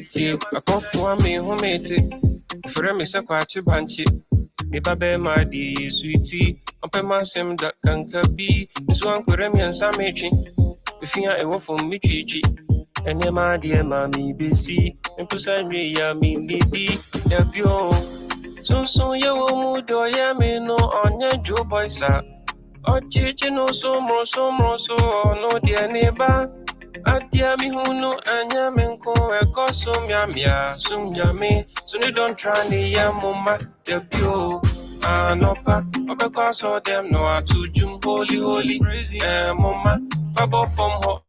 Tia, I pop to me who made it. For me, so quite a bunch. Me babe, my dear sweetie. Up my sim that can be. This one could remain and some matching. If you are a wolf from me, Chichi. And your my dear mammy, busy. And to send me, ya me, baby. Help you. So, you won't do, ya me no on your Joe boy, sir. Oh, Chichi, no so more, so no dear neighbor. Adia mi hunu anya menko eko sum yami so you don't try ni ya mama debut anopa obekwa so them no atujum holy mama fabo from ho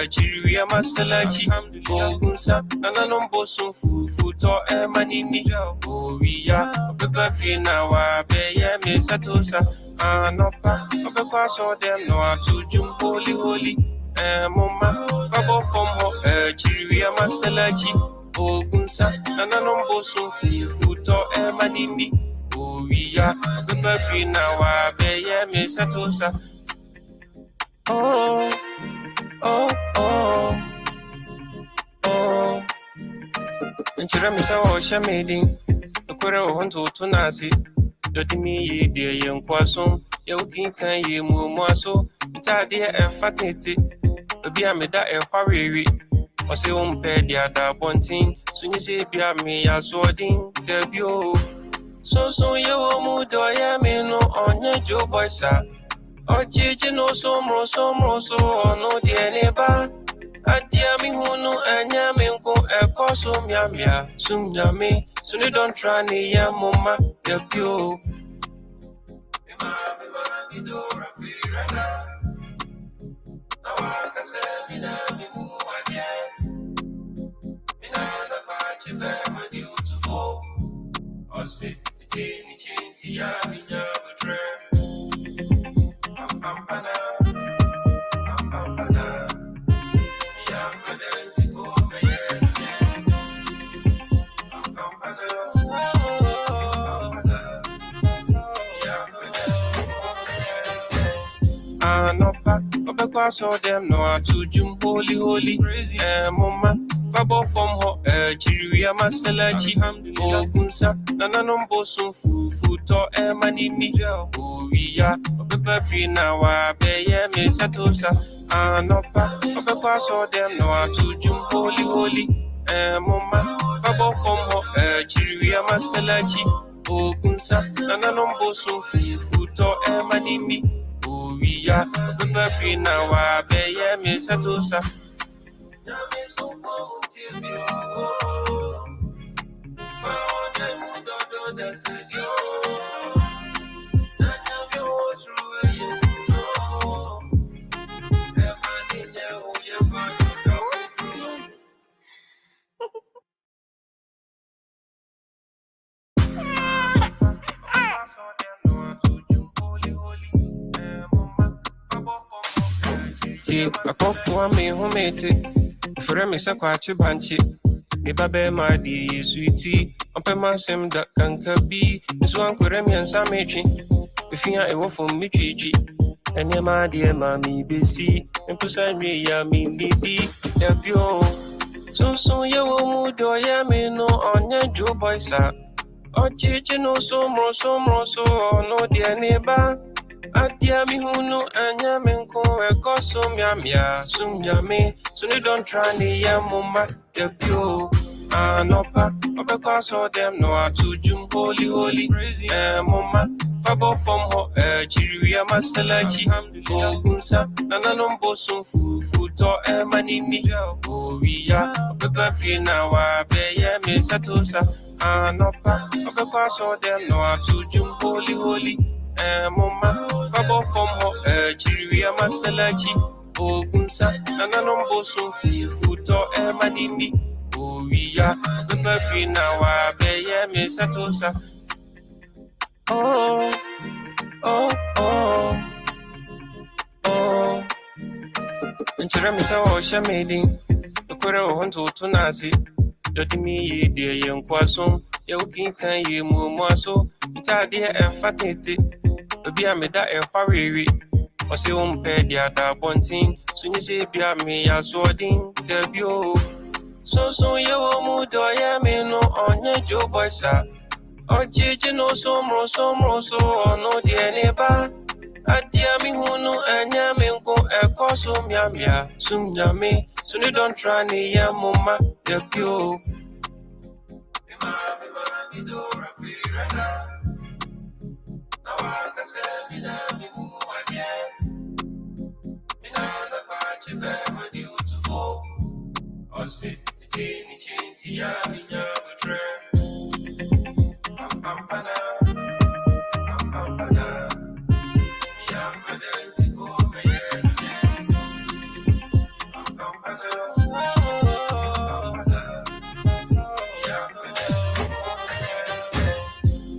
jiri ya masalachi ogunsa nana no bosun fufu to manini owiya obeba fi na wa be ye me satosa anopa obekwa so them no atujum holy mama fabo from ho jiri ya masalachi ogunsa nana no bosun fufu to manini owiya obeba fi na wa be ye me satosa oh Nchira mi sa wo sha medin okore wo honto to na se dodi mi ye de ye nkwaso ye ukin kan ye mu aso ntade e fatete obi ameda e hwarewi o se o mpe dia da bontin so nyi se bia mi ya so din de bio so ye wo mu do ye mi no onye jo boy sa Ochichi no somro so no de neba Adia mi hunu anya menko eko sum yami so you don't try ni ya mama debut mi do rafirana Awaka se mina mi mu adia Mina na kwachi be ma di utufo Ose iti ni chinti ya minya butre Ampana Ya kadenti ko meyene Ampana Ya kadenti ko meyene Anopa obekwa so them no atujum holy mama fabo from ho jiri ya masalachi ogunsa nana no bosun fufu to manini owiya obeba fi na wa be ye me satosa anopa obekwa so them no atujum holy mama fabo from ho jiri ya masalachi ogunsa nana no bosun fufu to manini owiya obeba fi na wa be ye me satosa Yami so for Montumi, for the mudo do yo. Nanyami was through you know. Emani ne uyamba do See, I pop to me who made it. For me, so quite a bunch. Me babe, my dear sweetie. Up my sim that can be. This one could remain and some matching. If you are a wolf from me, Chichi. And your my dear mammy, busy. And to send me, ya me, baby. Help you. So, you will do, ya me no on your Joe boy, sir. Oh, Chichi, no so more, no dear neighbor. Adia mi hunu anya menko eko sum yami so you don't try ni ya mama debut anopa obekwa so them no atujum holy mama fabo from ho jiri ya masalachi ogunsa nana no bosun fufu to manini owiya obeba fi na wa be ye me satosa anopa obekwa so them no atujum holy mama fabo from ho jiri ya masalachi ogunsa nana no bosun fufu to manini owiya obeba fi na wa be ye me satosa oh Nchira mi sa wo sha medin okore wo honto to na se dodi mi ye de ye nkwaso ye ukin kan ye mu aso ntade e fatete obi ameda e hwarewi Or say pay the other bunting. Soon you say be me as swording debut. So you will move do ya me no on your job boy sir. Or JJ no so no dear neighbor. Adia mi hunu anya mi nko eko so miamia sum nyame so you don't try ni ya mama debut. Mi do rafirana. Na waka se mi na mi mu adie. Mi na kwachi be ma di utufo. O se ti ni chinti ya mi nya butre. Pam pana. Pam pana. Ya madenti ko me ye. Pam pana.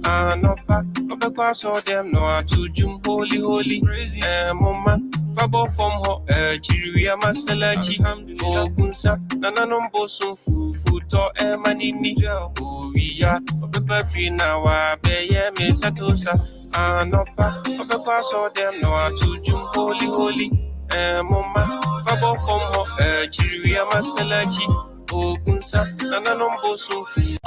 Anopa, Obekwa saw them no to jum holy, mama, Fabo from ho, Chiria Masalachi, Ogunsa, Nananombo sun food to Emanini, Oria, Obeba Fina, Beye, Mesatosa, Anopa, Obekwa saw them no to jum holy, mama, Fabo from ho, Chiria Masalachi, Ogunsa, Nananombo sun food.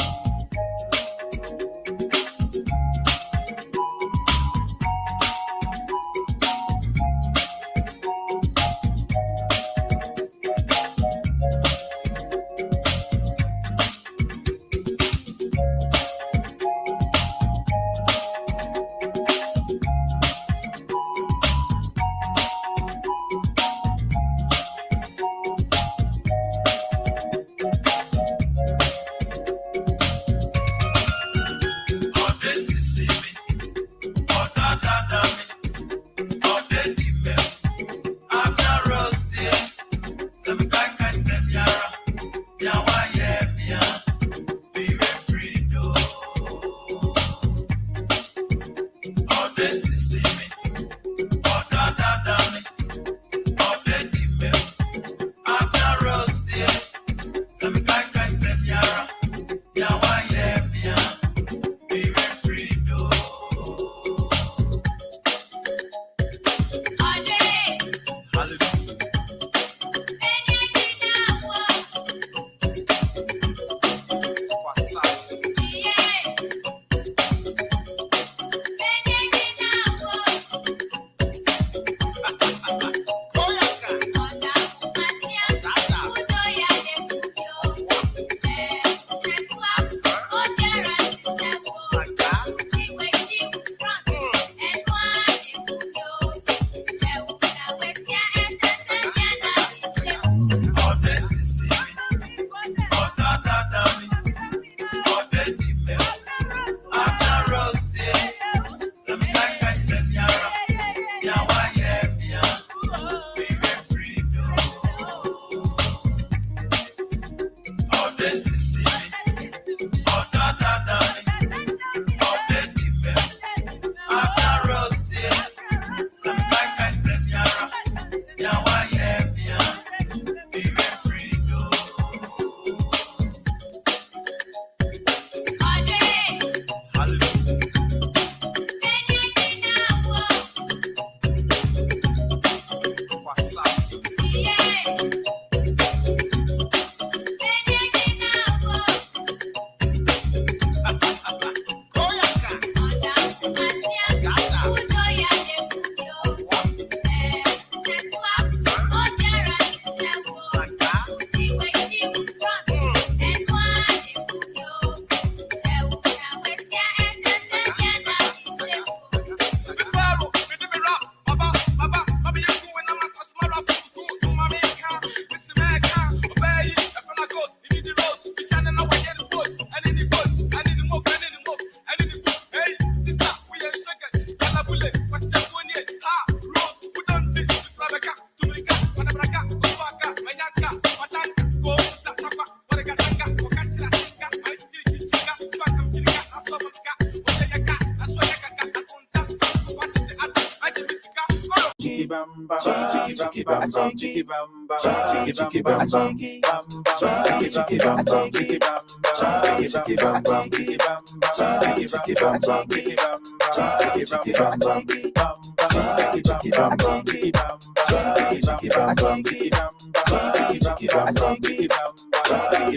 cheeky bam bam, cheeky bam bam, cheeky bam bam, cheeky bam bam, cheeky bam bam, cheeky bam bam, cheeky bam bam, cheeky bam bam, cheeky bam bam, cheeky bam bam, cheeky bam bam, cheeky bam bam, cheeky bam bam, cheeky bam bam, cheeky bam bam, cheeky bam bam,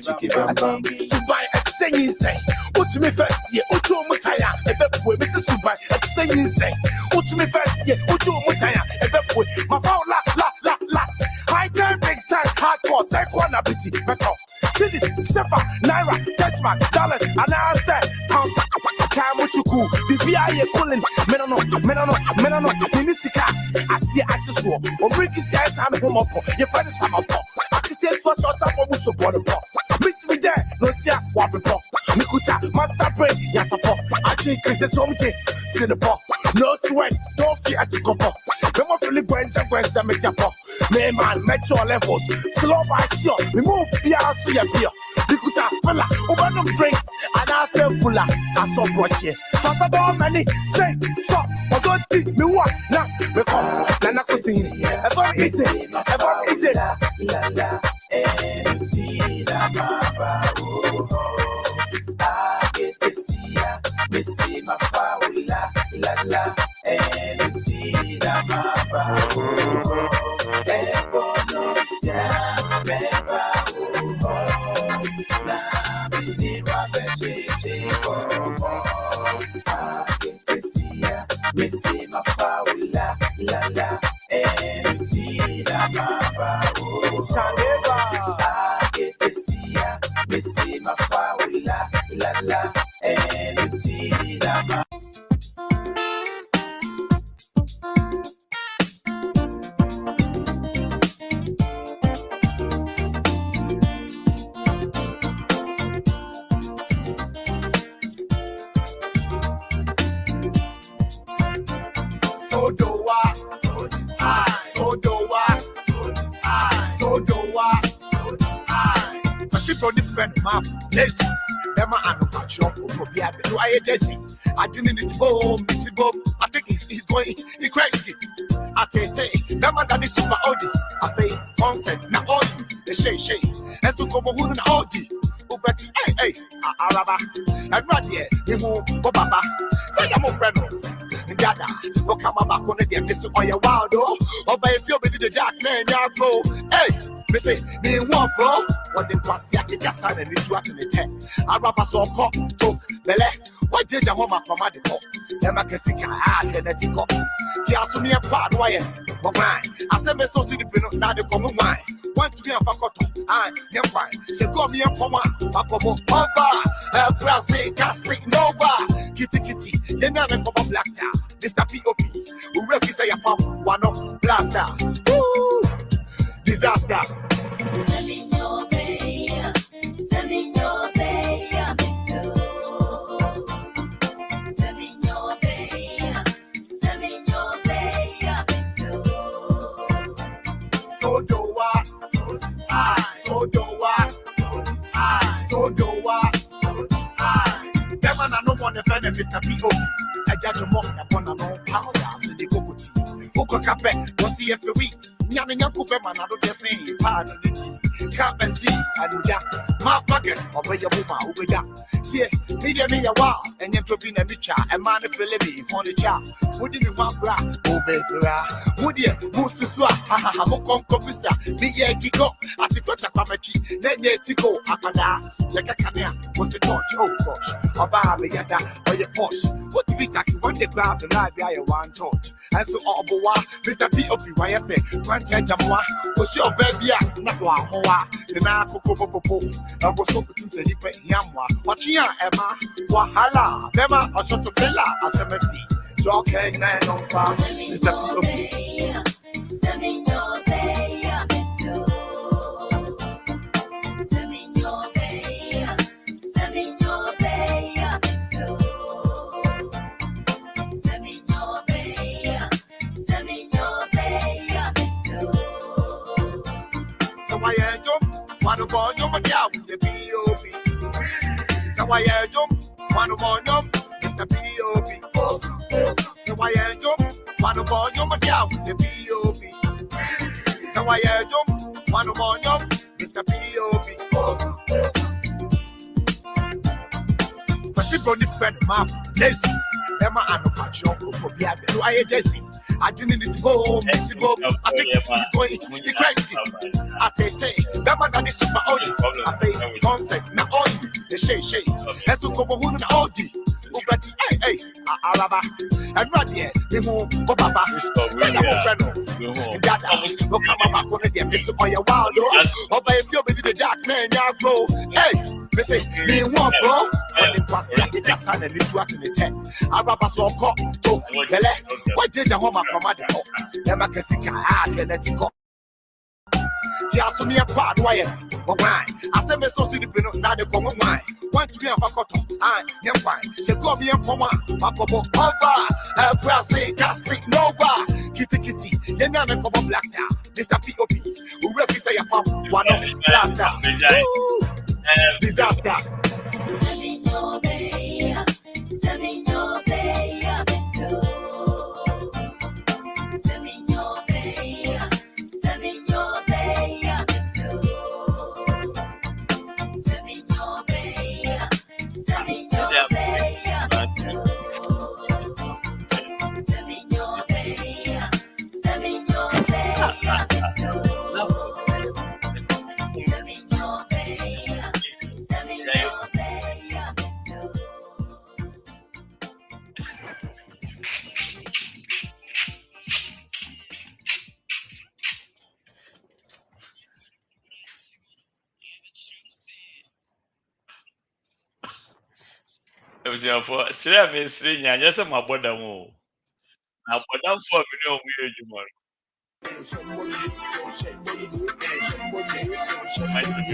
cheeky bam bam. Subai at saying say, what to me first year, Ucho Mutaya, a bepwe, Mrs. Subai at saying say, what to me first year, Ucho Mutaya, a bepwe, my phone la. High time, big time, hardcore, psycho, ability, metal. Cities, Sefa, Naira, Dutchman, dollars, and I said, pounds, time what you cool, the BIA calling, Menano, Minisika, I see I just walk, or bring his eyes and home up, your friend is some up. I could take for shots up of Musso Border. Miss me there, no see what before. Mikuta, master brain, yes, support. I think Christian Somje, Singapore. No sweat, don't fear at the couple. No more really Gwen, make your pop. Man, metro levels, slow by sure. Remove beer, so your beer. Mikuta, fella, open up drinks, and I say fuller. I saw brought here. Pass about many, say, stop, or don't see me what now. Me come, Nana Coutin. Everyone is it, everyone is it. La, empty la maba, oh, I get to see ya, me see my faula, la, empty la maba, oh, Econosia, beba, oh, na mini wabeje, oh, I get to see ya, me see my faula, la, empty la maba, oh. I get to see ya, me see my faula, la, empty la maba. Yes, Emma and Pacho will be happy to I didn't need to go, Mr. Bob. I think he's going, he crazy. I tell you, Emma that is super Audi. I pay consent, now all the shay, and to come on an Audi. Ubeti, hey, Araba, and right here, you go, Baba. Say, I'm a friend. Gada, no come back on the this on your wild door. Or by if you be the jack man, you go. Hey, me say, me one bro. What the was yaki just had and this what in the tent. Araba so cop, took, Bele. What did you want my command? Emma Katika, I had a tick up. Tiasu me a part, why? But why? I said, me so to the pinot, now the common wine. Want to be a facoto, I am fine. She got me a poma, a como, over. Grass say, casting nova. Kitty, you never come on black star. Mr. P.O.P. who register your pop, one of blaster. Woo! Disaster. Mr. P.O. I judge a monk upon an old powder, so they go to tea. Who could cap it? What's the FOE? Yamin Yakuba, man, I don't just say, pardon the tea. Cap and see, I do that. Mark Market, or by your woman, who be that. See, me a while, and yet to be a mitcha, and man, if you let me on the jar. Would you want bra? Oh, baby, would you? Musua, ha, Mokon, me a kiko, at the Kota Pamachi, then ye tico, Akada, like a canea, was the torch, oh gosh, or Barbie Yada, or your Porsche. What to be tacky one day grab the light by a one torch. And so, oh, boy, Mr. P.O.P. why I say, one change of one, was your baby, not one more, the Naco, and was so putting the lip Yamwa, watching Emma, wahala, Bema, or sort of fella, as a mercy. Draw King Man on fire, Mr. P.O.P. One of on your down with the P.O.P. So why I jump? One of on your Mr. P.O.P. So why I jump? One of on your down with the P.O.P. I jump, one more young, Mr. P.O.B. But you got the friend, ma'am, yes. Emma and the patron for the other. I Jesse. I didn't need to go home. I think he's going. He crazy. I take that man is super old. I think concept now all you. The shay. Let's go over who the Audi. Hey, Araba. And right here, the home, Papa. Say your friend. That look at my back on the Mr. Boy, wild. Oh, but if you're the Jack man, y'all go. Hey. Say, me one bro, when it was set, it just had a little in the tent. Araba so caught to Bele. What did the home command? Never get it, I can let it go. Just to me a quad wire. Why? I said, Miss Society, now the common wine. Want to be a faculty, and young wine. Say, go be a command. Pacobo over. A brassy, casting nova. Kitty, you're not a common black now. Mr. P.O.P. Who will say a pump one of last time. Disaster. It was your for Sir Miss Rinya, yes, my brother. Now, but I'm for me, weird humor. I do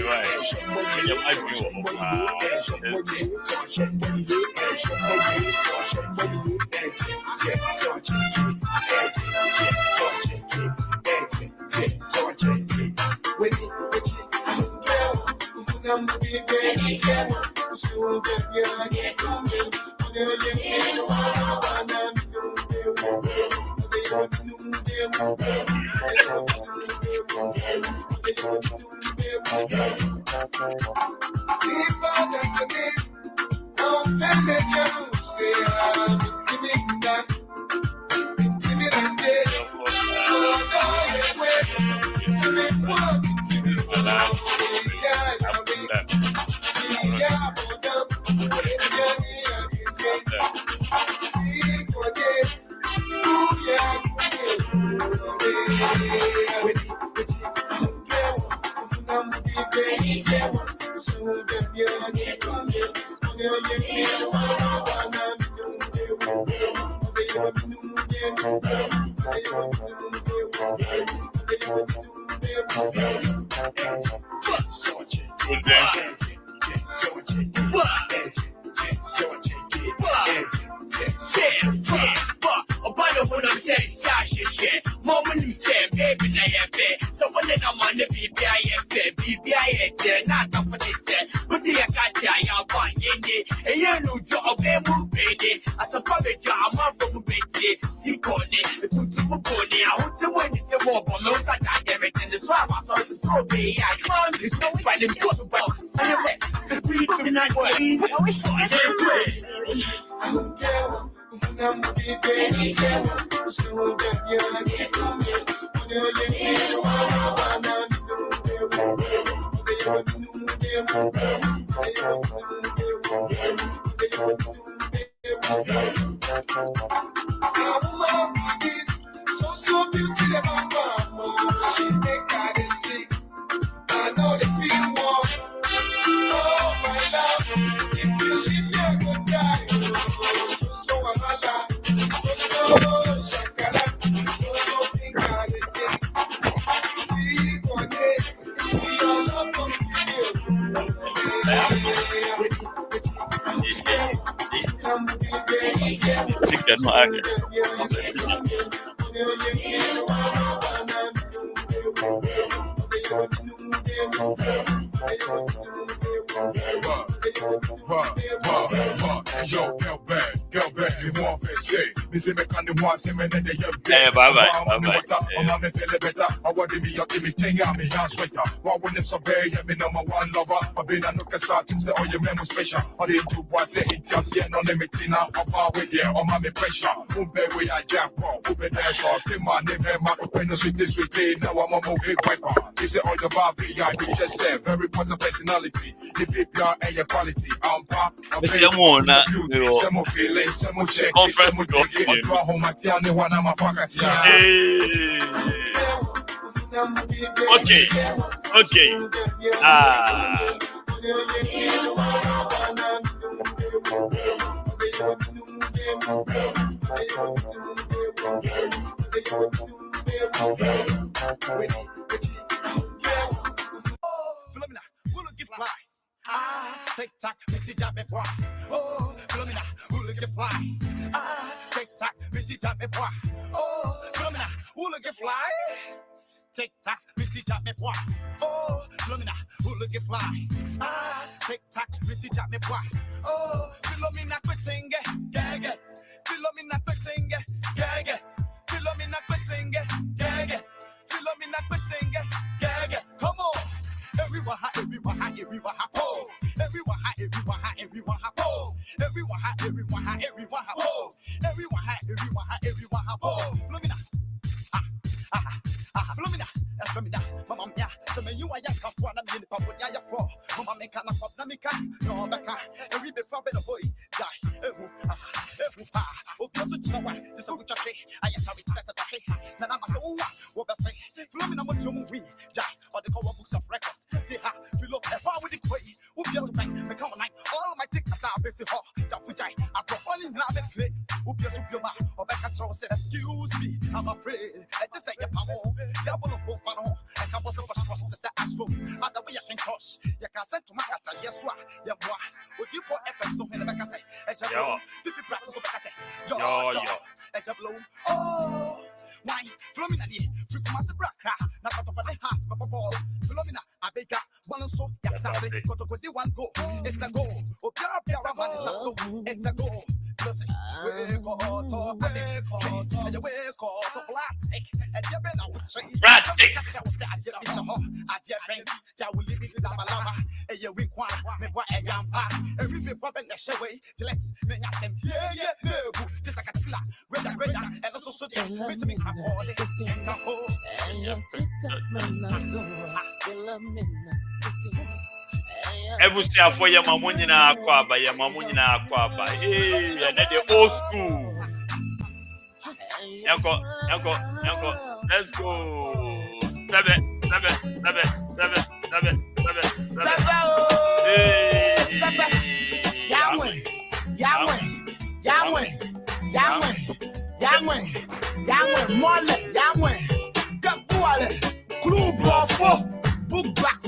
Missy McCandy once, and then they have bye-bye. I'm a feel better. I want to be your Timmy King, I'm a young sweater. Why wouldn't so very, I'm number one lover. I've been a look at starting, say, oh, your man was special. I didn't do what I say, it's just yet, no limiting now. I'm far with you, on my pressure. Who be where I jack, who be there, so Tim, my name, my when the sweet is sweet, now I'm a big wiper. This is all the Barbie, I just said, very important personality. The PPR and your quality. I'm pop, I'm some feeling, some check, some Okay. Tick tock, bitty jab me boy. Oh, Philomena, who look at fly? Tick tock, bitty jab me boy. Oh, Philomena, who look at fly? Tick tock, bitty jab me boy. Oh, Philomena, who look at fly? Tick tock, bitty jab me boy. Oh, Philomena, quitting, gag. Philomena, quitting, gag. Philomena, quitting, gag. Philomena, quitting, gag. Come on. Everyone, oh. Everyone, oh. Everyone, oh. Flumina. Flumina. Flumina. Mama mia. Some you are young, one of the people with ya for. Mama make an apopnamica. No, Becca. Every before the boy die. Oh, to Chihuahua. Just a good traffic. I have it set at the hay. Nana Masoa. What the fake. Flumina Montumi. Die. Or the cover books of records. Say, ha. Fill up a bar with the quay. Who be able to become a night. All my tick at our basic hall. That which I properly now the clay. Who be able to or back at said, excuse me, I'm afraid. I just say, Pamo, Diablo of Bofano, and I was the first to say, Ashful. Other way I can coach. You can send to my cat, yes, what? Yeah, what? Would you for efforts so in the back? I say, and Jablo, if you practice, so back I say, and Jablo, oh, why? Flumina, free from us, Braka, not out of the house, but ball, Flumina, I beg up, one so, yes, I say, go to the one go, it's a goal, oh, it's a goal. Listen, we go to Plastic. Ebusiafo yamamu nyina akwaba and the old school. Yanko, let's go. Seven. Yahweh, Mole, Yahweh, Gabuale, Club Bofo, Book Back,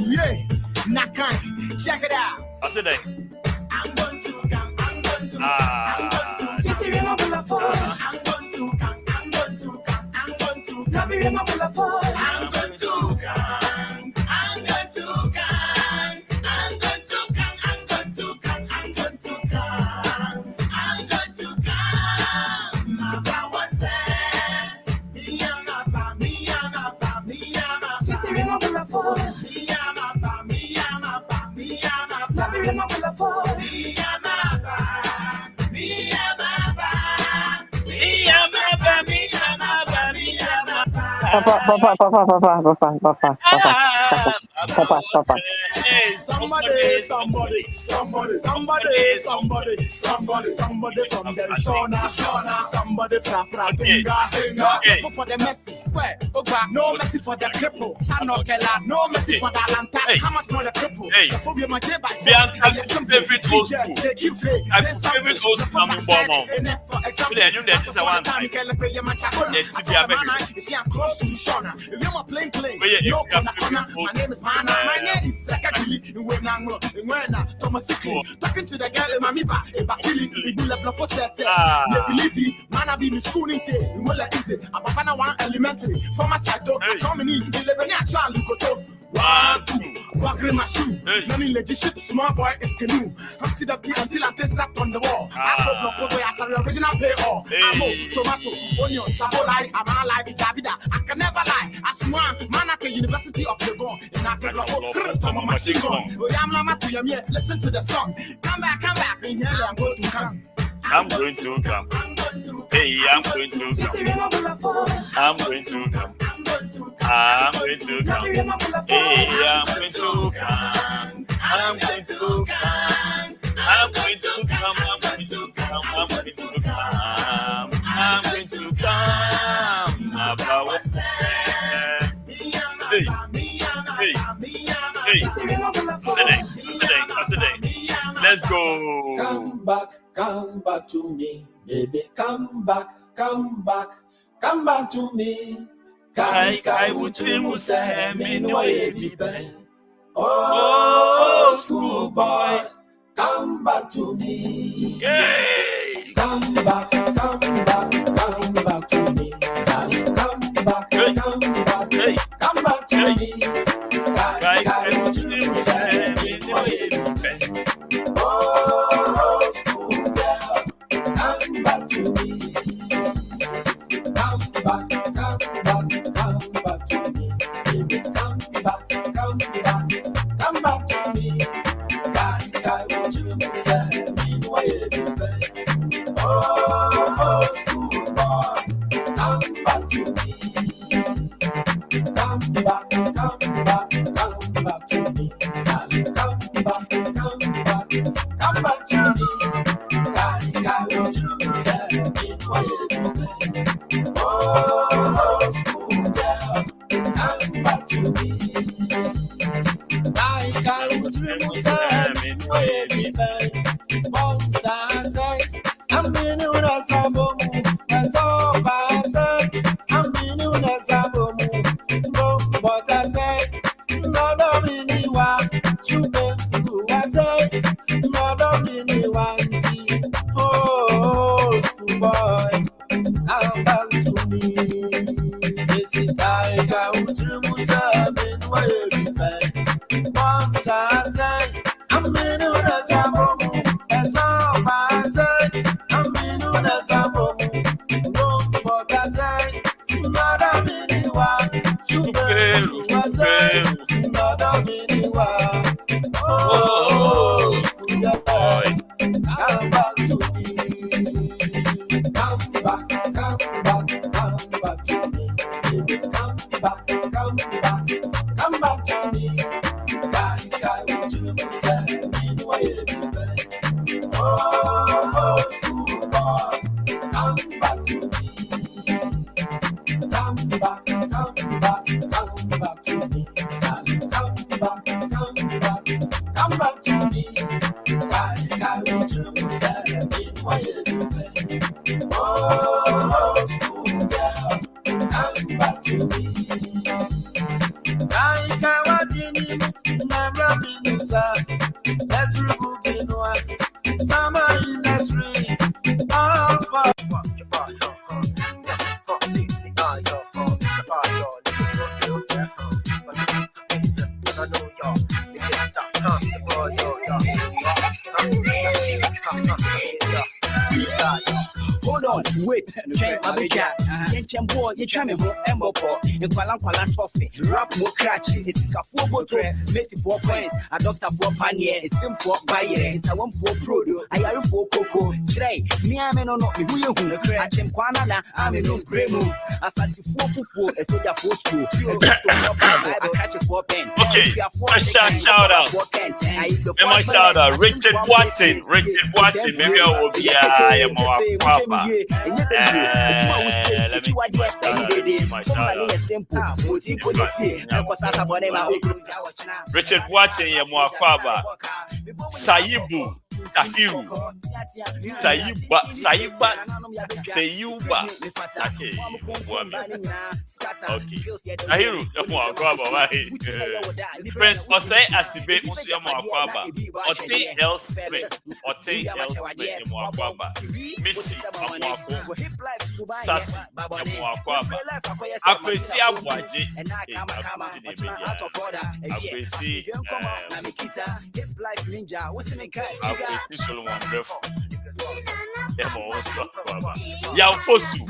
Nakai, check it out. I said that. I'm going to come. City Remobula for. I'm going to come. Nabi Remobula for. I'm going to come. My power said, City Remobula for. Papa. Somebody from the Shona, somebody from Fratinga. No people for the Messi, no Messi for the cripple, no Messi for the Atlanta. How much more the cripple? Favorite old school. Favorite old school. I'm close to Shona. If you're playing, no corner. My name is Mana. My name is Sakatili. Thomas talking to the girl in Mamiba, feeling the level of process. They believe it, man, I've been schooling day. You will easy. I'm a one elementary. For my side, I'm coming in. The Lebanon child, you go to 1, 2, Walking in my shoe. None legit small boy is canoe. Humpty the pea until I taste up on the wall. I hope not for as an original pay all. I'm tomato, onion, sabolai, I'm alive, Davida. I can never lie. I swear, man at the University of Legon. And I can love my machine gun. Listen to the song. Come back, and here I'm going to come. I'm going to come. Hey, I'm going to come. I'm going to come. I'm going to come. Hey, I'm going to come. I'm going to come. I'm going to come. I'm going to come. I'm going to come. I'm going to come. Hey, hey, hey. Sit down. Let's go. Come back to me, baby. Come back to me. Kai Wontumi say me no be ben. Oh, school boy, come back to me. Yay! Come back to me. Darling, come back to me. Kai Wontumi say me no be ben. Oh, school girl, come back to me. Come back to me. Baby, come back to me. Kai Wontumi say me no be ben. Oh, school boy, come back to me. Come back to me. Darling, come back to me. Kai Wontumi say me no be ben. Oh, school girl, come back to me. Kai Wontumi say me no be ben. I'm in a sabomu, and so I say, I'm in a sabomu, but I say, not of anyone, sugar, who I say, not of anyone, oh, boy, come back to me. This is Wontumi say, I'm in a once I say, I'm in a sabomu, and so I say, Hold on, wait, boy, you try me home, Embopo, and Qualan Trophy, rap more cratchy, it's a 4 bottle, 84 points, a doctor for panier, it's him for buyer, it's a 1 for Prodo, I am for Coco, Trey, me, I'm not me, who you who catch him, Quanana, I'm in no Gremu, a Santi 4 a soldier for 2, I catch a 4 pen. Okay, shout out. My shout out, Richard Watson, maybe I will be more proper. Let me my shout out. Richard Watson, more proper. Saibu, Tahiru. Saiba. Okay. Tahiru, Prince Osei Asibe Usuyamo Akwaba. Ote El Smith. Akwaba. Missy Amwako. Sassy Amwako. Akwesi Abwaje. Akwesi Solomon Bref. Yao Fosu.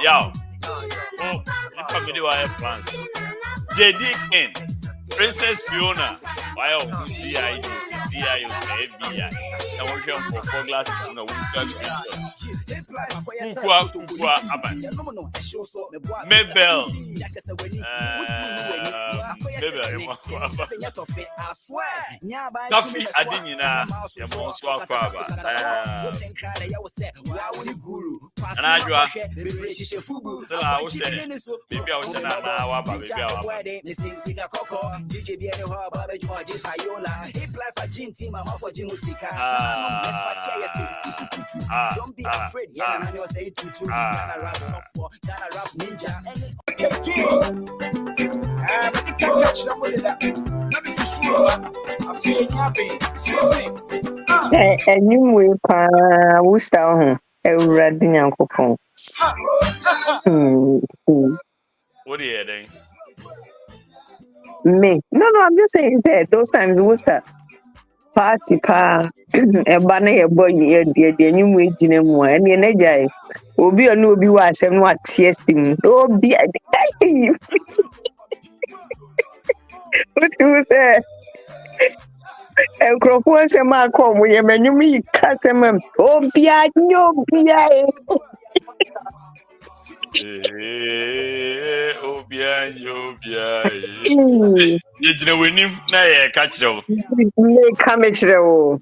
Yao. Oh, you come in France. JD Ken. Princess Fiona. Why are you CIO, FBI, and we're here for 4 glasses on a weekend. Kukwa Aban. Mabel. Kafi Adinina, Yamoswa Kwaba. And I was saying, maybe I was saying, don't be afraid. And you will Wusta ready Uncle Pong. What are you doing? Me? No, I'm just saying that those times Wusta party pa a banner boy, dear new wage in a more and your energy. Will be a no be was and what testing. Oh, be a what you say? And Cropos and Marco, we have many me customer. Oh, be a no be a. Obia. You know, when you catch them. Come at you.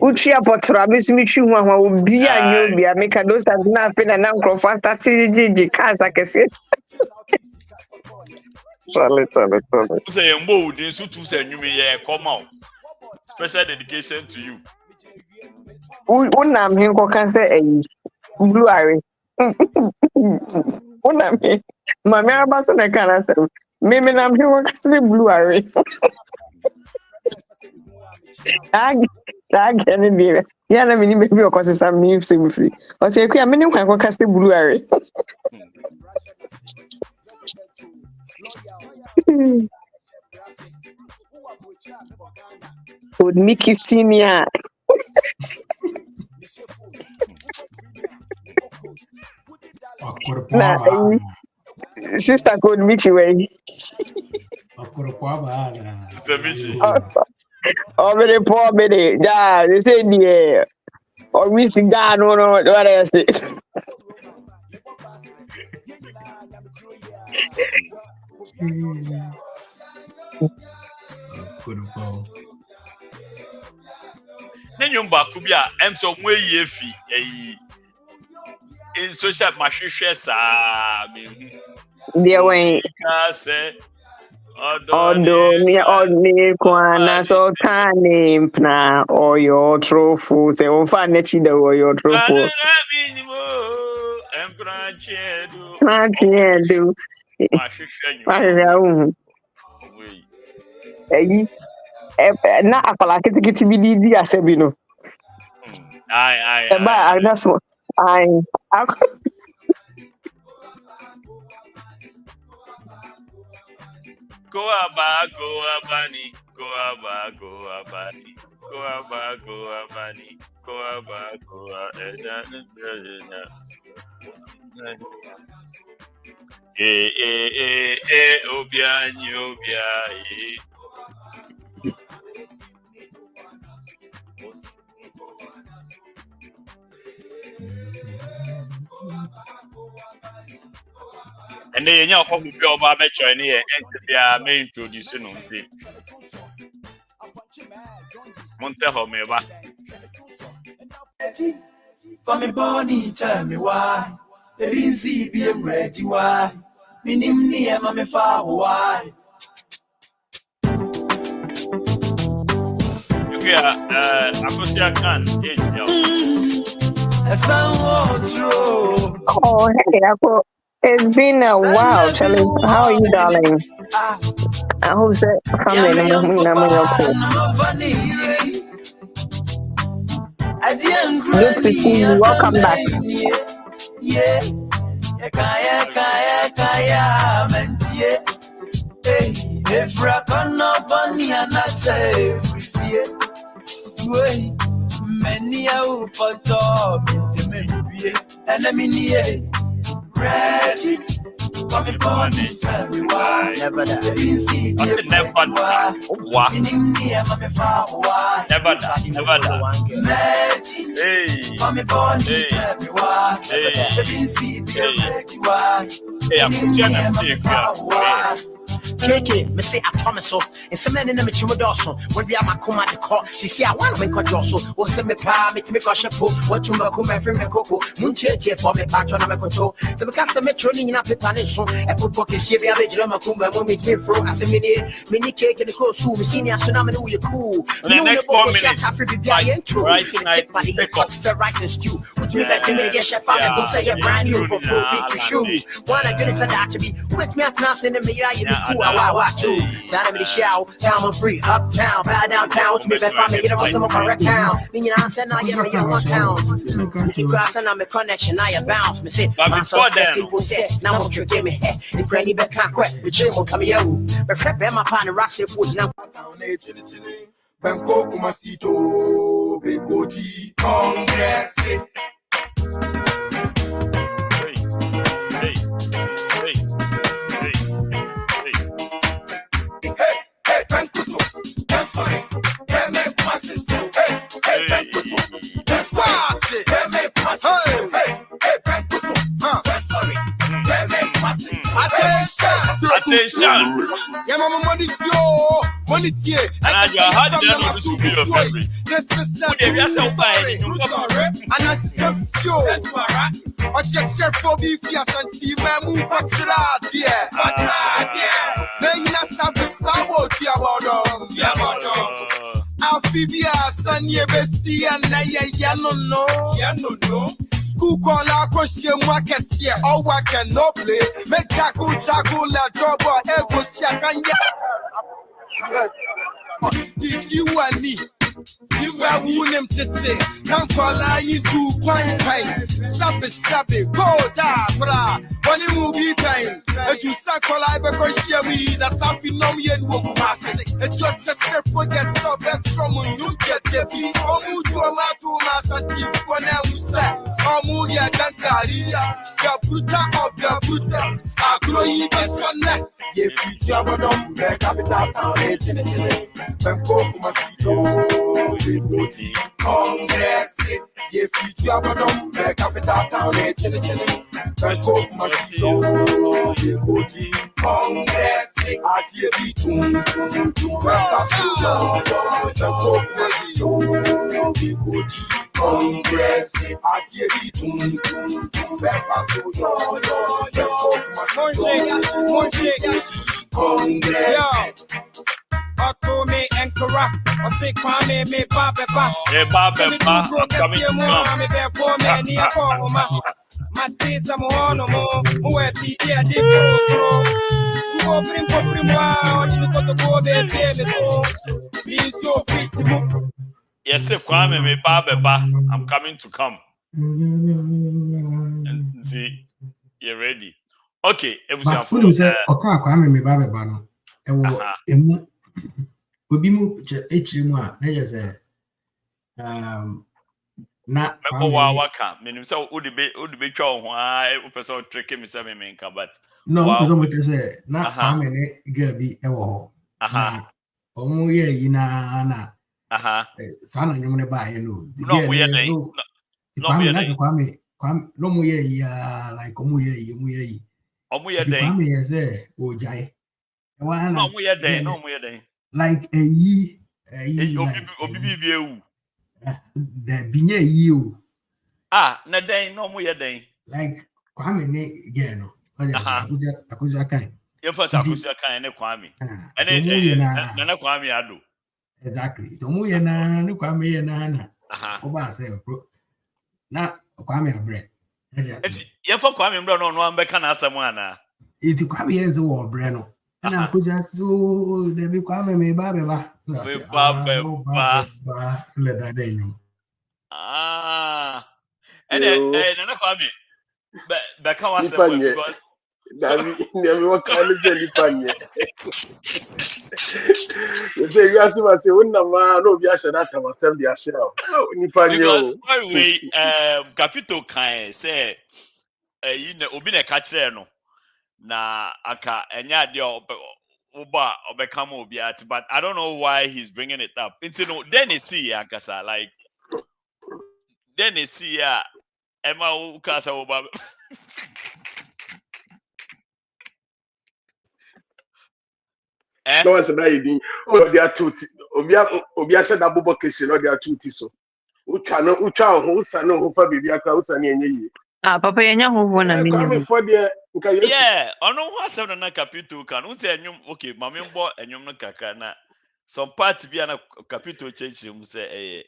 Uchia Potra, Miss Michu, will be a new beer, make a dose of nothing and uncle for 30 cars, I can say. Solid. Say a mode in Sutu and you may come out. Special dedication to you. Unam him can say a blue eye. Unam, my Marabason, I can't say. Maybe I'm here can say blue eye. I can't be. Yeah, I mean, maybe because some new free. Or say, I mean, I can say blue eye. Would Mickey Senior. Sister could Mickey way. Sister Mickey. Over the poor baby. Yeah, they say the or missing down no what I say. Nenyumba kubia emso mwe yefi in social machine sa me There when Odo me kwana so tane na oyo trofu se o fa nechi de oyo trofu Empranchedu na akwala kitikiti bi di asebi no ba that's what I go abani obia. And then you who be over be join here and they may introduce no say Monte Homeva For me Bonnie, tell me why. The busy be ready why. Minim near me far why. Akosia can age now. Oh, hey, Apple. It's been a while, Charlie. How are you, darling? I hope that family and cool. Good to see you. Welcome back. Many are put up into me, and I mean, ready. Come on, tell me why. Never that. I said never that. What? Never that. Never that. Hey. Come on, tell me why. Hey, I'm KK, me say I promise so. And some men in the mature dorsal. When we are my come at the court, see, I want to make a dorsal. Or send me pa, make me a shampoo. What to make come every me cocoa. Munche for me, patron, I'm a control. So because I'm a trolling in a pepanisson. I put pocket shave, I have a drama kuma, when we came from as a mini cake in the course. Who we seen your tsunami, you're cool. The next 4 minutes, right tonight, the rice and stew. Which means that you may get chef out and say a brand new for to shoes. One I get it to be. With me at Nassau in the mirror, you do. Wow, too. Time of the show, town on free, uptown, bad downtown. To me, if I make it up some of my town. Meaning I said, I am a 1 pounds. You cross and I'm a connection, I bounce. Me say, my son, people say, now won't you give me head? The granny back can't quit, the gym will come here. But Fred, my partner, Rashida, food now. Banco Kumasito, Bigoti, Congress. Attention! Yeah, mama, money, and I had to be your favorite. This is and I see I check for me, yes, and team, I move back to that, yeah. Then you have the sour, Amphibia, San Yabesi, and Naya, no. School call our question, what can see, or what can no play. Make Taco, la job, or Ego Shakanya. Did you and me? You are wounded today. Can't call you to quite pain. Sabe, go da, bra. When you will be pain. And you suck all I because she me, that's something no me and walk massive. And you're just here for yourself, extra moon, you get Debbie. Or move to a matu mass and keep one and say, or move your dancarias. The bruta of the brutus. I grow you the son. If you jump on the capital town, it's in it. Banco Kumasito, Bigoti, Congress. If you jump on the capital town, it's in it. Banco Kumasito, Bigoti, Congress. ATB, Bigoti, Congress. ATB, Congress. Wontumi and Kara, or say Kwame, me Baba, I'm coming to come. My days are more, who are the dear, who are bring for the go there, be so free to move. Yes, Kwame, me Baba, I'm coming to come. And see, you're ready. Okay, it was a say, okay, Kwame, me Baba, Obi mu echi mu a na yeze na wa waka menim say odi be twa ho a e person trick me say me nka but no person mo say na kwame ne girl bi e wo ho omu ye yi na sa na nyum ne ba ye no no mo ye dey no mo ye dey kwame no mo ye yi like omu ye yi dey kwame ye say o jai no mo ye dey like a ye obibi bi ewu the binye yi o na den no mo ye den like kwame ne ge no akuza kan ye fa sa akuza kan ne kwame ene na kwame ado Exactly. So mu ye na no kwa me ye na. Oba say na kwa me abre. Ye for kwa me mbro no ambeka na asem ana. Iti kwa me ye nze wo bre no. Na akuja so de bi kwa me ba be ba. We ba. Le da de nyum. And na kwa me. Be kan wasem because Davi, me was kind of Panye. You say you ask me, say, "Unna no be asha that time asem the asha." Oh, Nipanye. Because anyway, Capito kan say, you know, obi na ka kire no na aka enya de oba obekam obi at, but I don't know why he's bringing it up. Into no, then you see ankasa like, then you see Emma ukasa oba. No one's about you. Oh, they are two. Obiasha da bobo kesi no they are two so. Ucha ho sano ho fa bibi aka usani enye. Papa yenya ho na me. Come for there nka yes. Yeah, ono ho asem na Capito kan. Unse enyum okay, mame mbo enyum no kakra na some part bi na Capito change mu say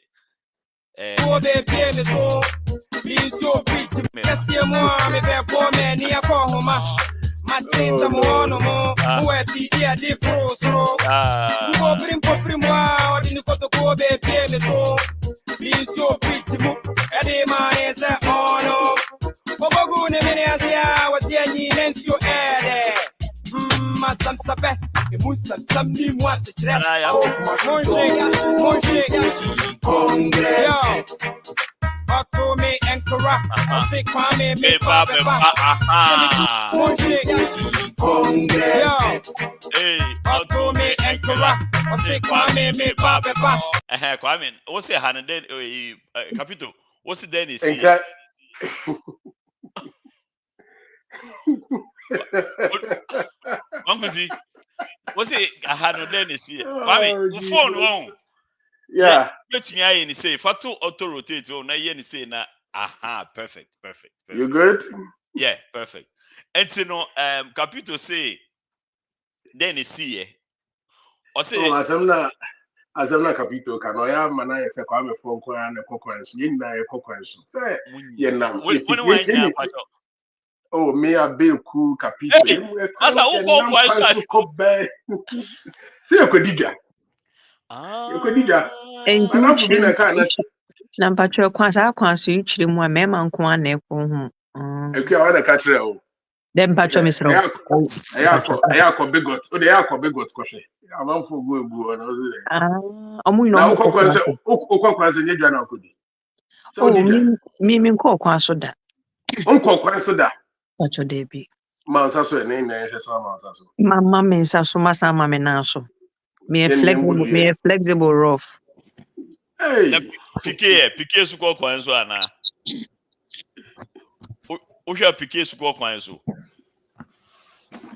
Oh baby me so is your feet. Yes you more me be poor man ni akoma. Matins amono mo ueti dia di froso. Poprim wa odini koto ko baby me so is your feet mu. Ede man is ono. Obogu ne mene asia wati anyi nensio ede. Masam sabe musam samni moi se tre. Mon Congress. Wontumi and Kara. Say Kwame me Baba. Congress. Hey, Wontumi and Kara. Say Kwame me Baba. Kwame, what's the Hanade Capito? What's the Dennis? Uncle Z, what's it? I had no Dennis here. Kwame, phone wrong. Yeah. Let me I say Fatu auto rotate. Oh, now you say na. Perfect. You good? Yeah, perfect. And so no, Capito say Dennis here. Or say Azamna Capito can I am man I say Kwame phone ko and kokwanso. Yin na kokwanso. Say ye nam. Oh, me a beku Capito. Asa who go kwanso ko be. See okodija. Okodija. Na mpatro kwanso yichiri mu a mema nko ana ekwo hu. Ekwa wa na ka kire o. Dem mpatro misro. Ayako bigot. O de ayako bigot ko hwe. Amanfo go egu na o ze. Omu ino. Na ukokwanso nyedwa na okodi. So mi nko kwanso da. Onko kwanso da. Mpatro debi. Mansa so na hwe so mansa so. Mama mensa so masa mama na so. Me flexible rough. Hey, Piqué su ko kwanso ana. O hwa Piqué su ko kwanso.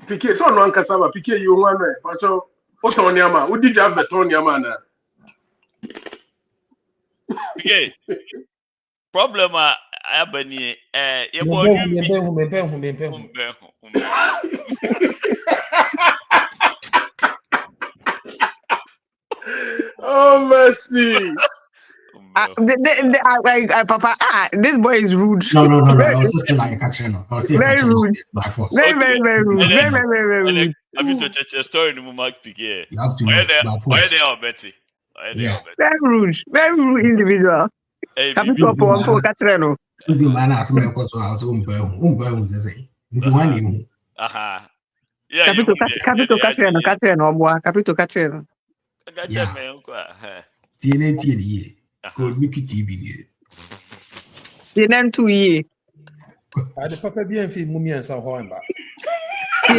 Piqué so no ankasa ba Piqué yi ho anu e. Pacho o to niama, o didi abeton niama na. Piqué. Problem abani ye bo Oh mercy. Papa, this boy is rude. No. I was just like a catcher. Very rude. Very rude. Have you to check your story in Mark Piqué? You have to know. Why they are Betty? Very rude individual. Capital for catcher. You man ask me what was umbe say. Yeah. Capital catcher no boy. Capital catcher. Catcher me unko. TNT could make it TV. Then 2 years. I the papa bien fi mummy and so on ba. I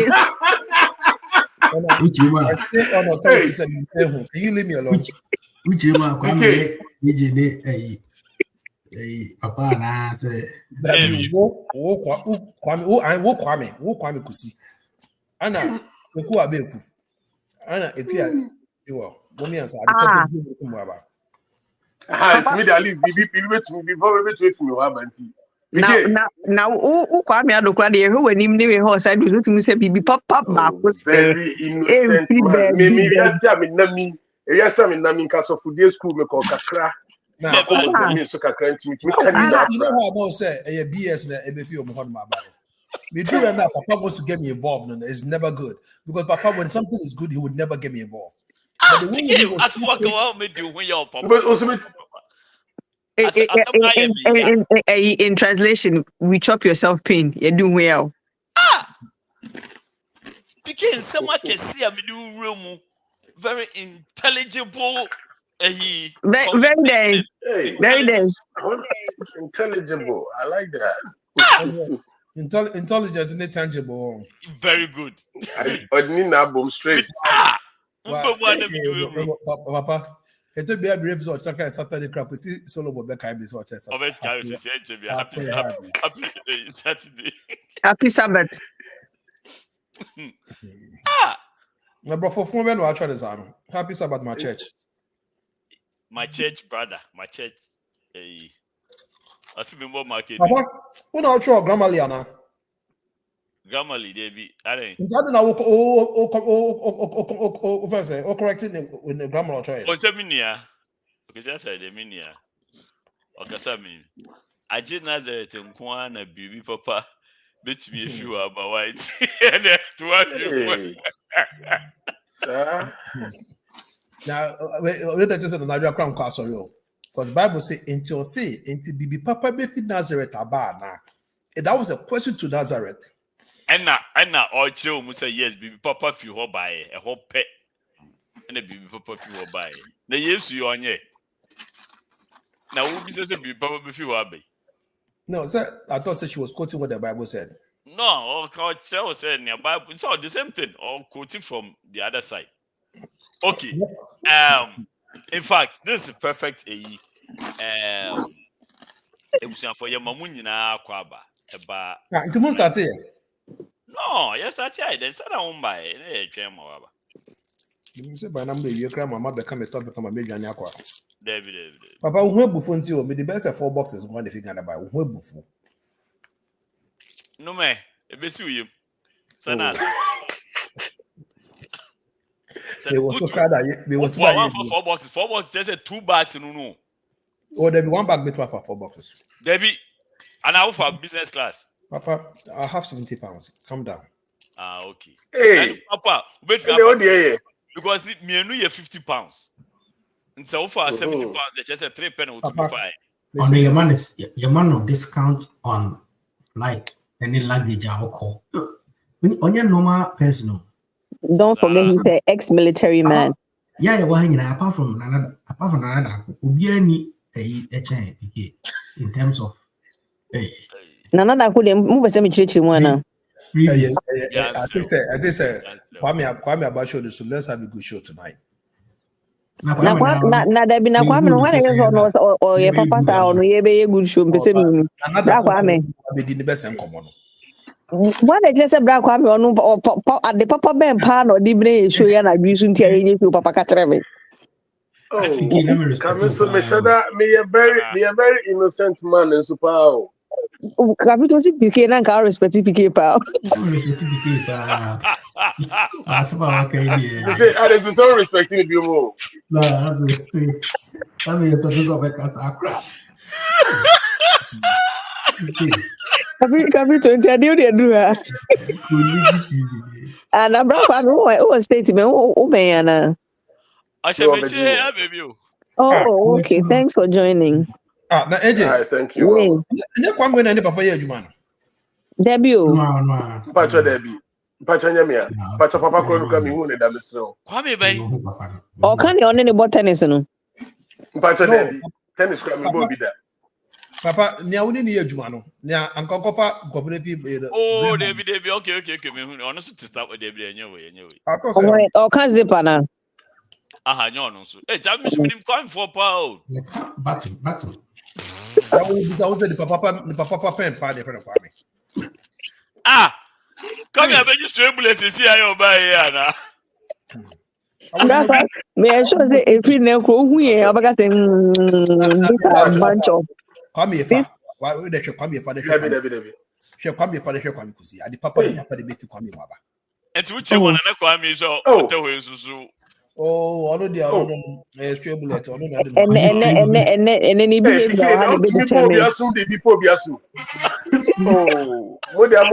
say on authority say can you leave me alone? Which you are kwame ejene papa na say wo kwame kusi. Ana eku abeku. Ana epia yo mummy and so I the papa bien ku mo ba. It's me at least before we wait for me wa banti. Now kwame adokwa de ehwe wanim ne we ho side do to me say bibi pop ba ko very innocent man. Me yasi am na mi Yes, I mean, Naminka for day school, me call Kakra. Now, almost the means so Kakra into me. You know how about say a BS na EBFI or Muhammad Mabaro. We do that now. Papa wants to get me involved, and it's never good because Papa, when something is good, he would never get me involved. But the way he was as what go me do when your papa. But also, in translation, we chop yourself pain. You do well. Picking someone can see me do room very intelligible. Very nice. Very nice. Intelligible. I like that. Intelligence is tangible. Very good. I need that boom straight. Papa, it will be a brave sort of Saturday crap. We see solo Bobeka is what I said. Happy Saturday. Happy Sabbath. My brother, for when I try this on. Happy Sabbath, my church. My church, brother. My church. Hey. I see me more market. Papa, who now show Grandma Liana? Grandma Debbie, I don't know. Correcting in the grammar trial. Oh, Seminia. Because that's the minia. Okay, Sammy. I did Nazareth and Kwan and Bibi Papa. Bet me a few about white. Now, we just in another crown castle. Because Bible say until Bibi Papa be fit Nazareth abad now. That was a question to Nazareth. And now all children say yes, Bibi Papa few her by a whole pet. And a Bibi Papa few her by. The yes you on ye. Now who be says a Bibi Papa few her by? No, sir, I thought she was quoting what the Bible said. No, or Charles said in your Bible. It's all the same thing, or quoting from the other side. Okay. In fact, this is perfect. It was for your mamunina kwaba. It must start here. No, yes, that's it. They said I won't buy it. You say by number you cry, Mama become a top become a major aqua. David. Papa, who buffon to me the best of 4 boxes one if you can buy who buffon. No, man, it be see you. They were so crowded. They were so for 4 boxes. 4 boxes, just a 2 bags in no. Or there be 1 bag between for 4 boxes. Debbie, and I for business class. Papa, I have 70 pounds. Calm down. Okay. Hey, and Papa, wait for because me and you 50 pounds. And so for 70 pounds, just a 3 penny to be fine. On your man no discount on flight, any luggage I will call. On your normal personal. Don't forget he's an ex-military man. Yeah, apart from another, Ubiani in terms of Nana that could move a cemetery one. I think say Kwame about show this, so let's have a good show tonight. Na there be na Kwame no one or your papa or no be a good show pese no. Kwame be the best en common. What I just said Kwame or at the papa ben pan or the show ya na bisu ntia yenye to papa ka trebe. Oh, Kami so me shada me a very innocent man in super. Kami to si PK na ka respect PK pa. You say I there's so respecting you more. No, that's it. I mean, to go back at Accra. Kami to ntia dey do ha. And abra Kwame who statement who ben na. I shall meet you here, baby. Oh, okay. Thanks for joining. Now AJ, thank you. Ne Kwame na ne papa ye adwuma no. Debbie. No. Pacha Debbie. Pacha nyamia. Pacha papa ko no kami hu ne da mesro. Kwame bay. O kan e on ne bo tennis no. Pacha Debbie. Tennis ko mi bo bi da. Papa, ni awuni ni adwuma no. Ni ankokofa gofre fi. Oh, Debbie. Okay. Me hu. Ono so to start with Debbie anyway. O kan zipa na. Aha, no so. Eh, jam me minim kwam for pa. Battle. I will say the papa pen pa de friend Kwame. Come here, be just able to see ayo ba here na. That's me sure say if you know hu ye abaga say this a bunch of Kwame fa. Why we dey Kwame fa de Debbie. She Kwame fa de Kwame kusi. Adi papa de be fi Kwame waba. Enti uche wona na Kwame so hotel we susu. Oh, already I don't know. Straight bullet. I don't know. And then he behaved PK, how now the to baby me chame. before Biasu. Oh, what am I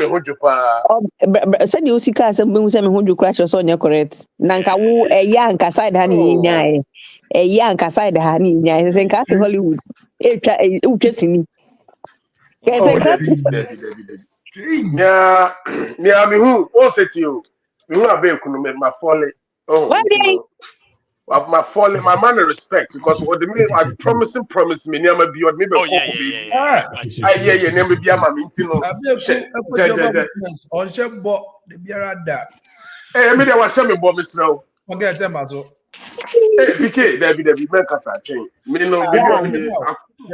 hojupa? Said you see cars and boom, some who crash or on your correct. Nanka woo a young side honey nyai. A young side honey nyai. Then cut to Hollywood. Just in. Oh, Debbie. Yeah, me who? Oh, set you. Me who have been my folly. Oh, my folly, my man respect because what the me I promise me never be or maybe baby. Yeah, never be a mammy. On ship bought the beer that. Hey, me there was some bomb now. Forget them as well. Hey, PK, Debbie, make us a chain. Me no video.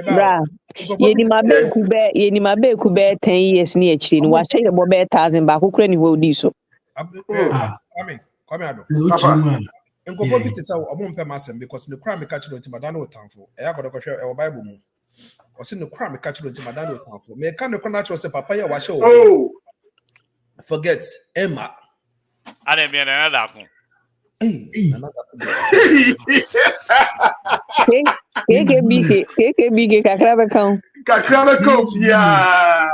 Bra, yeni mabe kube 10 years ni echi ni washe ye bobe 1,000 ba kukure ni we so. Come here. And go for me to say, I won't pay myself because the crime catch you to Madano town for. I got a share our Bible. Or seen the crime catch you to Madano town for. May kind of natural say, Papa, ya wash over. Forget Emma. I didn't mean another. KKBK kakraba count. Kakraba count, yeah.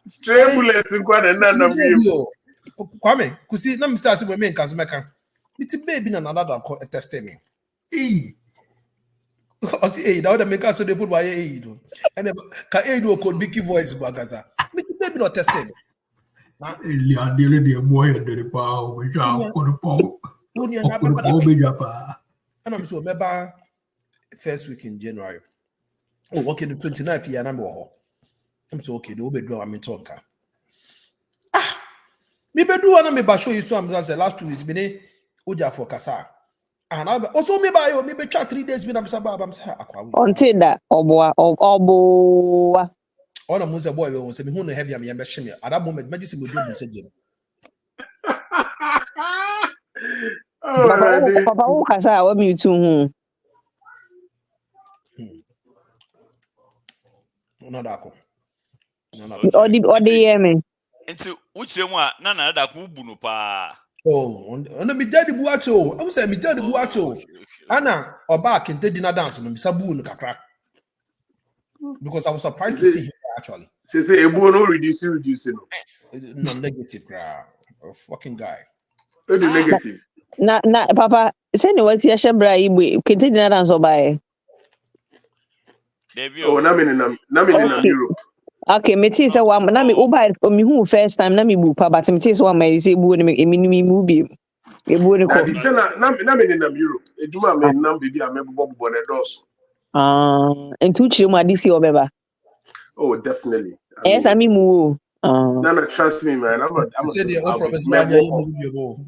Stray bullets in quite a nana. Kwame, kusi na msasi we men kazumeka. It's baby na another test me. I see now the make us so they put my aid. And can aid will code Mickey voice bagaza. It's baby not tested. Elia dele boy de pau, we jump on the pau. And I'm so remember first week in January. Oh, okay, the 29th year number. I'm so okay, the Obe draw I'm in Tonka. Me be do one me ba show you so I'm the last 2 weeks been Uja for Kasa. And I also me buy you, me be chat 3 days, me I'm sabab, I'm say aqua. Until that, oboa. All the Musa boy will say, me who no heavy, I'm yamashing at that moment, medicine will do say, Papa, who has our me too? No, Dako. Or the me. Into which one, none that kubuno pa. Oh, and me daddy buacho. I was saying, me daddy buacho. Anna, or back in the dinner dance, and Sabu no crack. Because I was surprised to see him actually. Say, no reducing. No negative, crap. A fucking guy. Negative. Na, Papa, send you what your shabra, you continue to dance or by. Oh, I'm in Europe. Okay, me tea say one na me uba me who first time na me bupa but me tea say one me say bu me me movie. E bu ni ko. Na me in Europe. Eduma me nam bibi amebo bobo na dos. Entu chire mu adisi obeba. Oh, definitely. Yes, I mean mu. No, trust me, man. I'm say the promise man ya you.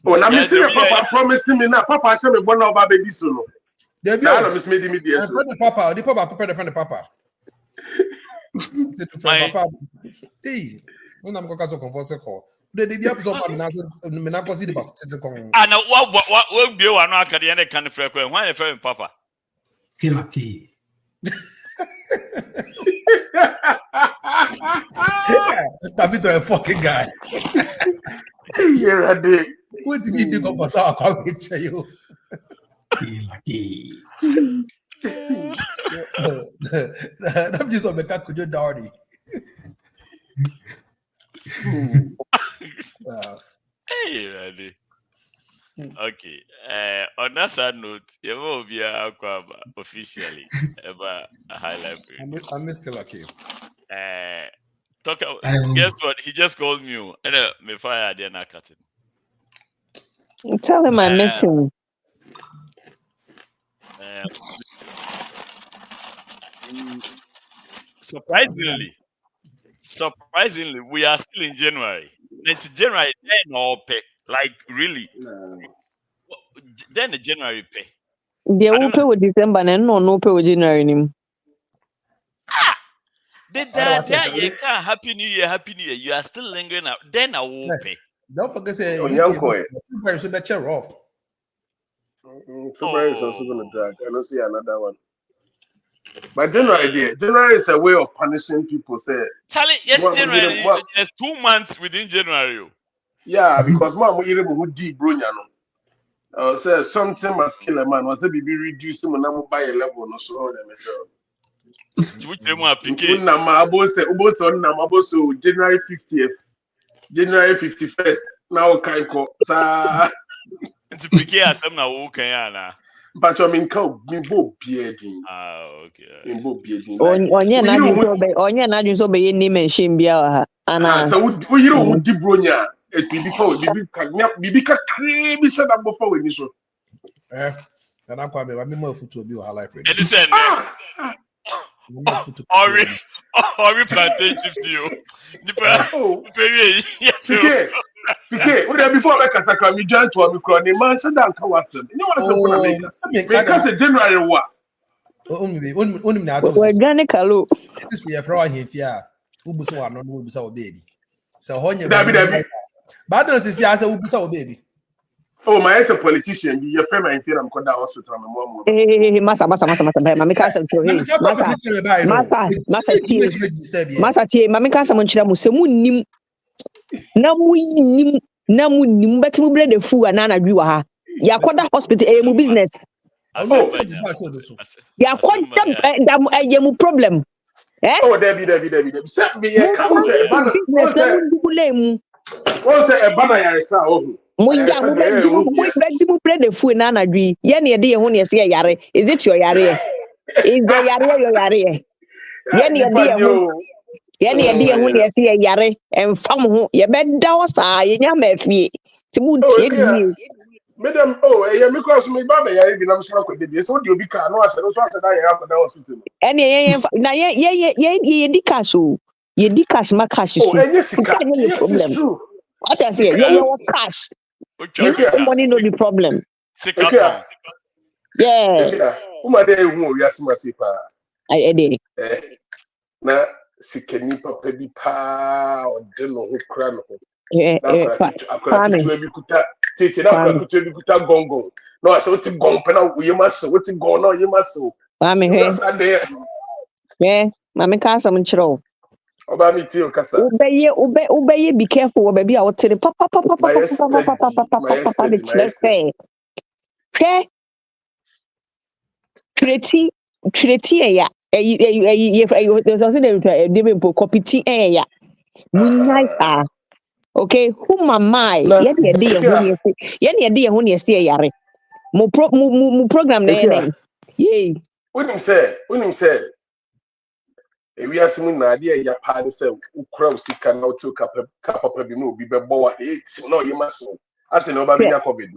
Oh, na me say Papa promising me now. Papa say me born over baby so no. There be. Na me say me dey so. The Papa prepare the Papa. Papa. Hey, when I'm going to converse call. The be up so me na go see the back to come. Ah, now what be one academy and can frequent. Why a friend, Papa? Kilaki. Tabito a fucking guy. Here I did. What if you dig up us our comment you? Kilaki. I'm just on the car could you dirty. Hey, ready. Okay. On that side note, you will be officially about a high library. I miss Kilaki. Guess what? He just called me. And me fire the na cutting. Tell him I miss him. Surprisingly, we are still in January. It's January, then all pay. Like really. Then the January pay. They will pay with December and no pay with January. Happy New Year, Happy New Year. You are still lingering out. Then I will pay. Don't forget say February should be cheer off. February is also gonna drag. I don't see another one. But January is a way of punishing people. Say, Charlie, yes, January. There's 2 months within January. Yeah, because mom who deep bro, Say something must kill a man. Was a be reduced him and by a level no so January 50th, January 51st. Now can go. It's PK as I'm now okay. But I mean, cow, Bimbo bearding. Okay. Bimbo bearding. Onye na ju so be ni mention bia ana. So we you know di bronya. It be before bibi ka creamy said that before we so. And I'm quite a more foot to be a life. And listen, Ori plantain chips to you. Okay, before I can say me join to me man said that can was. You know what I'm saying? Because January what? Only Organically. This is your friend here. Ubuso wa no ubusa o baby. So honye David. But don't see as ubusa o baby. Oh, my as a politician, be your friend and I'm called the hospital. Masa. Mami ka sam tro. Masa tie, mami ka sam nchira mu se mu nim. Na mu nim beti mu bre de fu ana na dwi wa ha. Ya koda hospital e mu business. Ya koda e mu problem. Oh, Debbie. Set me a come say business na mu won say e bana yare sa ohu. Munja mu bre de fu na na dwi. Ye na de ye ho na se yare. Is it your yare? Is the yare your yare? Ye na de ye ho. Ye na de ye ho na se yare. Enfam ho. Ye be da wo sa ye nya ma fie. Ti mu tie ni. Madam, me cross me baba yare bi na so akọ de. So de obi ka no ase no so ase da yare akọ da hospital. Ene na ye di cash o. Ye di cash ma cash so. Yes, problem. What I say, you cash. You know somebody know the problem. Yeah. Uma de hu wi asema sipa. I dey. Na sikeni papa bi pa o de no ho kra no. Akwa bi kuta tete na akwa kuta bi kuta gongo. No ase oti gon pe na wo yema so, oti gon no yema so. Mami he. Yeah, mami ka sam nchiro. Oba mi ti o kasa. Ubeye be careful o baby a wo tere papa. Let's say. Okay. Treti ya. There's also the copy ya. We nice ah. Okay, who my ye de ho ne se yare. Mo program na ene. Yey. Unim say. We are seeing na dia ya pa ni say ukra usika na otu ka papa bi no bi be bowa no you must know. As in over being COVID.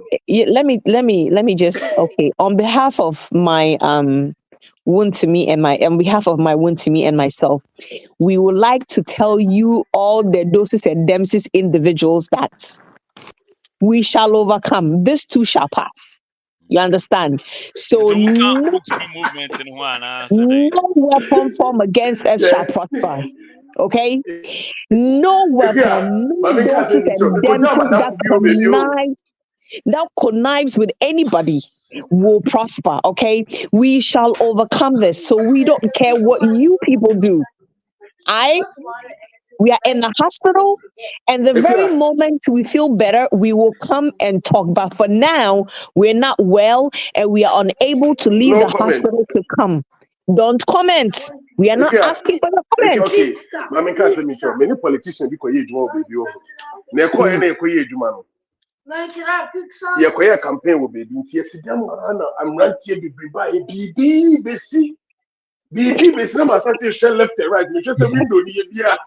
Let me just okay. On behalf of my Wontumi and myself, we would like to tell you all the doses and dempses individuals that we shall overcome. This too shall pass. You understand? So no weapon formed against us shall prosper. Okay? No weapon, no doses and dempses that connives with anybody will prosper. Okay? We shall overcome this. So we don't care what you people do. We are in the hospital, and the very moment we feel better, we will come and talk. But for now, we're not well, and we are unable to leave the hospital to come. Don't comment. We are not asking for the comments. Okay, Mami can't tell me so. Many politicians because you do baby. Neko ene ko ye juma no. Ye ko ye campaign wo baby. Nti ye tidam I'm right here baby buy bibi besi. Bibi besi na masati share left and right. Me just a window ni ye bia.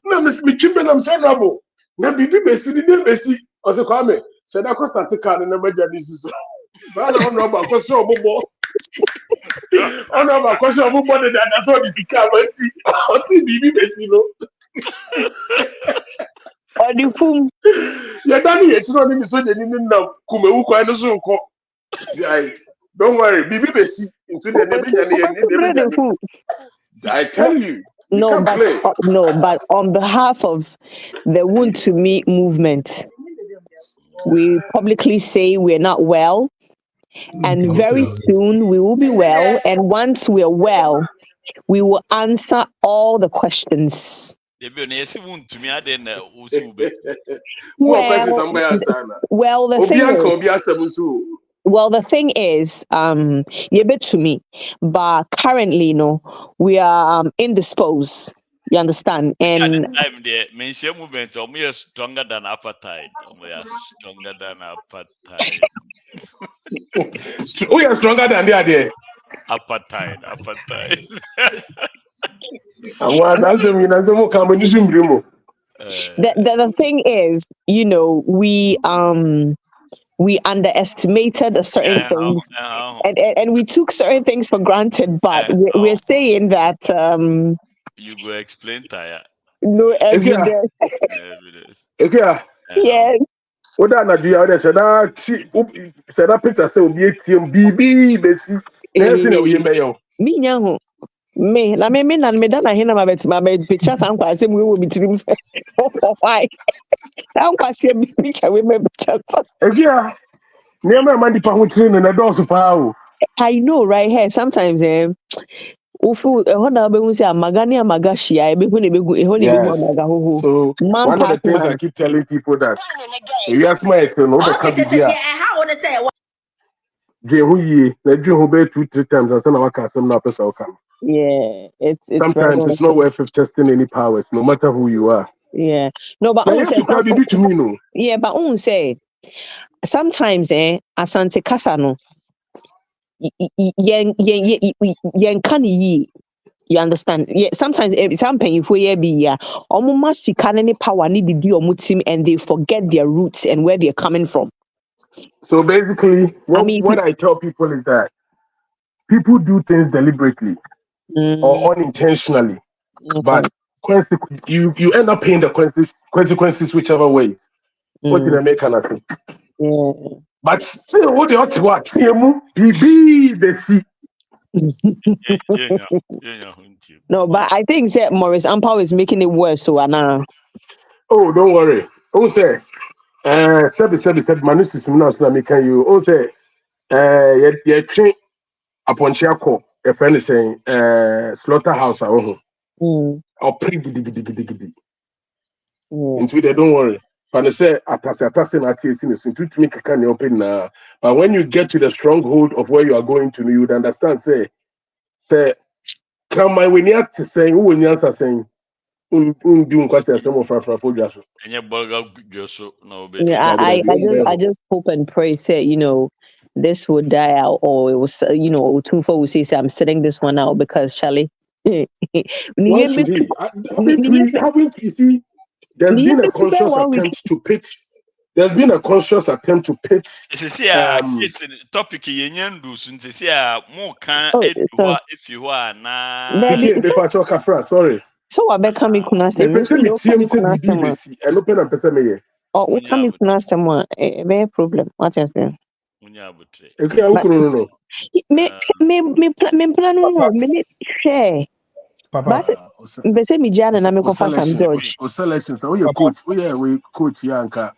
Na me chimbe na msanabo. Na bibi besi ni besi. Ose kwa me. Se da constant card na meja this so. Ba na on about question obobo. On about question obobo that's all this car oti bibi besi no. Odifum. Ya dani ye tino ni so je ni na kumewu kwa no so nko. Don't worry, bibi besi into the nebi. I tell you. But on behalf of the Wontumi movement, we publicly say we're not well, and very soon we will be well. And once we're well, we will answer all the questions. Well, the thing is, you bit to me, but currently, no, we are indisposed. You understand? And this time, the mention movement, we are stronger than appetite. We are stronger than appetite. We are stronger than the idea. Appetite. The thing is, you know, we underestimated a certain things, and we took certain things for granted. But we're saying that you go explain tire. No evidence. Okay. Yes. What I do you say that picture say obi etiem bibi besi. Na say na oye meyo. Me nyaho. Me na hina ma picture san kwa say we will be trim. Why? San kwa say picture we me picture. Okay. Never man di pa ho training na do so pa o. I know right here sometimes Ufu ehona be say amagani amagashia ebehu ne begu ehona begu amaga hoho. So one of the things I keep telling people that you ask my no be can be there. How would I say Jehu ye na jehu be 2-3 times and say na waka asem na pesa waka. Yeah, it's sometimes it's not worth testing any powers no matter who you are. Yeah. No, but yes, you can be to me no. Yeah, but say sometimes asante kasa no yen kan yi. You understand? Yeah, sometimes some painful be omo sika ne power ni didi omo team and they forget their roots and where they're coming from. So basically what I tell people is that people do things deliberately or unintentionally, but you end up paying the consequences whichever way. What did I make an say? But still, what the hot what? BB the see. No, but I think that Maurice Ampao is making it worse. So now. Oh, don't worry. Oh, say, said, Manus now so making you. Oh, say, you train upon Chiako. A friend is saying, slaughterhouse. Or pretty. Into they don't worry. But say, attacking at TSC, so to make a can open now. But when you get to the stronghold of where you are going to, you would understand. Say, come my way near to saying, who will answer saying, doing question some of our focus. And your burger just no. Yeah, I just hope and pray, say, you know, this would die out, or it was, you know, Tumfo will say, I'm setting this one out because Charlie. Why should he? Haven't you see? There's been a conscious attempt to pitch. There's been a conscious attempt to pitch. It's a topic more can if you are now. Sorry. So I bet coming kuna say me and open and person me. Oh, what coming kuna someone a problem. What is it? No. Me plan no me share. Papa, but say me Jana na me go fast and George. O selections. Oh, your coach. We coach Yanka.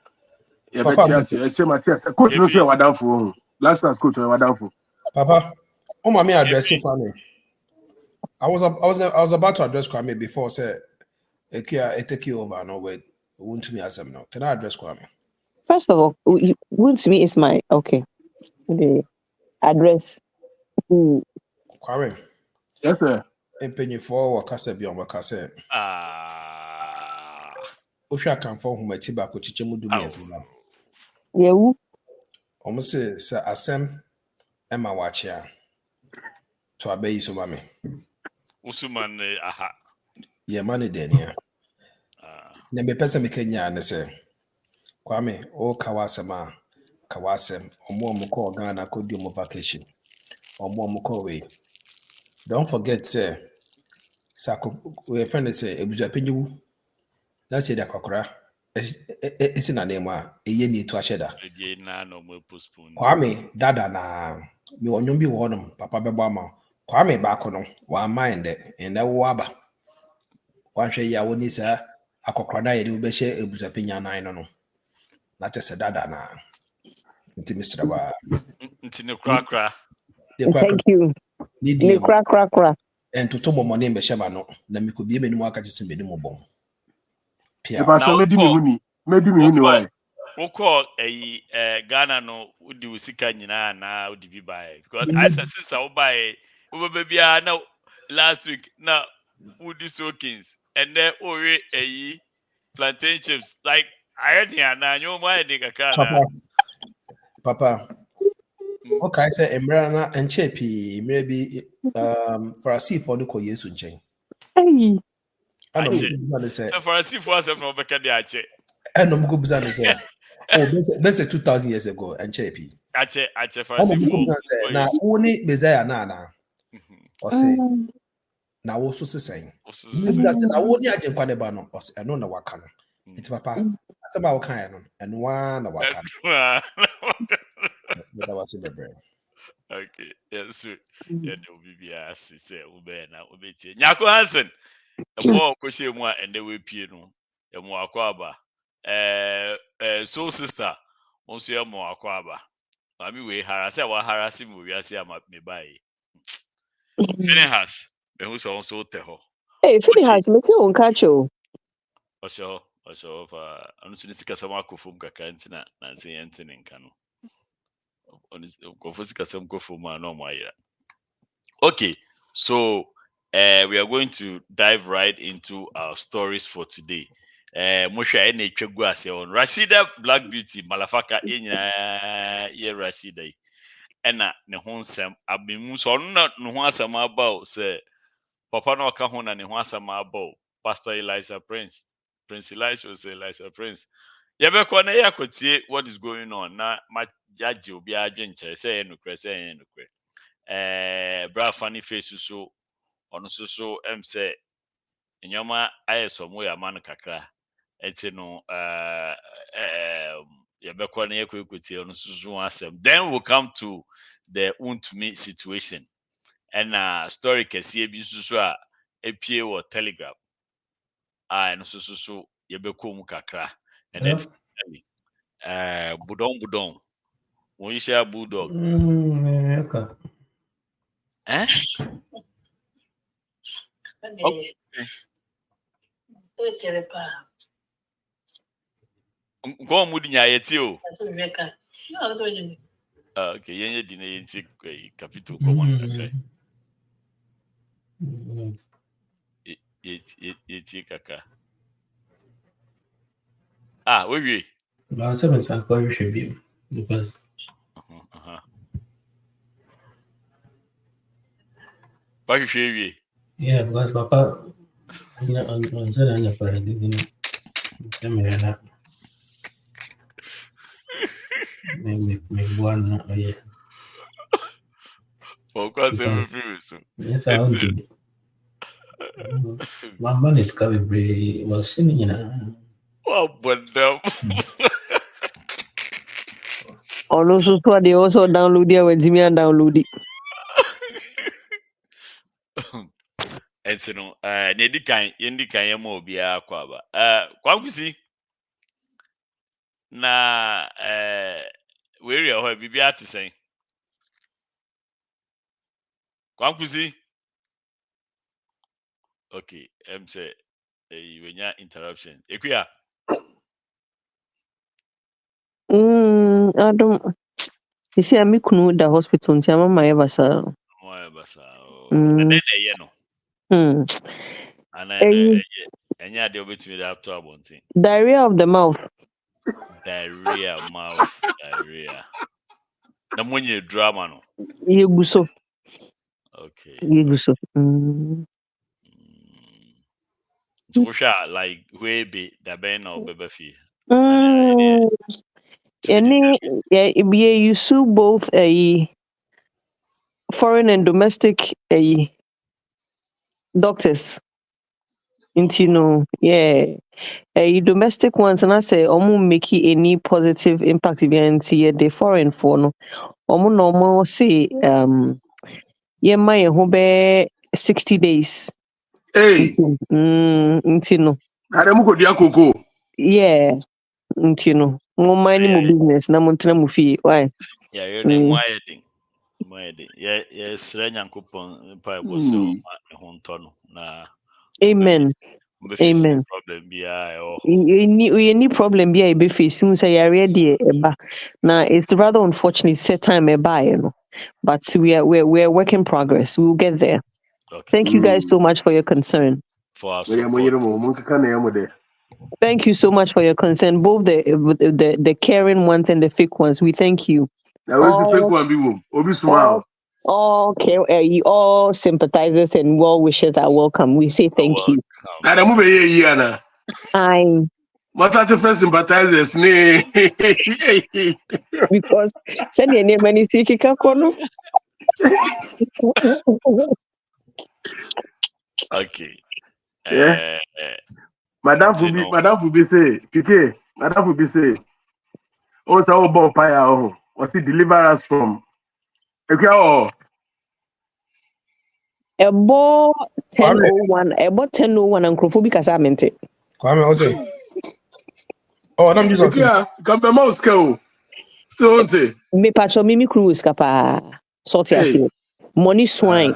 Yeah, but yes, say Matthias. Coach no say what down for. Last time coach what down for. Papa, oh my address Kwame. I was about to address Kwame before say I take you over no wait. Wontumi asem now. Can I address Kwame? First of all, Wontumi is my okay. The address. Kwame. Yes, sir. Empenyi for wakase bi on wakase. Ohwa kan for humati ba ko chiche mudu miense na. Yewu. Omo se asem ema wachia. To abeyi so mame. Usuman aha. Ye mane denia. Na me pesa me kenya ne se. Kwame o kawasema kawasem omo ko Ghana ko di mo vacation. Omo ko we. Don't forget say we friend say ebuza penyewu. Na say da kwakora. Esi na name a eye ni to aheda. Na no mo postpone. Kwame dada na me onwom bi wo no papa bebo ama. Kwame ba ko no wa mind and that wo aba. Wan hwe ya woni sa akokora na ye de be hye ebuza penya nan no. Na te se dada na. Nti Mr. Ba. Nti ne krakra. Thank you. Ni kra. And to tobo money be sheba no na mi ko bi emenu aka jese be ni mo bon. If I shall maybe me why. Woko Ghana no udi usika nyina na udi bi buy because I since I buy baby now last week now udi soakings and then ore plantain chips like I had na nyo my de kakana Papa okay say emrana enche pi maybe for a see for the ko yesu nchen I know so for a see for some no beka de ache ɛnum go busa ne sɛ oh bɛsɛ 2000 years ago ɛnkyɛ pi ache for a see for na wo ne Messiah na ɔsɛ na wo so sesɛn busa sɛ na wo ne agyenkwa ne ba no ɔsɛ ɛno na waka no nti papa asɛm a woka yɛ no ɛno wa na waka no was bebree okay yes yeah the bibia say ube na obetie nyako Hansen ebo kwehye mu a ende we pie no emu akwaba soul sister onso ye mu akwaba mami we harase wa harase mu wiase ama me bai Finehas me hu so onso te ho Finehas me te on catch o osho fa anu sini sika sama akofum kaka ntina na nse yentine nka no okay, so we are going to dive right into our stories for today. Moesha ene twegu ase on Rashida Black Beauty malafaka enya ye Rashida ena ne ho nsem abemu so no ne ho asem about say papa no ka ho na ne ho asem about Pastor Elisha Prince Elisha say Elisha Prince yebekọ na yakotie what is going on na ma judge obi adwenche say enukre bra funny face so ono so say enyoma ayeso mo ya man kakra enti no yebekọ na yakotie ono so asem then we'll come to the Wontumi situation and story kese bi so a epie wo Telegram no so yebekọ mu kakra and then budon Moesha bulldog Okay. Go mudi nya yeti o okay yenye di na yenti capital command yeti kaka we But 7 quite should be because what should we yeah, because papa on said I'm for me one yeah. Focus yes, I did. My man is coming was singing but also so they also download it when Jimmy and download it. And so no yendi kan yema obi akwa ba kwankusi na we area ho bibia atisen kwankusi okay say wenya interruption ekuya I don't. You see, I'm in the hospital. I'm my basa. And then no. And then enya de obetumi da to abontin. Diarrhea of the mouth. Diarrhea. Na monye drama no. Yeguso. Okay. Yeguso. So like we be the ben or bebefi. You sue both a foreign and domestic doctors. Domestic ones and I say make any positive impact against the foreign for no. Normal say my home 60 days. Hey. Adamu ko dia koko. Yeah. Mo mind mo business na mo ntena mo fie. Why? Yeah, your name Moeding. Yeah, sre nyankopon pa ebo so ma ho nto no na. Amen. Amen. Problem Any problem be a be facing say you ready eba. Now it's rather unfortunate set time eba, you know. But we're work in progress. We'll get there. Okay. Thank you guys so much for your concern. For our support. Thank you so much for your concern, both the caring ones and the fake ones. We thank you. All sympathizers and well wishers are welcome. We say thank you. I first sympathizers because send your name and see Kikakono. Okay. Yeah. Madam Fubi say, PK, Madam Fubi say, also about fire, what's it deliver us from? Okay, Ebo 10:01 and Crofobia Casamente. Kwame, what's it? Oh, I'm just okay. Come to Moscow. Still on me pacho mimi cruise kapa. Sort money swine.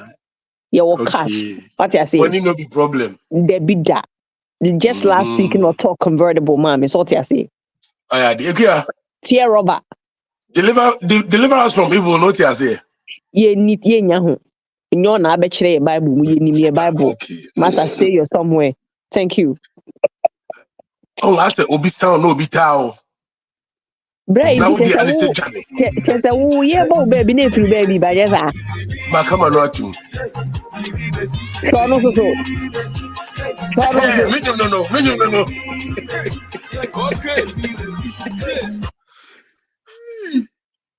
Your cash. What you say? Money no be problem. The bidda. Just last week not talk convertible, ma'am. Sort you say. Okay. Tear rubber. Deliver us from evil, not you say. Ye need ye nyahu. In your na betray Bible, ye need me a Bible. Okay. Master, stay you somewhere. Thank you. Oh, I said Obi sound no be tao. Brave, Now we just a yeah, baby, nephew, baby, by yes, come on, not you. No.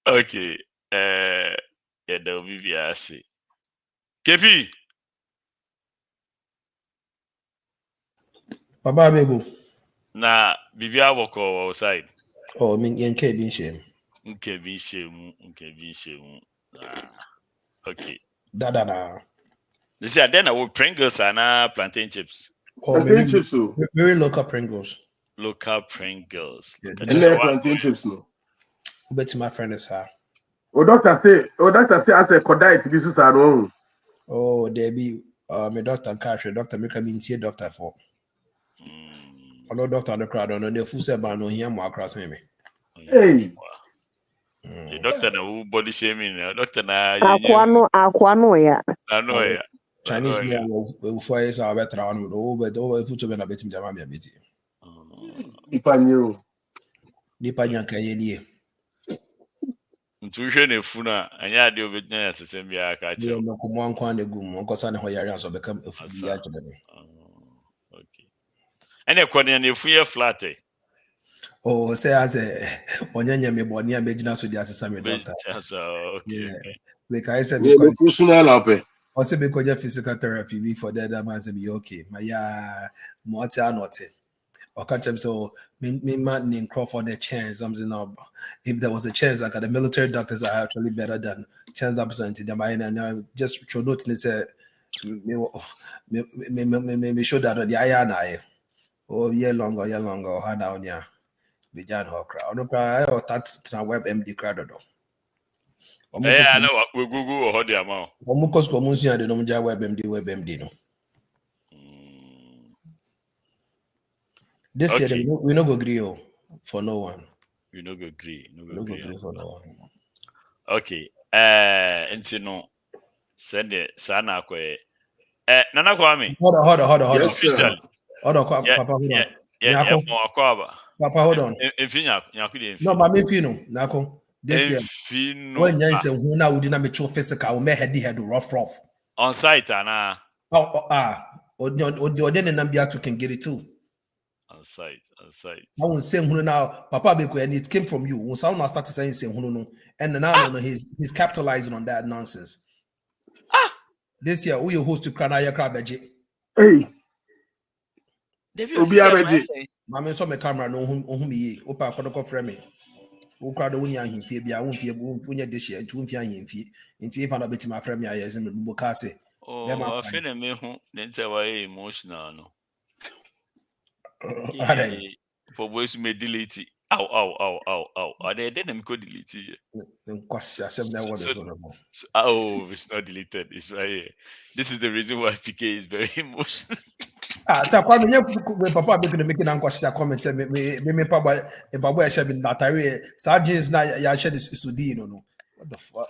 Okay. Yeah, there will be I see. KP. Baba Bego. Na Bibia walk outside. Oh, me yenke bin shame. Okay, be shame. Okay. Da. They say then I will Pringles and plantain chips. Oh, plantain chips, very local Pringles. Local Pringles. Yeah, plantain chips, no. Bet my friend is her. Doctor say, I said, Kodai to be so. Oh, there be my doctor cash, doctor make me see doctor for. I know doctor on the crowd, on the full set, but no, him more across me. Hey. The doctor na body shaming. Doctor na Aquano ya. I know ya. Chinese name will fire our veteran with all but over future when I bet him Jamami Biti. Nipa Yanka ye. Intuition if funa and ya do with nurse the same year catch. Yeah, no come one quan the goom, Uncle San Hoya so become a food. Okay. And a quadrant if we are flat. Oh, say as a Onyanya me bonia Medina so just some doctor. Okay. Like I said, because also because your physical therapy before that man say be okay. My more not or catch him so me man in Crawford the chance something up. If there was a chance, like the military doctors are actually better than chance representing them. And just show note and say me show that the eye and I oh year longer or hand down yeah. Bejan Hokra. No cry or that web MD crowd. Yeah, I know we Google or the amount. Omukos Comusia de Noja WebMD no. This year we no go agree for no one. We no go agree. No go agree for no one. Okay. And no send it sana kwe. Nana Kwame. Hold on. Officially. Hold on, Papa. Hold on. Yeah, Papa, hold on. No, but me fino, Nako. This year. When you say who now would not show physical, may head rough. On site, Anna. Or then and Nambia can get it too. On site. I won't say who now, Papa Beko, and it came from you. When someone started saying who no, and now he's capitalizing on that nonsense. This year, who you host to Kranaya Krabaji? Hey. Mamma saw my camera, no whom ye, Opa Kodoko Frame. Who crowd only on him, Fibia, won't fear this year, 2 in fee, into if I'm a bit my friend, I as in Bukase. Oh, I feel me who then say why emotional no. For boys who may delete it. Ow. Are they then go delete it? Oh, it's not deleted. It's right here. This is the reason why PK is very emotional. Kwame, you papa making a comment. Me papa, papa, I should be not tired. Sergeants, now ya share this Sudi, no. What the fuck?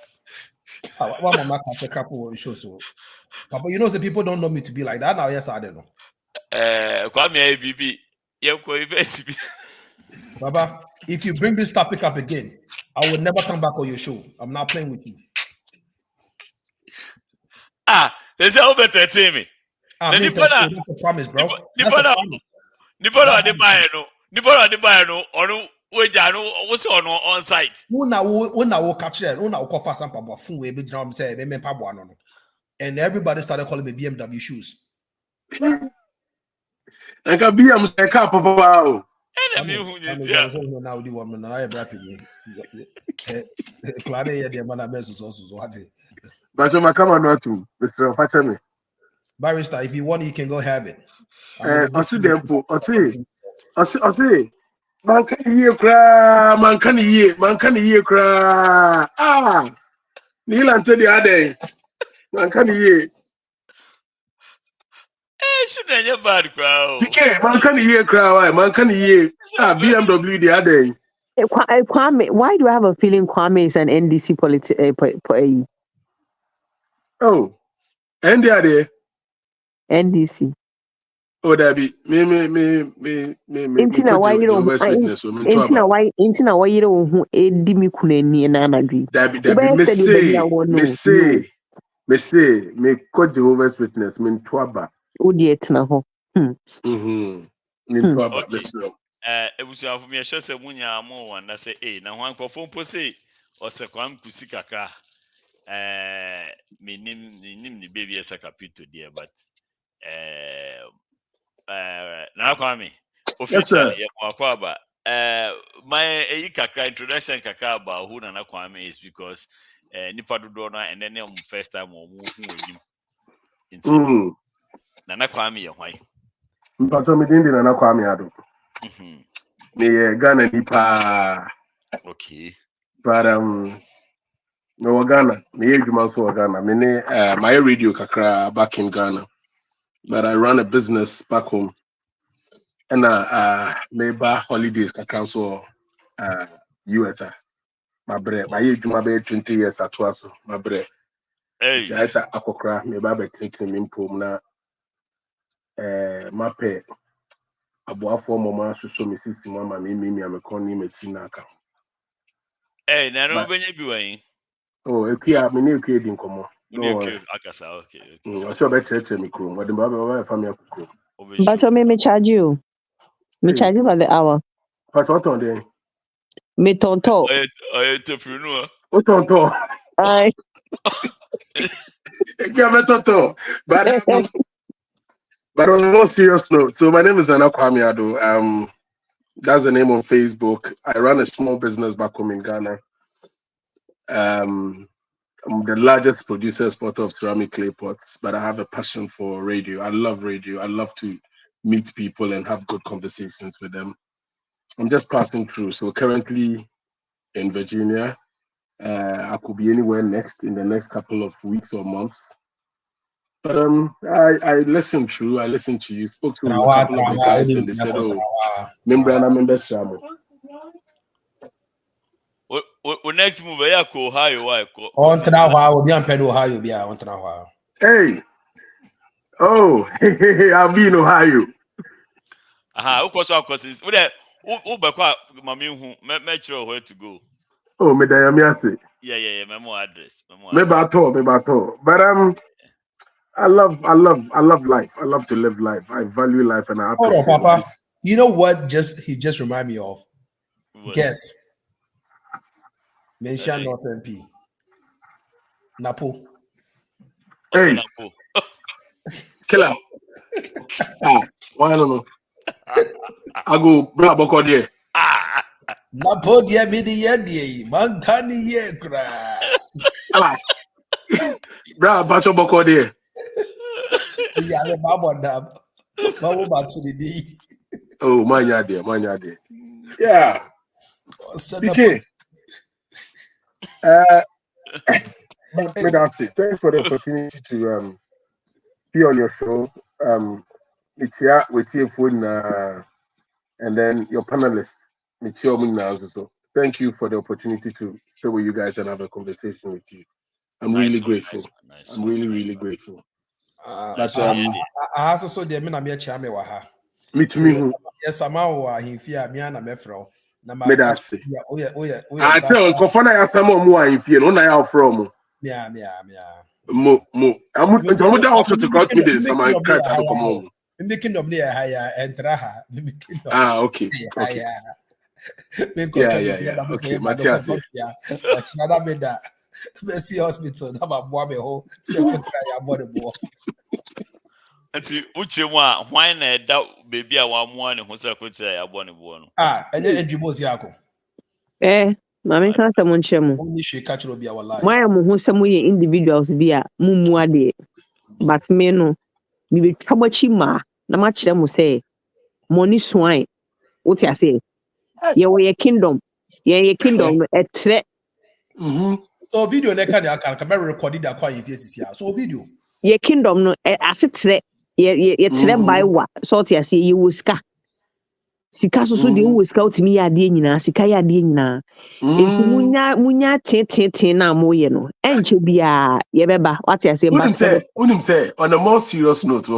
One mama can say crap over show so. Papa, you know, the people don't know me to be like that now. Yes, I don't know. Kwame ABB. Baba, if you bring this topic up again, I will never come back on your show. I'm not playing with you. They say over 13 me. That's a promise, bro. That's a promise. Nipolo de buy no or what's on site. Una will catch it. Una will call fast and papa fun we be drum say me pabo no. And everybody started calling me BMW shoes. I can be a car papa. Now the woman I rapid. Claudia the man mess also so what. But you come on not to Mr. Fatami. Barrister, if you want, you can go have it. I see them. I see. Man can hear cry. Man can hear cry. Neil and the other. Man can hear. Shouldn't you bad crowd? Man can hear cry. Man can hear. BMW the other. Kwame, why do I have a feeling Kwame is an NDC politician? Oh, and the other. NDC. Oh, that be me. Intina why you don't Intina why you don't who edimi kuneni na anadwi. That be me say me call Jehovah's Witness me twaba. Odi etna ho. Me twaba listen. Ebusu for me sure say munya amo wan na say na ho ankofo mpo say o se kwam kusi kakra. Me nim ni baby esa capito there but na Kwame officially yakwaba my kakra introduction kakra about who na Kwame is because nipa dodo no and then first time o mu hu na Kwame ye hwan mpato me din na Kwame ado me Ghana nipa okay but no Ghana me ejuma so Ghana me my radio kakra back in Ghana. But I run a business back home, and maybe holidays can cancel USA. My bread, my age, my bed 20 years at once. My bread. Hey, I said, Akokra, maybe I taking him home now. My pay. Abo for mama so me sisi mama me am calling me china account. Hey, na no benye bi wan. Oh, ekia me ne ekia din komo. No, akasa okay. I saw better me krom. What the baba family krom. But me charge you. Me charge you by the hour. But what on there? Me tonto. Entrepreneur. What tonto? Aye. Yeah, me tonto. But on a more serious note, so my name is Nana Kwame Ado. That's the name on Facebook. I run a small business back home in Ghana. I'm the largest producer exporter of ceramic clay pots, but I have a passion for radio. I love radio. I love to meet people and have good conversations with them. I'm just passing through. So currently in Virginia, I could be anywhere in the next couple of weeks or months. But I listened through. I listened to you. Spoke to a couple of the guys, and they said, "Oh, member Shamo." What next move? Yeah, go Ohio. On to now, I will be on Pedro Ohio. Be on to now. Hey, I'll be in Ohio. Of course. Is that back? Mami, who met you where to go? Oh, me say. Yeah. My address. Me bato. But I love life. I love to live life. I value life, and I appreciate Hold on, Papa. Life. You know what? He just reminded me of. What? Guess. Moesha North MP. Napo. Hey. Napo. Killer. Why I don't know. I go bra boko there. Napo dia me die man kan ye kra. Bra bacho boko there. Yeah, the babo dab. Babo batu di. Oh, man ya there. Yeah. Okay. But that's it. Thanks for the opportunity to be on your show. Michia with your phone and then your panelists, Michio Munna also. Thank you for the opportunity to stay with you guys and have a conversation with you. I'm really grateful. I'm really grateful. But I also the men am here chame wa ha. Me to me. Yes, somehow he fear me and mefro. Na ma I tell you, Kofana ya samo mo in fear. No na ya from. Yeah. Mo. I'm da hospital crowd me there some I can't come home. In the kingdom near higher and traha. Okay. Yeah. Okay, Matthias. But another bit that Mercy Hospital, na ba boa me ho, se ko try ya body boy. Anti uche mu a hwan na da baby a wa mu ne ho se ko try ya bone bo no. Enye edwubo si akọ. Mami kan se mo nche mu. Oni hwe ka chiro bia wallahi. Why am ho se mo ye individuals bia mumu ade. But me no, mi be twabachi ma na ma kire mo say money swine. What you say? Ye kingdom. Ye kingdom etre. So video na ka na camera record that kwa yefie ya. So video. Ye kingdom no asetre ye tre by wa. So what you say ye wuska. Sika so de wuska otimi ya ade nyina, sika ya ade nyina. Enti munya ten na mo ye no. Enche bia ye beba. What you say? Unim say on a more serious note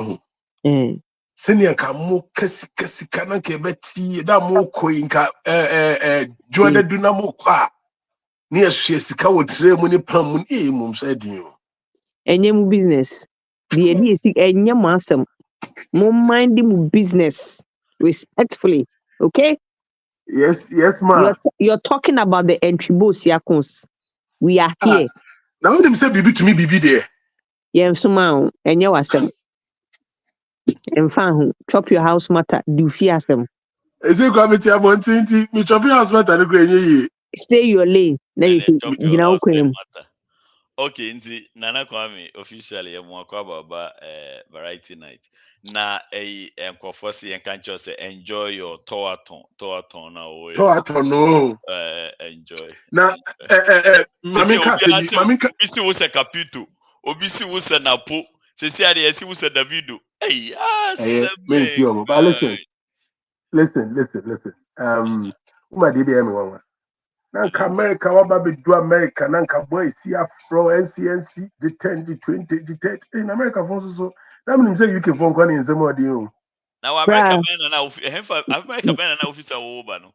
senior kamu kasi kana kebeti da mo koinka joda duna mo kwa ni ehwe sika wotire mu ni pam mu e mum so adin o enye mu business the idea is enye mu asem mo mind mu business respectfully, okay? Yes ma. You're talking about the entry boss yakons. We are here now. Them say bibi to me bibi there so ma enye wasem Enfa chop your house matter do fiasem. Is it committee abontinti me chop your house matter no grenye. Stay your lane. Then you gina ukwem. Okay, nti Nana Kwame officially e mo akwa baba variety night. Na enkofo se en kan cho say enjoy your toaton na o. Toaton no. Enjoy. Na mami ka bisi wo se capito. Obisi wo se napo. Se si ade esi wo se Davido. Hey, listen. Uma di be me wan. Nanka America waba be do America nanka boy see afro NCNC the 10 the 20 the 30 in America for so that means say UK for kwani nsem odi o. Now America ben na America ben na officer wo ba no.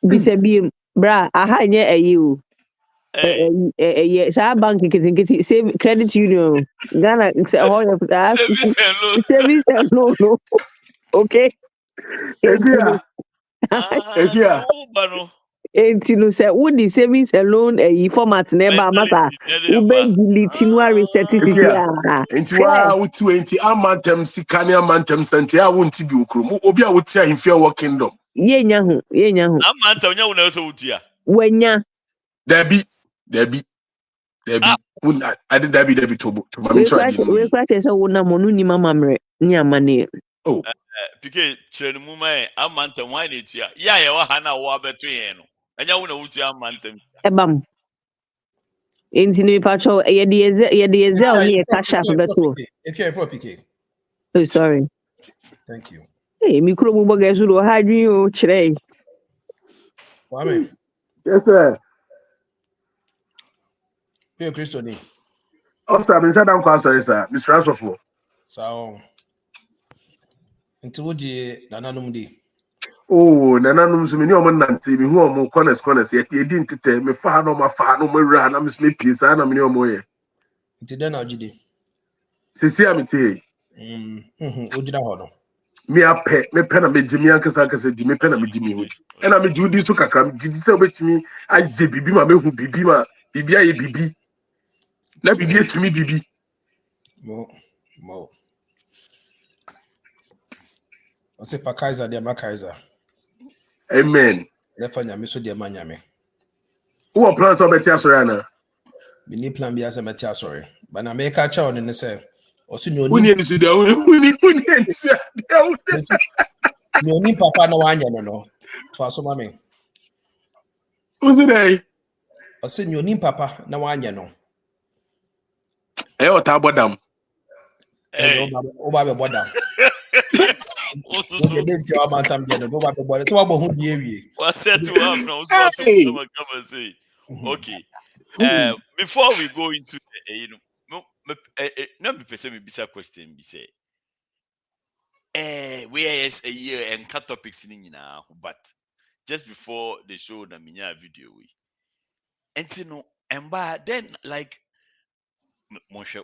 Bi se bi bra aha nye ayi o. Sa bank kiti save credit union Ghana say how you savings and no okay Ekia no say wo the savings alone format never matter ube delete no reset it enti wa uti 20 amantem sikani amantem sente a wonti bi okro obi a woti ahemfia wo kingdom ye nya ho amantem nya wo na so wutia wanya Debbie I did Debbie to mami charge we kwate say wo na mo no ni mama mre ni amane pike chere mu mai amantem wa na etia ya ye wa ha na wo abeto yen no anya wo na wutia amantem ebam enti ni pacho ye de ezel ni cash app beto okay for pike. Oh sorry, thank you. Hey mi kuro mu boga so do ha dwen o kire Wame. Yes sir. Hey Christoni. Officer bin sadam kwa sorry sir Mr. Asofo. So until the nananum di. Oh, nananum so many omo nante mi hu omo corners ye di ntete me fa no ma fa no mo wura na me so pie sa na me omo ye. Until then agide. Sisi amite. Ojina ho no. Me ape me pe na me jimi ankasa di me pe na me jimi ho. E na me judi so kakra me jidi se obetimi aje bibi ma me hu bibi ma bibi aye bibi. Na bibi etumi bibi. Mo. I say for Kaiser dia ma Kaiser. Amen. Lefa nyame so dia ma nyame. Who plans on betia sorry na? Me ni plan bi asa betia sorry. But na me ka cha on ne say osi no ni ni su dia uni ni su dia. No ni papa na wanya no. To aso ma me. Who's it? Osi no ni papa na wanya no. O ta bodam. O ba be bodam. Also, so didn't you about time get go back about so about who the what's set to have now? So come and say. Okay. Before we go into not be person me bisa question be say. Where is a year and cut topics in now, but just before the show na minya video we. And no and then like Moesha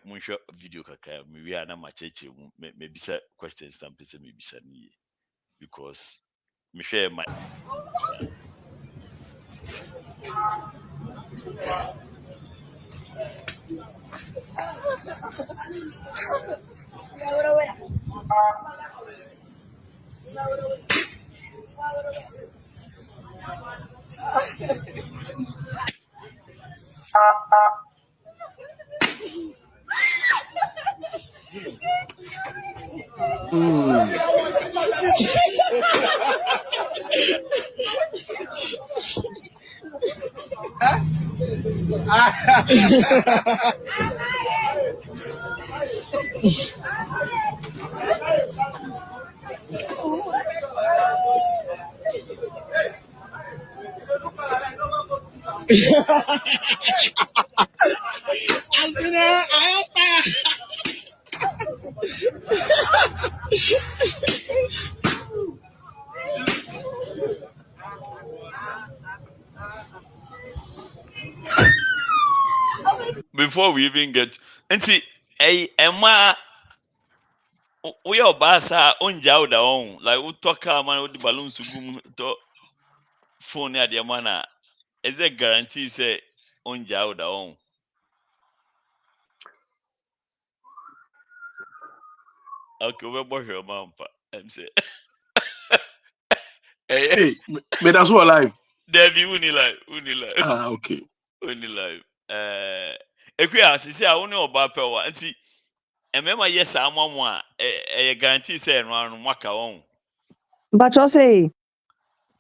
video kaka we are na macheche me bisa questions tam person me bisa ni because me share my before we even get and see Emma we are basa onja da on like we talk man with the balloons to phone at the mana is there guarantee say onja da on okay we both your man I'm say Hey, me that's what live. Debbie uni live Ah, okay. uni live equia sisi a woni oba pe wa nti emema yes amamo a guarantee say no anu maka on But you say,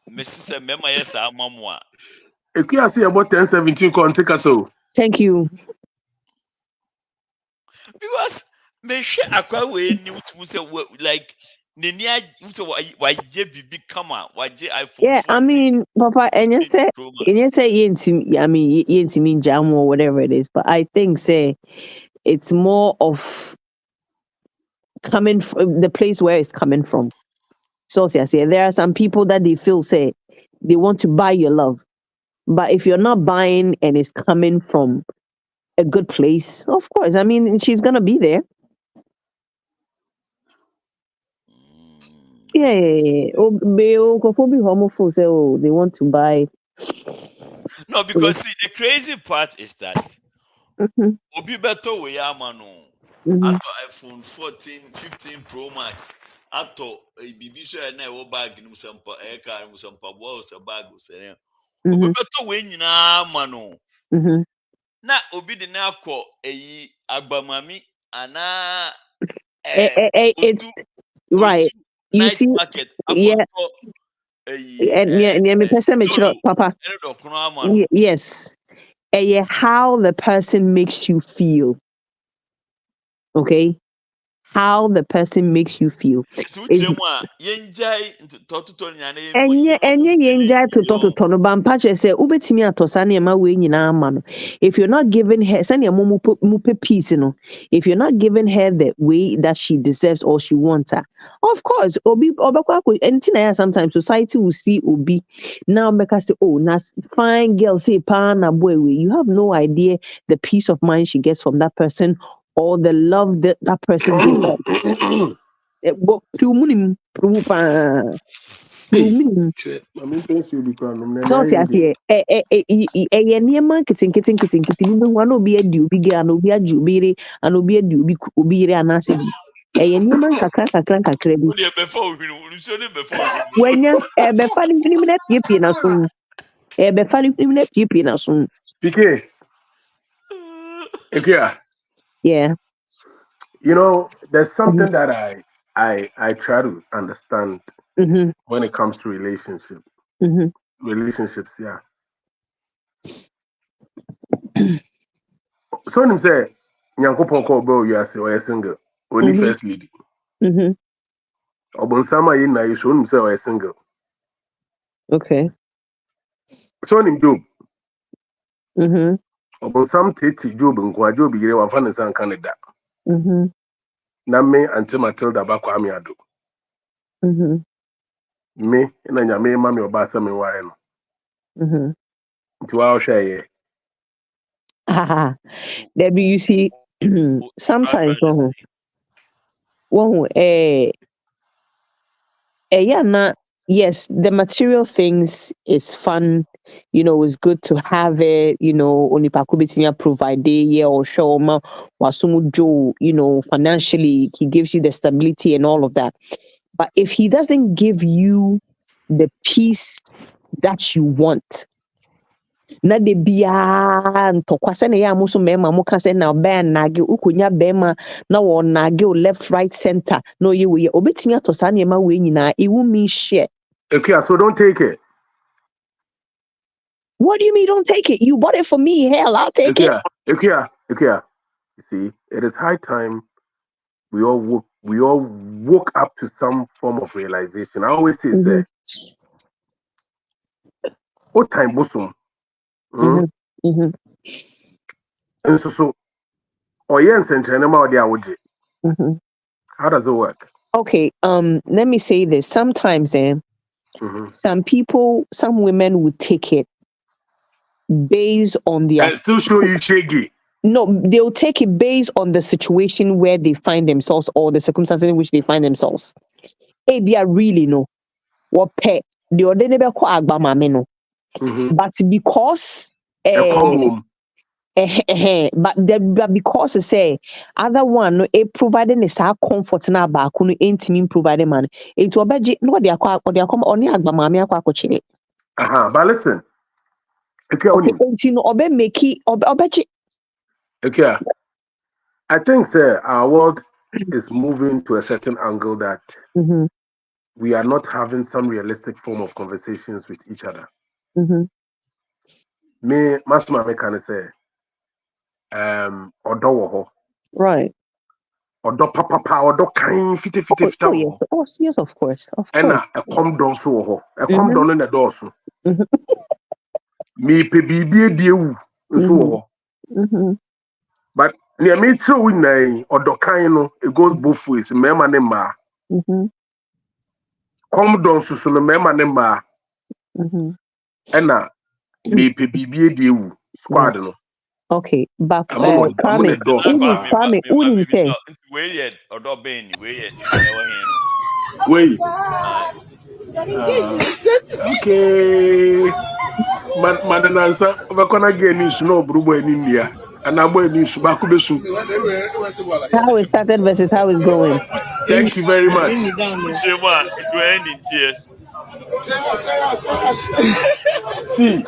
me sisi emema yes amamo a If you see about 10-17 can take us so. thank you. because me share akwa we ni utu say like nenia so why ye bibi kama why iPhone Yeah, 14 I mean, Papa, and Pro Max. you say I mean, you jam or whatever it is, but I think say it's more of coming from the place where it's coming from. So I say there are some people that they feel say they want to buy your love, but if you're not buying and it's coming from a good place, of course, I mean, she's gonna be there. Yeah. Oh, homophones say, oh, they want to buy. No, because see the crazy part is that Mhm, Obi beto we amano mhm, ato iPhone 14, 15 Pro Max ato bibi so na e wo bag nim sampa e ka nim sampa bo se bag se ne Obi mhm, beto we nyina amano mhm. na obi de na akọ agbamami ana It's osu right. You night see, market yeah, akọtọ and me person make sure, dolo Papa. ene do kono amano Yes, yeah, how the person makes you feel. Okay, how the person makes you feel tu is chemu a yenjai to nyane enye yenja to no bampa che say ubetimi atosa na ema we nyina ama no. If you're not giving her send your mom peace no, if you're not giving her the way that she deserves or she wants her, of course obi obekwa anything na sometimes society will see obi now make us say, oh na fine girl say pa na boy we, you have no idea the peace of mind she gets from that person or the love that that person gives her. Hey, I mean, thanks you because So what you say? Nneɛma nketenkete bi bɛhu ana obi adi obi ge ana obi agye obi yere ana obi adi obi yere anaasɛ bi. Ɛyɛ nneɛma nkakra bi. wo de befa ohwinu nso ne befa ohwinu Wanya ɛbɛfa ne hwenem na piepie n'aso mu. Ɛbɛfa ne hwenem na piepie n'aso mu. PK, okay. Yeah. You know, there's Mhm. something that I try to understand Mhm. when it comes to relationships. Mhm. Relationships, yeah. So him say, Nyankopon call bro, you are single, only Mhm. first lady. Mhm. Obonsama in na you show himself a single. Okay. So in Job. Mm-hmm. Titi Job and Job yere one fan in Canada. Mm-hmm. Na me Auntie Matilda bakwa mi ado. Mm-hmm. Me na nyame ma me obasa me ware no. Nti wa share. There you see sometimes yes, the material things is fun, it's good to have it, onipakubitinya provide or show wasumu financially he gives you the stability and all of that. But if he doesn't give you the peace that you want, na de bia ntokwa se na ya muso mema mo ka se na be nage ukunya bema na wo nage left right center no ye we obetimi atosa na ema we nyina iwu mi share. Okay, so don't take it. What do you mean don't take it? You bought it for me. Hell, I'll take it. Okay. You see, it is high time we all woke up to some form of realization. I always say that. What time bosom? And so or yes and how does it work? Okay, let me say this. Sometimes some women would take it based on their and still show you shaggy. No, they'll take it based on the situation where they find themselves or the circumstances in which they find themselves. They are really no. What pet the ordinary no. But because but because say other one no providing is our comfort na ba no intimate providing man it will be no they are only agbamame akwa chile. But listen. Okay, okay. I think sir, our world is moving to a certain angle that we are not having some realistic form of conversations with each other. Me, Masma me can say, odo right. Odo papa, odo kind fite. Oh yes, of course. And a come down so a come down in the door so. Me pe bibi die so. But near me too in odo kind no it goes both ways. Mema ne ma. Come down so no mema ne ma. And me pe bibi die squad no. Okay, but Kwame, say wait. Okay. Madanansa bakona geni no brubo in India and I'm going to Bakubesu. How it started versus how it's going. Thank you very much. It will end in tears. See,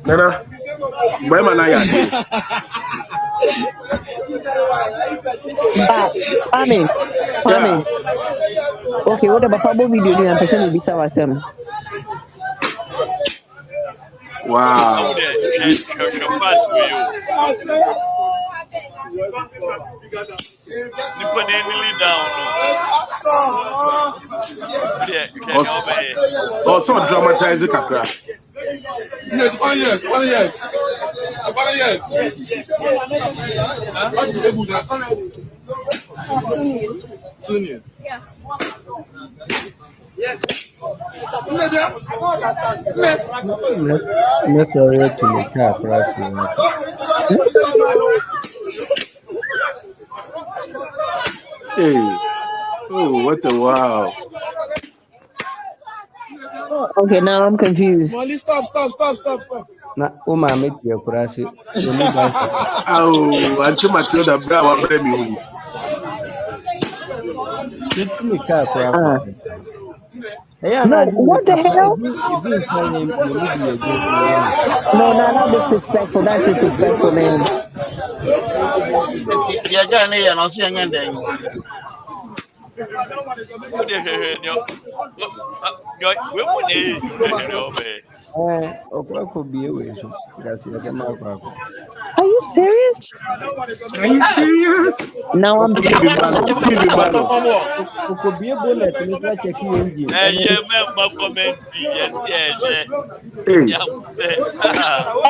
Nana, my man, I okay, what about Pabo video and person be them? Wow. Also dramatize it. Yes. 2 years. Yeah. Yes. Necessary to make a crash. Hey. Oh, what a wow. Okay, now I'm confused. Molly, stop. Na uma make your crash. Oh, Auntie Matilda Brown, I'm me. No, what the hell? No, not disrespectful. That's disrespectful, man. Are you you serious? Are you serious? Now I'm Okobie bonnet ni kra check engine. Yeah, my comment be yes, yeah. Hey.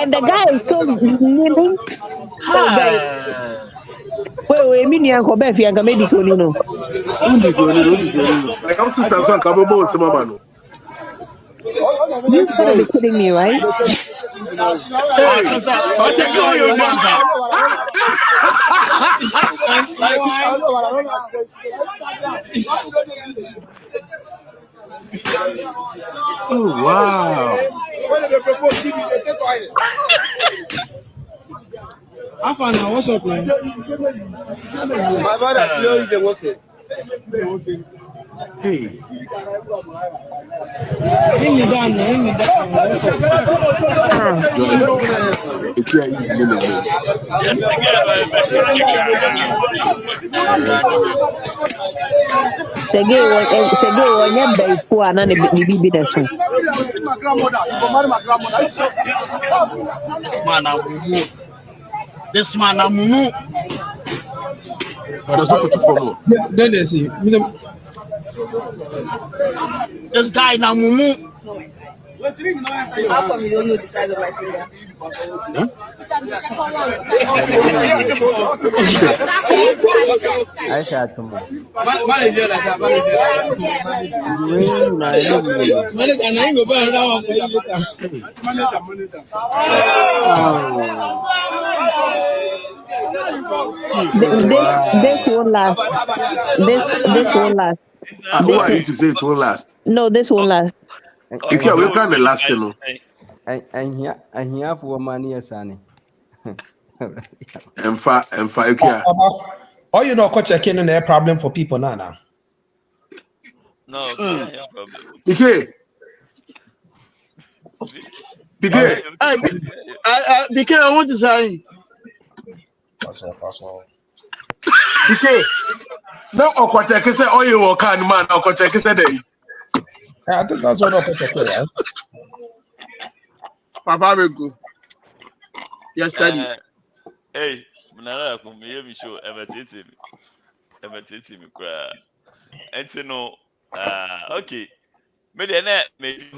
and the guy is still kneeling. Oh, guy. Wait, me near Kobe if you can make this one, no. Undis one. Like I'm sister son kababo sama mano. You gotta be kidding me, right? Hey. I'll take all your answer. Oh wow. What's up, man? My brother, is working. Hey. Bring me down. It's here easy no. Sege one be for an ni bibi na so. This man amumu. But there's no put for more. Then they see. This guy na mumu. How come you don't know the size of my finger? Aisha Atomo. This won't last. This won't last. Who are you to say it won't last? No, this won't last. You can't. We're trying to last, you know. And here for money, Sani. And far, okay. Oh, you know, coach, checking in a problem for people now. No problem. BK, BK, I want to say. Fast all. BK. No, Okocha can say, oh, you walk on, man. Okocha can say that. I think that's what Okocha said. Papa will go. Yes, study. Hey, Nana, come here, me show. Imitate me, cry. And you know, okay. Maybe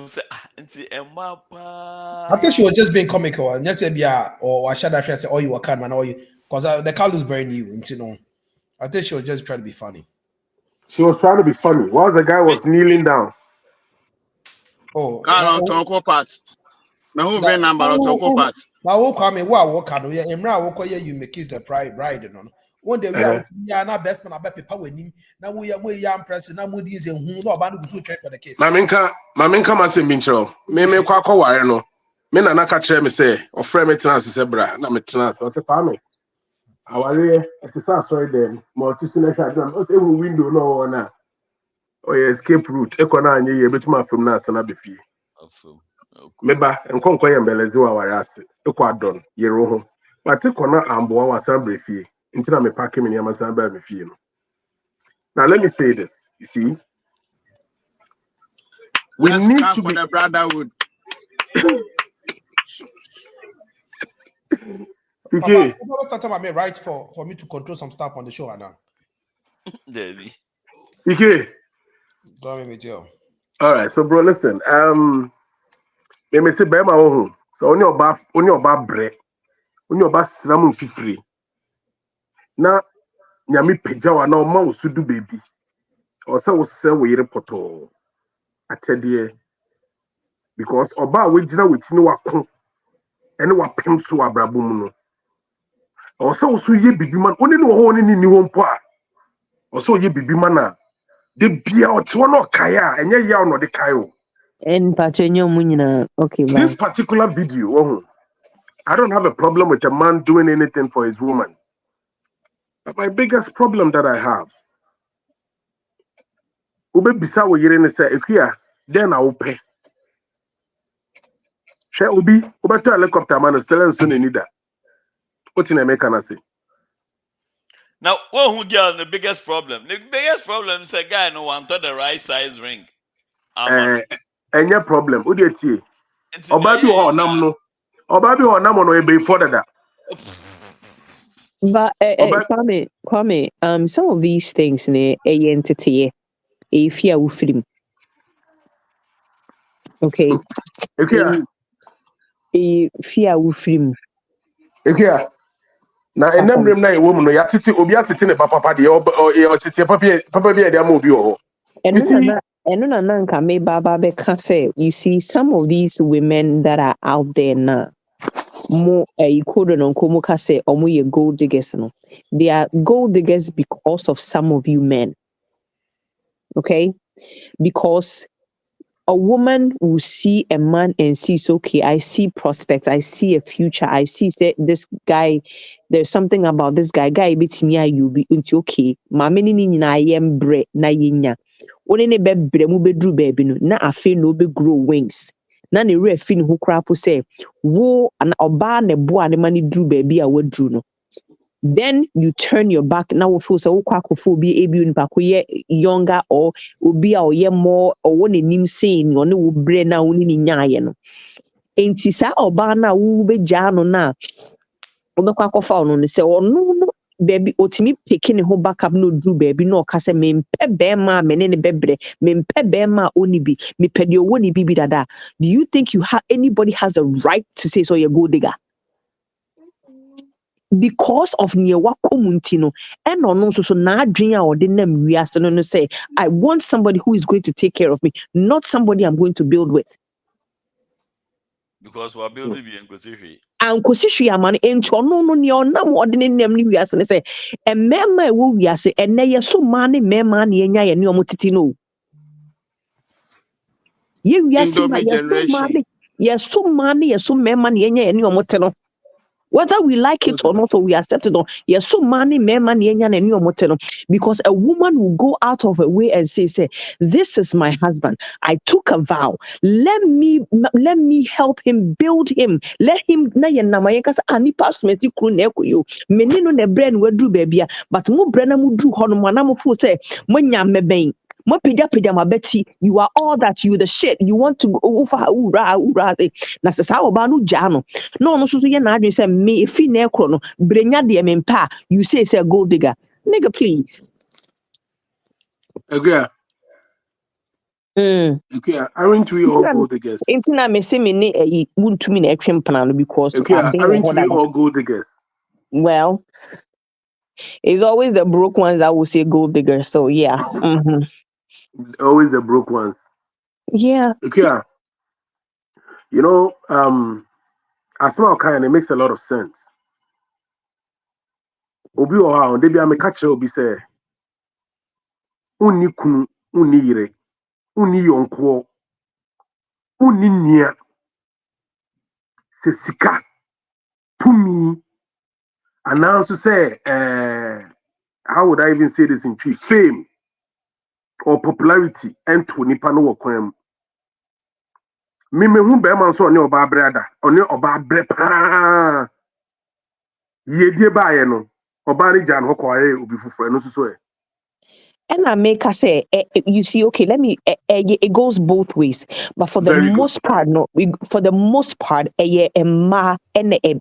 say, I think she was just being comical and just said, yeah, or I should have said, oh, you were kind man, or you, because the car is very new, you know. I think she was just trying to be funny. She was trying to be funny while the guy was kneeling down. Oh, no, talk part. Now who very number talk part. Now who come in? What can do? Yeah, Emra who you may kiss the bride, no. One day we are not best man. I bet people winning. Now we are young person. Now we is who no bad who check for the case. Maminka, must be intro. Me kwako wire no. Me na catch me say or friend me tenants say bra. Na me tenants. What's a family? Aware it is sorry them. More tissue shadram. O say window no na. Oh yeah, escape route. Ekona anye ye betima from na sana be fie. Meba enkonko ye mbelezi wa ware ase. Ekwa adon ye ro ho. But ekona ambo wa wasan fie. Until me pack him in Yamasan by me feel. Now let me say this. You see, we need to be the brotherhood. Okay. Start about me right for me to control some stuff on the show now. Daddy. Okay. Don't with you. All right. So, bro, listen. Let me say, by my own. So, on your back bread, on your back, slam free. Na nyami pejawa na oma osudu baby osa wo se we repoto atede because oba we gina wetini wako ene wapem so abrabo mu no osa wo so ye bibi man oni no ho oni ni ho mpo a osa ye bibi man a de bia otewo no kaya enye ya no de kayo en patenyo mu nyina okay man. This particular video I don't have a problem with a man doing anything for his woman. But my biggest problem that I have, ube bisa wo yire ne say ekuya then I will pay. She obi to helicopter man still nso ne nida. What in America na say? Now, who get the biggest problem? The biggest problem is a guy no want the right size ring. Any problem? Odi etie. Oba bi ho nam no. Oba bi ho nam no e be for dada. But Kwame, some of these things ne a entity a fear ufrim. Okay. Okay. A fear ufrim. Okay. Na enemrem na ewo no ya tete obi atete ne papa de o tete papa bi e de am obi o. You see, You see, some of these women that are out there now, more gold diggers. No, they are gold diggers because of some of you men. Okay, because a woman will see a man and sees, okay, I see prospects, I see a future, I see say, this guy, there's something about this guy bit me you be into okay. Mama ni na yem bre na yinya. One ne be bre mu be dru baby no na afe no be grow wings. Na ne re afi ne ho kra po say wo an oba ne bo ane mani dru baby a wadru no. Then you turn your back now feel so kwakofo bi ebi nipa ko ye younger or obi a ye more or one nim saying no wo bre na wo ni nyaaye no enti sa oba na wo be gya no na wo be kwakofa no say ono no baby otimi peke ne ho backup no dru baby no ka say mempe be ma me ne bebre mempe be ma oni bi me pede owo ni bi dada. Do you think anybody has a right to say so you go digger? Because of newa komuntino and no so na adwin a ode nam wiase no say I want somebody who is going to take care of me, not somebody I'm going to build with. Because we are building bi enkosihwe amane ento no ne onam ode ne nam ni wiase ne say e mema e wo wiase ene ye so ma ne mema na enya ye ne omotiti no ye wiase ma ye so ma ne ye so mema na enya ye ne omote no. Whether we like it or not, or we accept it or yes, so many men because a woman will go out of her way and say, this is my husband. I took a vow. Let me help him build him. Let him na ani pasmeti kru na ekoyo. Menino ne brain we do baby, but mo brana mu do hono mana mo fo say mo nya meben. You are all that, you the shit. You want to go na sasa oba no jano. No so ye na adwen say me efi na ekro no brenya de me mpa you say gold digger. Nigga please. Okay. Okay, aren't we all gold diggers? Intina me say me ne Wontumi na etwem plan no because aren't we all gold diggers? Well, it's always the broke ones that will say gold diggers. So yeah. Always the broke ones. Yeah. Okay. You know, as small kind, it makes a lot of sense. Obi o ha on debi ameka obi say unni kunu unni yire unni yonko unni nia se sika tumi and now to say how would I even say this in tree fame or popularity and to nipa no wakwam me hu be man so oni oba brada oni oba bre pa yedie baaye no oba ni jan hokoare obi fufure no so and I make her say, you see, okay, it goes both ways. But for the most part, no, for the most part, a ma and a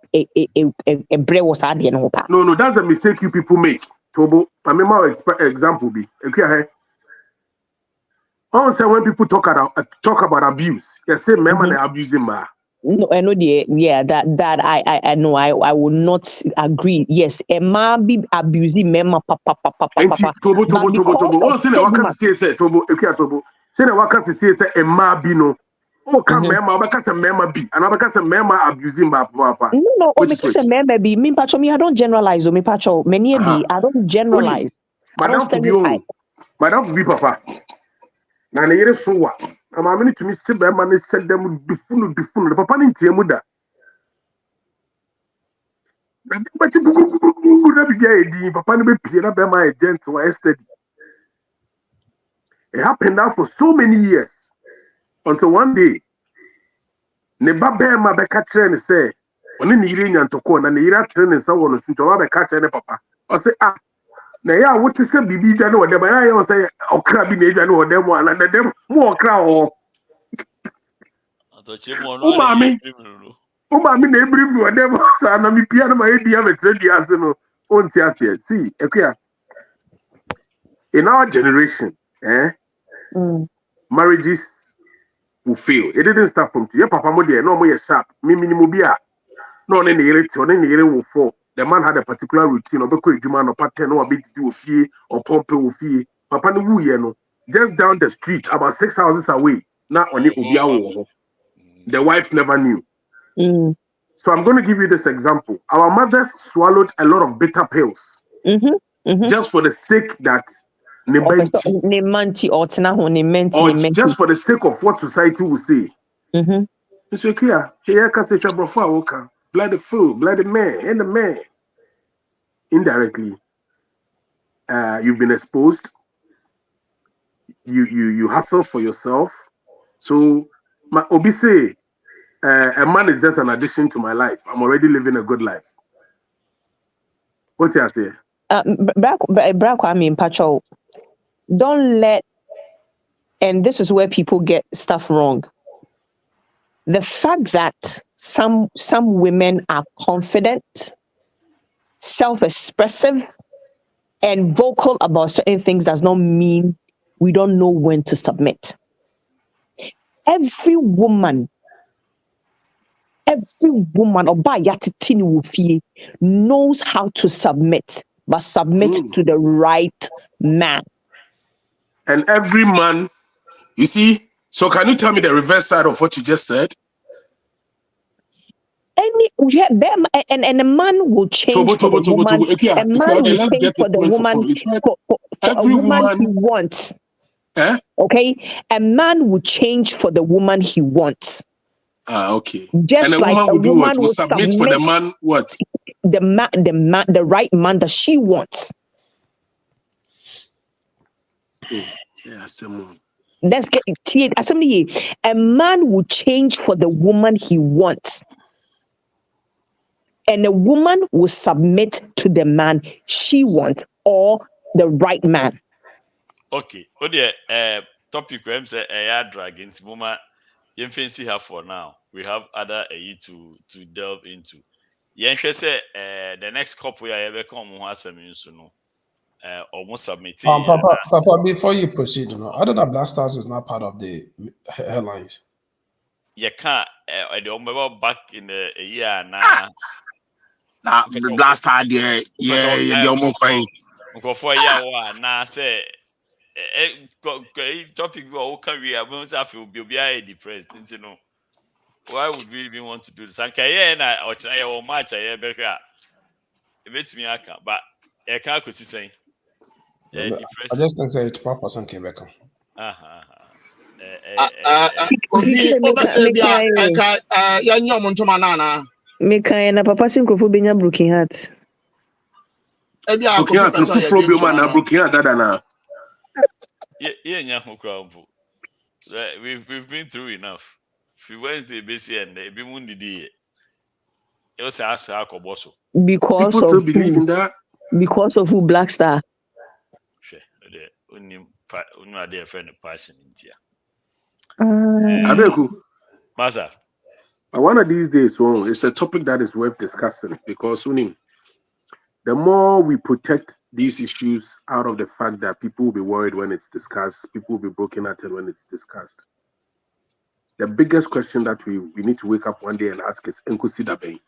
bre was adding no. No, that's a mistake you people make. Tobo, I mean, my example be, okay, I say when people talk about abuse, they say men are abusing ma. No, I know that I know I will not agree. Yes, a man be abusing mema papa. Tobo. Oh, say na waka say Tobo, okay, Tobo. Say na waka say a man be no. Oh, come mema, waka say mema be, and waka say mema abusing papa. No, o me say mema be. Me pacho me I don't generalize. O me pacho many be. I don't generalize. Madam Fubi, Madam Fubi papa. Na ne yere so wa. Ama me to me say be man say dem dufunu the papa ni ntiemu da. But papa no be pie na be my agent wa steady. It happened now for so many years until one day ne ba be ma be ka kire ne say oni ne yire nyantoko na ne yire atere ne nsa wo no sunto wa be ka kire ne papa. O say na ya wo te se bibi dwa ne wo dem ya o say okra bi na dwa ne wo dem ana na dem mo okra ho. Umami na ebrim no dem sa na mi pia na ma edi ya metre di ase no See, in our generation, marriages will fail. It didn't start from your papa mother, no more sharp. Minimubia. No, will fall. The man had a particular routine, or because you man or pattern or bit to fee or pump or fee. Papa no, just down the street, about 6 houses away. Now on the the wife never knew. So I'm going to give you this example. Our mothers swallowed a lot of bitter pills just for the sake that or just for the sake of what society will say. It's clear. Here can say bloody fool, bloody man, and the man. Indirectly, you've been exposed. You hustle for yourself. So my Obi say, a man is just an addition to my life. I'm already living a good life. What's you say? Don't let, and this is where people get stuff wrong. The fact that some women are confident, self-expressive, and vocal about certain things does not mean we don't know when to submit. Every woman knows how to submit, but submit to the right man. And every man, you see, so can you tell me the reverse side of what you just said? And a man will change for the woman. A man will change for the woman. For a woman he wants. Okay? A man will change for the woman he wants. Okay. Just and a like woman a woman will submit for the man what? The right man that she wants. Yeah, someone. Let's get it. A man will change for the woman he wants. And a woman will submit to the man she wants or the right man. Okay. Oh dear, topic where I'm saying drag into Moma. You can see her for now. We have other to delve into. You say the next couple we ever come who has some almost submitted. Papa, before you proceed, other than Black Stars is not part of the headlines. You can't. I remember back in the year now. The Black Star, yeah, the almost fine. For a year, now say topic we are going to feel be depressed. You know, why would we even want to do this? And or match a year it makes me but I can't see I just think that it's Papa San Quebec. Mekaya Papa Sinkrofo benya broken heart. Broken heart to man broken heart dada. We've been through enough. Wednesday BC and be mundi di. It was ask how koboso. Because people still believe in that. Because of who? Black Star. Only their friend passion in here. Abeku. Maza. One of these days, it's a topic that is worth discussing because the more we protect these issues out of the fact that people will be worried when it's discussed, people will be brokenhearted when it's discussed. The biggest question that we need to wake up one day and ask is, Nkusi Dabe.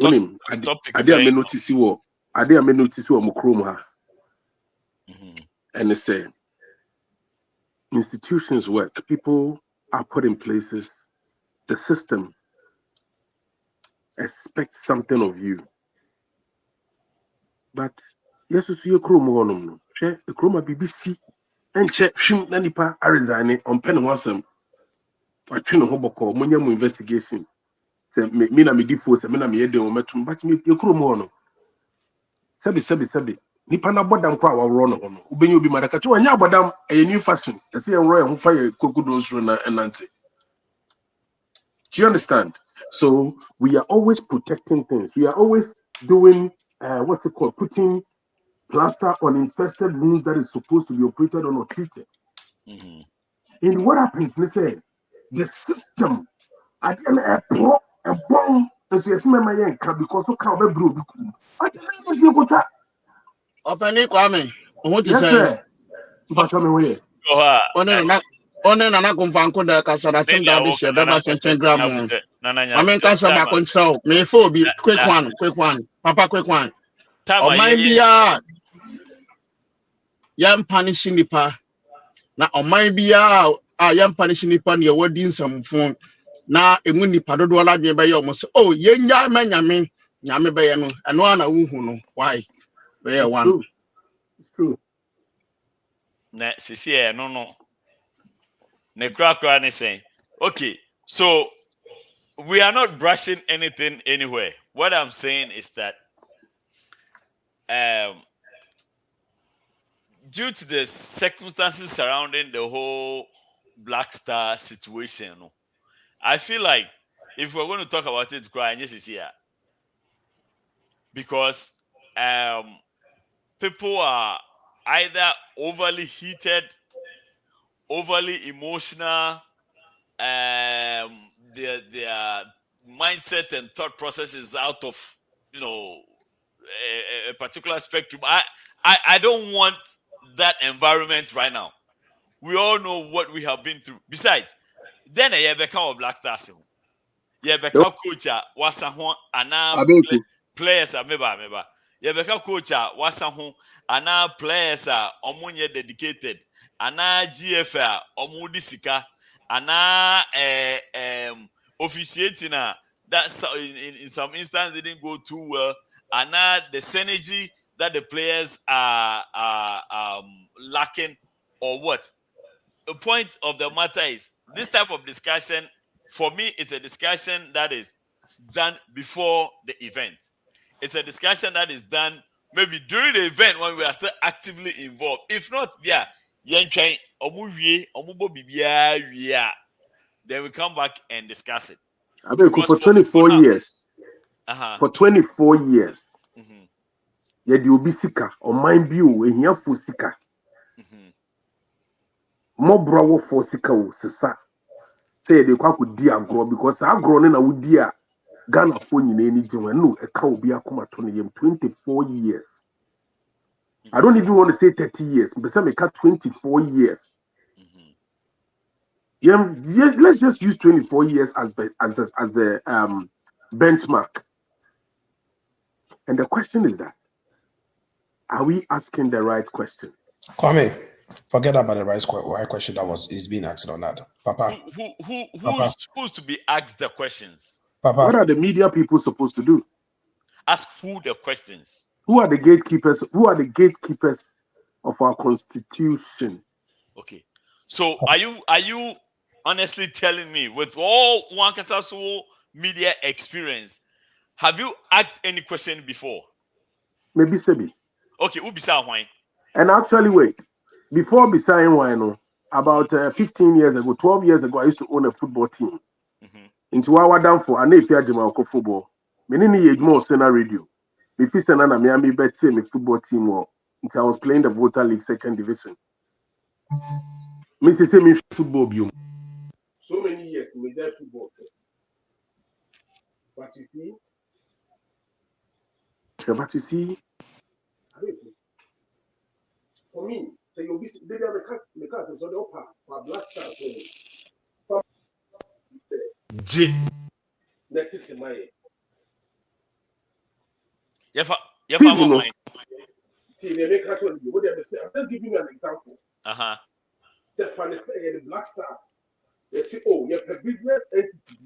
I did notice you Mukroma. And they say institutions work, people are put in places, the system expects something of you. But yes, you see a chrome share the chroma BBC and check shim nanipa are resigning on pen wasam. I train a hoboko, Munyam investigation. Say me na me defo, say me na me yede o metum, but me your chrome Sebi. Nipa na bodam kwa wa ro no ho no. Ubenye obi madaka to anya bodam a new fashion. I say ro ho fire kokudos ro na enante. Do you understand? So we are always protecting things. We are always doing what's it called? Putting plaster on infested wounds that is supposed to be operated on or treated. And what happens? Listen, the system at a bomb It's yes, my young because so can't be blue. I can't see what that. Openi Kwame, what is Yes, sir. But tell me where. One na kumpanko da kasara chim da bi she be ma chen gram. Mame kasa ba control. Me fo bi quick one. Papa quick one. O mind bia yam punish nipa. Na o mind bia yam punish nipa ne wodi nsamfo. Na emu nipa dodo la dwe be ye omo so. Oh, ye nya ma nyame. Nyame be ye no. Eno ana wuhu no. Why? Be ye one. It's true. Na sisi no. Ne kra ne saying, okay, so we are not brushing anything anywhere. What I'm saying is that due to the circumstances surrounding the whole Black Star situation, I feel like if we're going to talk about it, cry yes is here because people are either overly heated, overly emotional. Their mindset and thought process is out of a particular spectrum. I don't want that environment right now. We all know what we have been through. Besides, then I become Black Stars. You become coach wasa ho ana players meba. You become coach wasa ho ana players omunye dedicated ana GFA omudi sika ana officiating that in some instances didn't go too well ana the synergy that the players are lacking or what. The point of the matter is this type of discussion, for me, it's a discussion that is done before the event. It's a discussion that is done maybe during the event when we are still actively involved. If not, then we come back and discuss it. I mean, for 24 years. For 24 years. Yeah, the obisika or mind view and here for sika. More bravo for sika sisa. Say they could dear grow because I grown in a wood dear Ghana phone in any joint. No, a cow be a coma 24 years. I don't even want to say 30 years, but some make 24 years. Yeah, let's just use 24 years as the benchmark. And the question is that, are we asking the right questions? Kwame, forget about the right question that is being asked on that. Papa. Who's to be asked the questions? Papa. What are the media people supposed to do? Ask who the questions. Who are the gatekeepers? Who are the gatekeepers of our constitution? Okay. So are you honestly telling me, with all Wankasa's media experience, have you asked any question before? Maybe Sebi. Okay, who beside wine? And actually, wait. Before beside wine, about 15 years ago, 12 years ago, I used to own a football team. Into our down for an API Jamaica football. Many years more Sena radio. If it's an Miami bet say me football team or I was playing the Volta League second division. Mrs. Semi football biome. So many years, we did football. But you see, for me, so you'll be they are the cast so the upper for Black Stars. J. Next is my. See, they make what they say. I'm just giving you an example. The Black Stars. They say, oh, you have a business entity.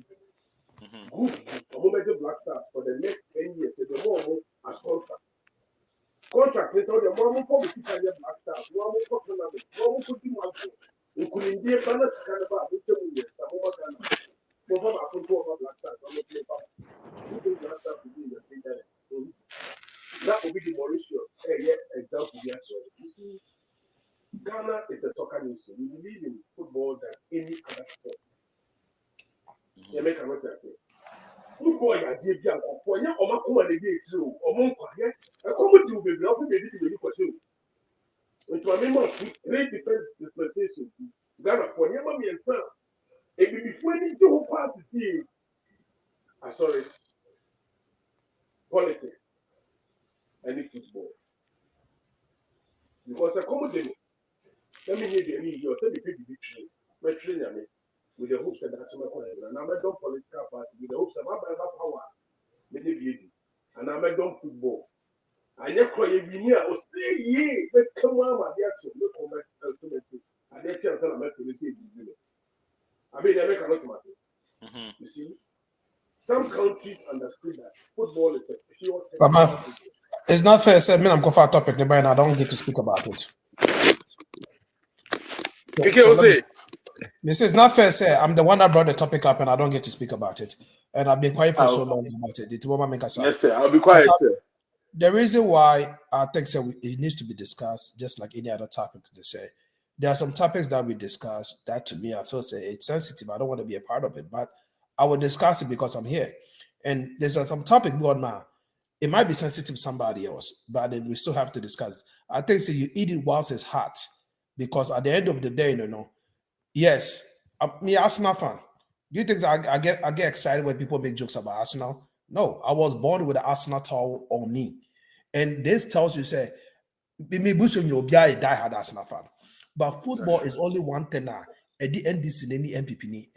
Good. I'm going to Black Stars for the next 10 years. The more as contract. Contract means all the more for the Black Stars. More for tournament. More for the month. Including the balance kind of about 2 years. I'm over Ghana. More for my control of Black Stars. I'm going to play Black Stars to be in the same time. That will be the Mauritius. Example. You see, Ghana is a soccer nation. We believe in football than any other sport. You make a note of it. Football, I did young for you, or my command too, or Monk. I come with you, baby. I'll be ready to do for you. Which one member of great defense dispensation. Ghana for your mommy and son. If you before you do pass the team, sorry. politics and football. Because a commodity, let me hear the need you say the people be trained. My training with the hopes that that's my point. And I'm a done political party with the hopes that my power, maybe be. And I'm a done football. I never call you near or say ye, but come on, my dear, look on my ultimately. I dare tell them I'm to receive you. I mean, they make a lot of money. You see, some countries understood that football is a pure. It's not fair. Say, me, I'm going for a topic, and I don't get to speak about it. This is not fair. Say, I'm the one that brought the topic up, and I don't get to speak about it. And I've been quiet for so long about it. Yes, sir. I'll be quiet, sir. The reason why I think so it needs to be discussed, just like any other topic. They say there are some topics that we discuss that to me I feel say it's sensitive. I don't want to be a part of it, but I will discuss it because I'm here. And there's some topic going on. It might be sensitive to somebody else, but then we still have to discuss. I think so you eat it whilst it's hot, because at the end of the day, yes, I'm me Arsenal fan. Do you think I get excited when people make jokes about Arsenal? No, I was born with an Arsenal towel on me. And this tells you, say, maybe you'll be a die-hard Arsenal fan. But football is only one thing now. At the NDC, any MPP,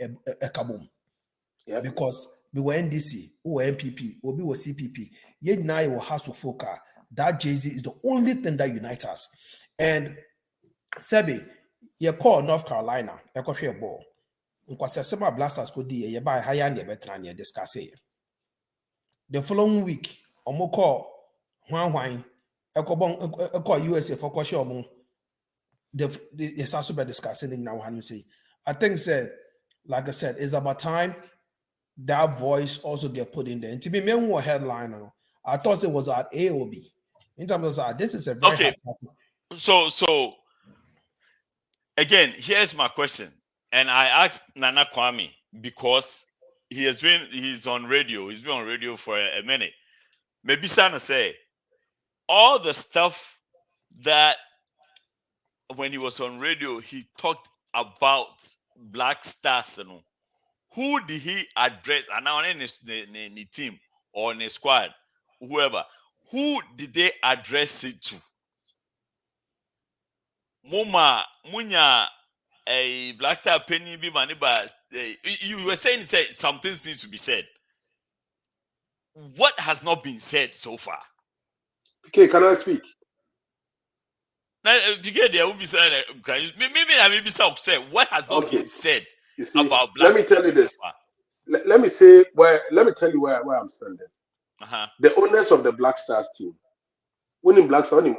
a kaboom. Because we were NDC, we were MPP, we were CPP. Yet now you will have to focus. That Jay-Z is the only thing that unites us. And Sebi, you call North Carolina, you call a ball. Because some blasters could do you buy higher and you better and you discuss it. The following week, Omo call Juan, I call USA for question. The start to discussing now. I think said, like I said, it's about time that voice also get put in there. And to be me, a headliner, I thought it was at AOB. In terms of this is a very hard topic. So again, here's my question, and I asked Nana Kwame because he's on radio. He's been on radio for a minute. Maybe Sana say all the stuff that when he was on radio, he talked about Black Stars and all. Who did he address? And now in the team or in the squad, whoever, who did they address it to? Munya, a Black Star penny be money, but you were saying some things need to be said. What has not been said so far? Okay, can I speak? Now, there will be saying, maybe I may be so upset. What has not been said about Black? Let me tell you this. Let me tell you where I'm standing. The owners of the Black Stars team. When in Black Stars, who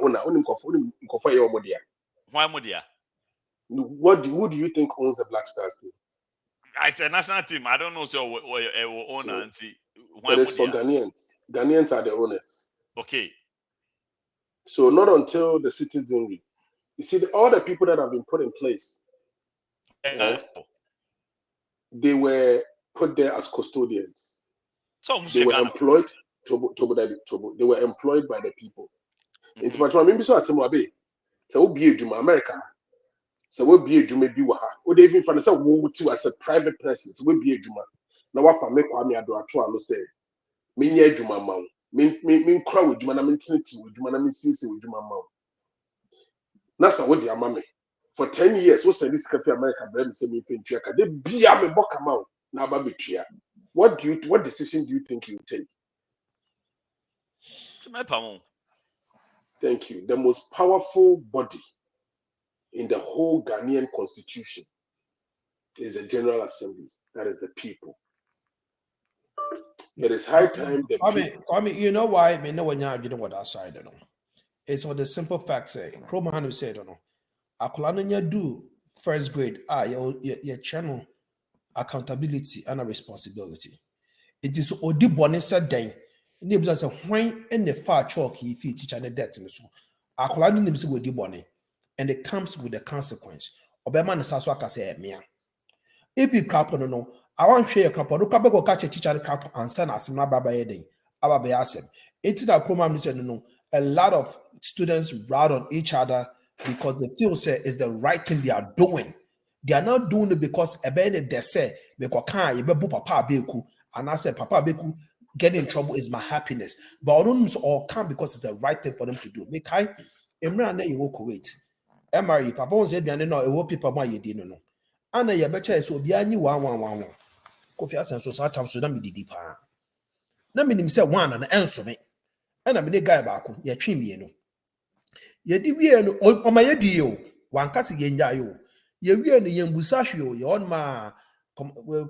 do you think owns the Black Stars team? It's a national team. I don't know owner and see. It is for Ghanaians. Ghanaians are the owners. Okay. So not until the citizenry. You see, all the people that have been put in place, right, they were put there as custodians. So they were employed. They were employed by the people. It's much more. Maybe so as so be a America. So we'll be a Juma be waha. Or they even find us as a private person. So we'll be a Juma. Now what for me kwame adoato ano say me nya Juma ma me kra with Juma na me tinti with Juma na me sisi with Juma ma. Na sa what the amame for 10 years we say this cafe America brand say me pintua ka de bia me boka ma na ba betua. What decision do you think you take? Thank you. The most powerful body in the whole Ghanaian constitution is the General Assembly. That is the people. It is high time. I mean, you know why? I mean, no one you know what outside. It's on the simple fact say, Kroman who said, Akulanya do first grade. Your channel accountability and a responsibility. It is Odi Bonessa Dane. Neighbors are when in the far chalk he feed teacher and the debt in the school. Akulani names with the bonnet, and it comes with the consequence. Obama and Saswaka say, Mia. If you crap on no, I want to share a crap on the go catch a teacher crap and send us my baba a day. About the asset. It's that program said no. A lot of students rat on each other because they feel say is the right thing they are doing. They are not doing it because a bed they say because can't you be papa beku and I said papa beku getting in trouble is my happiness. But I don't all come because it's the right thing for them to do. Because Imran you will Kuwait. MRE, Papa was said, no, it will people my yedino. Anna, you better so be any 1. Coffee as and so sometimes so that me deep. Na me nim say one and answer me. And I'm the guy back, ya trim ye no. Ye di we no o ma ye di yo. Wan kasi ye nya yo. Ye we no ye mbusashi yo. Ye on ma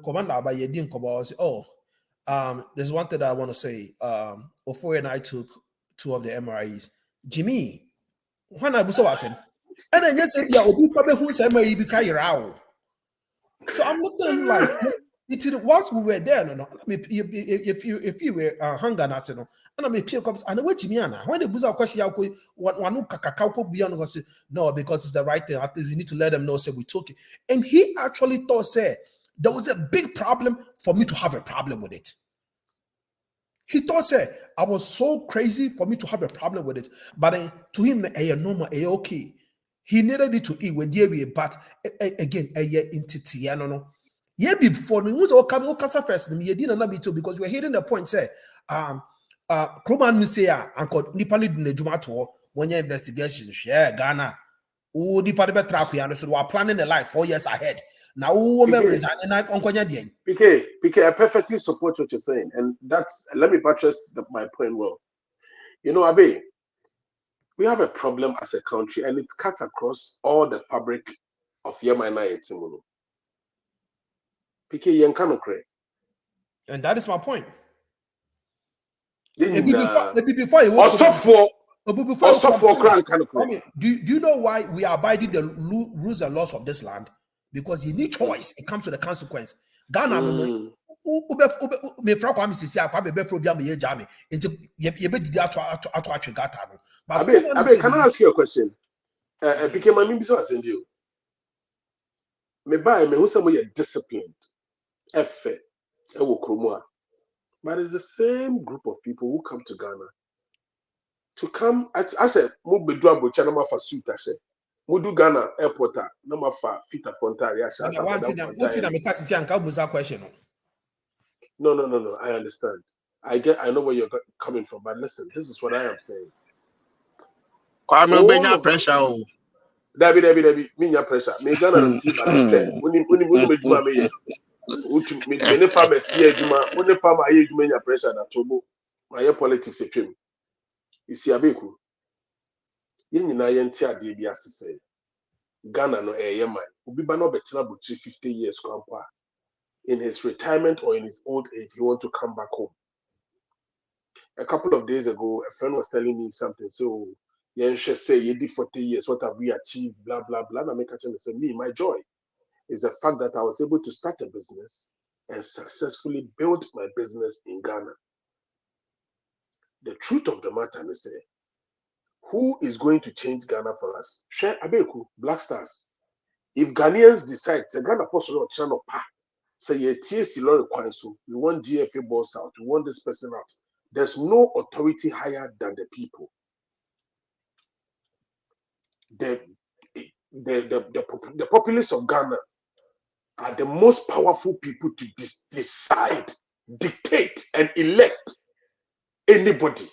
commander by ye din kobo say, oh, there's one thing that I want to say. Ofo and I took 2 of the MRIs. Jimmy, when I buso wasem. And then yes, yeah, obi probably who say MRI be kai rawo. So I'm looking at him like once we were there, no. I mean, if you were hanging us, no, and I mean, peer cops, and wait, Jimiana, when the buzzer question, one kakakao beyond us, no, because it's the right thing. At least we need to let them know, say we took it. And he actually thought, say, there was a big problem for me to have a problem with it. He thought, say, I was so crazy for me to have a problem with it. But to him, normal, okay. He needed it to eat with Jerry, but again, entity, I don't know. Yeah, before we was all coming first, you didn't know me too because we're hitting the point. Say, Kroman Misea, Uncle Nipani de Jumato, when your investigation, share Ghana, oh, Nipani Trapiano, so we're planning a life 4 years ahead. Now, memories and I Uncle Yadian. PK, I perfectly support what you're saying, and that's let me buttress my point well. You know, Abe, we have a problem as a country, and it cuts across all the fabric of Yemana Etimuno. PK Yankanokre. And that is my point. Before you walk do you know why we are abiding the rules and laws of this land? Because you need choice, it comes with a consequence. Ghana no me fra kwa misisi akwa bebe fro bia me ye jame enti ye be didi ato gata no. But Abe, can I ask you a question? PK mami bi so asend you. Me buy me who say we are disciplined. Efe ewo kromo a. But it's the same group of people who come to Ghana to come. I said, "Mo be do abocha na ma fa suit ase. Mo do Ghana airport na ma fa fita fontari ase." One thing I make us see anka buza question. No. I understand. I know where you're coming from, but listen, this is what I am saying. Kwame benya pressure. Dabi, minya pressure. Me Ghana team but uni me juma me. Me farmer see juma, uni farmer aye juma nya pressure na tobo. My politics etwem. You see abeku. Yen nyina ye ntia ade bi asese. Ghana no eye man. Obi ba no betina butri 50 years kwampa. In his retirement or in his old age, he want to come back home. A couple of days ago, a friend was telling me something. So, Yensha say, you did 40 years, what have we achieved, blah, blah, blah. And I make a chance to say, me, my joy is the fact that I was able to start a business and successfully build my business in Ghana. The truth of the matter is, who is going to change Ghana for us? Share Abeku, Black Stars. If Ghanaians decide, say Ghana for sure channel pa. Say ye TSC law requires so we want GFA boss out, we want this person out. There's no authority higher than the people. The populace of Ghana are the most powerful people to decide, dictate, and elect anybody.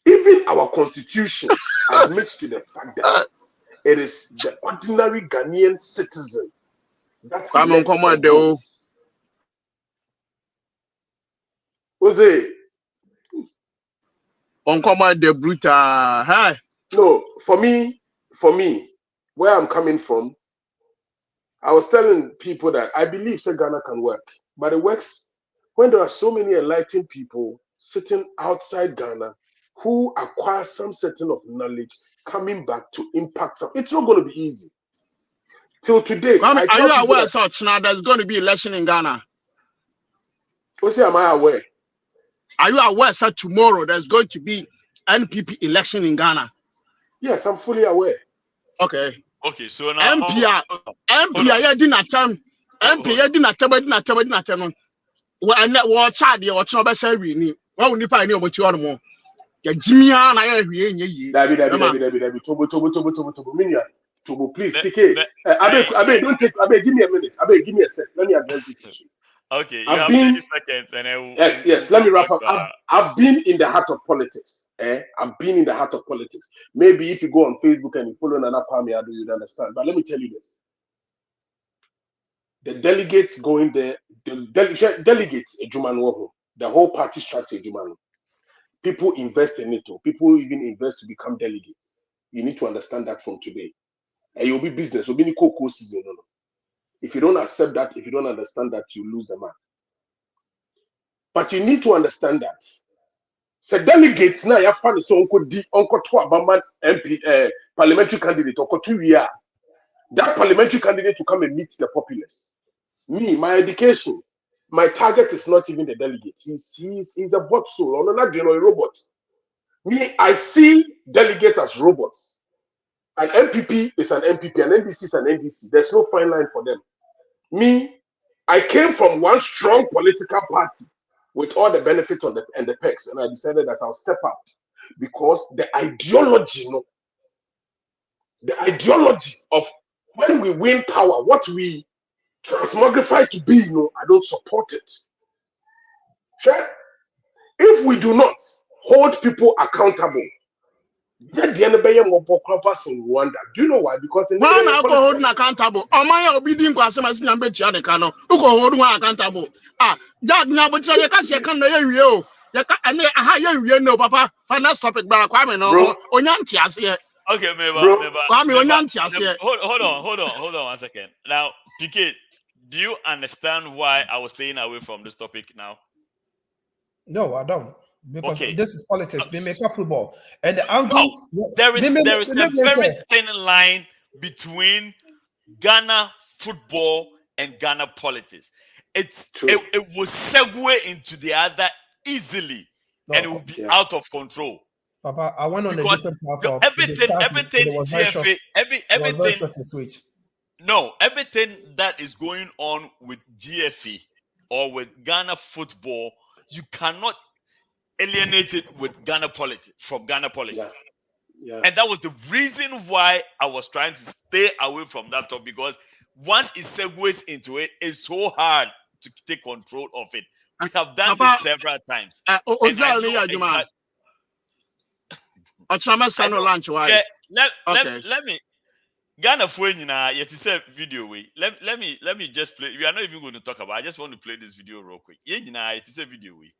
Even our constitution admits to the fact that it is the ordinary Ghanaian citizen that elects. Jose. Uncommon de bruta. Hi. No, for me, where I'm coming from, I was telling people that I believe Ghana can work, but it works when there are so many enlightened people sitting outside Ghana who acquire some certain of knowledge coming back to impact some. It's not going to be easy. Till today, are you aware such now there's going to be election in Ghana? Am I aware? Are you aware that tomorrow there's going to be NPP election in Ghana? Yes, I'm fully aware. Okay, so now MP didn't attempt. MP didn't attempt. And that was child or trouble say we need. What would you find what you are more? Jimmy and I David, Tobo, please, PK. Abe, don't take. Abe, give me a minute. Abe, give me a sec. Let me address this issue. Okay, you have 30 seconds, and I will. Yes. Let me wrap up. I've been in the heart of politics. I've been in the heart of politics. Maybe if you go on Facebook and you follow Nana Kwame Adu, you'd understand. But let me tell you this: the delegates going there, the delegates, the whole party structure, people invest in it. People even invest to become delegates. You need to understand that from today. And you'll be business. You'll be cocoa season. If you don't accept that, if you don't understand that, you lose the mark. But you need to understand that. So delegates now, you find so uncle to Abama MP parliamentary candidate or 2 years. That parliamentary candidate to come and meet the populace. Me, my education, my target is not even the delegate. He's a bot soul, or not a robot. Me, I see delegates as robots. An MPP is an MPP, an NDC is an NDC. There's no fine line for them. Me, I came from one strong political party with all the benefits and the perks, and I decided that I'll step out because the ideology of when we win power, what we transmogrify to be, I don't support it. Sure? If we do not hold people accountable, do you know why? Because in holding accountable. My obedient customers number Chadecano, who hold one accountable. That now, but you can't know you. And I hire you know, Papa, finance topic, but I'm no Onyantias here. Okay, maybe. Hold on 1 second. Now, PK, do you understand why I was staying away from this topic now? No, I don't. Because this is politics. They make up football. And the angle there is a very thin line between Ghana football and Ghana politics. It will segue into the other easily, and it will be out of control. Papa, I went on a different platform. Everything that is going on with GFA or with Ghana football, you cannot alienate it with Ghana politics from Ghana politics. Yeah. And that was the reason why I was trying to stay away from that topic, because once it segues into it, it's so hard to take control of it. We have done this several times. Let me Ghana Fuenina, yet is a video way. Let me just play. We are not even going to talk about. I just want to play this video real quick. Yenina, it is a video way.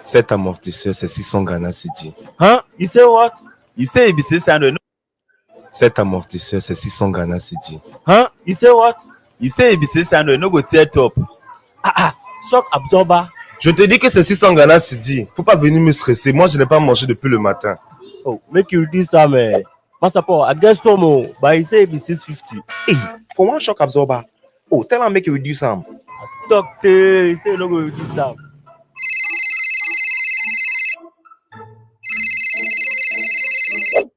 Cet amortisseur, c'est 600 Ghana Cedi. Huh? You say what? You say it be 600. No. Cet amortisseur, c'est 600 Ghana Cedi. Huh? You say what? You say it be 600. No go tear top. Shock absorber. Je te dis que c'est 600 Ghana Cedi. Faut pas venir me stresser. Moi, je n'ai pas mangé depuis le matin. Oh, make you do some. Masapo, I guess some, but you say it be 650. Hey, for one shock absorber. Oh, tell him make you reduce some. Doctor, you say no go reduce some.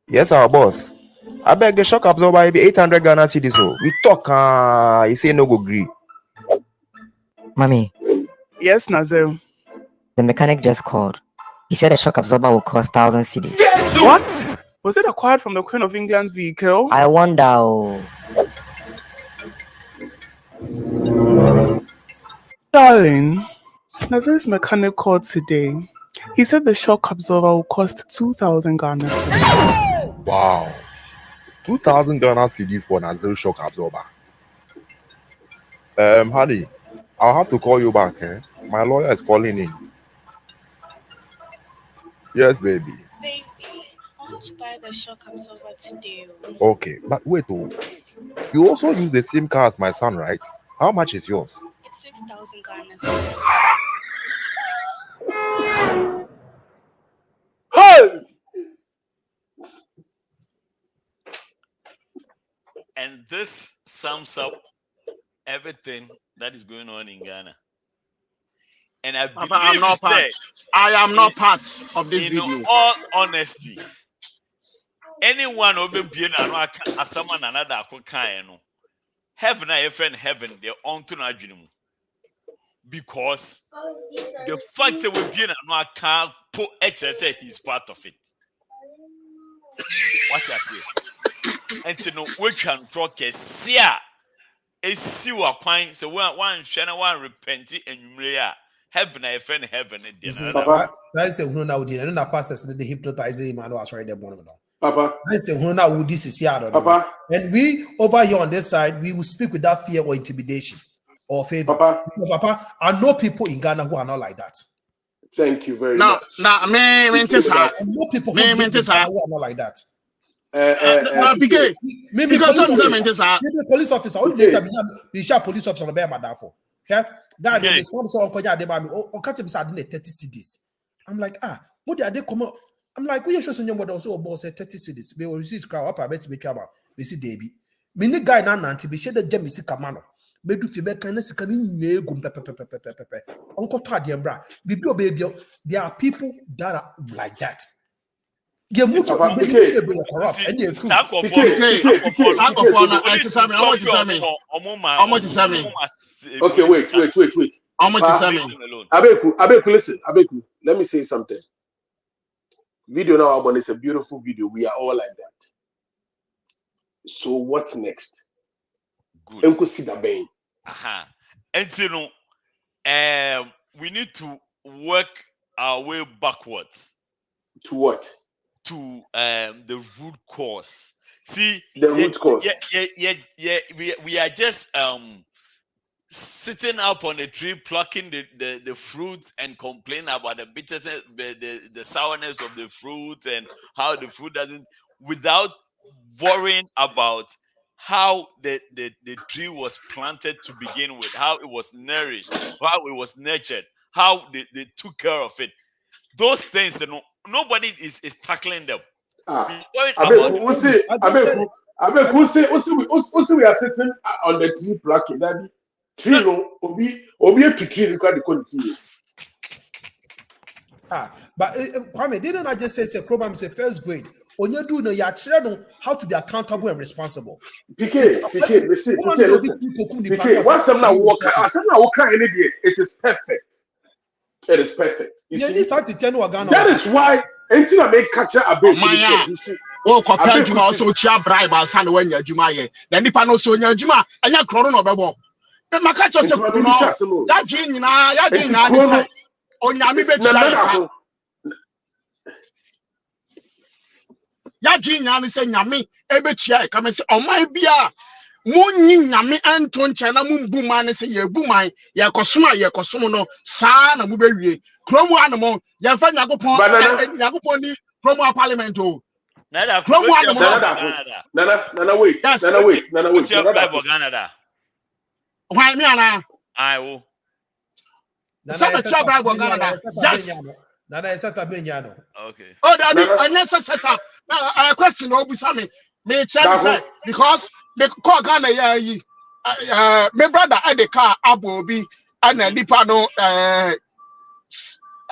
Yes, our boss. I beg the shock absorber be 800 Ghana Cedi. So we talk. You say no go agree. Mommy. Yes, Nazir. The mechanic just called. He said a shock absorber will cost 1,000 cedis. Yes! What? Was it acquired from the Queen of England's vehicle? I wonder. Darling, Nazir's mechanic called today. He said the shock absorber will cost 2,000 Ghana Cedis. Wow. 2,000 Ghana Cedis for Nazir shock absorber. Honey, I'll have to call you back, eh? My lawyer is calling in. Yes, baby. Baby, I want to buy the shock absorber today. Okay, but wait, you also use the same car as my son, right? How much is yours? It's 6,000 Ghana. Hey! And this sums up everything that is going on in Ghana. And I believe I am not part of this video. In all honesty, anyone who be being a someone another heaven, I friend heaven, they're on to not because the fact that we're being a can't put extra say he's part of it. What you say? And to know we can talk a seer esi wa kwan so one hwe na one repent enwumre heaven I friend heaven dey Papa I say who now dey na pastors dey hypnotize him and was right there born. Papa I say who now who this is here. Papa, and we over here on this side we will speak without fear or intimidation or favor. Papa, I know people in Ghana who are not like that. Thank you very much. Now, me, I know people who are not like that. Police officer. Police officer on bear for. Yeah, that is one so Uncle Jade or catch him sad 30 CDs. I'm like, what are they come out? I'm like, we show some what also boss 30 CDs. We will see crowd up. I bet we come out. We see Debbie. Mini guy na nanti be share the gem is kamano. Medu fi be kan sika ni nye gum pepe. Uncle to adie bra. Baby, there are people that are like that. Yeah, corrupt. Okay, wait. Abeku, listen. Abeku, let me say something. Video now, Abon, is a beautiful video. We are all like that. So what's next? Good. Enko see the bang. And you know, we need to work our way backwards. To what? To the root cause. See, the root cause. We are just sitting up on a tree, plucking the fruits and complain about the bitterness, the sourness of the fruit and how the fruit doesn't, without worrying about how the tree was planted to begin with, how it was nourished, how it was nurtured, how they took care of it. Those things, you know, nobody is tackling them. We are sitting on the tree plucking. That tree no obi to tree require the quality. But Kwame, didn't I just say program say first grade? On your do no ya know how to be accountable and responsible. PK, listen. Once I'm not working, any day. It is perfect. It is perfect. That is why anything I make catch a bit. Oh, compare Juma also chia bribe and sand when you're Juma. Then the panel so near Juma and your chrono no bebo. The Macacho said, that gene na ya gene na on Yami bet. Ya gene na say Yami ebechia come say on my beer. Muni Yami Anton China Mumbu man say ye boomai, ya kosuma no sa na mubewie. Chromo animal, ya fan Yagoponi, Chromo parliament. Nana, wait. What's your Bible, Canada? Why me, Anna? I will. Yes. Nana is a Benyano. Okay. Oh, I never set up. Now, a question, Obusami. May say because the call Ghana, my brother had the car, Abobi, and a Lipano,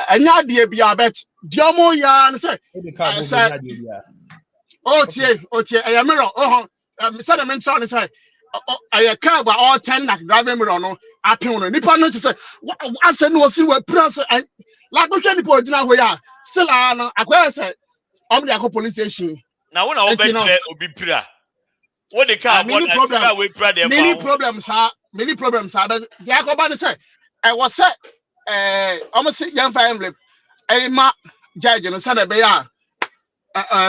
and Yadia be a bet. Diomo Yan said, Okay, I am mirror. Said I mentioned, say, I care about all 10 like driving mirror. No, I put Nippon to say, I said, no, see what press. Like, we can't put now we are still on. I said, I'm the police station. Now, when I bet be prayer. What the car? Many problems are. But the Akobani said, I was set. Almost young family. A ma judge and said,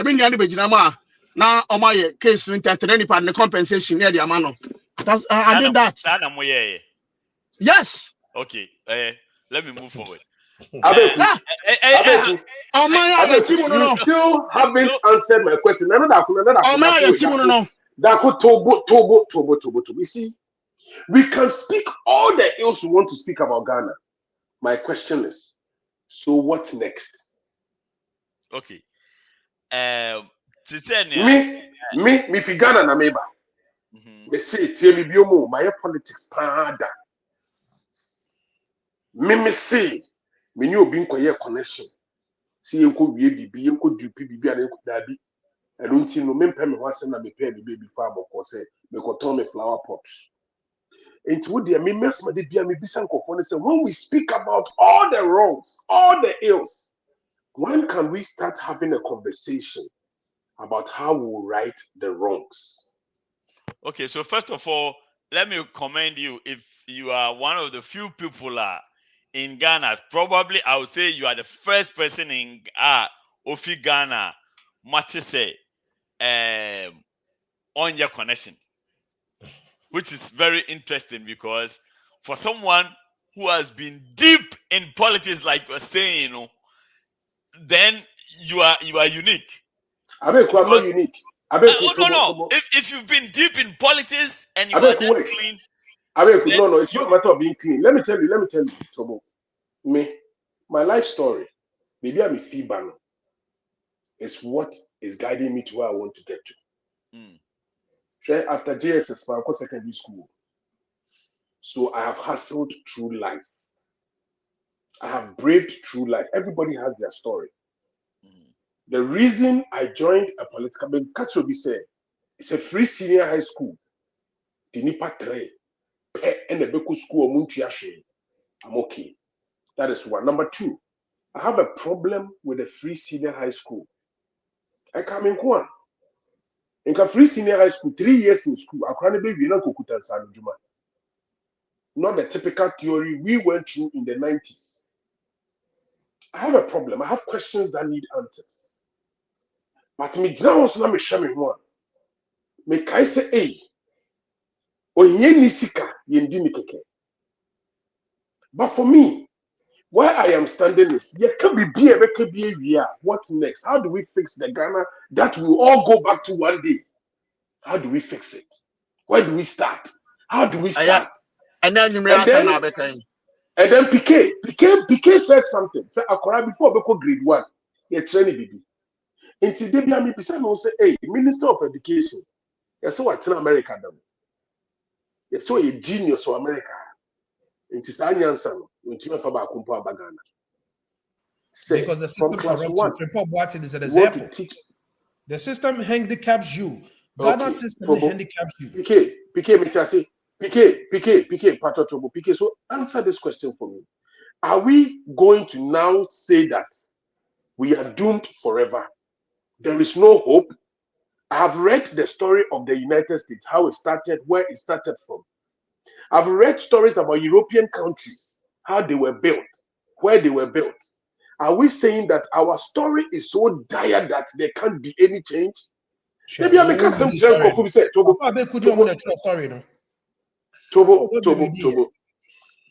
bring any Bejinama. Now, on my case, in any part the compensation near the Amano. That's I did that. Yes. Okay. Let me move forward. You still haven't answered my question. You see, we can speak all the ills we want to speak about Ghana. My question is, so what's next? Okay. Me fi Ghana na meba. Me say tie me biomo my politics pada. Me say me ni obi nkoye connection. See enko wie bibi enko dupi bibi and enko dabi. I don't know me pay me wasem na me pay me baby farm ko say me ko turn me flower pot. It would me mess my bia me bisan kokone say when we speak about all the wrongs, all the ills, when can we start having a conversation about how we right the wrongs? Okay, so first of all, let me commend you if you are one of the few people in Ghana. Probably I would say you are the first person in Ofi Ghana Matisse on your connection, which is very interesting because for someone who has been deep in politics, like you're saying, then you are unique. I'm not unique. No. If you've been deep in politics and you are that clean, no, it's not a matter of being clean. Let me tell you, Tomo. My life story, maybe I'm a feebar. It's what is guiding me to where I want to get to. After JSS, I was secondary school. So I have hustled through life. I have braved through life. Everybody has their story. The reason I joined a political catch will be said, it's a free senior high school. The Nipa 3 and the Beku school I'm okay. That is one. Number 2, I have a problem with a free senior high school. I come in one. In a free senior high school, 3 years in school, I can't be not the typical theory we went through in the 90s. I have a problem. I have questions that need answers. But me now also na me share me one. Me kai say onye ni sika yendi ni keke. But for me, where I am standing is what next? How do we fix the Ghana that we all go back to one day? How do we fix it? Where do we start? How do we start? And then PK said something. Say Akora before we go grade 1, you training baby. In today, be me person will say, hey, Minister of Education, you saw what's in America them. You saw a genius for America. In Tisanyansan, when you have about Kumpa Bagana. Because the system corrupts you. Report Boatin is an example. The system handicaps you. Ghana system handicaps you. PK, me say, PK, Patotobo, PK. So answer this question for me. Are we going to now say that we are doomed forever? There is no hope. I have read the story of the United States, how it started, where it started from. I've read stories about European countries, how they were built, where they were built. Are we saying that our story is so dire that there can't be any change? Sure. Maybe I make some story. Tobo.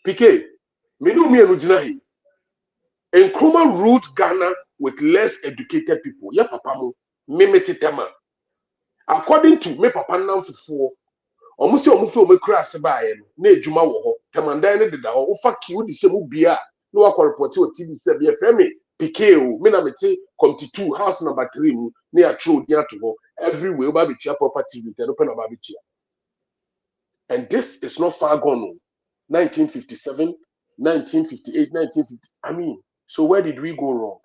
PK, me no me anujina. Nkrumah ruled Ghana with less educated people. Ya papa mo, me metitema. According to me papa nam fufuo, omusi omufe omekura aseba no, na ejuma wo ho. Temandan ne deda ho, ufa ki udi se mu bia, no wa report o TV se be frame PK o, me na mete committee 2 house number 3 mu, na ya throw dia to ho. Everywhere oba be chia property with open oba be chia. And this is not far gone. 1957, 1958, 1950. I mean, so where did we go wrong?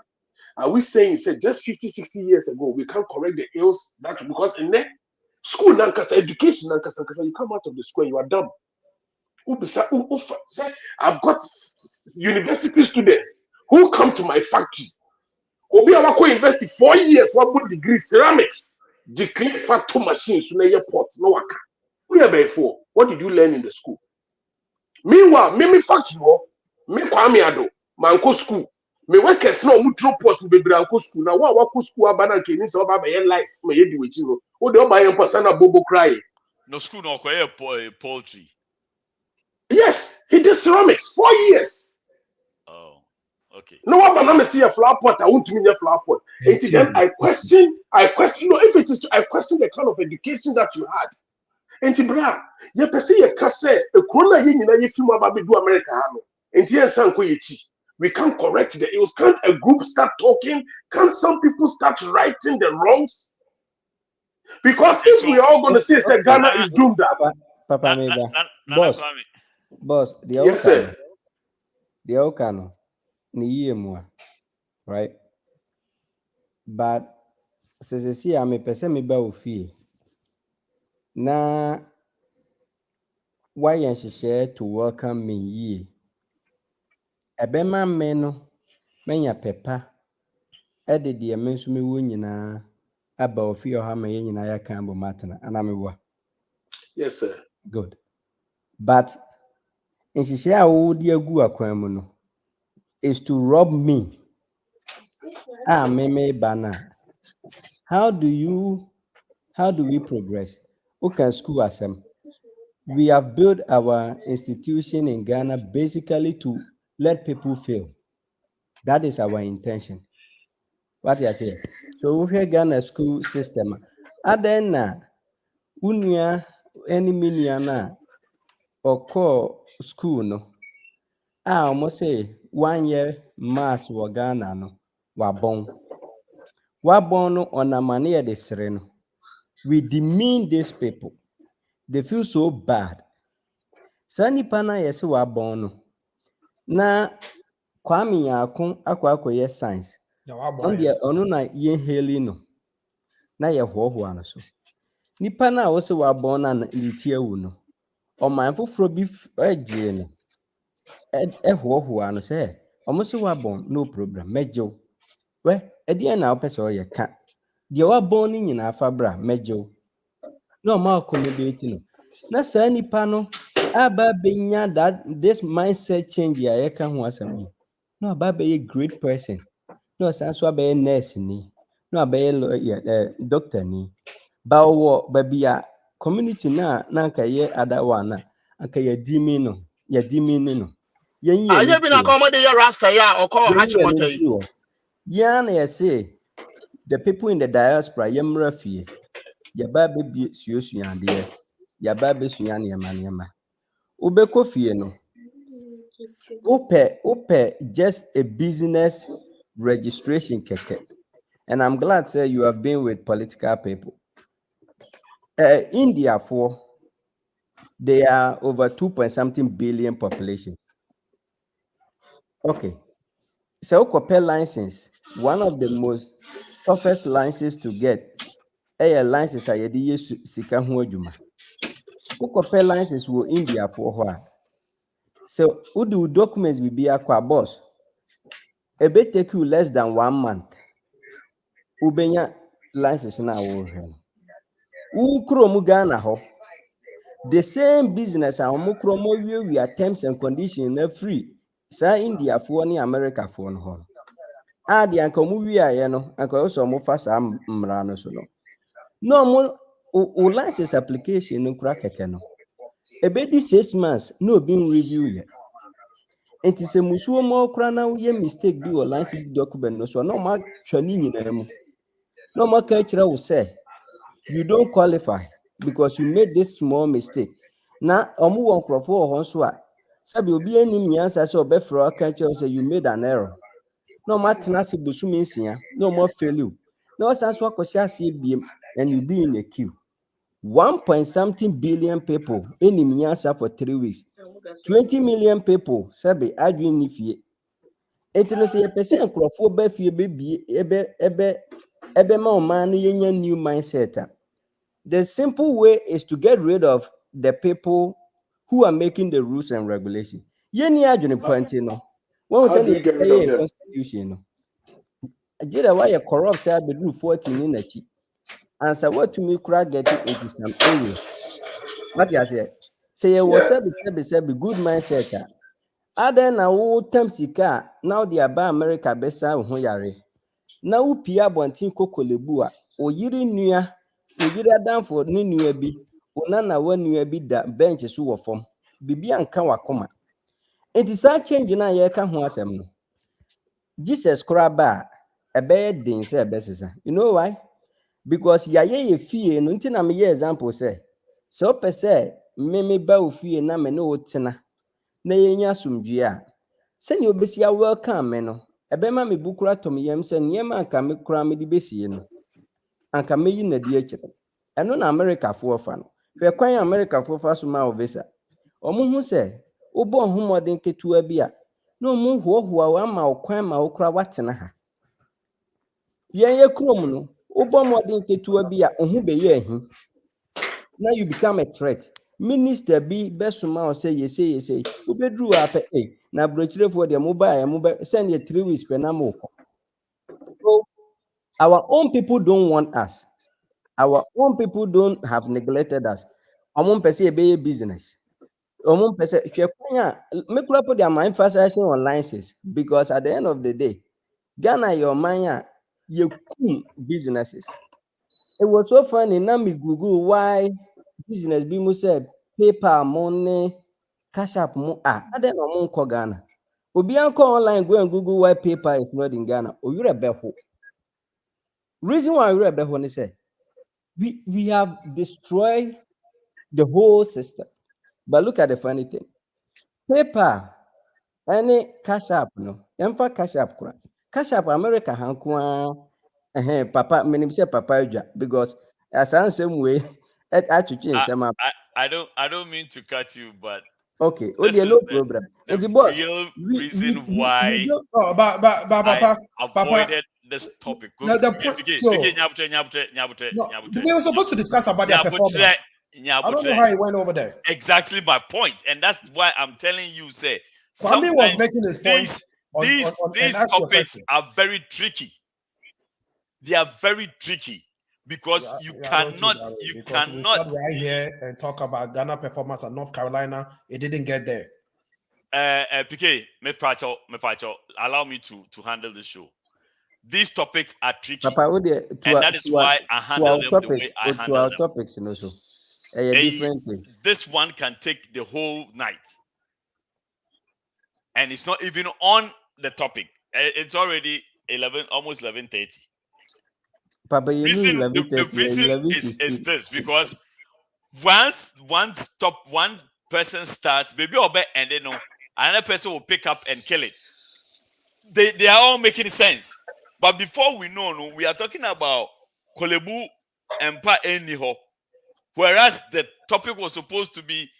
Are we saying, say, just 50, 60 years ago, we can't correct the ills? That because in there, school, education, you come out of the school, you are dumb. I've got university students who come to my factory. Obi Awako invested 4 years, 1 degree ceramics, declare factory machines, pots, no waka. What did you learn in the school? Meanwhile, me factory, me kwame ado, manko school. Me workers no mutro port be branko school. Now what school abana ke ni so ba be lights me yedi wechi no. O de o ba yen person na bobo cry. No school no kweye poultry. Yes, he did ceramics 4 years. Oh, okay. No one banana see a flower pot. I want to mean a flower pot. And then I question. No, if it is, I question the kind of education that you had. Enti bra, ye pese ye kase e krona ye nyina ye film aba be do America ha no. Enti ye nsan ko ye chi. We can't correct the ills. Can't a group start talking? Can't some people start righting the wrongs? Because okay, if we are all going to say Ghana is doomed, Papa Meba, boss, the Okano, ni yemwa, right? But see, I'm a person me ba feel. Na why and she share to welcome me ye. Ebema meno menya pepa ede de mensu me wo nyina aba ofi o ha ma ye nyina ya kan bo matana ana me wa. Yes sir. Good. But in Shishia Wodia Guaquemono is to rob me. Meme Bana. How do we progress? Who can school asem? We have built our institution in Ghana basically to let people fail. That is our intention. What you say? So we have Ghana school system. Adena unia enemy na or school no. Almost say 1 year mass wa Ghana no wabon. Wabon no on a mania de sereno. We demean these people. They feel so bad. Sani pana yesi wabon no. Na Kwame Yakun akwa science. Ono na ye heli no. Na ye hoho no so. Nipa na wose wabon na litie wu no. Oman foforo bi agye no. Hoho no se. Omo se wabon no problem. Mejo. We edi na opese oye ka. Die wabon ni nyina fa bra mejo. No ma accommodate no. Na sa nipa no aba benya this mindset change ya ye ka ho asam ni. No aba be a great person. No sanso aba a nurse ni. No aba a doctor ni. Ba wo babia community na nka ye ada wana anka ye dimi no. Ye dimi ni no. Ye yin Aye bi na come dey rasta ya or call Hachimote. Ya na ye say the people in the diaspora yemra fie. Ya ba be suasuande. Ya ba be suane yema. Ubeko fie no. Upe just a business registration keke. And I'm glad say you have been with political people. India they are over 2.something billion population. Okay. So pay license, one of the most toughest licenses to get. A license I yedi sika ho adwuma. Pay license wo India ho a. So udu documents be akwa boss. It may take you less than 1 month. Ubenya license na wo hwe. Ukro mu Ghana ho. The same business a omukro mo we are terms and conditions na free. Sa India for ni America for no ho. Adi anka mu wi aye no, anka so mo fa sa mra no so no. No mo o license application no kura keke no. Ebe di 6 months no been review yet. Enti se musuo mo kura na ye mistake bi o license document no so no ma twani nyina mu. No ma ka kira wo say you don't qualify because you made this small mistake. Na omu won krofo ho so a sabi obi anim nyansa se obefro ka kira say you made an error. No matter se busumi nsia no more fail you. No sanso akosia se biem and you be in a queue. 1.something billion people enim nyansa for 3 weeks. 20 million people sabi adwin ni fie. Etino se person krofo ba fie be ebe ma o man no yenya new mindset. The simple way is to get rid of the people who are making the rules and regulations. Yeni adwene panti no. When we say the constitution no. Ajira why corrupt be do 14 in achi. Answer what to me crack get into some area. What you say was be good mindset. Other na wo tam sika now the aba America besa ho yare. Na wo pia bontin kokolebu a oyiri nua oyiri adanfo ne nua bi onana wa nua bi da bench so wo fom bibia nka wakoma. Enti sa change na ye ka ho asem no. Jesus kraba ebe din se ebesesa. You know why? Because ye fie no nti na me ye example say so pese me ba ofie na me no tena na yenya sumdue a se ne obesia welcome me no ebe ma me bukura tom yem se niema anka me kura me di besie no anka me yi na di akire eno na America fo fa no hwe kwan America fo fa so ma ovesa omo hu se obo homoden ketua bi a na omo hohoa wa ma okwan ma okura watena ha ye krom no obo modern ketua bi a ohu be ye ahi now you become a threat. Minister be besuma or say you obedru ape na brochire for the mobile send you 3 weeks per namo. So our own people don't want us. Our own people don't have neglected us. Amon pese be business. Make put their mind emphasizing on licenses because at the end of the day, Ghana your mind you businesses. It was so funny. Now me Google why business be mo say PayPal money, Cash App mo I don't know mo Ghana. Obi anko online go and Google why PayPal is not in Ghana. Oh, you're a beho. Reason why you're a beho is say we have destroyed the whole system. But look at the funny thing. PayPal, any Cash App no. Emfa Cash App kura. Cash App America hankwa papa menim say papa because as I same way I don't mean to cut you, but okay, this is no problem. The boss, real reason why Papa, I avoided this topic. We were supposed to discuss about their performance. I don't know how he went over there. Exactly my point, and that's why I'm telling you, say Kwame was making his point. These topics are very tricky. They are very tricky because you cannot we sat right here and talk about Ghana performance at North Carolina. It didn't get there. PK, allow me to handle this show. These topics are tricky, Papa, and that is why I handle them the way I handle them. Topics, different things. This one can take the whole night, and it's not even on the topic. It's already almost 11:30. Papa, the reason is this because once one person starts, maybe and then another person will pick up and kill it. They are all making sense. But before we know, we are talking about Kolebu and Pa Eniho, whereas the topic was supposed to be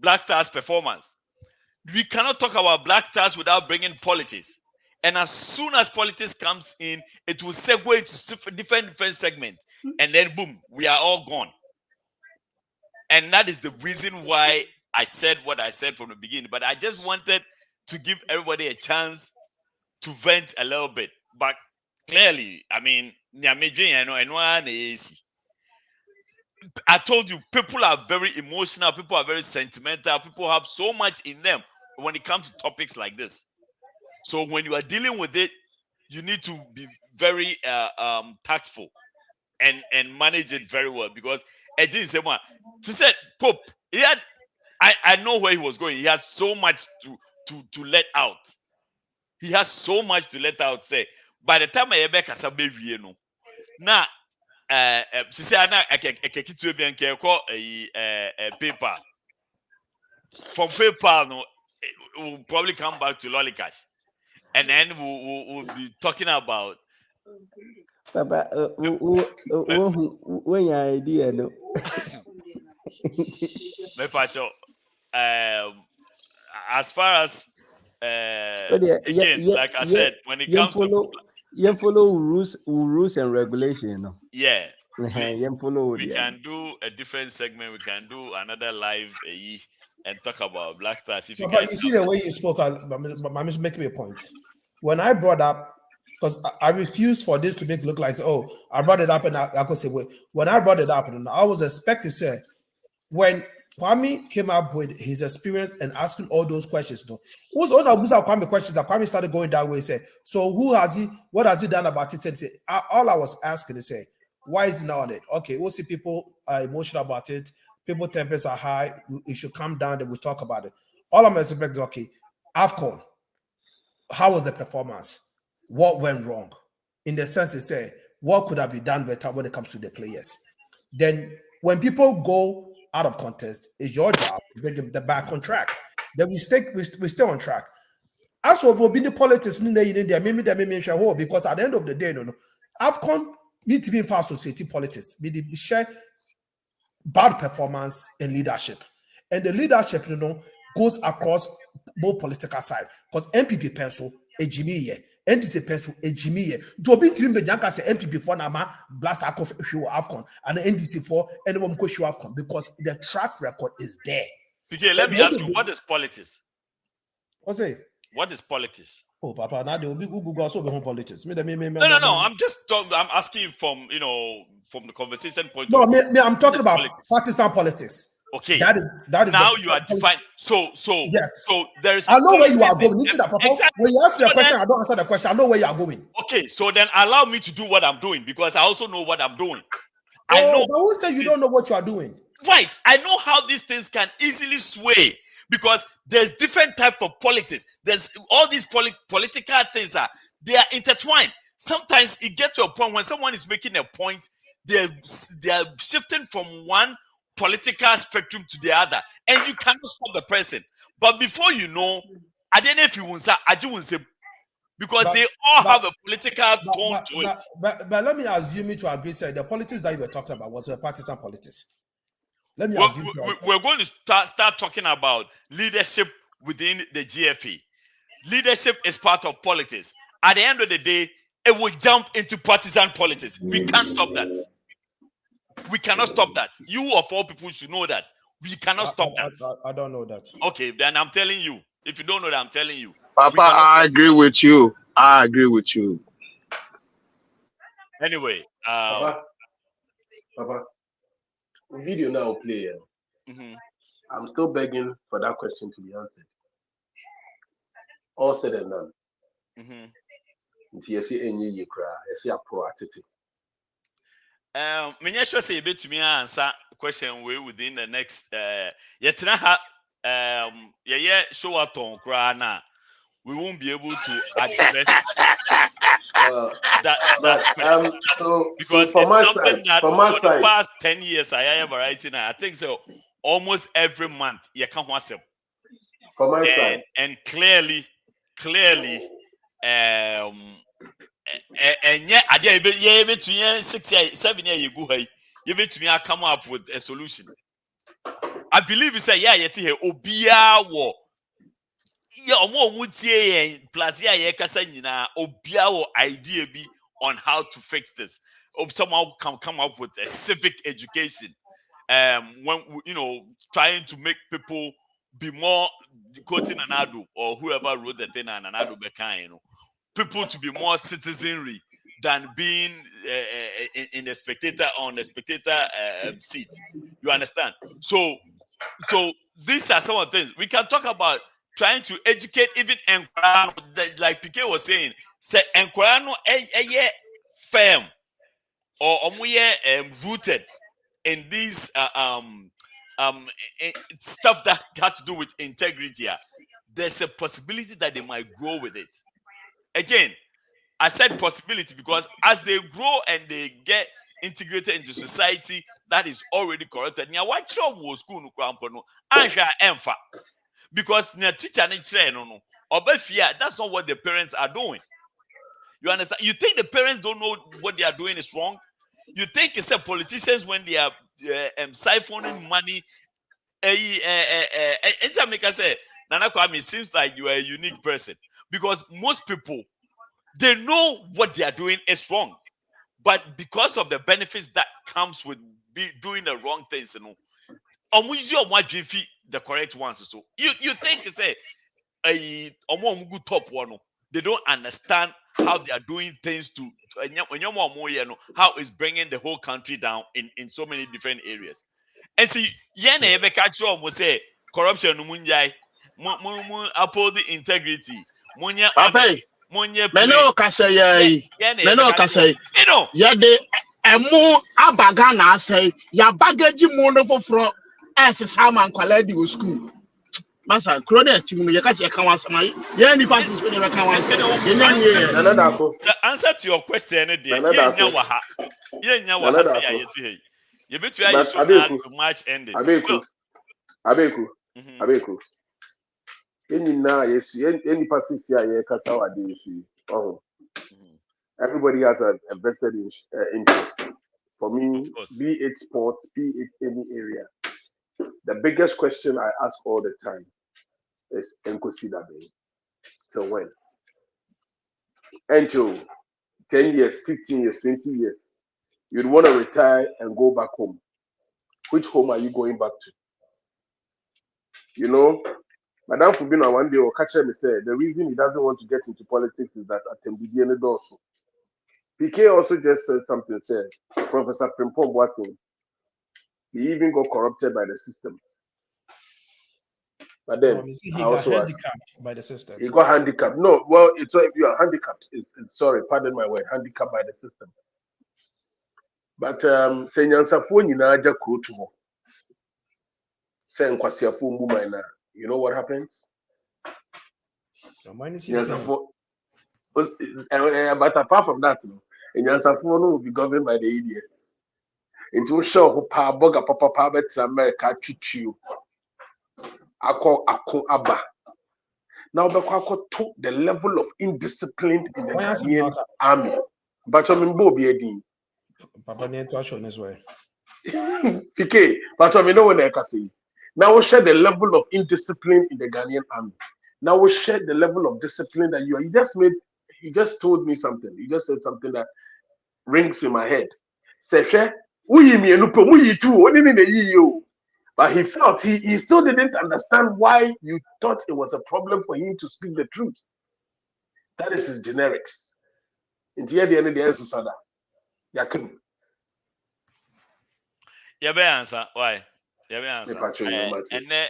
Black Stars performance. We cannot talk about Black Stars without bringing politics. And as soon as politics comes in, it will segue into different segments. And then boom, we are all gone. And that is the reason why I said what I said from the beginning. But I just wanted to give everybody a chance to vent a little bit. But clearly, I mean, I told you, people are very emotional, people are very sentimental, people have so much in them when it comes to topics like this. So when you are dealing with it, you need to be very tactful and manage it very well because she said Pope, I know where he was going. He has so much to let out. He has so much to let out. Say by the time I ever kasabe no now she said I paper from PayPal no will probably come back to Lollycash. And then we'll be talking about Papa, when your idea, no. As far as again, like I said, when it comes to you follow rules and regulation, no. Yeah, please, we can do a different segment. We can do another live and talk about Black Stars. If you guys see the way you spoke, Mami's making me a point. When I brought up, because I refused for this to make it look like, oh, I brought it up and I could say, wait. When I brought it up, and I was expecting to say, when Kwame came up with his experience and asking all those questions, who's all those Kwame questions that Kwame started going that way? Say, so what has he done about it? And say, all I was asking is say, why is he not on it? Okay, we'll see people are emotional about it. People tempers are high. It should calm down. Then we'll talk about it. All I'm expecting, okay, AFCON. How was the performance? What went wrong? In the sense they say, what could have been done better when it comes to the players? Then when people go out of contest, it's your job to bring them back on track. Then we stay on track. As for being the politics in there, because at the end of the day, AFCON need to be in fast society politics. We share bad performance and leadership. And the leadership, goes across both political side. Because MPP pencil, a Jimmy, NDC pencil, a Jimmy. To be team Bejanka say MPP for Nama, blast AFCON, and NDC for anyone go show AFCON because the track record is there. Okay, let me ask you, what is politics? What's it? What is politics? Oh, Papa, now they will be Google also be home politics. No. I'm just talking. I'm asking from from the conversation point. No, I'm talking about partisan politics. Okay. That is now you are defined. So yes. So there is. I know where you are going. Exactly. When you ask me a question, I don't answer the question. I know where you are going. Okay, so then allow me to do what I'm doing because I also know what I'm doing. I know. But who said you don't know what you are doing? Right. I know how these things can easily sway because there's different types of politics. There's all these political things they are intertwined. Sometimes it gets to a point when someone is making a point, they are shifting from one political spectrum to the other, and you cannot stop the person. But before you know, I don't know if you will say, because they all have a political tone to it. But let me assume you to agree, sir. The politics that you were talking about was a partisan politics. Let me assume we're going to start talking about leadership within the GFA. Leadership is part of politics. At the end of the day, it will jump into partisan politics. We can't stop that. We cannot stop that. You of all people should know that. We cannot stop that. I don't know that. Okay, then I'm telling you. If you don't know that, I'm telling you. Papa, I agree with you. I agree with you. Anyway, Papa, video now play. I'm still begging for that question to be answered. All said and done. Yes, you cry. Yes, you pro attitude. Many sure say to me answer question within the next show up on Krana. We won't be able to address that question because so it's something side, that for the side. past 10 years I have variety now. I think so almost every month you can't watch them. For my side. And clearly and yeah, I did 6 years, 7 years you go hey, you bet me I come up with a solution. I believe it's a yet here obia wo yeah plus yeah kasa nyina obia wo idea be on how to fix this. Or someone can come up with a civic education when trying to make people be more quoting Anadu or whoever wrote the thing and Anadu Bekan, people to be more citizenry than being in the spectator seat. You understand? So these are some of the things we can talk about. Trying to educate even Enquano, like Piquet was saying, say Enquano firm or rooted in these stuff that has to do with integrity. There's a possibility that they might grow with it. Again, I said possibility because as they grow and they get integrated into society that is already corrupted. Now, why was school no emfa? Because the teacher that's not what the parents are doing. You understand? You think the parents don't know what they are doing is wrong? You think it's politicians when they are siphoning money? Say, Nana Kwame, seems like you are a unique person because most people they know what they are doing is wrong, but because of the benefits that comes with doing the wrong things, the correct ones. So you think say top one, they don't understand how they are doing things to how it's bringing the whole country down in so many different areas. And see, say corruption uphold the integrity. Meno kasay yade emu abaga na asay ya bagaji mu no foforo ese saman kwala di school masa krone timu ye kase kan wasama ye ni passes we never kan wasama the answer to your question dey nya waha say ya yeti hey ye betu ya so to match ending abeku any passes here kasa wa dey issue. Everybody has a vested interest. For me, be it sports, be it any area. The biggest question I ask all the time is Nkosida Bay. So when? Encho, 10 years, 15 years, 20 years, you'd want to retire and go back home. Which home are you going back to? You know, Madame Fubina one day or catcher me said the reason he doesn't want to get into politics is that at Tembidiene also. PK also just said something, said Professor Pimpom Watson. He even got corrupted by the system. But then he got handicapped by the system. He got handicapped. No, well, it's if you are handicapped. It's sorry, pardon my word, handicapped by the system. But say nyansafo nyina aja kotu ho. Say nkwasiafo mbu na. You know what happens? But apart from that, nyansafo no will be governed by the idiots. It will show who pa boga papa bet America chichu. Ako aba. Now, Bekako took the level of indiscipline in the Ghanaian army. But I'm in Bobby. Papa Neto shown his way. PK, but I know when I can see. Now we share the level of indiscipline in the Ghanaian army. Now we share the level of discipline that you are. He just told me something. He just said something that rings in my head. Sefe, but he felt he still didn't understand why you thought it was a problem for him to speak the truth. That is his generics. In the end of the answer, Sada. Yakim. You better answer. Why? You better answer. And then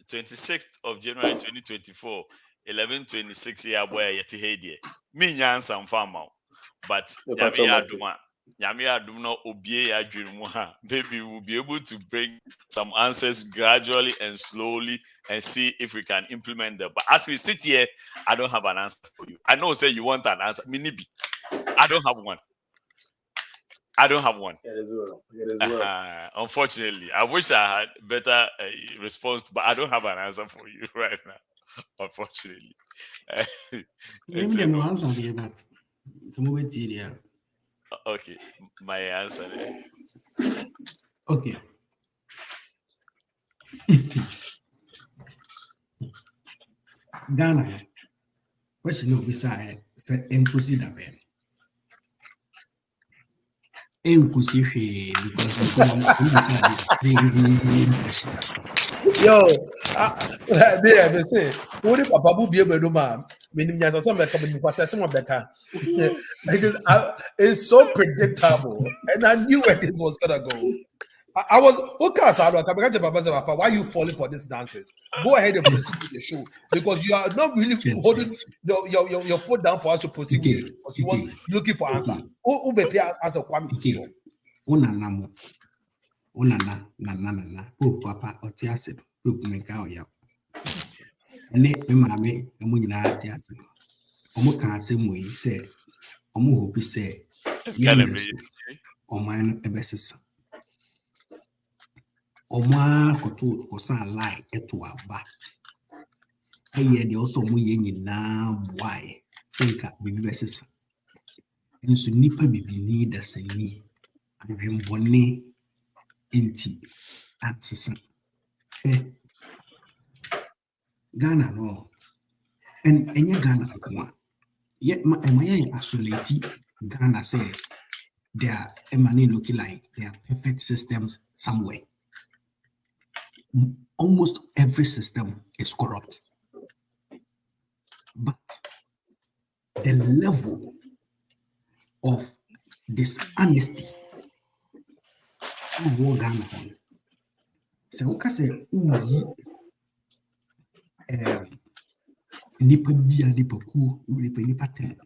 26th of January 2024, 11:26 year boy yeti hedi. Me answer farmer. But Yami Adumno Obie Adrimuha. Maybe we'll be able to bring some answers gradually and slowly and see if we can implement them. But as we sit here, I don't have an answer for you. I know say you want an answer. Minibi. I don't have one. Unfortunately, I wish I had better response, but I don't have an answer for you right now. Unfortunately. Maybe no answer here, but okay, my answer there. Okay. Ghana, what you know beside say enkusi da be. Enkusi because yo, there say, what if Papa will be able to man? Meaning, as some coming process some of the car. It's so predictable, and I knew where this was gonna go. I was okay. Papa, why are you falling for these dances? Go ahead and proceed with the show because you are not really holding your foot down for us to proceed with it because you want looking for answer. Who be answer Kwame Kusio? Na. Oh, Papa, otiase. Oh, meka oya. Ne mama emu nyina atiase. Omo kan se mo yi se omo hope se oman no ebesesa. Omo akoto kosan lie eto aba. Eye de also mo ye nyina boae. Senka bibi besesa. Enso nipa bibi ni da sani. Adwembone inti atsesa. Ghana no. And any Ghana one. Yet my isolate Ghana say they are looking like they are perfect systems somewhere. Almost every system is corrupt. But the level of dishonesty of what Ghana on. So we can say nipa bia nipa ku nipa ten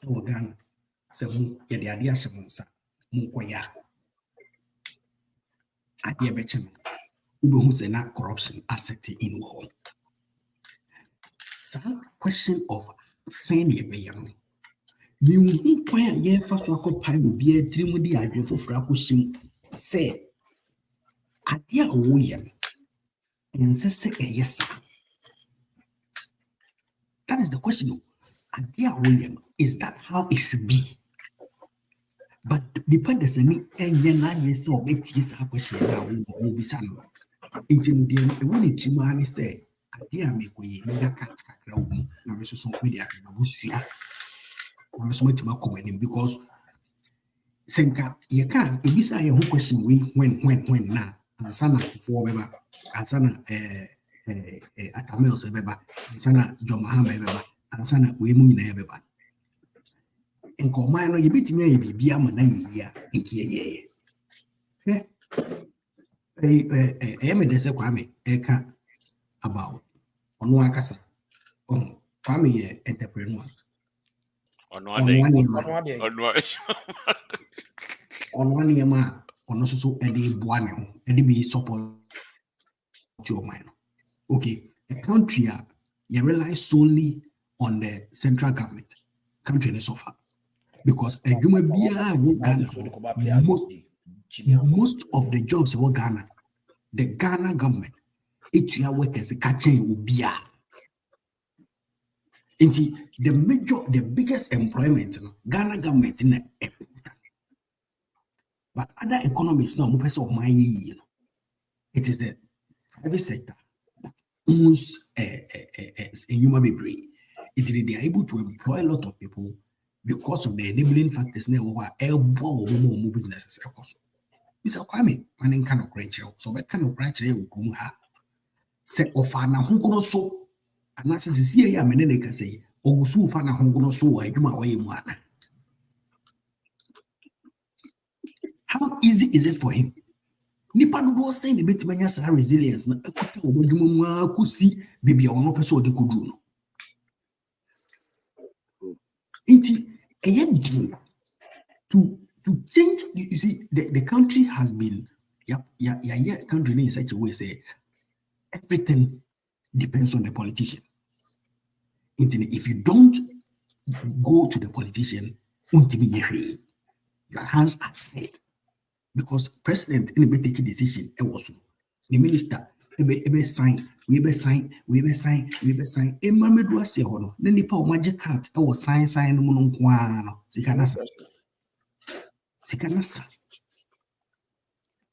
o Ghana se mu ye de ade ahye monsa mu koya ade be che no hu se na corruption asset in ho. So question of saying ye be yam mi hu kwan ye fa so akopai obi atiri di adwo foforo akoshim say ade a wo ye nsese yes. That is the question. Idea William, is that how it should be? But depends on any yes or betis question now will be some. Indeed, when it chimani say, idea make we mega cat crowd, now so media bushia. I'm so much more commenting because Senka, you can't be say a question we when now, and sana for Beba, and sana Atamel Sebeba, and sana Jomahama Beba. Ansana we mu nyina yebeba enko man no yebetimi aye bibia ma na ye ya enki ye me de say Kwame eka about ono akasa. Kwame ye entrepreneur. Ono aniyama ono so ede boa ne ho ede be support your mind. Okay, a country you rely solely on the central government. Country is suffer because most of the jobs in Ghana, the Ghana government, it's your workers catching ubia. The biggest employment Ghana government in the but other economies now it is the private sector that owns a human being. They are able to employ a lot of people because of the enabling factors now who are able more businesses. Mr. Kwame, man kind of creature. So that kind of creature will come ha. Say ofana hongono so. And as is here, I can say, Ogusu fana hongono so. I do my way one. How easy is it for him? Nipa do say the bit manya sa resilience na ekuta obodwuma mu akusi bibia ono pese odi kodu no. Inti to change, you see, the country has been country in such a way say everything depends on the politician. If you don't go to the politician, your hands are tied. Because president in a take a decision, the minister sign, we sign. Emma say hono. Then the power magic cat sign mununkwano. Sikanasa.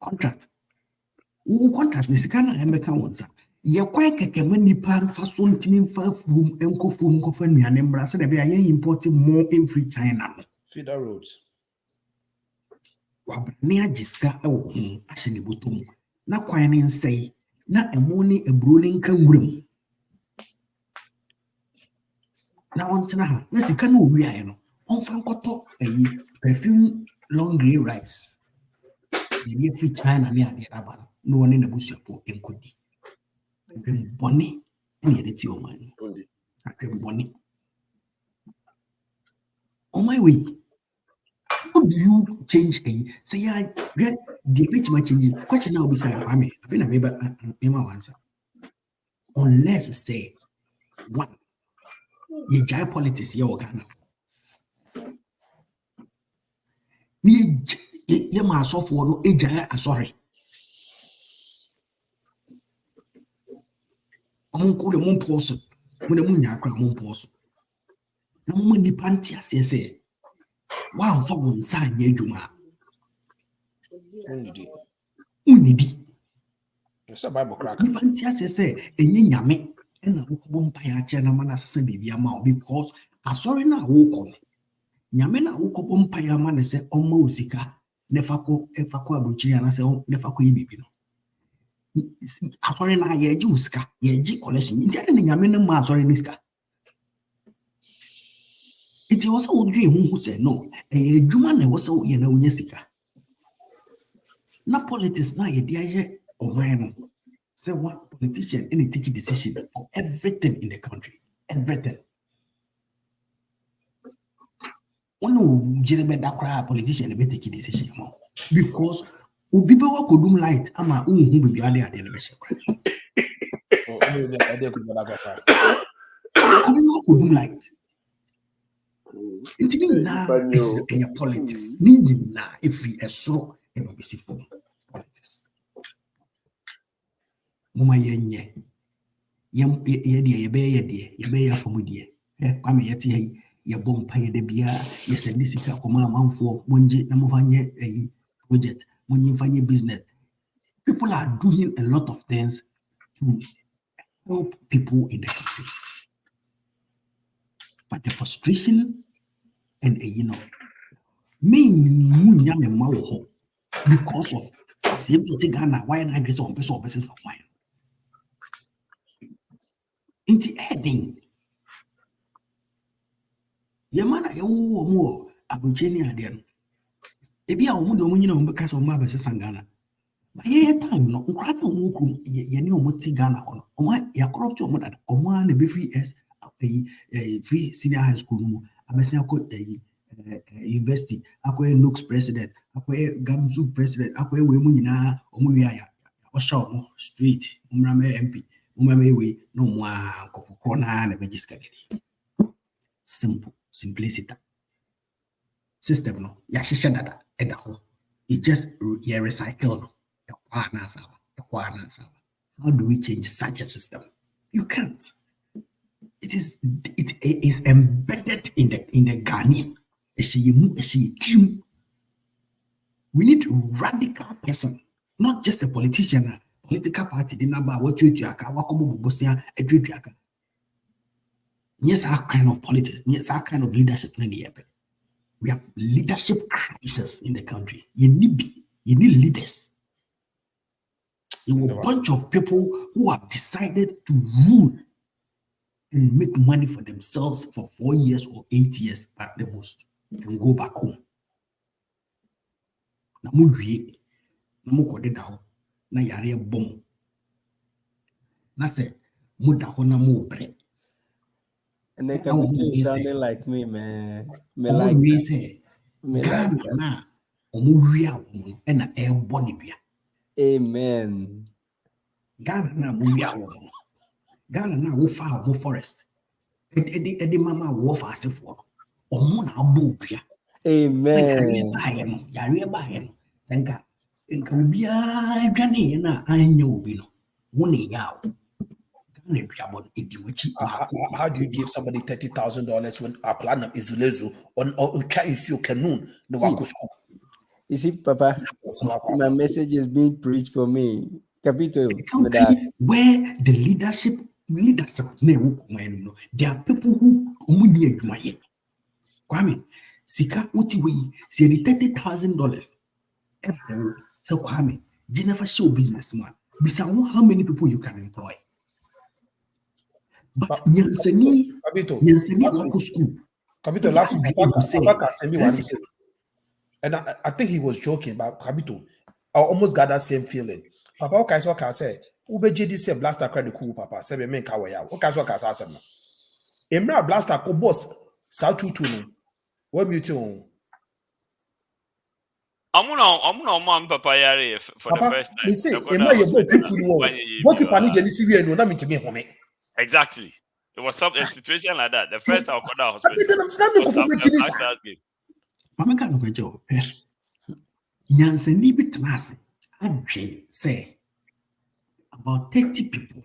Contract. Contract ni sikana emeka wonsa. Ye kwa keke nipa faso ntimi fa fum enkofa nuane mbra se de be aye import more in free China. Feeder roads. Wabani ajiska ashe botom na kwan ne nsei na emo ne eburo ne nka nwuram na wontena ha na sika na owi aye no onfa nkoto perfume long grain rice ye free China ne ade aba no one na busuapo enkodi boni ni ede ti o man boni on my way. How do you change say get the page my change question now beside Kwame I think I answer unless say one you jai politics here Ghana ni ma so for no ejai asori omunko de mon poso mo de munya akra mon poso na mo ni panti asese wow for one sign adwuma unidi it's a Bible crack ni panti asese enye nyame na wokobo mpa ya che na mana asese bibia ma because asori na woko nyame na wokobo mpa ya ma ne se omma osika nefako abuchiri na se nefako yibibi no asori na yeji usika yeji collection ndi ne nyame na ma asori ni sika. It was all dream who said no. A Juman was so sika. Na politics na ye or mine. Say what politician any take a decision for everything in the country. Everything. One Jeremy Dakra politician be take a decision more. Because Ubiba could do light ama who be the other the secret. Ubiba could do light. Inti is in politics. Nina if we are so ever be for politics. Mama yenye. Ye from dear. Kwame yeti ye bompa ye debia, ye sendisika koma manfo, monje namofanye a project, monjifanye business. People are doing a lot of things to help people in the country. But the frustration and because of same to Ghana, why not get some person of mine? In the heading, Yamana, more Aborigine again. Ebi a omo de omo nyina omo ka so omo abese sangana. But yeah, time no nkra na omo krum ye ne omo ti Ghana ho. Omo ya corrupt omo dada. Omo na be free S free senior high school no. Abese akọ university, akọ Nook's president, akọ Gamzu president, akọ we mu nyina omo wi aya. O sha omo straight. Omo na MP. Omo na we no mo a kokoko na na be jiskade. Simple, simplicity. System no ya hyehyɛ dada ɛda hɔ. It just recycle no. How do we change such a system? You can't. It is embedded in the Ghanaian. We need a radical person, not just a politician, political party. Yes, our kind of politics. Yes, our kind of leadership. We have leadership crisis in the country. You need leaders. You have a bunch of people who have decided to rule and make money for themselves for 4 years or 8 years at the most and go back home. Na mu wie, na mu kode da ho, na yare bom. Na se mu da ho na mu bre. And the capital is sounding like me, man. Me like that. Me like that. Na omu wia omu na e boni bia. Amen. Ghana na wo wia omu. Ghana na wo fa omu forest. Edi mama wo fa asefo. Omu na abo dua. Amen. Yare ba he no. Nka ubia dwane na anya obi no. Wo ne ya o. How do you give somebody $30,000 when a plan is lezu on your canoe the wako school? You see, Papa, my message is being preached for me. Capito, where the leadership, there are people who only Kwame, Sika Utiwi, see the $30,000. So Kwame, you never show businessman. Besides, how many people you can employ? But Yansani school. Kabito last week, Papa sent me one say, and I think he was joking, but Kabito, I almost got that same feeling. Papa, okay, so can say, Ube JDC blaster credit cool, Papa, 7 men kawaya. Okay, so can say, Emra blaster ko boss, South 2 what mutual? I'm not Papa Yari for the first time. They say, Emra, you both 2 what you panic and see no, that means to me home. Exactly. It was a situation like that. The first I called out hospital. Mama can't go job. Yansani bitnasi. I say about 30 people.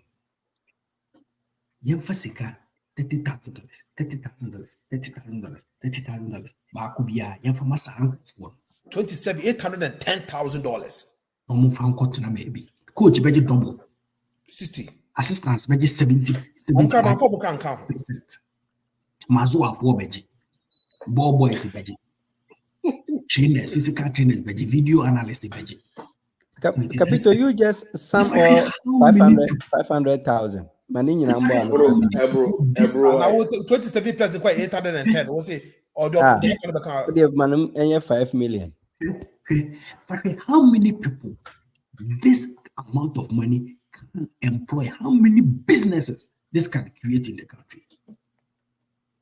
Yemfasika $30,000, $30,000. Bakubia yemfamasa anko. $810,000. Omo fan kotuna maybe. Coach beji double. 60. Assistants beji 70. Mazu afo beji. Ball boys beji. Trainers, physical trainers beji. Video analysts beji. Capito, you just sum all 500,000. Money in number. 27 plus 810. What's it? Or the 5 million. How many people this amount of money can employ? How many businesses this can create in the country?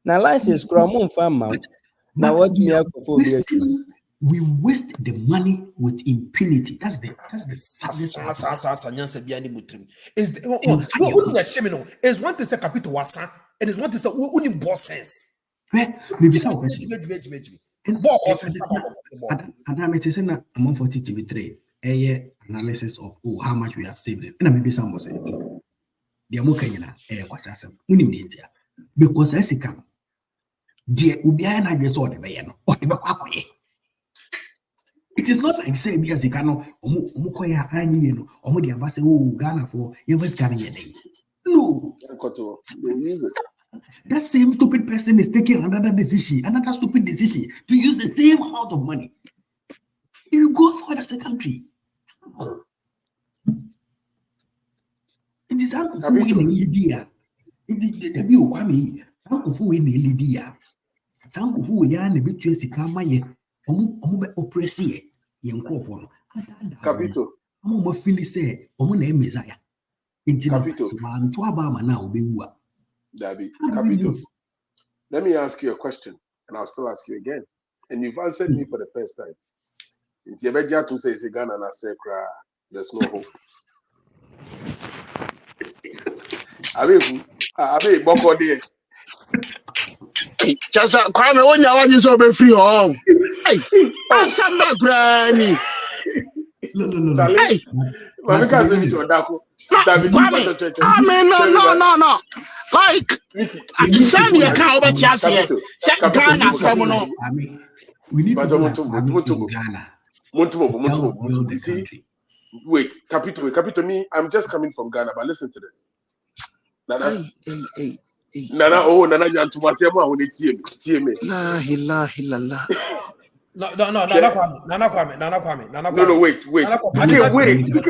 Now, license from farm. Now, what we waste the money with impunity. That's the saddest. Is one to say capital wasa, and is one to say uni boss sense. And I'm among 40 TV3 a analysis of how much we have saved. And maybe some was the Amokana because as it come, dear Ubiana, I saw the Bayano or the it is not like say because you cannot Omukoya Anyi, Omudi Abase, Ghana for your West Ghana. No. That same stupid person is taking another stupid decision to use the same amount of money. You go forward as a country. It is Uncle Fu in Lydia. It is the Bill Kwame, Uncle Fu in Lydia. Uncle Fu Yan, a bit Sikamaye. omu be oppressive yen crofo no. Capito. Omu feel say omu na Messiah. Capito. So man to abama na obewu. Dabi. Capito. Let me ask you a question, and I'll still ask you again. And you've answered me for the first time. If you ever to say Ghana and I say there's no hope. Abi boko de. Just kwame onya wanyi so be free home. Hey, asamba granny. No. Hey, Mami ka say to Odako. No. Like, send your car over to us here. Ghana, Samono. We need to Ghana. build the country. Wait, Capito, me, I'm just coming from Ghana, but listen to this. Nana, Nana, you to Masiamo, I will TM. La. No, Nana Kwame. No, wait. Okay, wait. Nana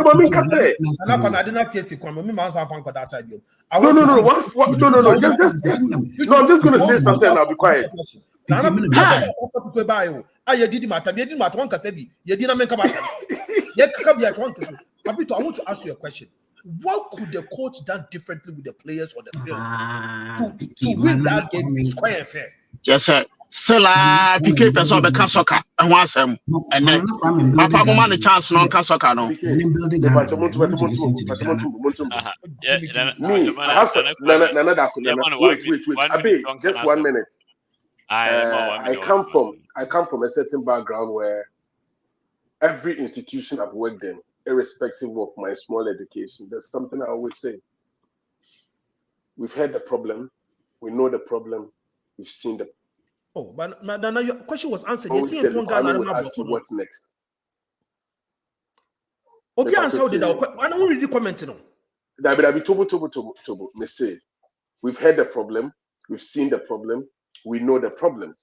Kwame, I did not taste it. Kwame, me man, I'm for that side. No. Just. No, I'm just going to say something and I'll be quiet. I want to ask you a question. What could the coach done differently with the players on the field to win that game square and fair? Yes, sir. Still, PK person be can soccer and once and then Papa Mama the chance no can soccer no. Wait. Just 1 minute. I come from a certain background where every institution I've worked in, irrespective of my small education, there's something I always say. We've heard the problem, we know the problem, we've seen the. Oh, but Nana, your question was answered. What's next? Okay, answer that. I don't really commenting on. Dabi tobo. Me say, we've heard the problem, we've seen the problem, we know the problem.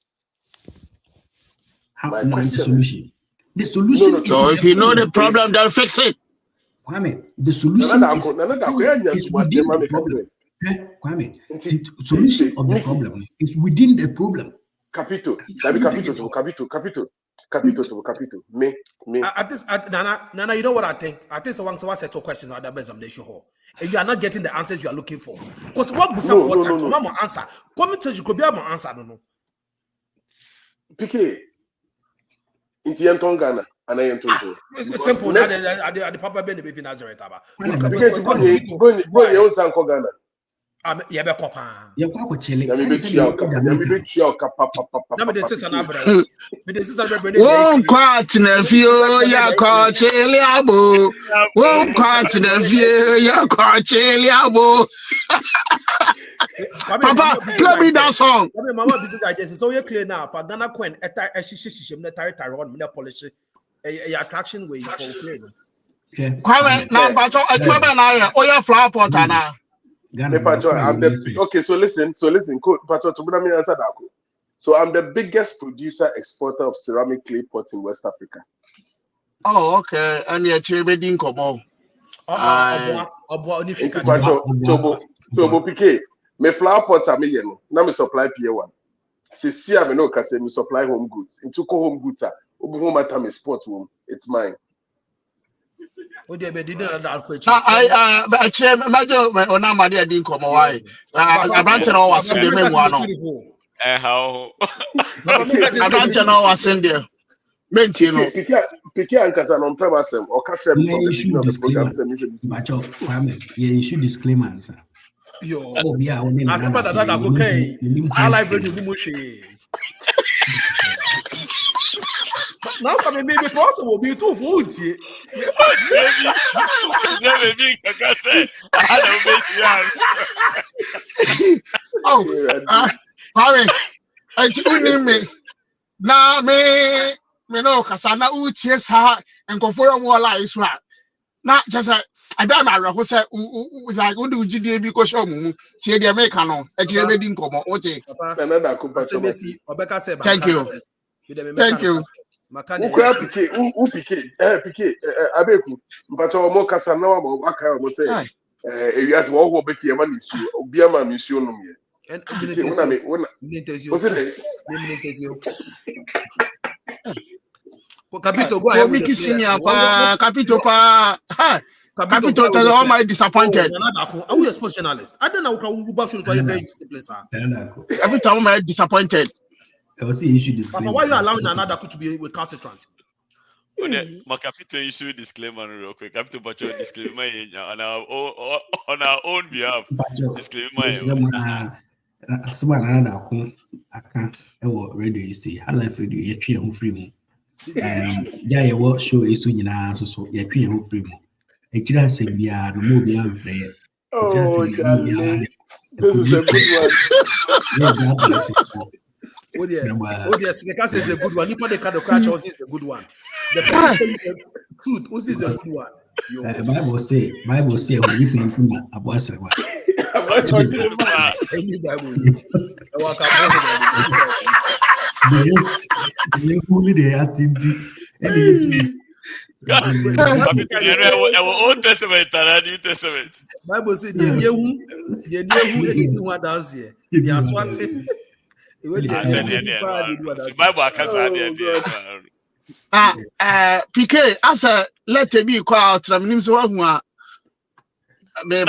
How the solution? The solution. No. So if you know the problem, they'll fix it. Kwame, the solution is within the problem. Kwame, the solution of the problem is within the problem. Capito. Me. Nana, you know what I think? I think someone said 2 questions at the best of the show. And you are not getting the answers you are looking for. Because what was no. Mama answer. Commentators you could be able to answer, no. PK. Inti Ghana. And I am told simple. The Papa Ben be Nazareth. Go your son Ghana. Papa, play me that song. Mama business ideas. So you're clear now. For Ghana coin, polish attraction way for clear. Kwame, now, but I flower pot now. Okay, so listen. So I'm the biggest producer exporter of ceramic clay pots in West Africa. Oh, okay. And you're trading Kobo. So PK, me flower pots are million. Now me supply PA1. See, I know because me supply home goods. Into home goods, home at me sport room. It's mine. I imagine on a Maria didn't come away. I branch and all was in the memoir. How I branch and all was in there. Mentino, PK and Casan on premise or catch them. You should disclaim answer. Yo, I said that okay. I like very much. Now, maybe possible be 2 foods. Harry, I told me. Now, me know, Cassana, yes, and go for a more life. Not just I don't know who said, like, what do you do because you see the American, a Jerry didn't come out. Thank you. PK, Abeku, but more Casano, Waka was saying, yes, what will be a man issue, Obiama mission. And Capito, go ahead with the players. Capito pa. Capito tell all my disappointed. Are we a sports journalist? I don't know how back should try to place. Capito all my disappointed. I was issue disclaimer. Why are you allowing another to be with calcitrant? My Capito issue disclaimer real quick. Capito Bacho disclaimer on our own behalf. Disclaimer. Someone I can't radio you say high life radio you treat home free. Yeah, what show is when you are so you treat home free. A child say we are the movie I play. Oh, this is a good one. Yes, the cast is a good one. You put the card of catch is a good one. The truth is a good one. Bible say when you painting a boss. Any Bible. You only the activity. Our Old Testament and New Testament. Bible says the Yehu one down here. They are swatting. Bible Akasa. PK as a let me call out from him so one. No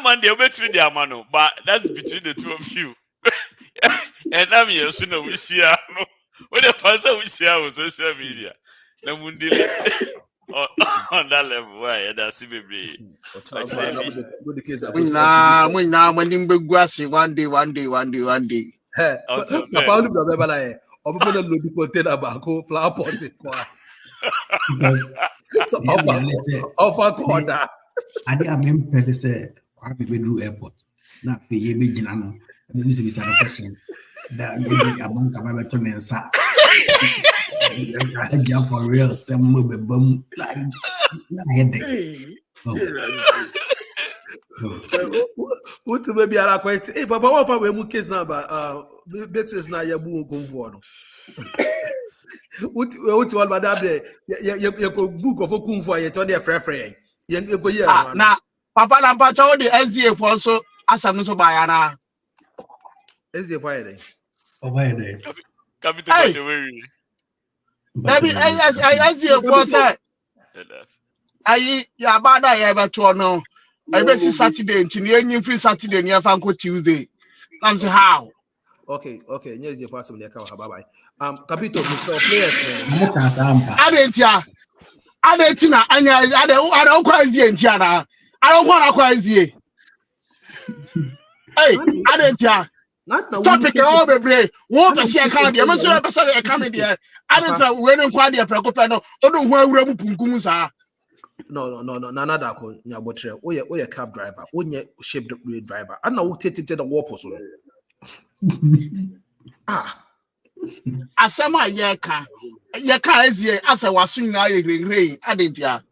man, they wait with their mano, but that's between the two of you. And I'm here soon. We see when the person we see on social media. No mundi on that level. Why that's baby. Nah, when you be grassy one day. Papa only remember like open the load container back flower pot. So offer corner. I didn't pay say Kwame Bedru Airport. Not for ye big nano. These are some questions that maybe a bank of Everton and Sa. I jump for real, some mobile bum like headache. What to maybe I quite hey Papa what for we mu case number basis na ya bu go for no. What all madam there you go book of okun for you turn there frefre. You go here. Na Papa na pacha the SDA for so asam so buy na. SDA for there. Oh buy there. Capital pacha we. Baby SDA for say. Ayi ya bada ya be to no. I bet see Saturday, and free Saturday, near Fanco Tuesday. I'm saying how? Okay. Here's the first one. Bye. Capito, Mr. Players. I don't quite the Indiana. I don't want to quite the. Hey, I didn't. Topic all the break. What I see, I can't. I'm sure I can't be there. I didn't when quite the Procopano. I don't want to Pungumusa. No. Nada ko nyabotre. Oye cab driver. Onye ship driver. I know take the warp so. Asema yeka ezie asa wasu na ye adentia.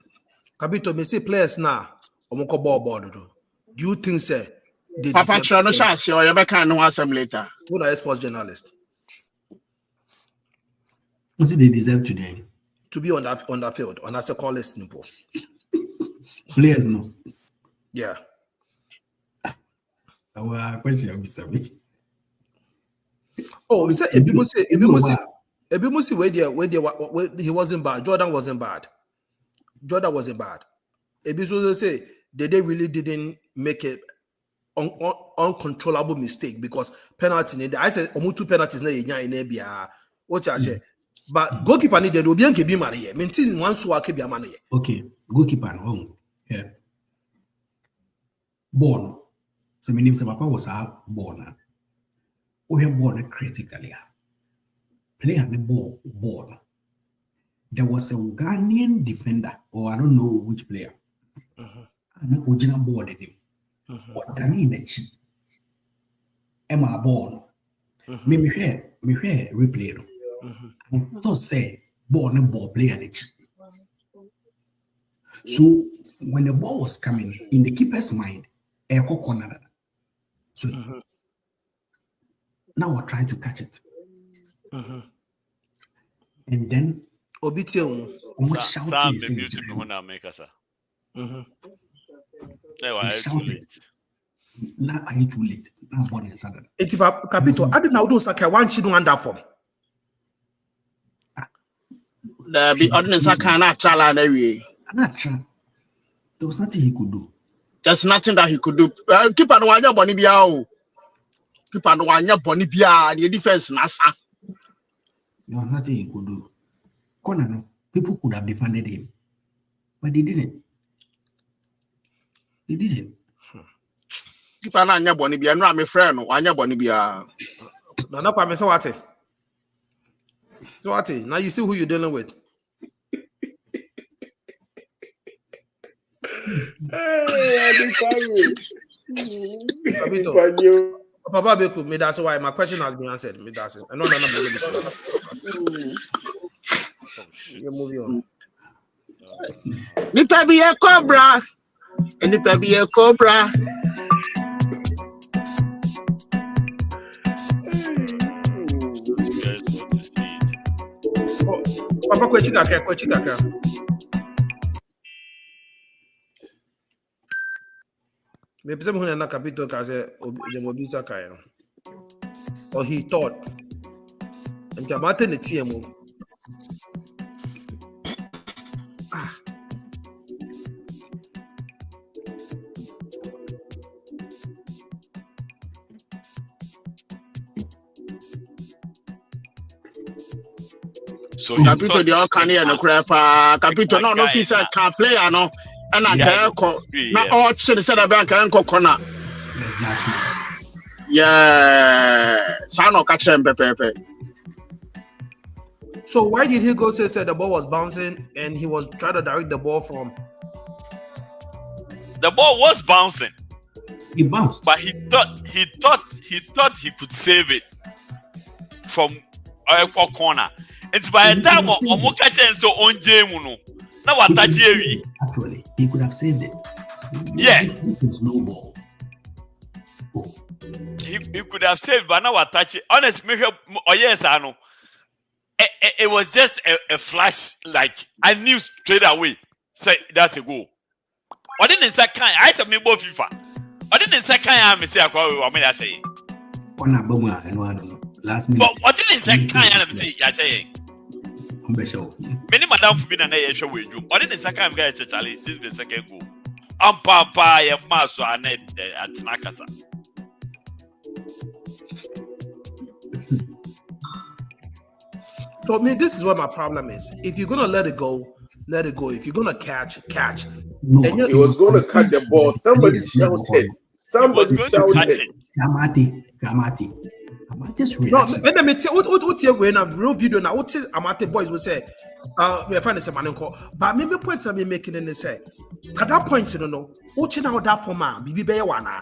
Capito me say players na omoko ball do. Do you think say Papa Chano Shasi or Yabeka no asem later? Who are sports journalist? What do they deserve today? To be on that field, on as a call list, Nipo. Players, no. Yeah. Our question, Mr. Oh, Ebimusi, where he wasn't bad. Jordan wasn't bad. Ebimusi say they really didn't make a uncontrollable mistake because penalty. I said almost 2 penalties na in Ebia. What I say. But goalkeeper need to be be man here. Maintain one so be a man here. Okay, goalkeeper wrong. Yeah. Born. So my name is Papa was born. We have born critically. Player the ball born. There was a Ghanaian defender, or I don't know which player. An original born in him. What Danny Nechi. Emma born. Me share replay. I thought say born player. So when the ball was coming in the keeper's mind, echo corner. So now I try to catch it. And then Obitio almost shouting. Now are you too late? Now born in Saturday. It's Capito. I didn't know those like one she don't under form. The ordinance I cannot try and every. There was nothing he could do. There's nothing that he could do. Keep on one your bonibia. Keep on one your bonibia. The defense nasa. There was nothing he could do. Konano, people could have defended him, but they didn't. They didn't. Keep on your bonibia. No, I'm a friend. One your bonibia. No, I'm so what? So what? Now you see who you're dealing with. Papa Beku, me that's why my question has been answered. Me that's it. I know that. You moving on. Nipa be a cobra. Nipa be a cobra. Papa kwechika. Me pese mo na capito ka se Jemobisa kai no. Or he thought. And Jamate ne TMO. So Capito the all can no crap. Capito no officer can play no. And I can't not all said about can corner. Exactly. Yeah, son of catch him pepe. So why did he go say the ball was bouncing and he was trying to direct the ball from? The ball was bouncing. He bounced, but he thought he could save it from a corner. It's by the time on catch so on Jamuno. Now what actually he could have saved it. Yeah. It's no ball. Oh. He could have saved, but now what touch it. Honestly, yes, I know. It was just a flash, like I knew straight away. Say that's a goal. I didn't say I said me both FIFA. I didn't say I say I say. Last minute. But I didn't say I say. Many madam for being an show with you. I didn't say I'm going to Charlie. This be second goal. I'm Papa, a maso and at Nakasa. So, this is what my problem is. If you're gonna let it go, let it go. If you're gonna catch. No, he was gonna catch the ball. Somebody shouted. Somebody shouted. Gamati. No, let me tell what you're going to real video now. What is Amate voice will say? We are finding some man call. But maybe points I'm making in the say. At that point, you know, watching out that for man, Bibi Bewana.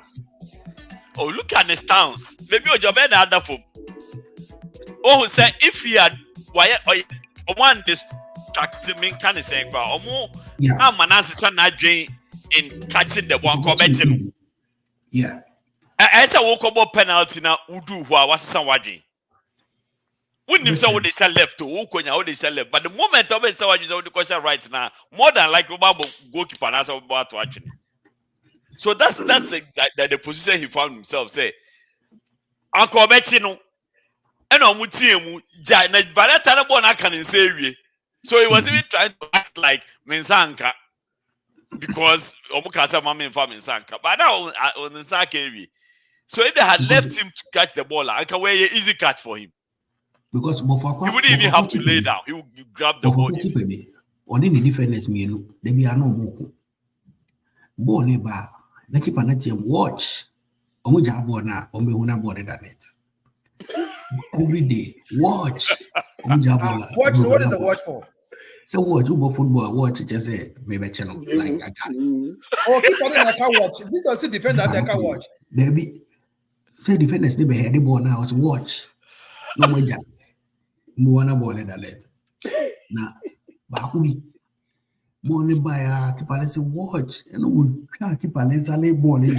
Oh, look at the stance. Maybe your job and other for. Oh, say if he had one distracting me, can say, or more, I'm an answer in catching the one comment. Yeah. As a walkable penalty now, Udu who was some wagging. Wouldn't him say what they said left to Wukonya, how they said left. But the moment of it, what you the question right now, more than like Obama goalkeeper and answer about watching. So that's the position he found himself. Say, Uncle Betchino, and Omutimu, by that time, I can say, so he was even trying to act like Mensanka because Omukasa Mami and Farming Sanka. But now on the Sake. So if they had left him to catch the ball, I can wear an easy catch for him. Because he wouldn't even have to lay down. He would grab the ball. On any defenders, me, there be no more. Ball never. Na keep an eye watch. Omuja bona, omehuna bona than it. Every day, watch. Watch. What is the watch for? So watch football. Watch just say maybe channel like I got it. Oh, keep on I can't watch. This is a defender that can watch. There be. Say defenders never had the ball now. So watch. No more jam. Muana ball in the let. Now, Bakubi. Money by keep on say watch. And we try keep on say ball in.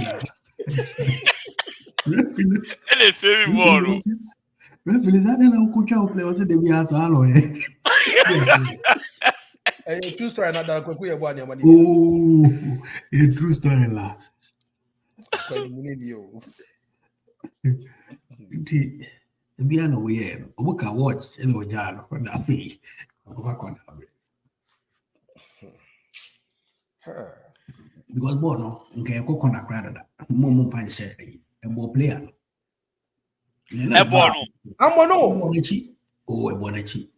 And they say ball. Referee, that na ukocha play was the be as allo. A true story na that kwaku ye bua money. Oh, a true story la. Be an away. Obuka watch and we jalo for that fee. Because boy no, okay, go on a crowd. Mom find share a ball player. A bono. I'm one. Oh, a bonachi.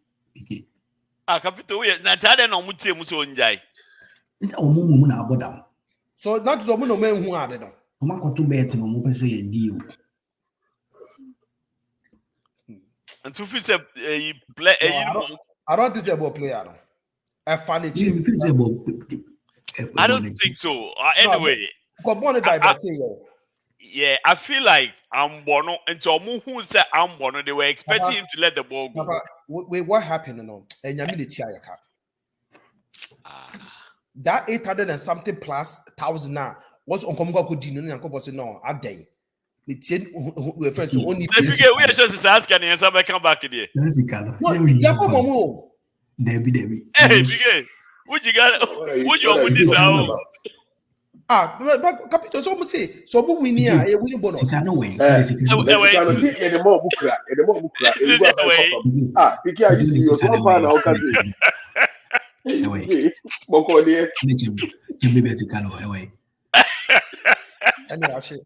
Capital, Natana no Muti Musonjai. It's our mum about them. So not so many men who are there. I'm not going to bet no more say a deal. And to fix a play I don't think about player. A funny team. I don't think so. Anyway, yeah, I feel like I'm Bono and so who said I'm Bono, they were expecting him to let the ball go. Papa, wait, what happened? No, and that 800 and something plus thousand now was on Comuga Dino and Cobos. No, I day. It's referred to only. We are just asking and some come back in here. No, Debbie. Hey, would you got would you want this out? But Capito, so much say, so we near a winning bonus. The more bookra, the more bookra. Because you see, you're so far now, cousin. Boko dear. Jimmy Betticano away. And actually,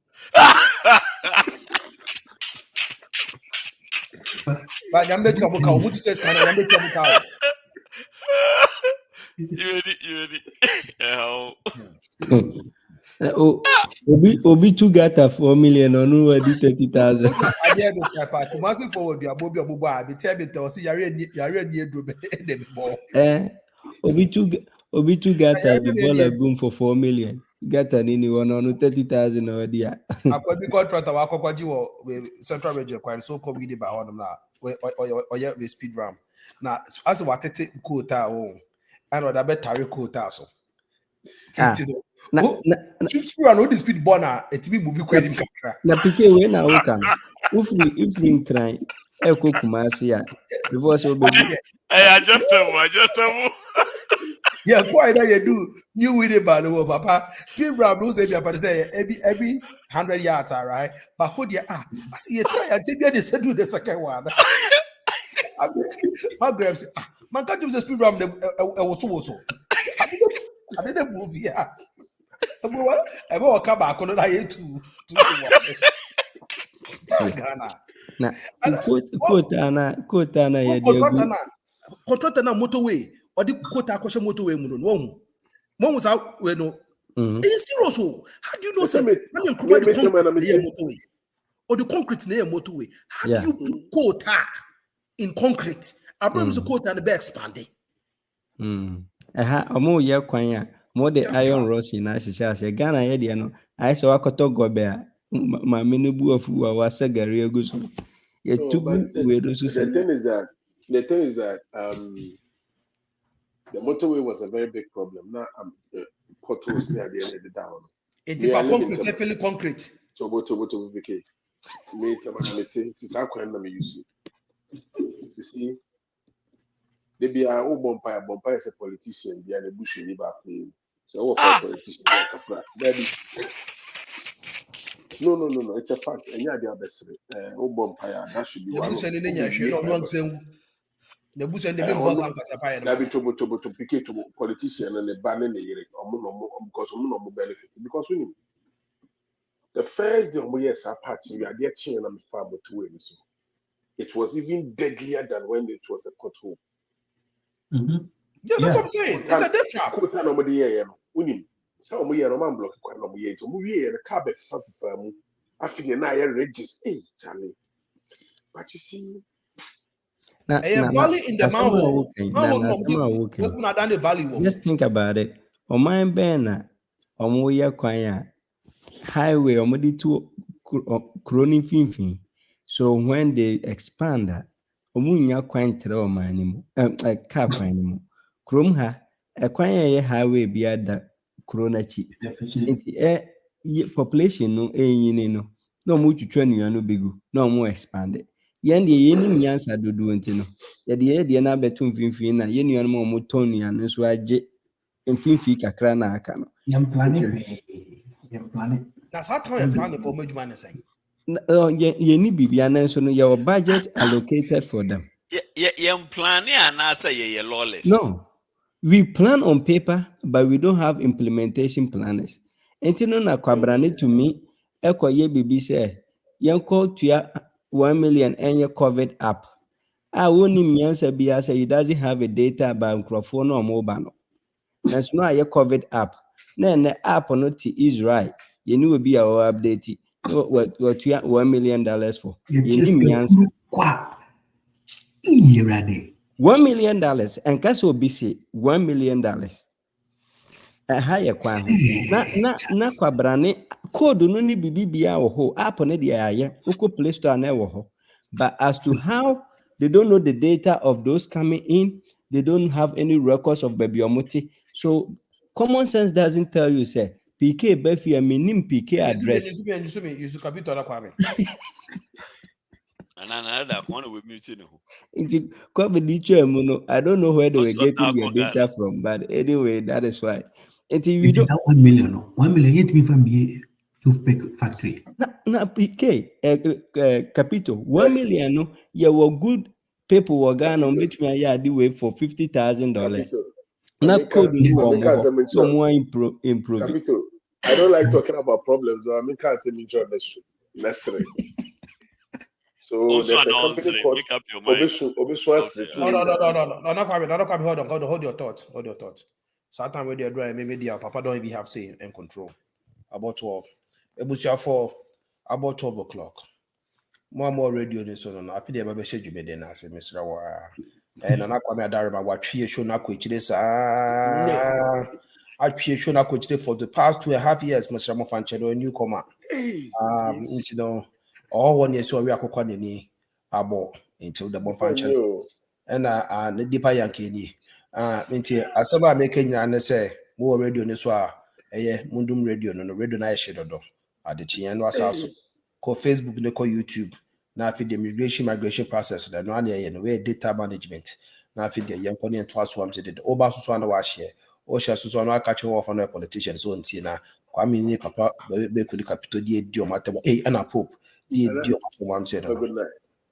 but I'm the trouble cow. Would you say, can I be trouble cow? Oh, Obi 2 got a 4 million or no 30,000. I dare the papa to massive forward your Bobby Abuba, the Tabit or see you're near the ball. Obi 2 got a ball a boom for 4 million. Got an anyone on 30,000 or dear. I could be contract of Aquaji with Central Region, quite so called by on them now, or yet with speed ram. Now, as what it quota, and what I bet Tari quota so. No speed bonner, it's me movie quitting. Na PK when I can. If we try, I cook Marcia. Before so baby. I just a yeah, quite that you do. New with it, by the way, Papa. Speed ram knows say every 100 yards, all right. But could you I see you try and take the do the second one. My grandson, man can't use the speed ram. Was so. I didn't move here. I will come back on I to Ghana. Contract na motorway or the quota question motorway. One was out when no. It's serious. How do you know something? When you create the concrete motorway or the concrete near motorway, how do you put quota in concrete? I promise the quota and the be expanded. Omo ye kwan more the iron rods in Ashishas, Ghana Ediano. I saw a cotogobea, my minibu of who was a Gary Aguso. The thing is that the motorway was a very big problem. Now potholes near the end of the down. It's concrete, concrete. So VK. It's our kind of use. You see. They be a bumpire as a politician, be a bush in the so what politician? No, it's a fact. And yeah, they are best. Bumpire, that should be one. The bush and the members are to pick to politician and the ban in the year because no benefits. Because we know the first day we are patching, we are there cheering on the farm to win. So it was even deadlier than when it was a pothole. Yeah, that's what I'm saying. It's a death trap. So we are no man block. So we are a carpet for I feel now you're registered. Hey, Charlie. But you see, value in the mountain. Just think about it. On my banner, on Moya Quaya highway, or Modi2 Crony Finfin. So when they expand that, Omunya quite throw my animal, a cap animal. Chrome ha, a quite highway beyond the Cronachi. Population no, no much train you no big, no more expanded. Yendi any answer do no. Yet the idea na between Finfina, Yeni and more Mutoni and so I jet and Finfi Kakrana Akano. Young planet. That's how time planning for much money saying. Yeni Bibiana, so your budget allocated for them. Yeah, plan and answer ye lawless. No, we plan on paper, but we don't have implementation planners. Enti no na kwabrane to me, ye bibi say, yanko tuya 1 million enye COVID app. I woni miansa biya say he doesn't have a data about microphone or mobile. Nanso no aye COVID app. Na app no ti Israel. Ye ni obi a update. No what tuya $1 million for. Ye ni miansa. $1 million and kasa obi say $1 million. Higher kwa ho. Na kwabrane code no ni bibia wo ho. App no de aye. Oko Play Store na wo ho. But as to how they don't know the data of those coming in, they don't have any records of baby omoti. So common sense doesn't tell you say PK Befi and minim PK address. You capito la kwame. And another one with muting. I don't know where they were getting their data from, but anyway, that is why. It is 1 million. 1 million yet me from the toothpick factory. Na PK, Capito, 1 million, no, you were good people were gone on which me I way for $50,000. Not code more improve. Capito, I don't like talking about problems, but I mean, can't say me join necessary. So also there's a company called Obishu. No, hold your thoughts. Sometimes when they're drawing, maybe their papa don't even have say and control. About 12. Ebusia for about 12 o'clock. More radio this on. I feel the baby said you made an answer, Mr. And I'm not coming at Darima, what she should not quit this. I should not quit for the past 2.5 years, Mr. Mofanchero, a newcomer. You know, all 1 year so we are cooking abo until the Mofanchero. And the deeper Yankee. Asaba making and say more radio this wa mundum radio no radio na shedo do adechi and was also call Facebook they call YouTube na fit the migration process that no anya no way data management na fit the young pony and trust one did over so na wa share o share so na catch off on a politician so nti na kwami ni papa be could capital di matem and pope di one said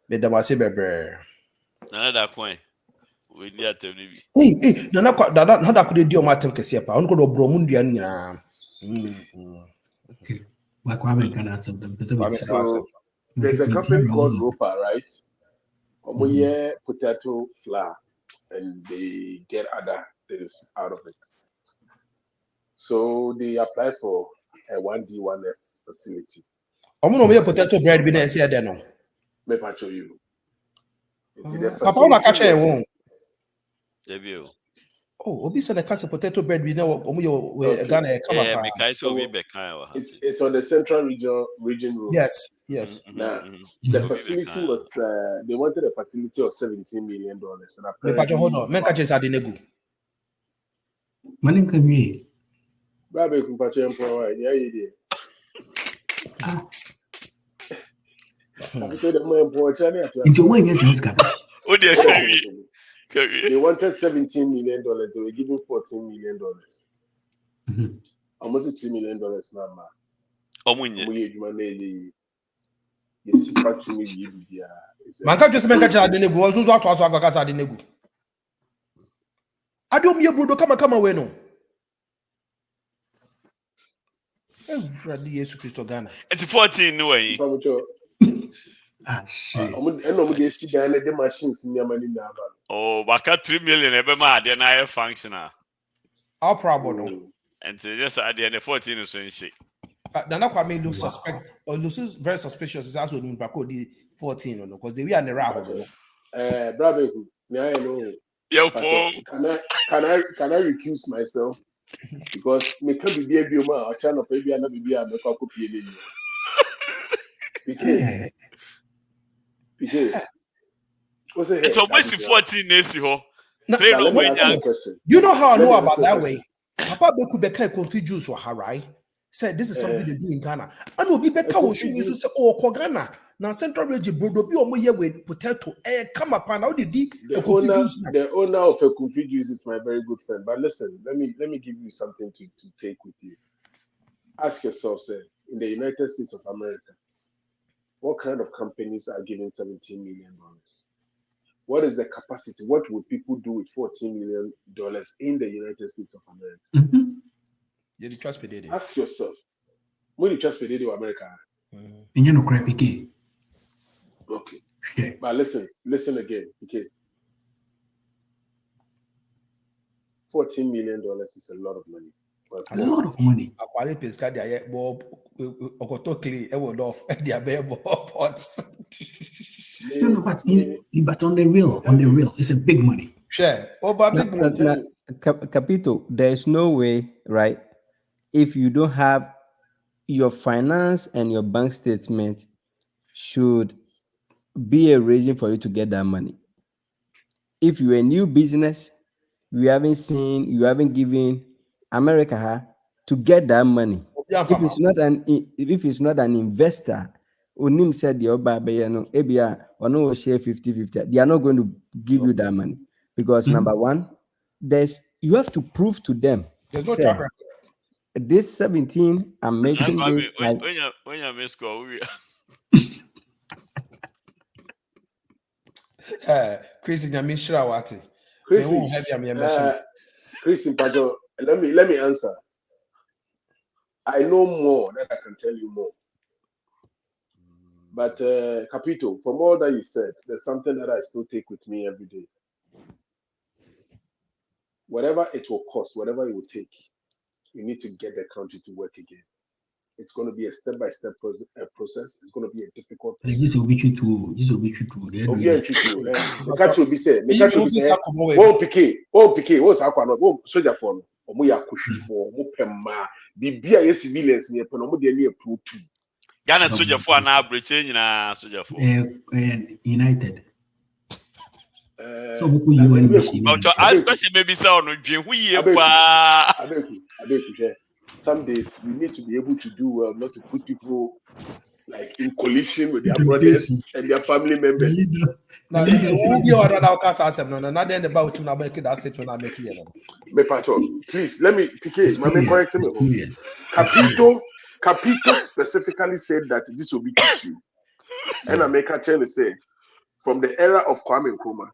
me da ma se bebre another point. We need to maybe. Hey, nada could do matter kesi pa. On ko do bro mun dia nyina. Okay. Why Kwame can answer them because So there's a company called Ropa, right? Potato flour, and they get other things out of it. So they apply for a 1D1F facility. Omo potato bread bi na ese there no. Me pa show you. Papa una catch e won. Debut. Oh, Obi said the cast potato bread we know Ghana it's on the central region road. Yes. Now the facility was they wanted a facility of $17 million. And hold on, men catch Adenego. Manin can we? Babe kumpacho empo ya yidi. Into 1 year's hands cap. Oh dear, they wanted $17 million. They were giving $14 million. Almost $2 million now. Manka just men catch Adenego. Ozu zo atwa so agaka Adenego. Adom ye brodo kama we no. Radi Yesu Kristo Ghana. It's 14 no way. Shit. The machines in money now. Oh, baka 3 million ebe ma ade na air functional. How proud and just at the end of 14 or so shit. Nana Kwame looks suspect or looks very suspicious. Is also in Bako the 14 because they were in the raho. Bravo, I know. Can I recuse myself? Because me can be a bioma or channel maybe another be a copy. It's almost 14 days. You know how I know about that way? Papa Beku Beka confused or right? Said this is something they do in Ghana. And will be Beka will show you to say, oh, Kogana. Now Central Region Brodo be on here with potato. Come upon how did the owner of a coffee juice is my very good friend. But listen, let me give you something to take with you. Ask yourself, say, in the United States of America, what kind of companies are giving $17 million? what is the capacity? What would people do with $14 million in the United States of America? You trust me, ask yourself. When you trust me, America. And you know, crap, okay. Okay. But listen again, okay. $14 million is a lot of money. It's a lot of money. Akwale pesca dia bob okotokli e would off dia be pots. No, but on the real, it's a big money. Sure. Over big money. Capito, there's no way, right? If you don't have your finance and your bank statement should be a reason for you to get that money. If you're a new business, you haven't given America to get that money. If it's not an investor, Unim said the Ebia or no share 50-50, they are not going to give you that money. Because number one, you have to prove to them. There's no track record. This 17, I'm making this. When you miss school, Chris in Yamishra Wati. Chris in Pajo, let me answer. I know more that I can tell you more. But Capito, from all that you said, there's something that I still take with me every day. Whatever it will cost, whatever it will take, you need to get the country to work again. It's going to be a step-by-step process. It's going to be a difficult process. This will be true. Soldier for Omoya Kushifo, Mopema, Bibia civilians near Penomodia Pro 2. Ghana soldier for now, Britain, soldier for United. So who you and machine? Ask question maybe sound some days you need to be able to do well, not to put people like in collision with their brothers and their family members. Now, please let me correct me. Capito specifically said that this will be issue. And America tell say from the era of Kwame Nkrumah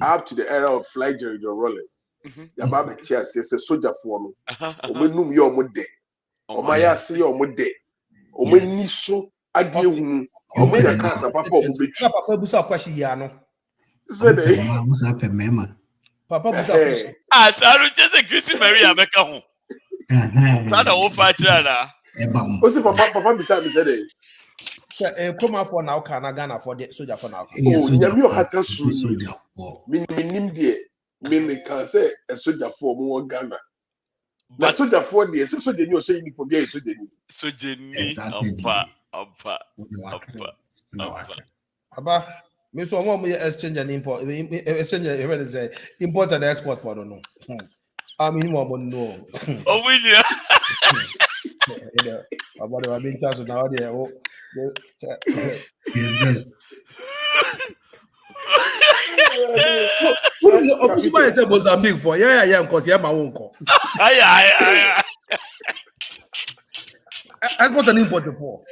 up to the era of Fly Jerry John Rollins. Yababa Chia says a soldier for me. Omenum your mode. Omaya see your mode. Omeniso Adium. Omaya Casa Papa Busa Kwashi Yano. Papa Busa Kwashi. Saru just a Chrissy Maria America home. Sada Ofa What's Papa beside me said? Come for now, Ghana for the soldier for now. Oh, Yamio Hatasu. Minim dear. Me can say a soldier for more Ghana. But soldier for the soldier you say for be a soldier. Soldier Abba. Abba, Miss One exchange and import exchange is import and export for no. I mean more no. Oh, we about the being cast now there. Yes. What say Mozambique for? Yeah, because my own call. Export and import for.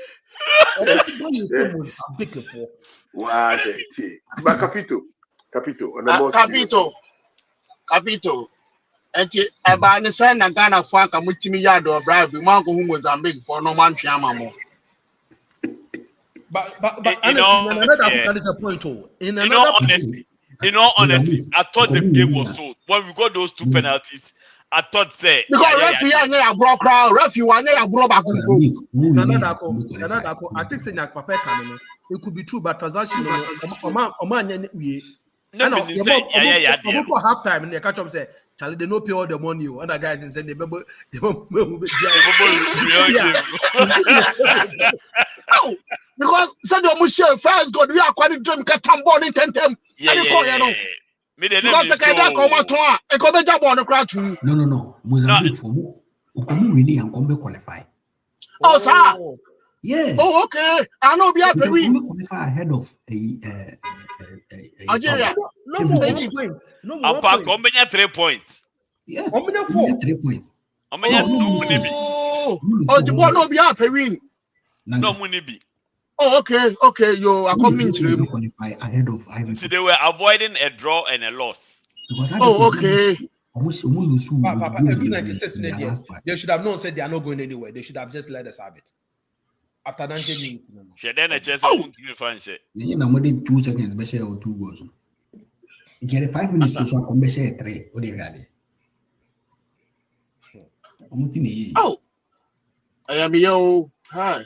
What you say Mozambique for? Wow, but Capito. And about the same Ghana for Kamutimi Yard or bribe, Marco who was a big for no man Chiamamo. But another disappointment. In all honesty, I thought the game was sold. When we got those two penalties, I thought say because referee broke crowd, referee broke back. I think saying that Papa can it could be true, but transaction half time and the catch up say Charlie they no pay all the money and the guys inside they because said you must share first God we are quite dream Catambo in tentem because the guy come out e come be jab on the crowd too. No Mozambique for me Ukomu win and come qualify. Oh sir. Yeah. Oh, okay. I know we are very qualify ahead of Nigeria. No more 1 point. No more 1 point. How many 3 points? Yeah. How many 4? 3 points. How many 2 Oh, the one no be are win. No money be. Oh, okay. You are coming to qualify ahead of Ivory. So they were avoiding a draw and a loss. Okay. Papa, they should have known said they are not going anywhere. They should have just let us have it. After 90 minutes. Then a chance of function. You know, more than 2 seconds, be share or 2 goals. You get 5 minutes to so come share 3. What do you got? Oh, I am yo. Hi.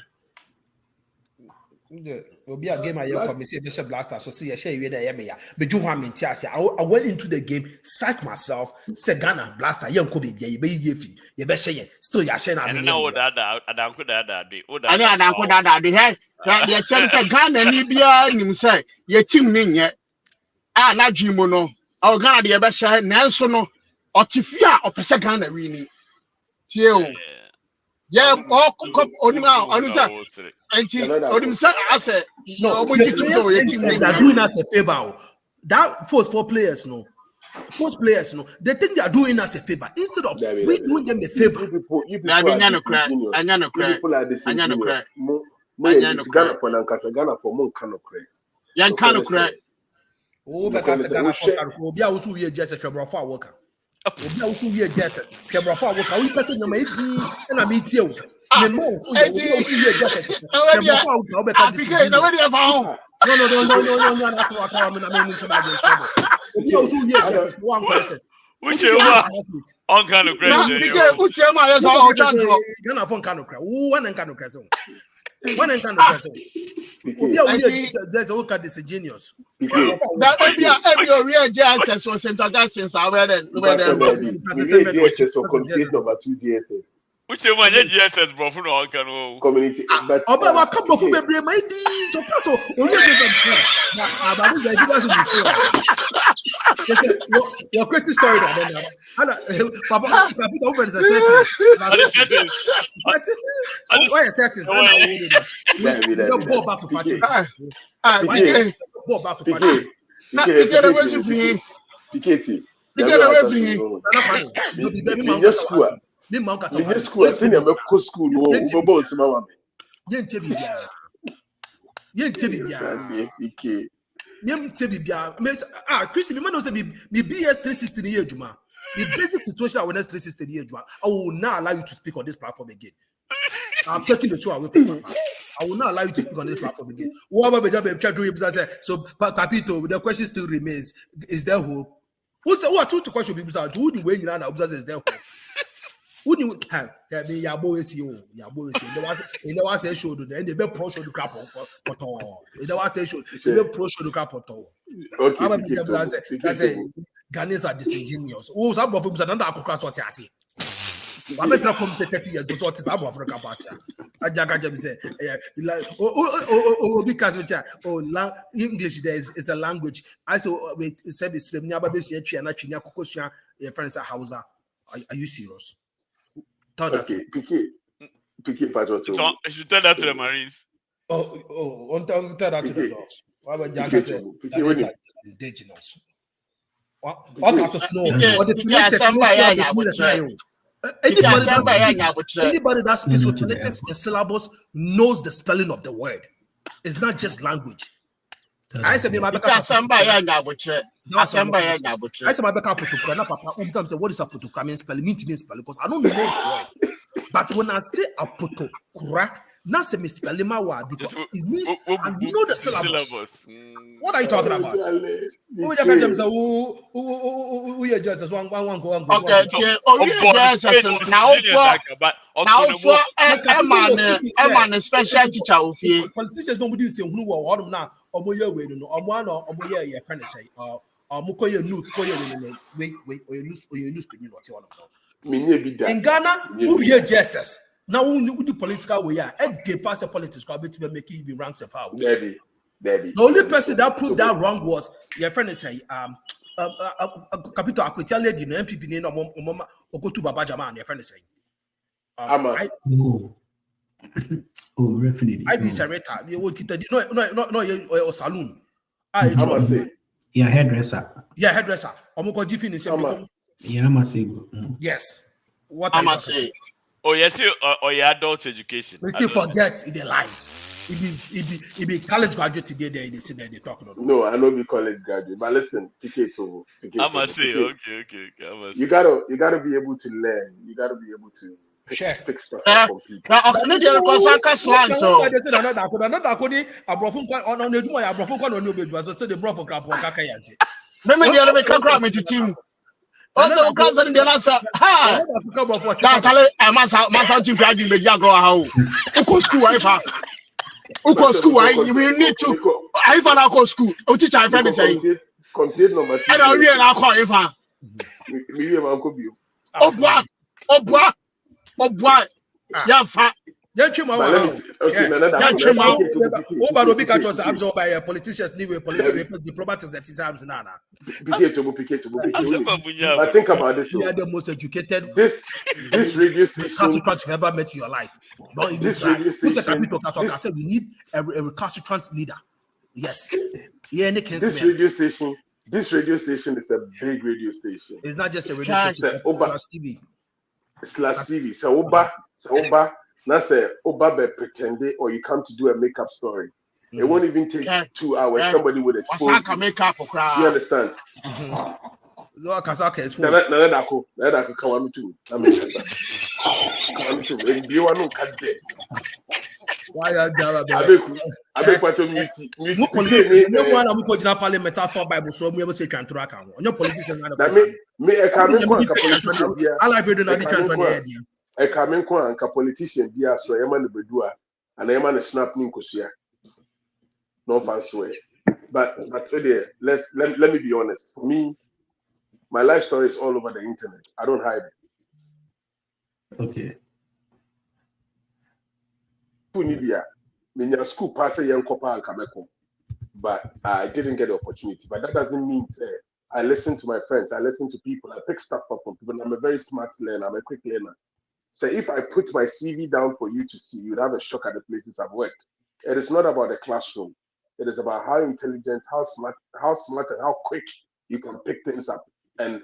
Will be a game I come see Bishop Blaster. So see a share you there, me. But you want me to say I went into the game, psych myself, say Ghana Blaster, young Kobe, you be yefi, you be saying, still you're saying I don't know that I don't put that day. I don't put that day. The chance say Ghana ni bia nim say your team ni nye. Ah na dwimo no. O Ghana de be say nanso no otifia opese Ghana wi ni. Tie o. Yeah, onima onisa. Onimsa I say no, they're doing us a favor. That first 4 players, no. First players, no. They think they are doing us a favor instead of we doing them a favor. People are disingenuous. Ghana for Ghana for more kind of credit. Yan kind of credit. Oh, because Ghana for Obi also we just a February for worker. Obi also we just February for worker. We person na me and I meet you. The man so we also we just February for worker. Because nobody ever home. No, that's what I mean. I mean, Obi also we just one process. Which on kind of credit. Because which is all Ghana for kind of credit. One kind of credit. One and kind of person. There's a look at this genius. That every real GSS was St. Augustine's aware then. GSS or communicate number 2 GSS. Which one GSS bro for no can community. But I come before me my D to pass on. Only but this idea doesn't be your greatest story then. Papa over the settings. Why is settings? No ball back to party. Ball back to party. Get away from me. Get away from me. Just school. Me school, senior medical school. Chris, me man say me BS 360 year juma. The basic situation awareness 360 year juma. I will not allow you to speak on this platform again. I'm taking the show away from you. I will not allow you to speak on this platform again. So, Papito, the question still remains: is there hope? What two questions people are? Who the way you know is there hope? Who you have? Yeah, boys, you. The one say show and the best pro show the crap on. The one say show the best pro show the crap on. Okay, that's a Ghanaians are disingenuous. Oh, some of them are not across what I see. I make a come say 30 years. Those what is about for capacity. I just say, because English there is a language. I saw with service. Never be seen. China, Kokosia. Your friends are Hausa. Are you serious? Okay, Piquet, you should tell that to the Marines. Tell that to the dogs. Why would Jaga say that is indigenous? What kind of snow? Or the anybody that speaks with phonetics and syllables knows the spelling of the word. It's not just language. I said, my back. I said, my back. What is a photocram spelling? Mean to me spelling because I don't know the word. But when I say a photocra, not say me spelling my word because it means I know the syllables. What are you talking about? We just one go. Okay, now special teacher. Politicians nobody say who are now. Omoye we no omoye your friend say omokoye news wait or you lose opinion what you in Ghana who hear Jesus now who the political way they pass the politics to make it even ranks of power. Baby. The only person that proved that wrong was your friend say capital akwetiale di no MPP ni no mama ogotu baba jama your friend say definitely. I be Sareta. You would get no saloon. Yeah, hairdresser. Yeah, hairdresser. Omoko Jiffin is yeah, I say. Yes. What I must say. Oh, yes, or your adult education. We still forget in the life. He be college graduate today. There, they sit there, they talk about. No, I know be college graduate, but listen, I must say, okay. You gotta be able to learn. You gotta be able to pick stuff up from people. That's why they say another code. Abrofun on the Juma, Abrofun on the baby. So still the bro for crap or kakayanti. Let me get a camera with the team. Also, class and the answer. Ha! I must team for the Jago. How? Uko school, I Uko school, you will need to. I found out school. Oh, teacher, I friend is saying. Contain number 2. I don't really know how if I. Oh, boy. Yeah, fat. Okay, but we can just absorb by politicians, political diplomats that is arms nana. But think about this. You are the most educated. This radio station. Recalcitrant you ever met in your life. Don't even this radio station. I said we need a recalcitrant leader. Yes. Yeah, this radio station. This radio station is a big radio station. It's not just a radio station. It's /TV. So Oba. Now say Oba be pretending or you come to do a makeup story. It won't even take 2 hours. Somebody would expose you. Makeup, you understand? Why are no politicians? No one am going to Parliament for Bible, so we will say can track on. No politicians. I like reading the country. A coming quan, a politician, be as so man the bedua, and a man snap ninkosia. No fancy way. But let me be honest. For me, my life story is all over the internet. I don't hide it. Okay. Minya school pass a young couple and Kameko, but I didn't get the opportunity. But that doesn't mean I listen to my friends, I listen to people, I pick stuff up from people. I'm a very smart learner, I'm a quick learner. So if I put my CV down for you to see, you'd have a shock at the places I've worked. It is not about the classroom. It is about how intelligent, how smart, and how quick you can pick things up and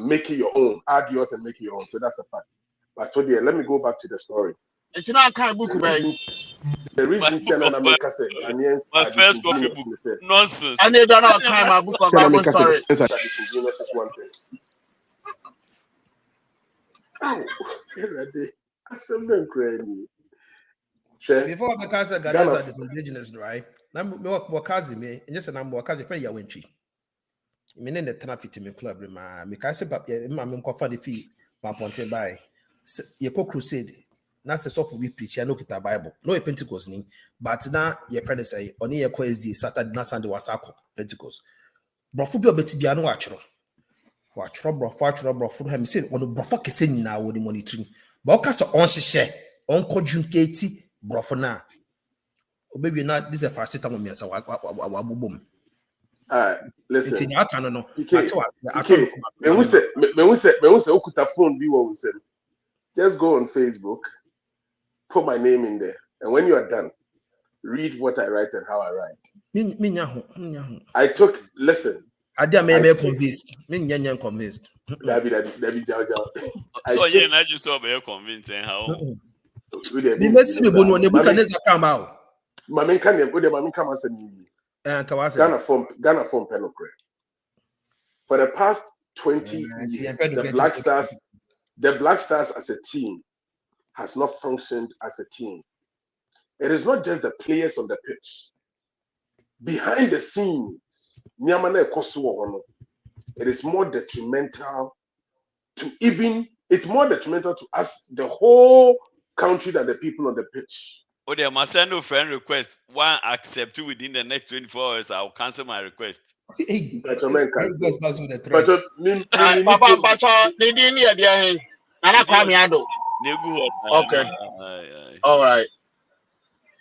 make it your own. Add yours and make it your own. So that's a fact. But today, let me go back to the story. It's not kind of book, the reason Channel America said, my first copy book, nonsense. I need another kind of book of Bible story. Before the cancer Ghana is indigenous, right? Number Wakazi me, and just a number Wakazi for your wintry. Meaning the Tanafiti club, Mikasa, Mamma Cofa the fee, my ponte by Yako crusade. That's a soft we preach, I look at the Bible, no Pentecost name, but now your friend say, only a Wednesday, Saturday, Sunday was Pentecost. Brofubio Betibiano Watcher. Watch Rob for him said, on the Brofa Kissing now with the monitoring. Bocas on share, on conjuncate, Brofona. Maybe not this is a paracetamol, yes, boom. Listen, I don't know. We say, Okuta phone viewer will say, just go on Facebook, put my name in there, and when you are done, read what I write and how I write. I took, listen. I didn't convinced. Me convinced. Dabi Jow. So you not just so be convinced how. Me mess me bonu Nebuchadnezzar come out. Mamin kan dem, ode mamin come as Ghana form penokre. For the past 20 years, the Black Stars as a team has not functioned as a team. It is not just the players on the pitch. Behind the scenes, it is more detrimental to us, the whole country, than the people on the pitch. Oh, there must send no friend request. One accept you within the next 24 hours. I'll cancel my request. Okay.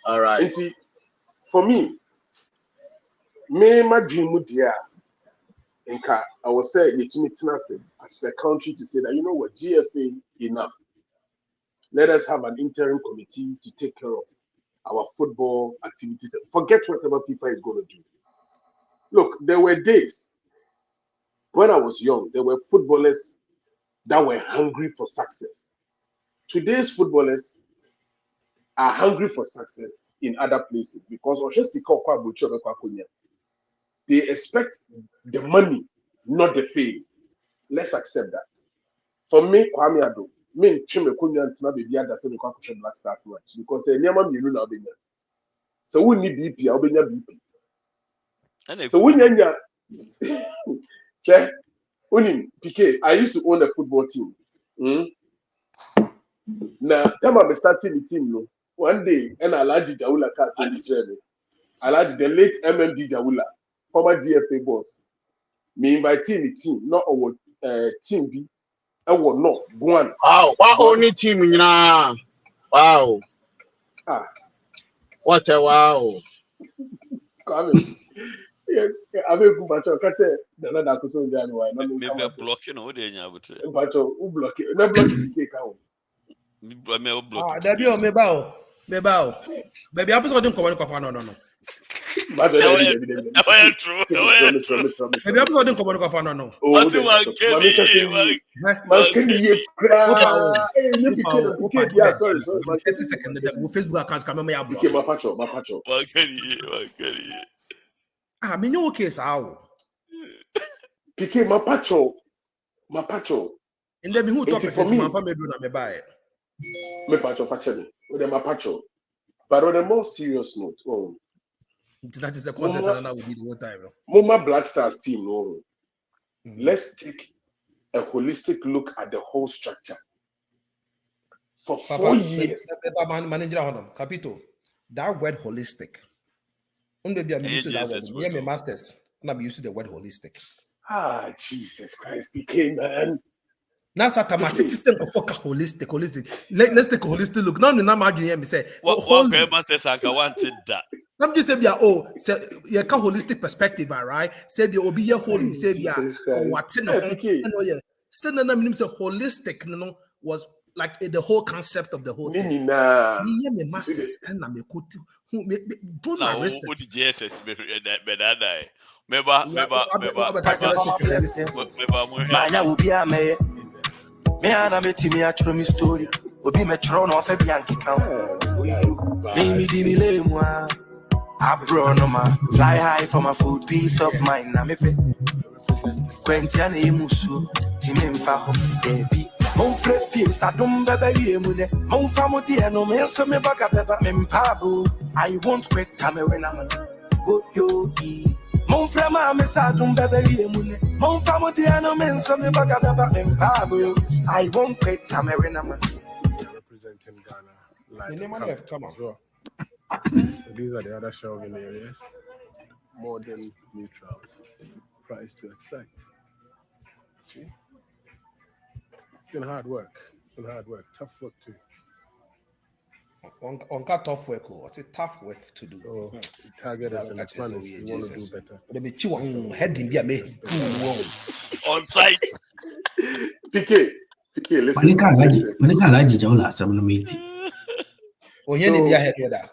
All right. For me, my dream I will say as a country to say that, you know what, GFA enough. Let us have an interim committee to take care of our football activities. Forget whatever FIFA is going to do. Look, there were days when I was young, there were footballers that were hungry for success. Today's footballers, are hungry for success in other places because they expect the money, not the fame. Let's accept that. For me, Kwame Ado, me chime kunya ntina baby ada se me kwa kushe Black Stars match because nyama mienu na obenya. So we need BP, obenya BP. So we nyanya. Okay, Unim PK. I used to own a football team. Now, time I started the team, no. One day, and Alaji Jawula can't say the chairman. Alaji, the late MMD Jawula, former GFA boss, me inviting the team, not our team B, our North, Guan. Wow, what only team now? Wow. Ah. What a wow. Come in. Yeah, I will go back to catch it. The other person, January. Maybe blocking or they have it. But who block it? Not block the cake out. There be me bow. Baby, I was going to come on. No. But true. Maybe I was going to come on. No. What's the one? Sorry. Facebook accounts come me block. Ah, me no case how. PK mapacho. And then who talk for me? My family do na me buy. Me pacho factory. With them mapacho. But on a more serious note, that is the concept and now we did one time. Mama Black Stars team, no. Let's take a holistic look at the whole structure. For 4 years. Manager Capito, that word holistic. Maybe I'm used to that word. Yeah, my masters. And I'm used to the word holistic. Ah, Jesus Christ, became man. Now, holistic. Let's take a holistic look. Now, I'm imagining me say, what masters wanted that. I'm just saying, say you can holistic perspective, right? Say the obi holy, say what's in the say no, say holistic, was like the whole concept of the whole thing. Me masters and I'm a good do my research. What did Jesus be that die? Me and I met me at me story. Obi me tron off a bianchi count. Me dimile moi. Abronoma. Fly high for my food, peace of mind. Na me pe. Quentian emusu. Timemfa baby. Mon frère fils a dum bebe yemune. Mon famo dia no me so me baka beba me mpabu. I won't quit time when I'm go yogi. Mon frère ma me sa dum bebe yemune. Mon famo dia no me so me baka beba me mpabu. I won't quit time when I'm representing Ghana. The name of come on. So these are the other shelving areas. Modern neutrals. Price to exact. See? It's been hard work. Tough work too. On tough work, it's a tough work to do. So the target is in the plan is we want to do better. Let me chew on heading there, me. On site. PK, listen. When you can't like Jola, some meeting. Oh, you need your head there.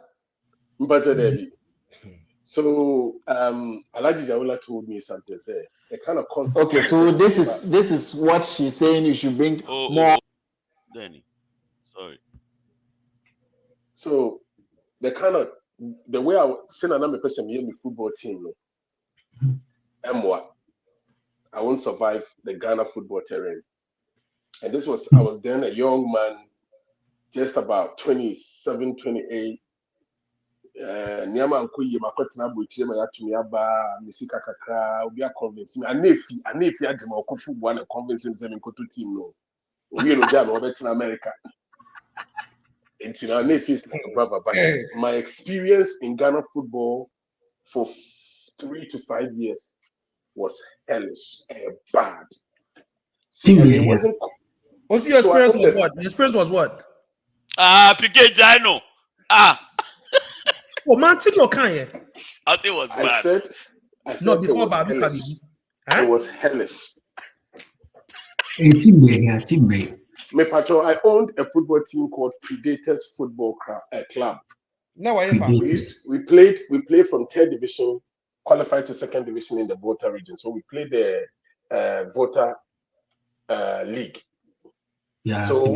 So, Alaji Jaula told me something. Say the kind of concept. Okay, so this is what she's saying. You should bring more. Danny, sorry. So the way I send another person here in the football team, I won't survive the Ghana football terrain. And this was I was then a young man, just about 27, 28. Niama Nkuyi Makotina Buchema Yatumi Aba Misika Kakra Obia convince me anefi adima okofu one and convincing them in Kotu team no. We know Jan over in America. And anefi is like a brother, but my experience in Ghana football for 3 to 5 years was hellish and bad. It wasn't. What's your experience was what? Your experience was what? PK Jano. Oh man, take your kind. I say it was bad. I said no, before Babu Kabi. It was hellish. Team Bay. Me patron, I owned a football team called Predators Football Club. No, we played from 3rd division, qualified to 2nd division in the Volta region. So we played the Volta league. Yeah. So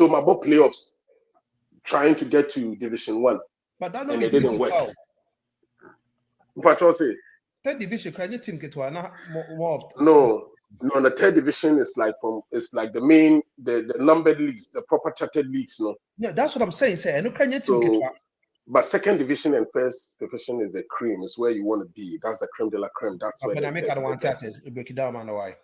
my book playoffs. trying to get to Division 1. But that and it didn't work. But I'll say third division, can you team get more of no, the third division is like the main the numbered leagues, the proper charted leagues, no. Yeah, that's what I'm saying. Say, no, can you team get one? But second division and first division is the cream. It's where you want to be. That's the creme de la creme. That's where. But I make one says break it down, man. Why?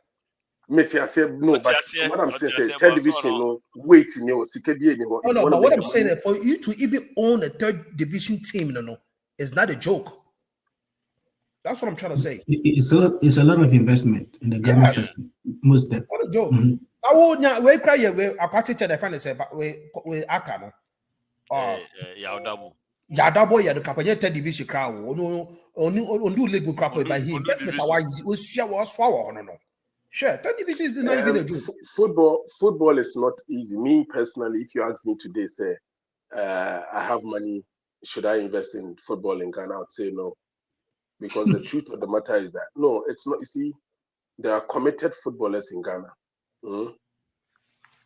I said no, but what I'm saying, third division, no, wait, no, Oh no, but what I'm saying is for you to even own a third division team, no, it's not a joke. That's what I'm trying to say. It's a lot of investment in the Ghana sector. Most definitely. What a joke. I will now we cry here. We aquatic the friend say, but we akano. Yadabo ya the company third division crowd. No league crowd by him. Investment wise, we see was for no. Sure, third division is not even a joke. Football is not easy. Me personally, if you ask me today, say, I have money, should I invest in football in Ghana? I'd say no. Because the truth of the matter is that, no, it's not. You see, there are committed footballers in Ghana.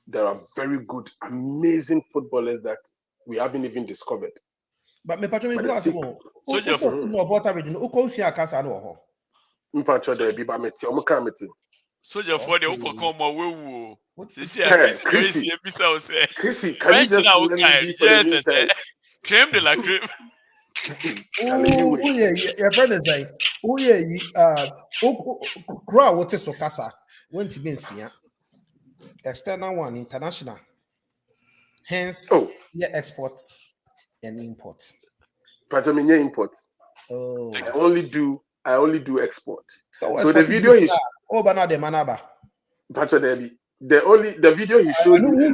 There are very good, amazing footballers that we haven't even discovered. But me patron me do as well. So you no voter region. O ko sia kasa no ho. Mpacho there be ba meti. O mo kan meti. So you for the o come wewu. Chrissy, can you just let me be for the meantime? Creme de la creme. Oh yeah, your friend is like, oh yeah, crowd what is so kasa went to be in external one, international. Hence, yeah, exports and imports. But I mean, yeah, imports. Oh, I only do export. So the video is but now the manaba. But the video he showed me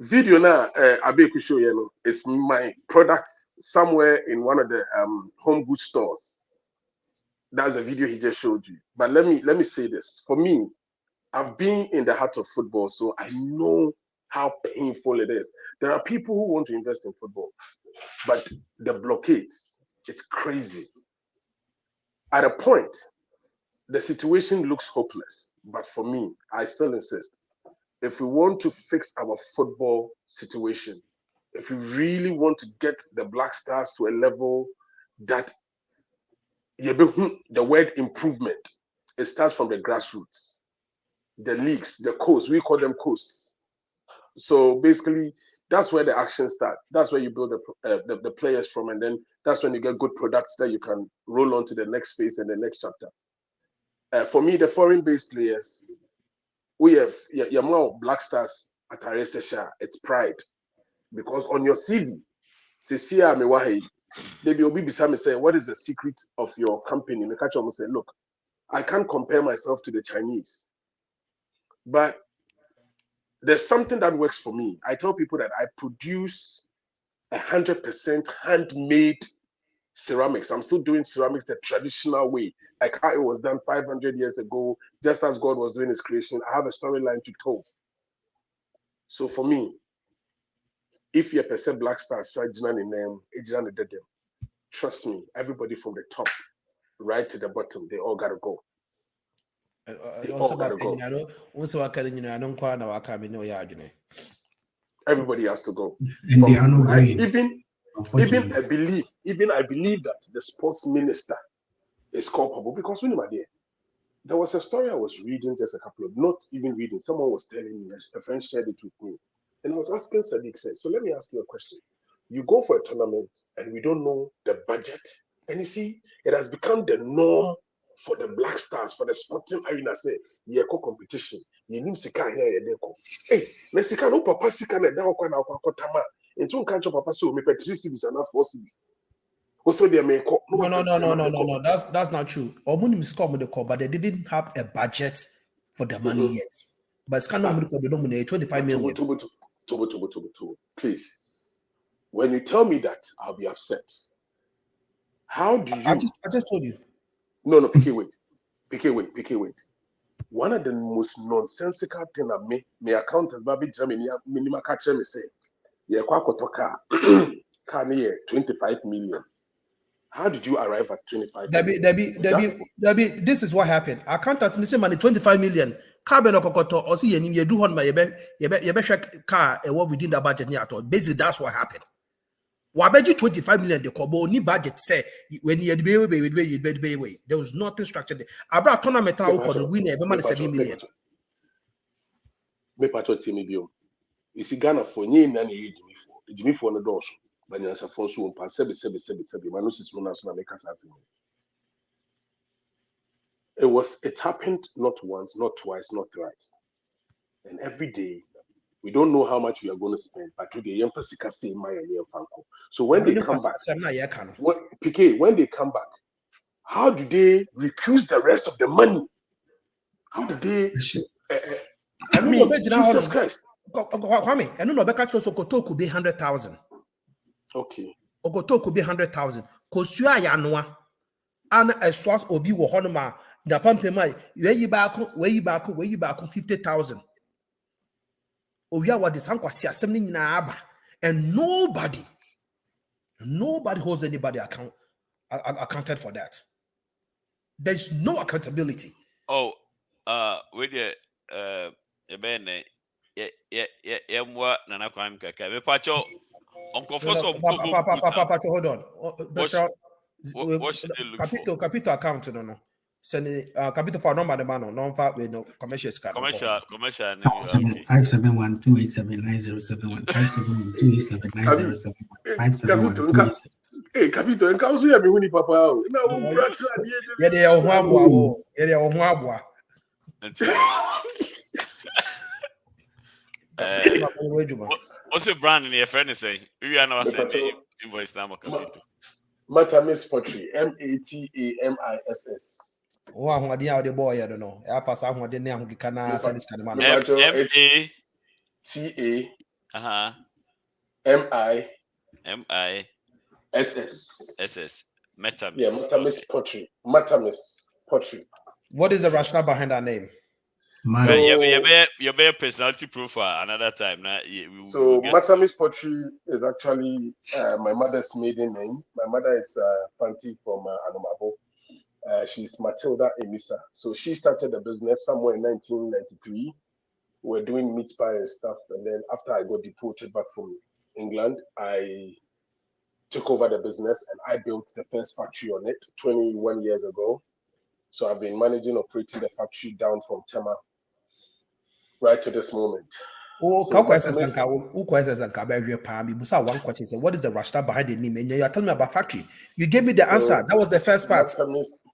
video now Abeku show is my products somewhere in one of the home goods stores. That's the video he just showed you. But let me say this. For me, I've been in the heart of football, so I know how painful it is. There are people who want to invest in football, but the blockades, it's crazy. At a point, the situation looks hopeless. But for me, I still insist. If we want to fix our football situation, if we really want to get the Black Stars to a level that the word improvement, it starts from the grassroots, the leagues, the coasts, we call them coasts. So basically, that's where the action starts. That's where you build the players from, and then that's when you get good products that you can roll on to the next phase and the next chapter. For me, the foreign-based players, we have your more Black Stars at Aresesha. It's pride, because on your CV, Cecilia Mewahi, maybe Obi Bisami say, what is the secret of your company? Me catch say, look, I can't compare myself to the Chinese, but there's something that works for me. I tell people that I produce 100% handmade ceramics. I'm still doing ceramics the traditional way, like how it was done 500 years ago, just as God was doing his creation. I have a storyline to tell. So for me, if you're percent Black Stars, trust me, everybody from the top right to the bottom, they all gotta go. Everybody has to go. Even I believe that the sports minister is culpable, because there was a story I was reading just a couple of, not even reading, someone was telling me, a friend shared it with me, and I was asking Sadiq, so let me ask you a question. You go for a tournament and we don't know the budget, and you see it has become the norm for the Black Stars, for the sporting arena, say, competition. You need sika here, hey, Mexican, no papa sika na da okwa na okwa tama. Into can't papa so me 3 cities and not 4 cities. Also, they may call. No. That's not true. Omuni miscom with the call, but they didn't have a budget for the money yet. But it's kind of 25 million. Please, when you tell me that, I'll be upset. How do you? I just told you. No, PK, wait. One of the most nonsensical thing that me account as Babi Germany minimum catcher me say, yeah, car 25 million. How did you arrive at 25 million? Debbie, this is what happened. Accountant in the same money 25 million. car be no kokoto or see you do on my yebe car within the budget near at all. Basically, that's what happened. Wabeji 25 million the kobo ni budget say when you had way. There was nothing structured there. Abra tournament could win a man 7 million. Me patro ti me biom. You see Ghana for nyi na na Jimmy for no doors. But you for so on pass 7 manusis lunas na make us. It happened not once, not twice, not thrice. And every day we don't know how much we are going to spend, but today so when they come back, when they come back, how do they recuse the rest of the money? How do they I mean, Jesus Christ. Kwame, and no beka so koto could be 100,000. Okay. Okoto could be 100,000. Kosua ya noa. Ana eswas obi wo honoma na pampema where you back 50,000. Oya what is hankwasi asem na aba, and nobody holds anybody accounted for that. There's no accountability. Oh, with the ebene mwa nana kwam kaka me pacho uncle first of hold on. What capital account no send capital for number the man no fa we no commercial scan commercial 5712879071571 5712879071571 Hey, capital and council ya me wini papa. Na wo brat ye de ho aboa wo ye de ho aboa what's the brand in your friend say? We are now sending invoice now capital. Matamis Pottery, MATAMISS. Oh, I want the boy, I don't know. I pass out the name of Kana Salis Kanaman. MATAMISS. Matamis. Yeah, Matamis Pottery. Matamis Pottery. What is the rationale behind that name? Your bare personality profile another time. So Matamis Pottery is actually my mother's maiden name. My mother is Fanti from Anomabo. She's Matilda Emisa. So she started the business somewhere in 1993. We're doing meat pie and stuff. And then after I got deported back from England, I took over the business and I built the first factory on it 21 years ago. So I've been operating the factory down from Tema right to this moment. Oh, so one question is what is the rationale behind the name? And you are telling me about factory. You gave me the answer. That was the first part. Matamis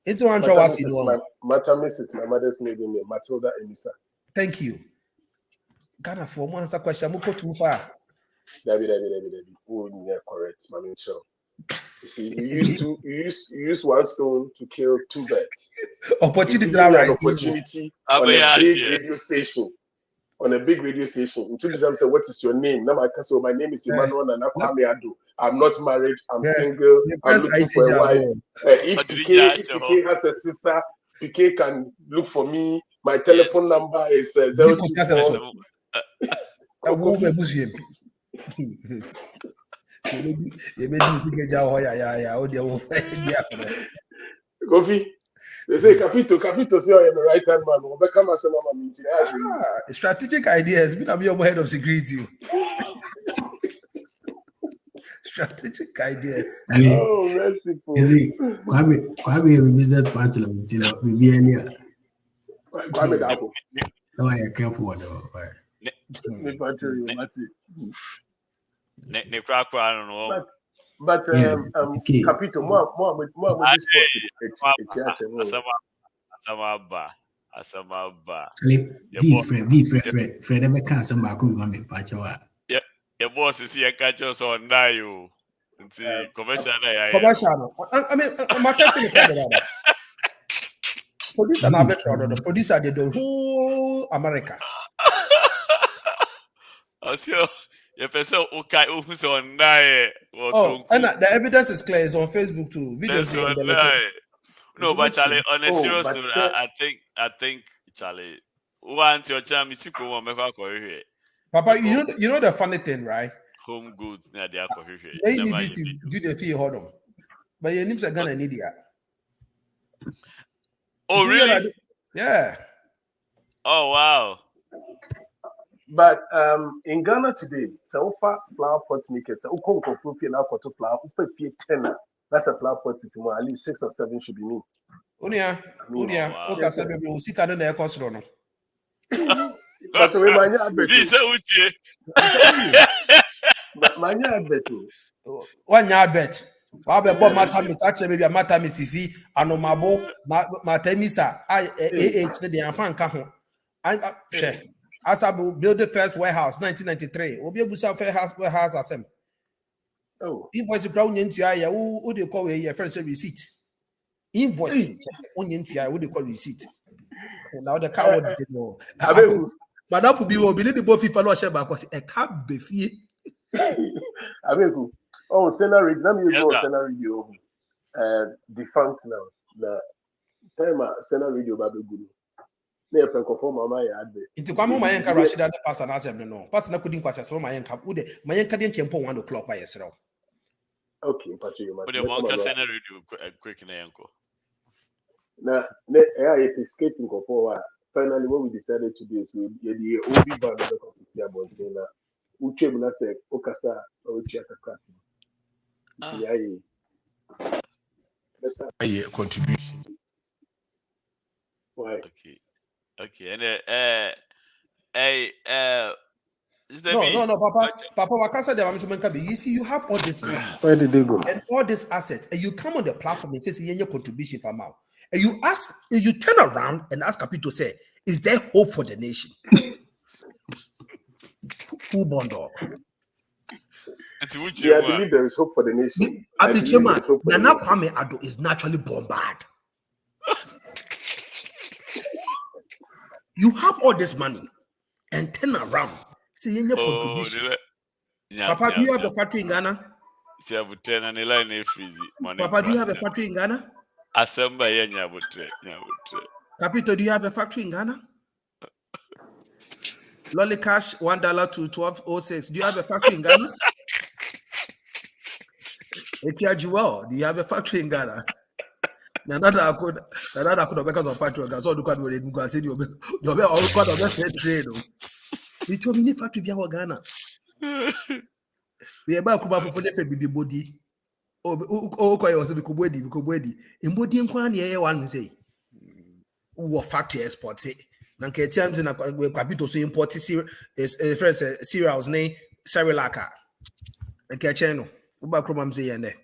is my mother's maiden name, Matilda Emisa. Thank you. Ghana for one answer question. I'm too far. David. Oh, yeah, correct, Mami Cho. You see, you use one stone to kill two birds. Opportunity on a big radio station. On a big radio station. Until you say, what is your name? Now I can say, my name is Emmanuel and I'm not married. I'm single. I'm looking for a wife. If PK has a sister, PK can look for me. My telephone number is 024. Kofi, they say Capito say I am the right hand man. Strategic ideas. I'm your head of security. Strategic ideas. Oh, merciful. Kwame a business partner with Kwame Dabo. No, I can't afford it. I don't know. But Capito, more Asama. Fred ever can't some back on Pachoa. Yeah, your boss is here, catch us on Nayo. Commercial. I mean, my person is producer, the producer, they do whole America. Your person who's on Naye. Oh, and the evidence is clear. It's on Facebook too. Videos no, but Charlie, on a serious note, I think Charlie, once your time is equal, Papa, you know the funny thing, right? Home goods near the alcohol. They need this do the fee hold on. But your names are gonna need it. Oh, really? Yeah. Oh wow. But in Ghana today, so far flower pots make it. So come confront you now to flower. Upe pay 10. That's a flower pot. At least 6 or 7 should be me. Unia, okay, so baby, we see kind of cost no. But we manya advert. This is I'm telling you. Manya advert. One advert. Wabe bo mata mis actually maybe a mata misifi anomabo mata misa ne de amfa nka ho. Share. Asabu build the first warehouse 1993. Obi ebusa first warehouse asem. Oh. Invoice pra unye ntua ya wo de call we friend say receipt. Invoice unye ntua wo de call receipt. Now the car would did no. Madam will be will be the both people no share back e ka be fie. Abeku. Oh, salary. Let me go salary radio. Defunct now. The time salary radio babe good. Na e conform mama ya advert. Inti kwa mo mayenka Rashida the pastor na asem no. Pastor na kudi nkwasa so mayenka. Wo de mayenka de nkempo 1 o'clock by yesro. Okay, pacho you But the one salary radio quick na yanko. Na escaping conform. Finally, what we decided to do is we the OB band of the see about saying uche mna say okasa uche akaka. Yeah. Let's have a contribution. Why? Okay. And No, Papa, Wakasa de Amisumenka. You see, you have all this money. Where did they go? And all these assets, and you come on the platform and say, your contribution for now. And you ask, you turn around and ask Capito, say, is there hope for the nation? Who bondo? Yeah, I believe there is hope for the nation. I believe Nana Kwame Ado is naturally bombarded. You have all this money and turn around, see your contribution. Papa, do you have a factory in Ghana? Papa, do you have a factory in Ghana? Capito, do you have a factory in Ghana? Lolly Cash $1 to 12.06. Do you have a factory in Ghana? Ekia Jewel, do you have a factory in Ghana? Nada could because of factory in Ghana. So do you say you all quite of say trade. We told me factory be our Ghana. We about Kuba for the baby body. Oh, quite also because in body and Kwan, yeah, one say. Who factory export it. Nanke times in a capito so import first cereals name Sarilaka. And Kacheno. Uba Kromam say and there.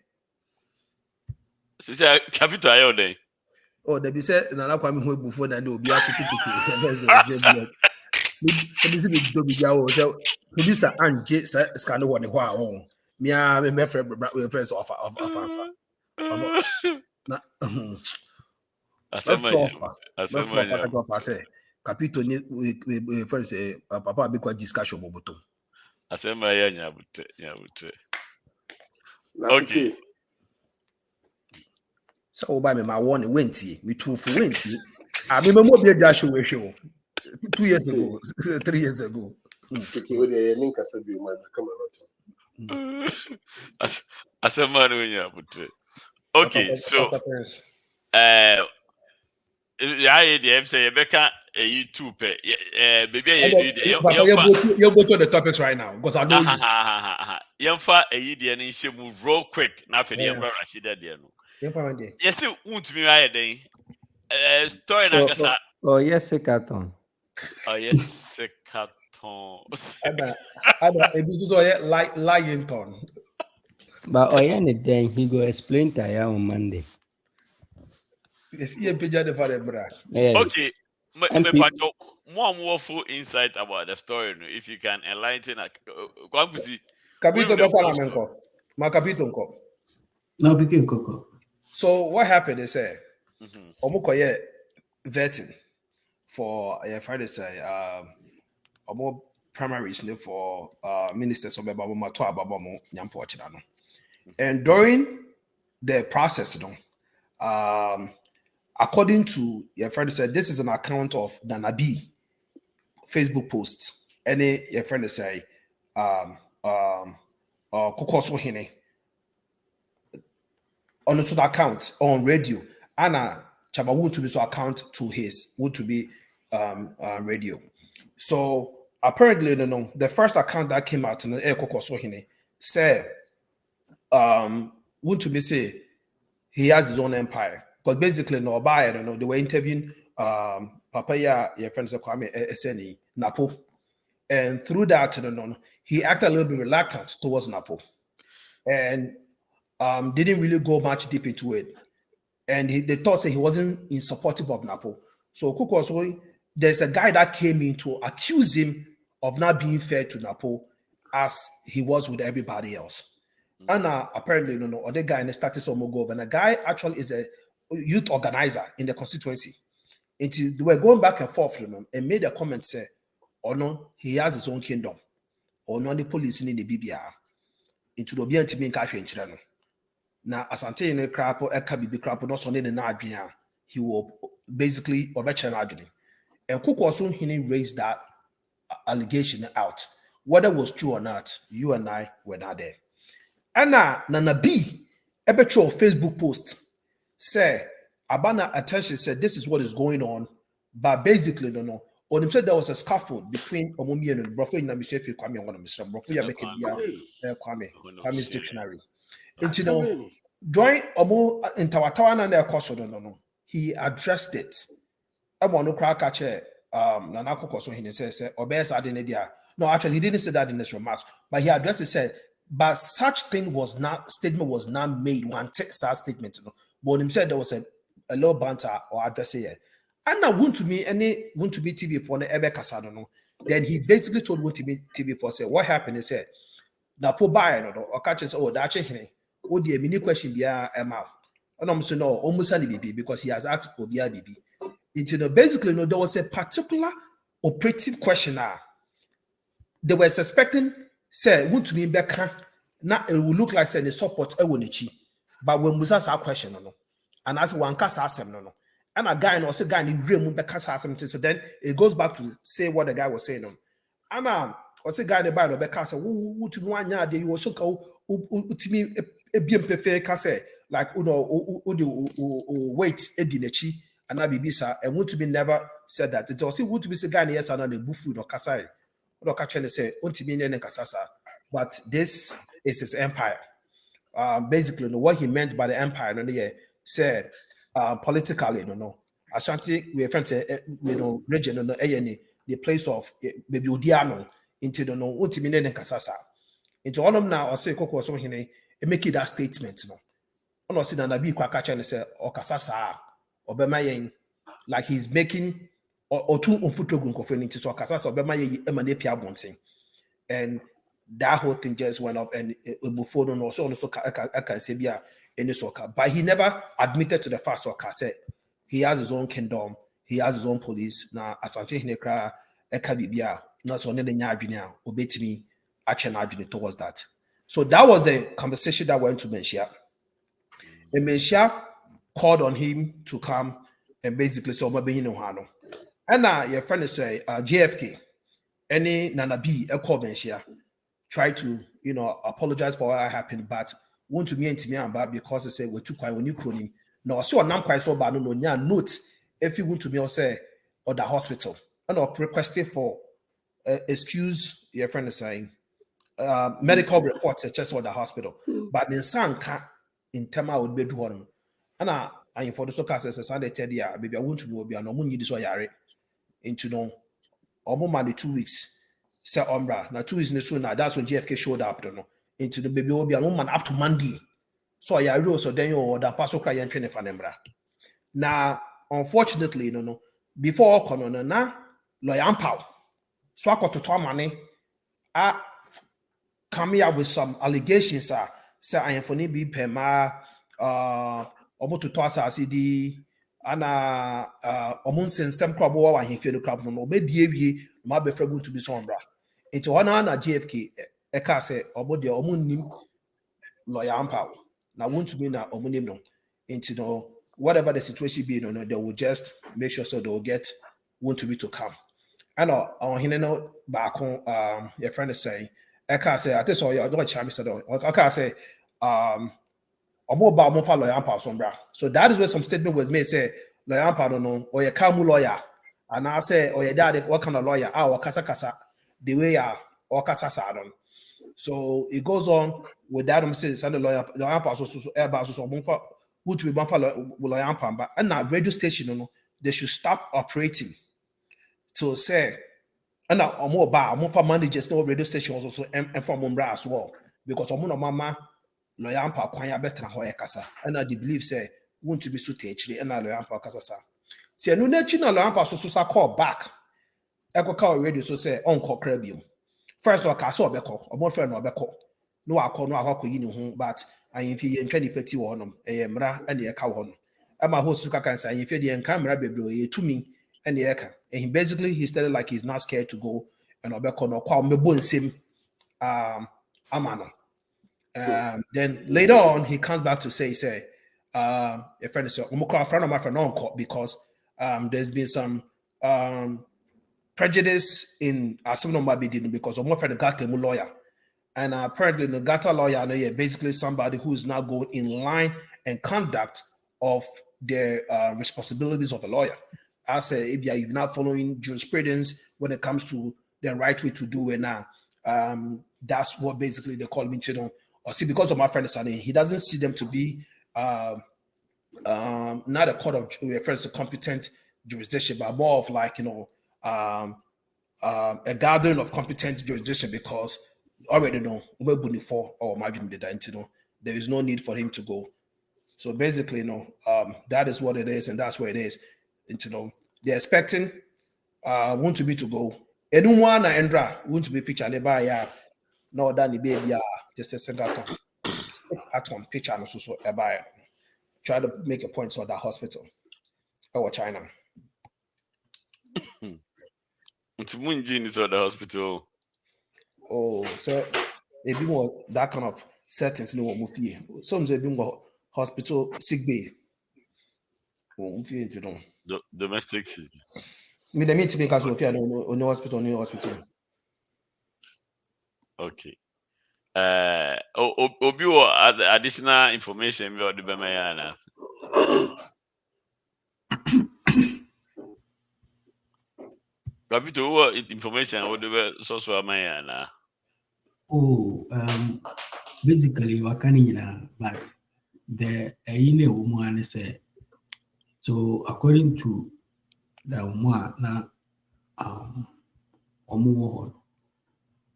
Say capital ayo day. Oh, they be said Nana Kwame who before that will be to this is Dobby Jow. So producer and J scan one home. Mia me friends of answer. I say Capito we first papa be quite discussion boboto. Asema ya nyabute. Okay. So by me my one went me two for went. I remember be a show 2 years ago, 3 years ago. Okay, what do you said you might come out. Asema no nyabute. Okay, so yeah, the say Rebecca YouTube baby you go to the topics right now because I know you. Yemfa the ni she move real quick na fe the Rashida there no. Yes, Wontumi aye den. Story na kasa. Oh yes, Sekaton. Oh yes, Sekaton. Ada ebisu so lying ton. But then he go explain to you on Monday. Yes, he page the father bra. Okay. More full insight about the story. If you can enlighten Capito Dokalamenko. Ma Capito Nko. No, begin Coco. So what happened is Omukoye vetting for Friday say more primaries for ministers of Babama to Ababamo Nyampo Chidano. And during the process, according to your friend said, this is an account of Danabi Facebook post. Any your friend say, Kokoso Hine on the account on radio. Anna Chaba Wontumi so account to his Wontumi radio. So apparently, the first account that came out in the Air Coco Sohine said, Wontumi say he has his own empire. Because basically, no buy, they were interviewing Papaya, your friends Kwame Eseni, Napo. And through that, he acted a little bit reluctant towards Napo. And didn't really go much deep into it. And they thought say he wasn't in supportive of Napo. So Kuko, there's a guy that came in to accuse him of not being fair to Napo as he was with everybody else. And apparently, other guy in the status of Mogov, and the guy actually is a youth organizer in the constituency. Until they were going back and forth, and made a comment say, "Oh no, he has his own kingdom, or no, the police in the BBR." Into the BNT being cash in Chirano. Now, as I'm saying, crap or a cabi crap, not only the Nadria, he will basically or better arguing. And Cook also raised that allegation out. Whether it was true or not, you and I were not there. And now, Nana B, a better Facebook post, say, Abana attention said this is what is going on, but basically, on him said there was a scaffold between Omumi and Brofo in Namisefi Kwame and Mr. Brofo Kwame's dictionary. Into join Omo in Tawatawan and their course, he addressed it. I want to crack at Nanako Koso, he says, Obes Adenidia. No, actually, he didn't say that in his remarks, but he addressed it, said, but such statement was not made one such statement. But him said there was a low banter or address here. And now Wontumi TV for the Ebe Kasano. Then he basically told Wontumi TV for say what happened. He said, "Na po buy or catches oh that chehine. Oh dear, mini question be a mouth. And I'm saying no, almost any baby because he has asked for BB. It's basically there was a particular operative questionnaire. They were suspecting say Wontumi Beka now it will look like say the support ewonichi. But when we ask our question, and as one cast ask him, and a guy also guy in room because has something. So then it goes back to say what the guy was saying. And also guy the Bible because who to one yard you also call to me a BMPF case like wait a dinechi and I bisa and want to be never said that it also would to be a guy yes and on a bufu or kasai or catching say untimini and kasasa. But this is his empire. Basically, what he meant by the empire, said politically, Ashanti, we are friends, region, the place of baby Udiano into the Untimine and Kasasa. Into all of now, or say Coco, so he make it that statement, On or see that be Kwakacha and say, or Kasasa, or Bemayen, like he's making or two unfootrogun conferring to so Kasasa, or Bemaye, Emanepia Bonting. And that whole thing just went off and before no so I can say yeah in the soccer, but he never admitted to the fact soccer said he has his own kingdom, he has his own police. Now Asante Hinekra Ekabibia, not so near the Nyabina, obetimi action argument towards that. So that was the conversation that went to Moesha. And Moesha called on him to come and basically say, Hano. And now your friend say JFK, any Nana B, a call Moesha. Try to, apologize for what happened, but want to me and me about because they say we're too quiet when you croon him. No, so I'm not quite so bad. No, note if you want to me or say or the hospital and or requested for excuse your friend is saying medical reports such as for the hospital, but in some in Tema would be drawn. And I for the soccer says Sunday Teddy, baby, I want to know be an omuni this way into no or more than 2 weeks. Say Umbra. Now 2 weeks in the soon. That's when JFK showed up. Into the baby will be an woman up to Monday. So I wrote so then you the pastor cry and train for Nembra. Now, unfortunately, before Kono na lawyer Pau. So I got to tell money. I come here with some allegations. Say I am for be pema almost to toss CD and almost in some crab or he feel the crab no be die ma be free to be sombra. Into one na JFK eka say obodi omunim lawyer ampa na want to be na omunim no into whatever the situation be they will just make sure so they will get want to be to come. I know on hineno back on your friend is saying eka say I think so you don't chami said eka say omo fa lawyer ampa sombra. So that is where some statement was made say lawyer ampa no or your kamu lawyer And I say, oh, your dad, what kind of lawyer? Ah, or kasa, the way or kasa sadon. So it goes on with that. Says and the lawyer also who to be lawyer but and now radio station, they should stop operating to say and now more bar more for managers no radio station also and for Mumbra as well because mama lawyer ampa kwanya better kasa and I believe say want to be suited actually and lawyer ampa kasa sa. See no na lawyer ampa so call back. Echo call radio so say on call crabium. First or castle beko or more friend or beko. No I call no I call you but I if you twenty petty one mra and the cow on. And my host can say if you the camera baby to me and the eka. And he basically he started like he's not scared to go and obeko no call me bon sim amano. Then later on he comes back to say a friend is a friend of my friend on court because there's been some prejudice in some number because of my friend got a lawyer. And apparently the Gata lawyer basically somebody who is now going in line and conduct of the responsibilities of a lawyer. I say if you're not following jurisprudence when it comes to the right way to do it now, that's what basically they call me to or see because of my friend he doesn't see them to be not a court of reference to competent jurisdiction, but more of like a gathering of competent jurisdiction because already know or there is no need for him to go. So basically, that is what it is, and that's where it is. And they're expecting Wontumi to go. Anyone Endra want to be picture no Danny baby just a single at one picture and so try to make a point on that hospital or China. It's Munjin is at the hospital. Oh, so a bit more that kind of settings no one here. Some say being hospital sick bay. Domestic sick. Me the meet because we no hospital, no hospital. Okay. Obi additional information about the Bemayana. What information would the source of Mayana? Oh, basically, Wakani, but the Aine woman said. So, according to the woman,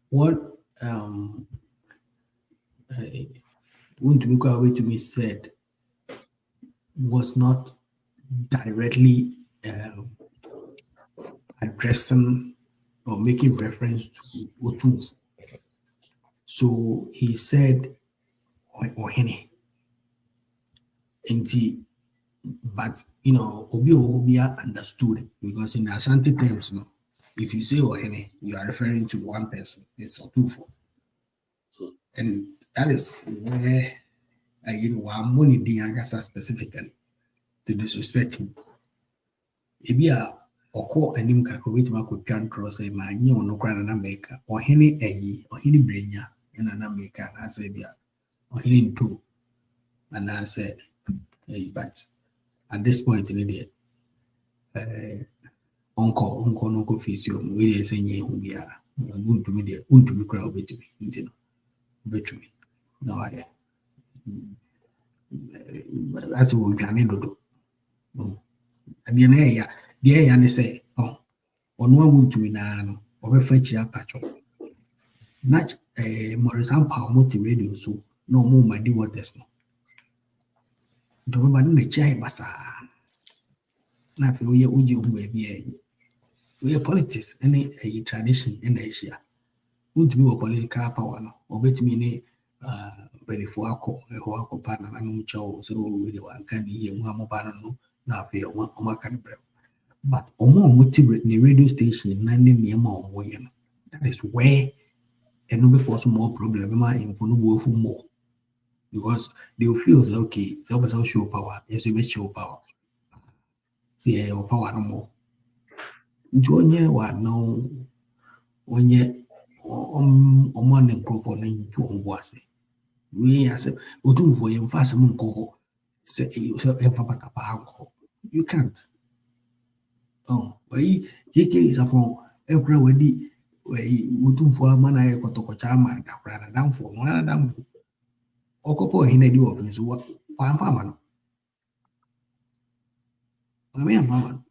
what Wontumi said was not directly addressing or making reference to Otu. So he said, Ohene. But, Obia understood because in Ashanti terms, if you say Ohene, you are referring to one person. It's Otu. And that is where money Diangasa specifically to disrespect him. Ebia oko anim kakobit ma could can cross a man, you no cran and maker, or henny or henny brenya, and an American, I said, yeah, or henny two. And I said, but at this point in the day, uncle physio, we are saying, who we are, Wontumi crowd between me, between me. No, I. That's what we can do. And the air say, oh, on one Wontumi now, or fetch your patron. Not a Morrison Power Multi Radio, so no more my dear waters. The woman in the chair, Bassa. Nothing we are we are politics, any a tradition in Asia. Would be a political power, or bet me ready for a Hoako partner and Mucho, so we can hear Mamma now fear one or can break. But among the radio station, 90 near more, that is where and no was more problem in for no for more. Because they feel okay, so was show power, yes, we show power. See your power no more. Join ye what no when ye on and go for 9 to was. We as we do for you fast go say you ever but a power. You can't. Oh, why, JK is upon every wedding. Wotum for a man I got to Cochama, Daprana down for one down for Okopo Hinedi opens one farmer. I mean, Mamma.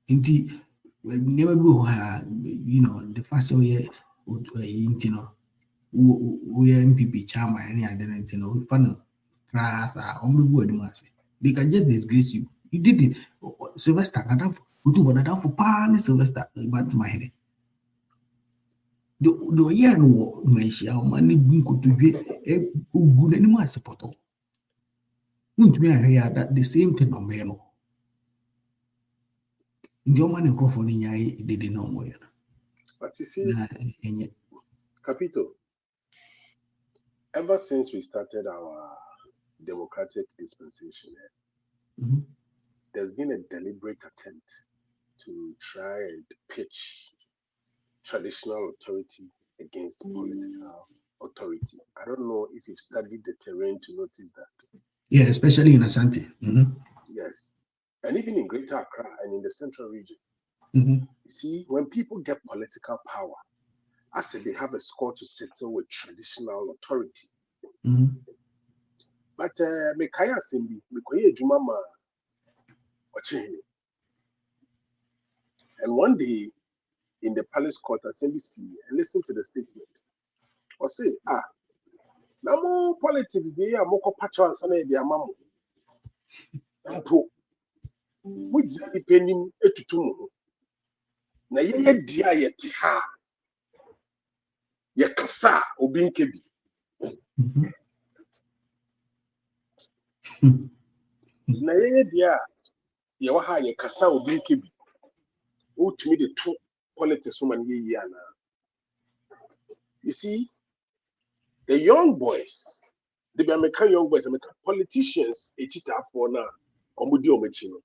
Indeed, we never go, the first year, you know, we are MPP Chama, any identity, no, funnel, class, only word mass. They can just disgrace you. You did it. Sylvester, Nadam, who do what for Pan Sylvester, but my head. Do year no Moesha money bunko to get a good animal support. Won't me hear that the same thing on Melo. In your money, Crawford in Yai, they didn't know more. But you see, Capito, ever since we started our democratic dispensation, there's been a deliberate attempt to try and pitch traditional authority against political authority. I don't know if you've studied the terrain to notice that. Yeah, especially in Asante. Yes. And even in Greater Accra and in the central region. You see, when people get political power, I said they have a score to settle with traditional authority. But Mekaya Simbi, Mekoye Jumama, and one day in the palace court assembly, and listen to the statement. Or say, now politics, they are more patron and they are mamu. Which depending etutumu. Na ye dia ye tiha. Ye kasa obinkebi. Na ye dia ye waha ye kasa obinkebi. To me the two politics woman ye yana. You see, the young boys, the American young boys, American politicians, a cheater for now, omudi omechino.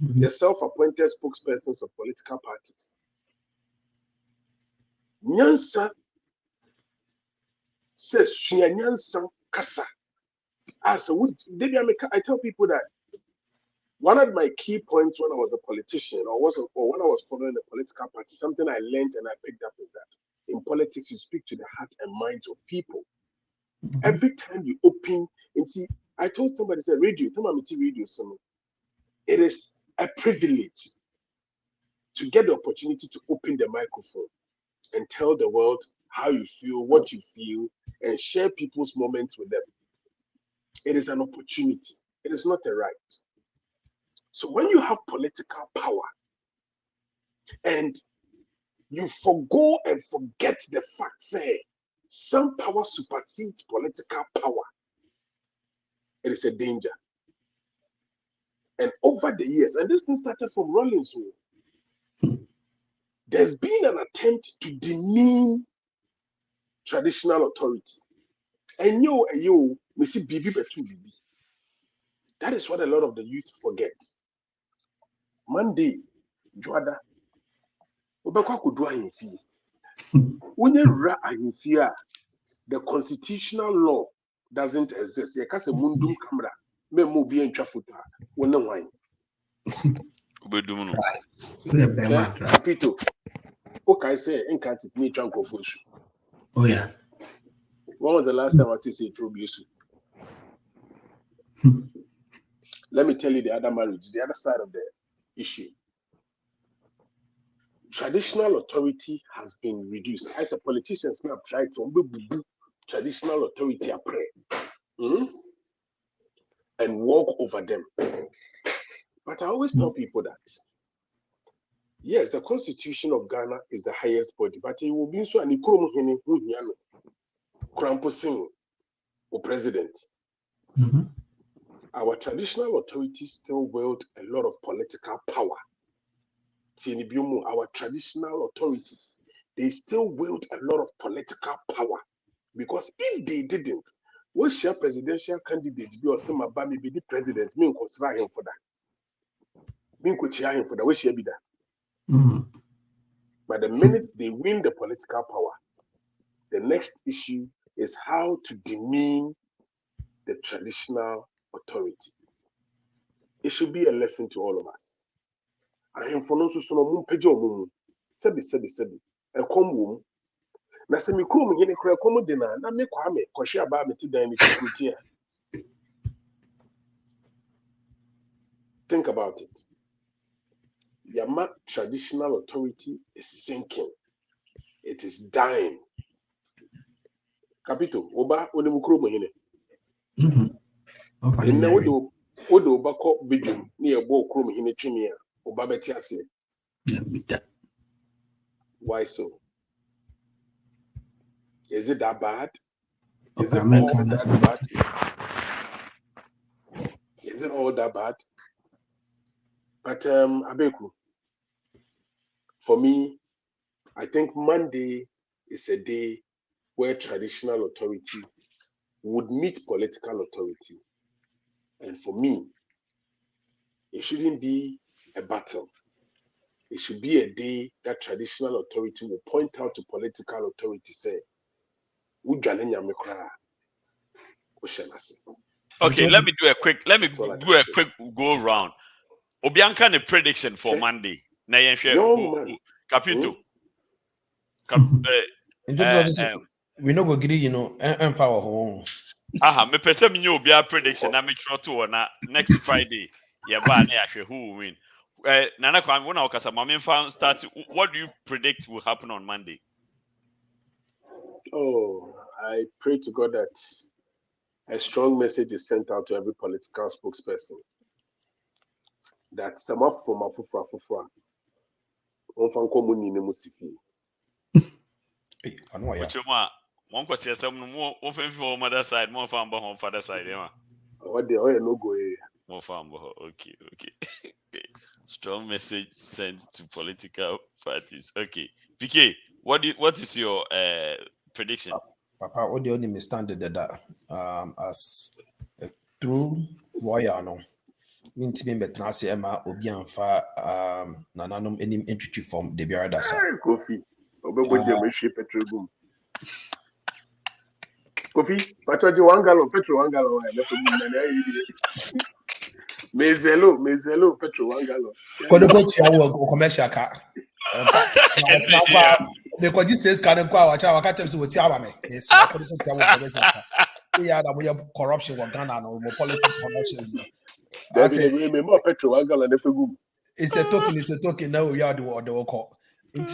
The self-appointed spokespersons of political parties. Nyansa says Nyansa Kasa. As I tell people that one of my key points when I was a politician or when I was following a political party, something I learned and I picked up is that in politics you speak to the heart and minds of people. Every time you open and see, I told somebody, say radio, it is a privilege to get the opportunity to open the microphone and tell the world how you feel, what you feel, and share people's moments with them. It is an opportunity. It is not a right. So when you have political power and you forgo and forget the fact, say, some power supersedes political power, it is a danger. And over the years, and this thing started from Rollins, there's been an attempt to demean traditional authority. And you, Missy Bibi Betu Bibi. That is what a lot of the youth forget. Monday, Joada, Obekwa could do a fee. When you ra a the constitutional law doesn't exist. You can't say mundum camera, me mobi and trafuta, when no wine. Capito. Okay, say, in can't it me drunk of fish. Oh, yeah. When was the last time I say tribute? Let me tell you the other marriage, the other side of the issue. Traditional authority has been reduced. As a politician, have tried to do traditional authority a prayer and walk over them. But I always tell people that yes, the Constitution of Ghana is the highest body, but it will be so an Krampo or president. Our traditional authorities still wield a lot of political power. Our traditional authorities, they still wield a lot of political power. Because if they didn't, what share presidential candidates be or some about me be the president, me consider him for that. Me could cheer him for that. What share be that? But the minute they win the political power, the next issue is how to demean the traditional authority. It should be a lesson to all of us. I am for no so no pejo sebi e kom na se me kom gene kra kom de na me kwa me kohwe aba me ti dan me security. Think about it. Yama traditional authority is sinking. It is dying. Capito, oba onimukro mo hene. Enne wodo oba ko bidwum na ye bo okro mo hene twini a oba beti ase. Why so? Is it that bad? Is it all that bad? Is it all that bad? But Abeku, for me, I think Monday is a day where traditional authority would meet political authority. And for me, it shouldn't be a battle. It should be a day that traditional authority will point out to political authority, say, okay, let me do a quick go round. Obianka the prediction for Monday. Na yenhwe Capito. We no go agree, you know, and for our home. Me person me obi a prediction na me try to na next Friday. Yeah, ba na yahwe who will win. Nana Kwame, when I okasa mama fan start, what do you predict will happen on Monday? Oh, I pray to God that a strong message is sent out to every political spokesperson that some of from Afufra on fan komuni ne musifi. I know ya. One question some more from mother side, more from father side, yeah. What the no go more from okay. Strong message sent to political parties. Okay. PK, what is your prediction? Papa, what the only standard that as a true warrior no. Minti me betna se ema obi anfa nananom enim entwitwi form de biara da sa. Kofi. Obego je me hwe petrol boom. Kofi, pacho je 1 gallon petrol 1 gallon na for me na yi. Mezelo petrol 1 gallon. Kodo go to our commercial car. Because this says can go our cha tell so ti aba me. Yes, kodo go to our commercial car. We are the corruption of Ghana no more politics corruption. I say me more petrol 1 gallon na for good. It's a token. Now we are the call.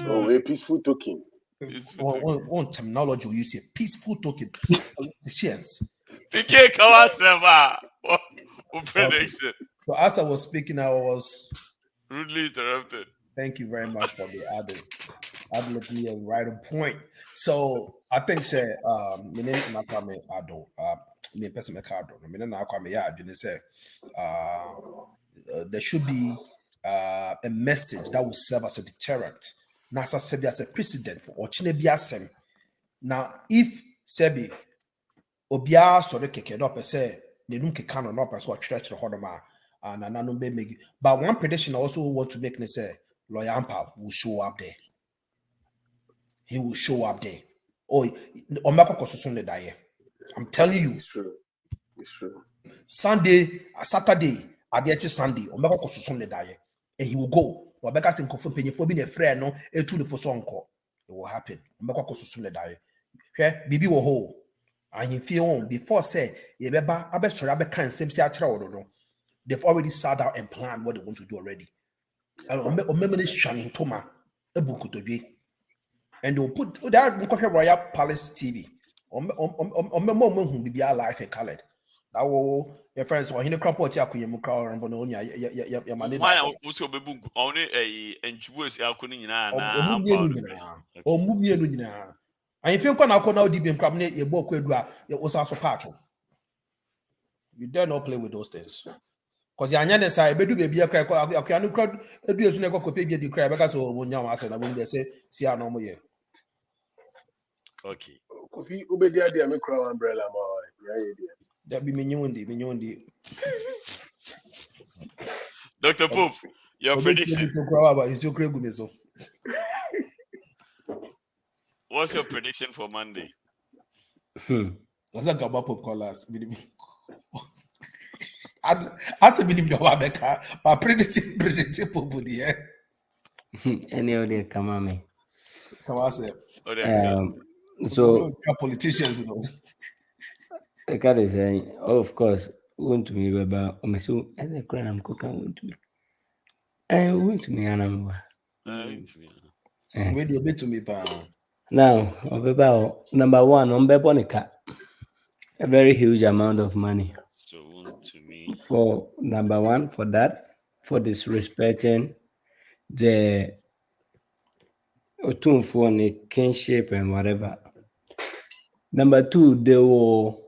Oh, a peaceful token. One terminology we use a peaceful token. Politicians. PK Kawasema. Prediction. So as I was speaking, I was rudely interrupted. Thank you very much for the add look me right on point. So I think say me name Nakame Ado. Me person me card. Me name Nakame ya. You say there should be a message that will serve as a deterrent. Nasa serve as a precedent for Ochine Biasem. Now, if Sebi Obia so the keke no per se, they don't kekano no per so church the hodoma and anano be make. But one prediction I also want to make say Lawyer Ampa will show up there. He will show up there. Oh, Omako Kosusun die. I'm telling you. It's true. Saturday, Adiachi Sunday, Omako Kosusun die. And he will go. Wabeka sin confirm penny for being a friend, no, a tool for some call. It will happen. Omako Kosusun die. Okay, Bibi will hold. And he feel on before say, Yebeba, I bet Surabe can same say no. They've already sat out and planned what they want to do already. And shining Toma, a book to be. And they'll put that Royal Palace TV. On my mom who be alive and colored. That will your friends or in a crop or Yakuyamuka and Bononia, your money. Why also be book only a and was Alcunina or Mumia. And if you can now deep in cabinet, your book will was also partial. You dare not play with those things. Because Yanyan side, but do be a crack. I can't crowd a deal never copy the crab because when you answer, I won't say, see our normal year. Okay. Coffee, Ubedia, the Amicro umbrella. That be Minundi. Dr. Pope, your prediction. What's your prediction for Monday? What's that about Pope callers? I said, minimum, but prediction Pope, yeah. Any of the come on me. Come on, say. So politicians, you know. I gotta say, of course, Wontumi about Omesu and the crown I'm cooking Wontumi. And Wontumi and Where do you bet to me, pa? now, about number one, on Bebonica, a very huge amount of money. So Wontumi for number one, for that, for disrespecting the Otunfo and the kinship and whatever. Number two, they will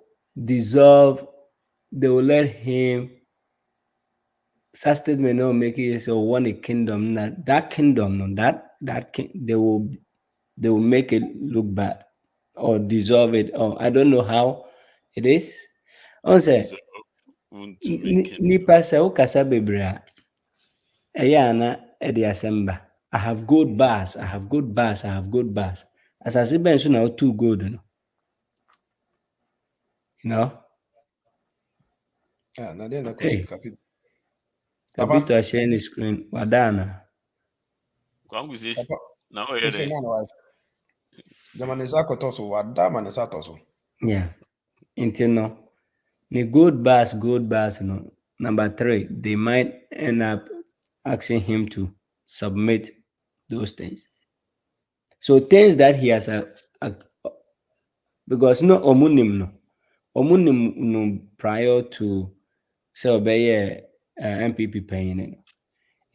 dissolve, they will let him such statement not make it so one a kingdom, that kingdom, no, they will make it look bad or dissolve it, or I don't know how it is. Onse nipa sɛ wokasa bebree a ɛyɛ ana ɛde asɛm ba. I have gold bars, I have gold bars, I have gold bars. Asase bɛn so na wotu gold no, you know. Na then na Hey. kapito. Kapito share the screen wadana. Kwangu si Papa, na o yere. Jamani zako toso wada manesa toso. Yeah. Until no. The gold bars, no. Number three, they might end up asking him to submit those things. So things that he has because no omunim no prior to say obey MPP paying it.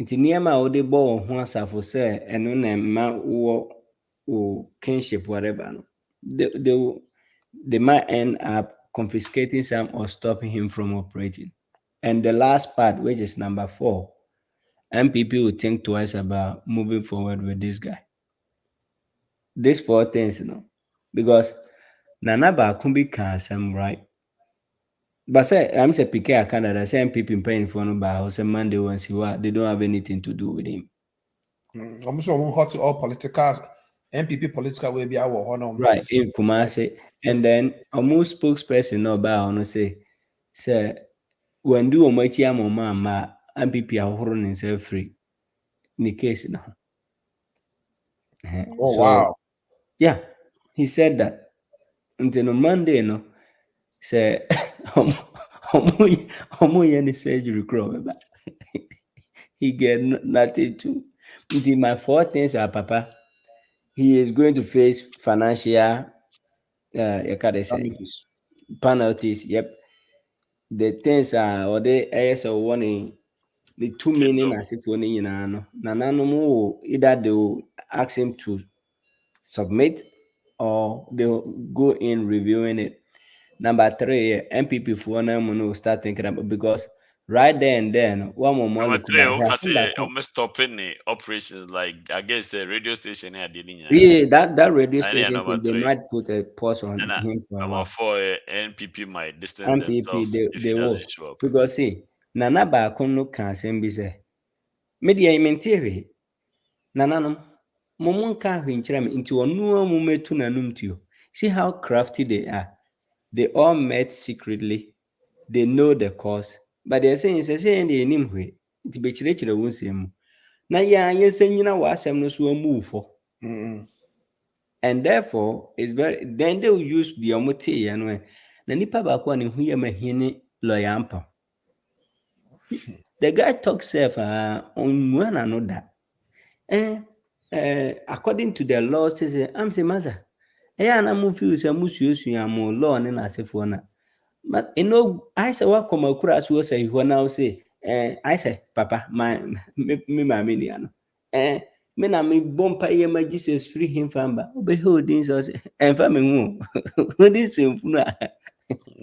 Nti nneɛma a wode bɔ wo ho asafo sɛ ɛno na ma wo kinship whatever no, they might end up confiscating some or stopping him from operating. And the last part, which is number 4, MPP will think twice about moving forward with this guy. These 4 things, you know, because Nana Bakumbi can some right. But say I'm say PK Canada, say MPP paying for no by say Monday once they don't have anything to do with him. I'm sure hot all political MPP political will be our honor. Right, in Kumasi. And then almost spokesperson no about say when do omachi amoma ma MPP ahoro ne self free. In case no. Oh so, wow. Yeah, he said that. Until on Monday, no, say any surgery crowd. He get nothing to. Until my 4 things are Papa. He is going to face financial penalties. Yep. The things are or the ASO warning the 2 million as if only you know. Nanano either they will ask him to submit or they'll go in reviewing it. Number 3, MPP for will start thinking about, because right there and then one more Number 3, I say almost stopping the operations, like I guess the radio station here dealing. Yeah, that radio station thing, they might put a pause on him for a while. Number 4, NPP might distance themselves if he doesn't show up. Because see, Nana Bakono can send be say media imentary Nananum Momonka Hinchram into a new mumetu nanum to you. See how crafty they are. They all met secretly. They know the cause, but they're saying the name way. It's betray the won't see him. Now, yeah, saying you know what I'm not so move for. And therefore, it's very then they will use the omote and when the nipa bakwan who you may hear loyampa. The guy talks self on one another. According to the law, says I'm saying, Master, I'm moving with a musician, I'm law and I say for now. But you know, I say what come across was say who now say, I say, Papa, my million. Me na me bompa ye ma Jesus free him famba. Behold this us and family who this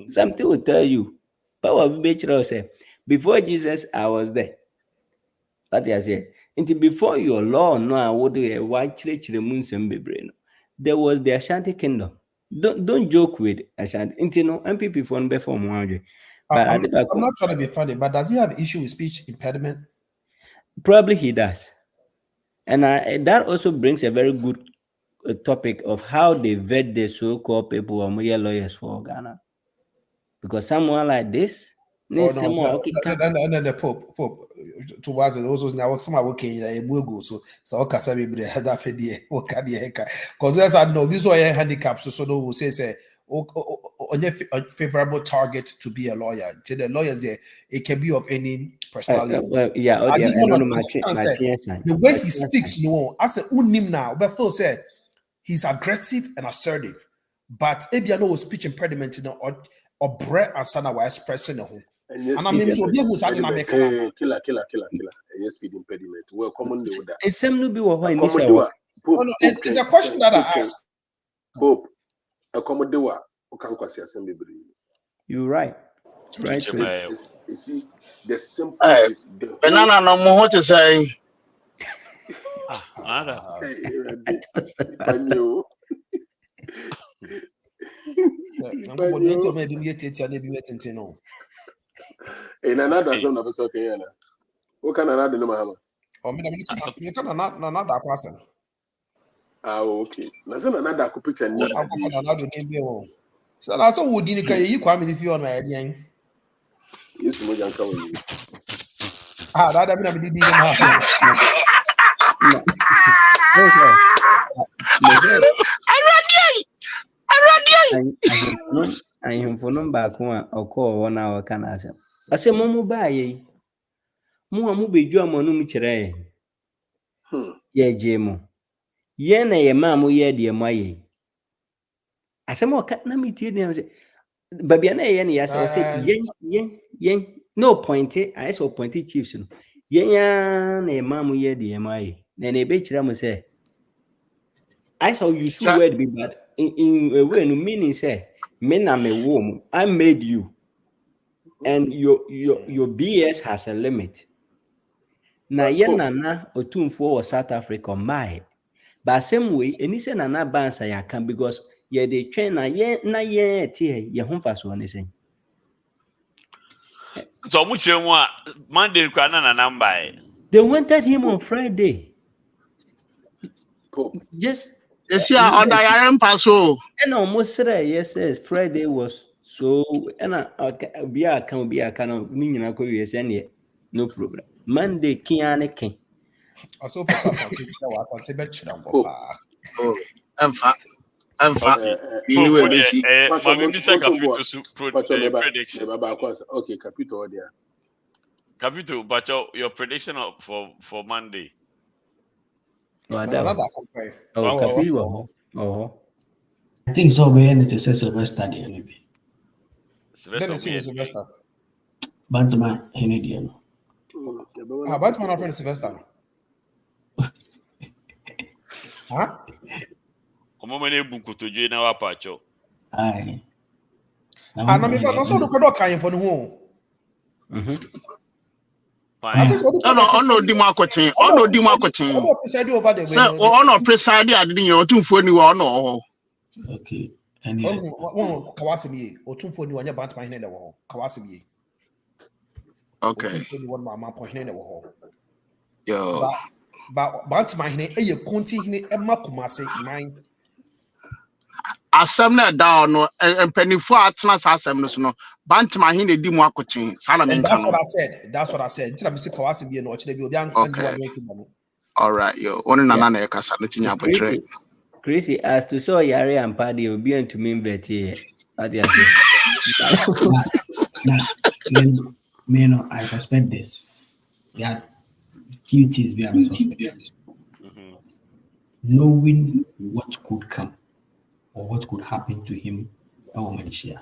something will tell you. Power of nature say before Jesus I was there. That is it. Until before your law no I would white church the moon bebre. There was the Ashanti kingdom. Don't joke with Ashanti. Until no MPP for before one. But I'm not trying to be funny, but does he have issue with speech impediment? Probably he does. And that also brings a very good topic of how they vet the so-called people who are lawyers for Ghana. Because someone like this, and then the Pope, towards it also now some are okay a go so okay sabi be that fe dey what can dey because there's no this way handicap so no will say on a favorable target to be a lawyer. To the lawyers there, it can be of any personality. Yeah, I just want to understand the way he speaks. No, I said unim now, but Phil said he's aggressive and assertive, but if you know speech impediment, or bread and sana were expressing home. And I mean, so be able to killer. Yes, speed impediment. Well, commonly with that. It's same no be it's a question that I asked. Pope. You're right. Right. It's the simple. Banana no more what to say. In another zone of okay. What can another no? Oh, me can another person. Ah, okay. That's another picture. I'll go for another name. So that's all. Would you come if you on my idea? Yes, no, young couple. That I've been doing. I am for no back one or call 1 hour can answer. I say, Momo buy ye. Mo be you a monum chere. Ye jemo. Ye na ye mamu ye dear my. I say more cat na me tea. Baby, yes, I say, yen, no pointy, I saw pointy chiefs. Yen, a mamma, ye, dear my. Then a bitch, I say, I saw you so word be bad in a way, no meaning say, men I'm a woman, I made you, and your BS has a limit. Na yen nana or 2 for South Africa, my. But same way, and it's an advance I can because ye they train na ye tear ye home fast one is saying. So much more Monday na number. They wanted him on Friday. Just on the iron passo. And almost said yes, Friday was so and I be a kind of meaning I could yes any no problem. Monday king. I saw something was a bit I'm prediction. Okay, Capito there. Capito, but your prediction for Monday. I think so. We need to say Sylvester there maybe. Sylvester. Bantama Henry. Bantama not friend Sylvester. Huh? Omomene bunkuto je na wapacho. Aye. Na me ba so do kodo kan for no ho. Ono di makotin. Ono di makotin. Ono preside over the way. So ono preside ade ni otumfo ni wa ono ho. Okay. And ono kawasemi otumfo ni wanya Bantama hene na wo. Kawasemi. Okay. Otumfo ni won mama po hene na wo. Yo. Ba Bantama hene eye konti hene e makumase man. Asem na down no empanifo atena sa asem no so no Bantama hene di mu akotin sa na me nka no. That's what I said. Until I say kawase bi no o chire bi obi an anjuwa no esi no. All right, yo. One nana na yekasa no tinya abotre. Chrissy as to so yare and party obi antumi invite here. Ade No, I suspect this. Yeah, QTs be a suspect. Knowing what could come or what could happen to him, Moesha,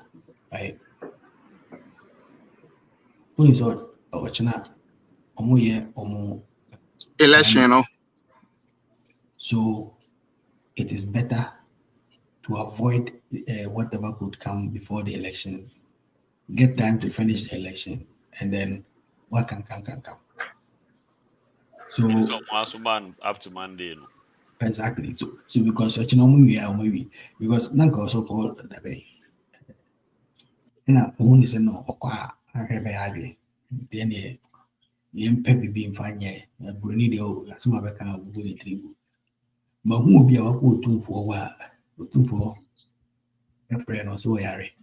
right? Who is what? Election, no. So it is better to avoid whatever could come before the elections. Get time to finish the election, and then what can come. So up to Monday. No? Exactly. So because such movie because Nanka also called the way. And only say no, then Peppy being fine, Bruni de some other kind of bully tribu. But who will be our go for a while? For a friend or so, Harry.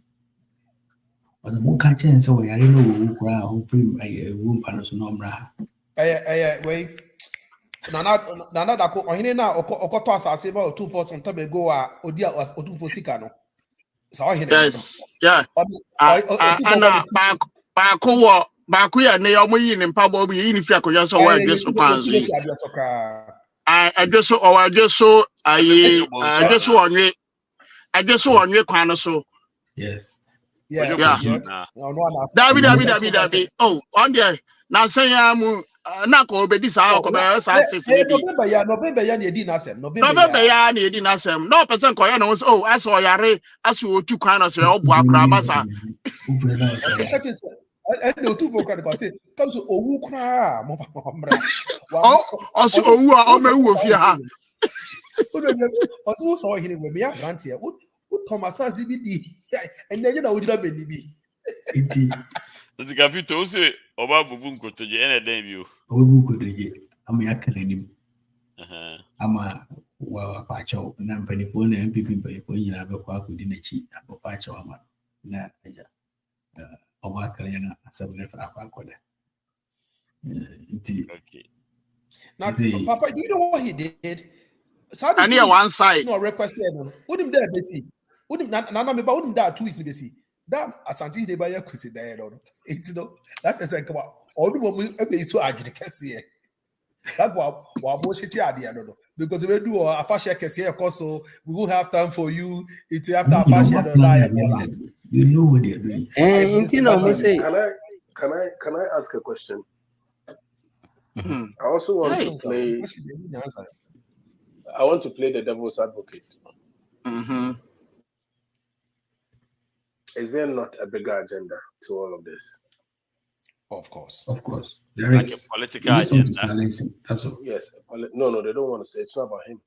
But the one catching so I don't know who cry who bring a room panels no bra. Wait. Nana da ko ohine na okoto asase ba 2 for some time ago odi 2 for sika no. Sa ohine no. Yes, yeah. Ana baako ya ne omo yi ne mpabo bi yi ne fi akoya so wa adwe so kwanzo yi. Adwe so o adwe so ayi adwe so onwe adwe so onwe kwan no so. Yes. Yeah. Dabi. Oh, on there. Now say ya mu na ko obedi sa ko be sa safe ni bi. November ya na edi na asem. November ya na edi na asem. No person ko ya no so oh aso yare aso otu kwan no so obu akra basa. And no two for credit say comes to owu kra mo fa mra. Oh, also owu a o mewu ofie ha. Also so hini we me ya grant here. Thomas CBD and then you know we did be bi. Nti kapito o se oba bubu nkotoje ene den bi o. Obu nkotoje am ya kan anim. Ama wa pacho na mpanifo na MPP mpanifo nyina be kwa akudi na chi apacho ama na aja. Oba kan yana asabne fra kwa koda. Okay. Now Papa, do you know what he did? I need one side. No request no. Unim there besi. Unim na me ba unim there 2 weeks ni besi. That asanti de ba ya kwesi there no. It's no. That is like come on. Onum e be so agide kese here. That wa mo shiti ade no. Because we do a fashion kese here so we won't have time for you. It's after a fashion no. You know what they're doing. Can I ask a question? I also want to play. I want to play the devil's advocate. Is there not a bigger agenda to all of this? Of course. There like is a political agenda. That's all. Yes. No, they don't want to say it's not about him.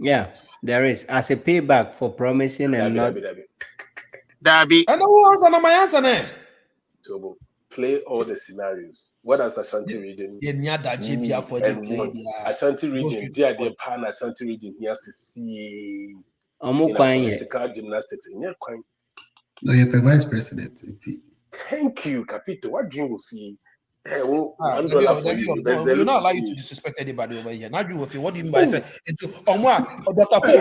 Yeah, there is as a payback for promising and not. Dabi. I know who answer my answer now. So play all the scenarios. What does Ashanti region Ashanti region, Ashanti region here to see political gymnastics in your coin. No, you're vice president. Thank you, Capito. What do you feel? You're not allowed to disrespect anybody over here. Now you will feel. What do you mean by saying into Dr. Pope?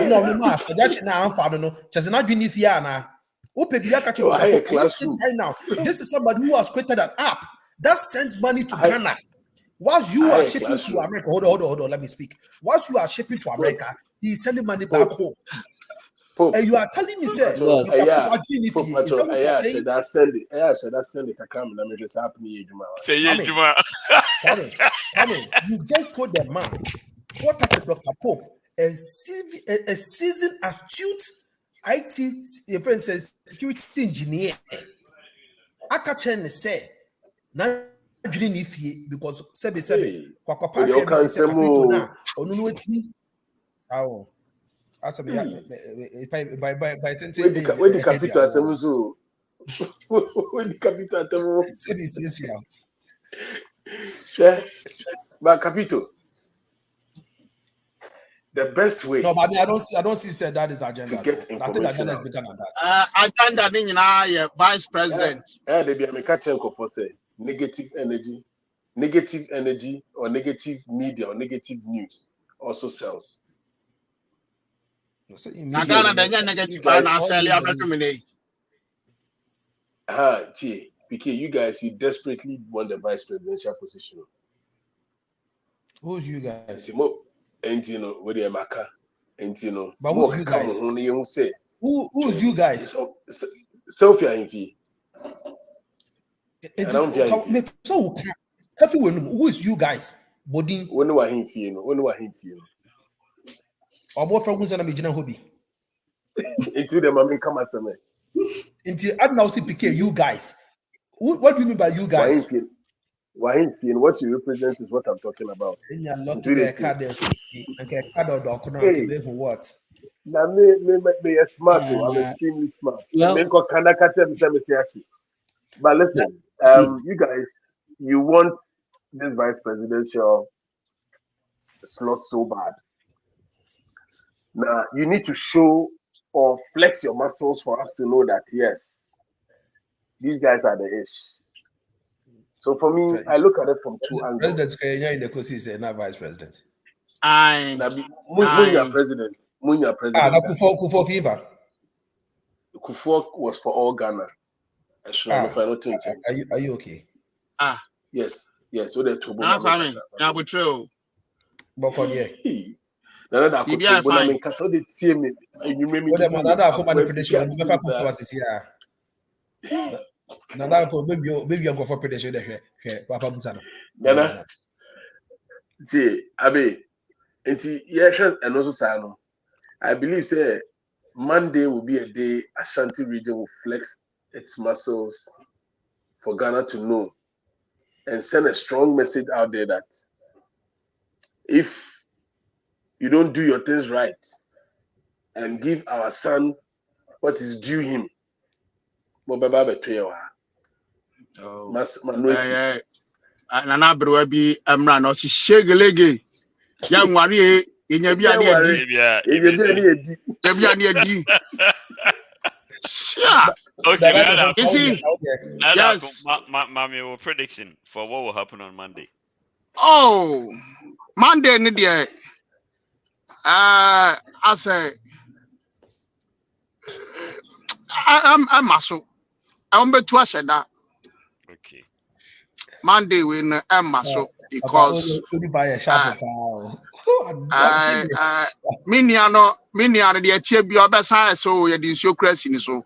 No, suggestion now. I'm father. No, just not being if now. Right now, this is somebody who has created an app that sends money to Ghana. Whilst you are shipping to America, hold on, let me speak. Whilst you are shipping to America, he is sending money back home. And you are telling me, sir, you just told the man, what about Dr. Pope, a seasoned, astute IT friend says security engineer. Akachen say, na dream if ye because sebe kwakwa party say Capito na onu no etimi. Sao. Asa me by tente when the Capito asemuzo. When the Capito atemo. Sebe sia. But Capito, the best way. No, but I don't see said that is agenda. To get I think agenda is bigger than that. Agenda ni na vice president. They be American for say negative energy or negative media or negative news also sells. Agenda denya negative na sell ya betumine. PK, you guys, you desperately want the vice presidential position. Who's you guys? And you know, where they maka, and you know, but who's you guys? Who's you guys? Sophia in fee. So, everyone, who is you guys? Bodin. When do I him feel? Or more from who's an original hobby? Into the mommy come at me. Into I don't know, PK, you guys. What do you mean by you guys? What you represent is what I'm talking about. What? Now, me smart. I'm extremely smart. But listen, you guys, you want this vice presidential slot so bad. Now, you need to show or flex your muscles for us to know that yes, these guys are the ish. So for me, I look at it from two angles. President Kenya in the Kosi is not vice president. Munya president. Kufo fever. Kufo was for all Ghana. Are you okay? Yes. So they told me. I would tell. Bokodiye. Nana ko to bona men kasa de tie me enwumre mi de nana ko manipulation we fa customers is here. Nana ko baby go for predation de hwe papa busa no. Nana. See, Abe, enti yes and also say no. I believe say Monday will be a day Ashanti region will flex its muscles for Ghana to know and send a strong message out there that if you don't do your things right and give our son what is due him, Nana Brewebi Amra no she shegelege young worry in your Okay, you see, yes. My prediction for what will happen on Monday. Oh, Monday, Nidia. I say, I'm muscle. I'm bet to that. Okay. Monday win muscle because Miniano, the Ethiopia best so you didn't show crazy so.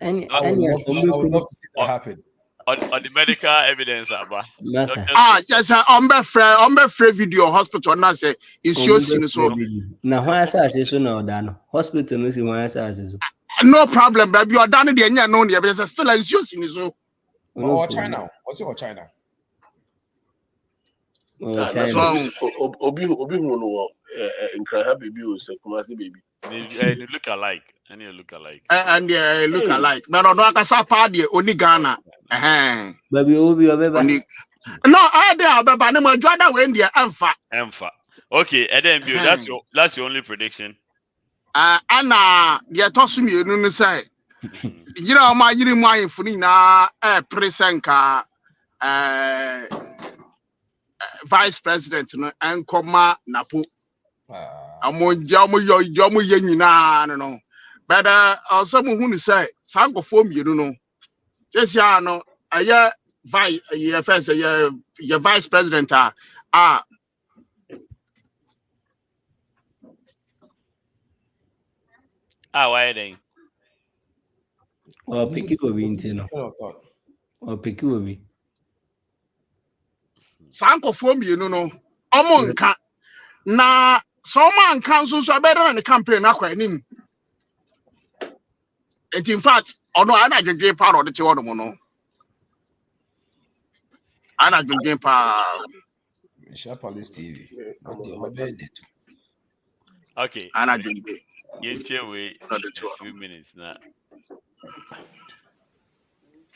I would love to see that happen. On the medical evidence, yes, I'm afraid video hospital now say it shows so. Now why is so now done? Hospital no see why is no problem, baby. You're done the enya no there, still is showing so. Oh, China. What's it China? Oh, China. Obi no nkra baby o se kumasi baby. They look alike. And they look alike. And they look alike. But no akasa party only Ghana. Baby Obi no, I there baba no mo joda we ndie emfa. Okay, and then that's your only prediction. Ana ye tosu mienu no say. You know my yiri mu ayefuni na presenka vice president no enkoma napo. Amonja mo yo ye nyina no. But some who say sango form you know. Just ya no your vice president why then? Or pick you no. Or pick you sango form you know. Omonka na some man council so better than the campaign akwa nim. And in fact, although I not get part of the two no. I not get part. Moesha Police TV. Okay. I not get. You wait a few minutes now.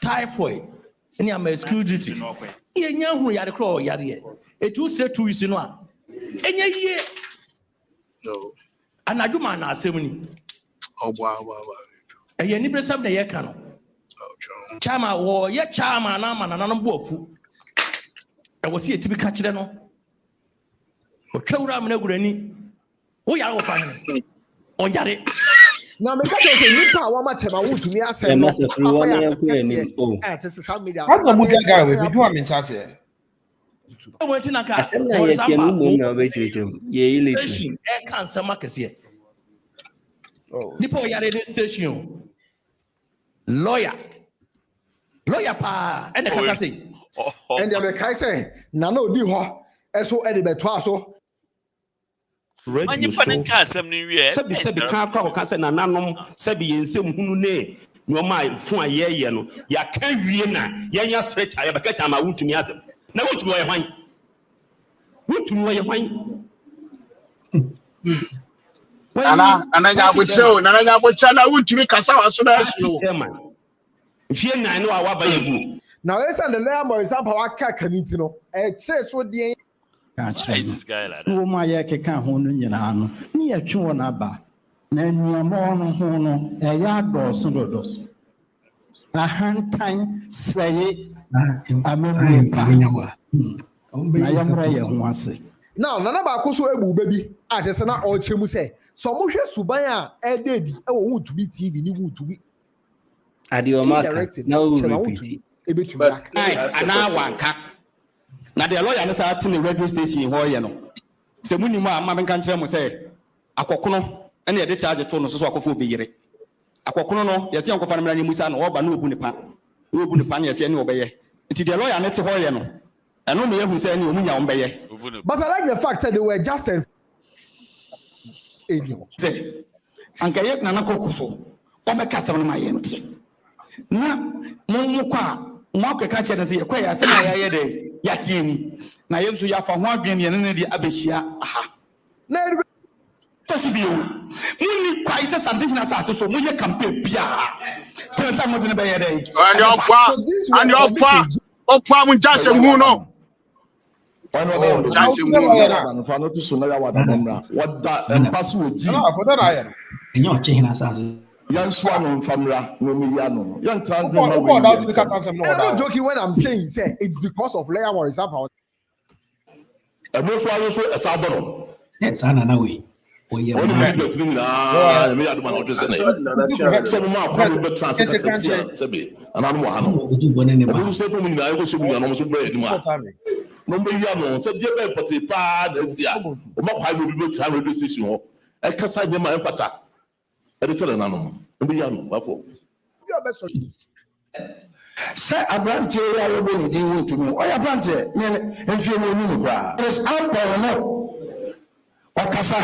Typhoid. Any am excuse duty. Yenya hu yare kro yare. Etu say 2 weeks no. Enya ye. No. Anaduma na asem. Oh wow. Eye ni presam na ye ka no. Chama wo ye chama na ma na no bo afu. E wo se etibi ka kire no. O twawura amna gurani. Wo yare wo fa hen. On yare. Na me ka say nipa wa ma chema Wontumi asem no. How come we guy we do am intase? Wenti na ka. Asem na ye tie mu mu na be chirechim. Ye ile. Station e kan sama kese. Oh. Nipa yare the station. Lawyer pa and the kasa say. And the kai say na no di ho eso e de beto aso. Radio so. Sabi ka kwa ka say na nanom sabi yensem hunu ne no ma fun ayeye no ya ka wie na yenya stretch ya beka chama Wontumi asem. Na Wontumi wo ye hwan? Wontumi wo ye hwan? Nana nya bocho na Wontumi kasa wa so na asio. Fie nan no wa ba yegu. Now let's and the lamb or example wa ka kaniti no. E kire so de Why is this guy like that? Wo ma ye keka ho no nyina no. Ni ye twe wona ba. na nneɛma no ho no ɛyɛ adɔɔso dodo ahantan sɛye amemmurepa na yɛmmrɛ yɛ ho ase. Now, nana baako so ebu baby. A just na all chemu say. So mo hwe suban a e dedi e wo Wontumi TV ni Wontumi. Ade o maka na o repeat. Ebetumi aka. Ana wanka. Na the lawyer no say at the radio station ho ye no. Se munni mu a ma menka nkyerɛ mo sɛ akokono ɛna yɛde charge to no so akɔfo obeyire. Akokono no yɛte ankɔfa no mra nyimusa no ɔba no obu nipa. Obu nipa no yɛse ne obɛyɛ. Nti the lawyer no te ho ye no. Ɛno me yɛhu sɛ ne omunya ombɛyɛ. But I like the fact that they were just a say anka yɛ nana kɔkɔ so ɔbɛka sɛm no ma yɛ ntie na mo kwa mo akeka kyerɛ sɛ yɛkɔ yɛ asɛm a yɛayɛ dɛ yɛatie ni na yɛ nso yɛafa ho adwene yɛne ne de abɛhyia aha na tɔso bio monni kwae sɛ santehyina asase so moyɛ campaign biaa tɛn sɛ mode ne bɛyɛ dɛ ane ɔpa mo gya sɛ hu no I'm not joking when I'm saying say it's because of layer war example. Number yano said you better put a pad this year. Why will be time radio station? I can say them my fata. Editor and no. Number yano, bafo. Say a branch here, I will be doing to me. Why a branch here? If you will know, there's ample no. Okasa,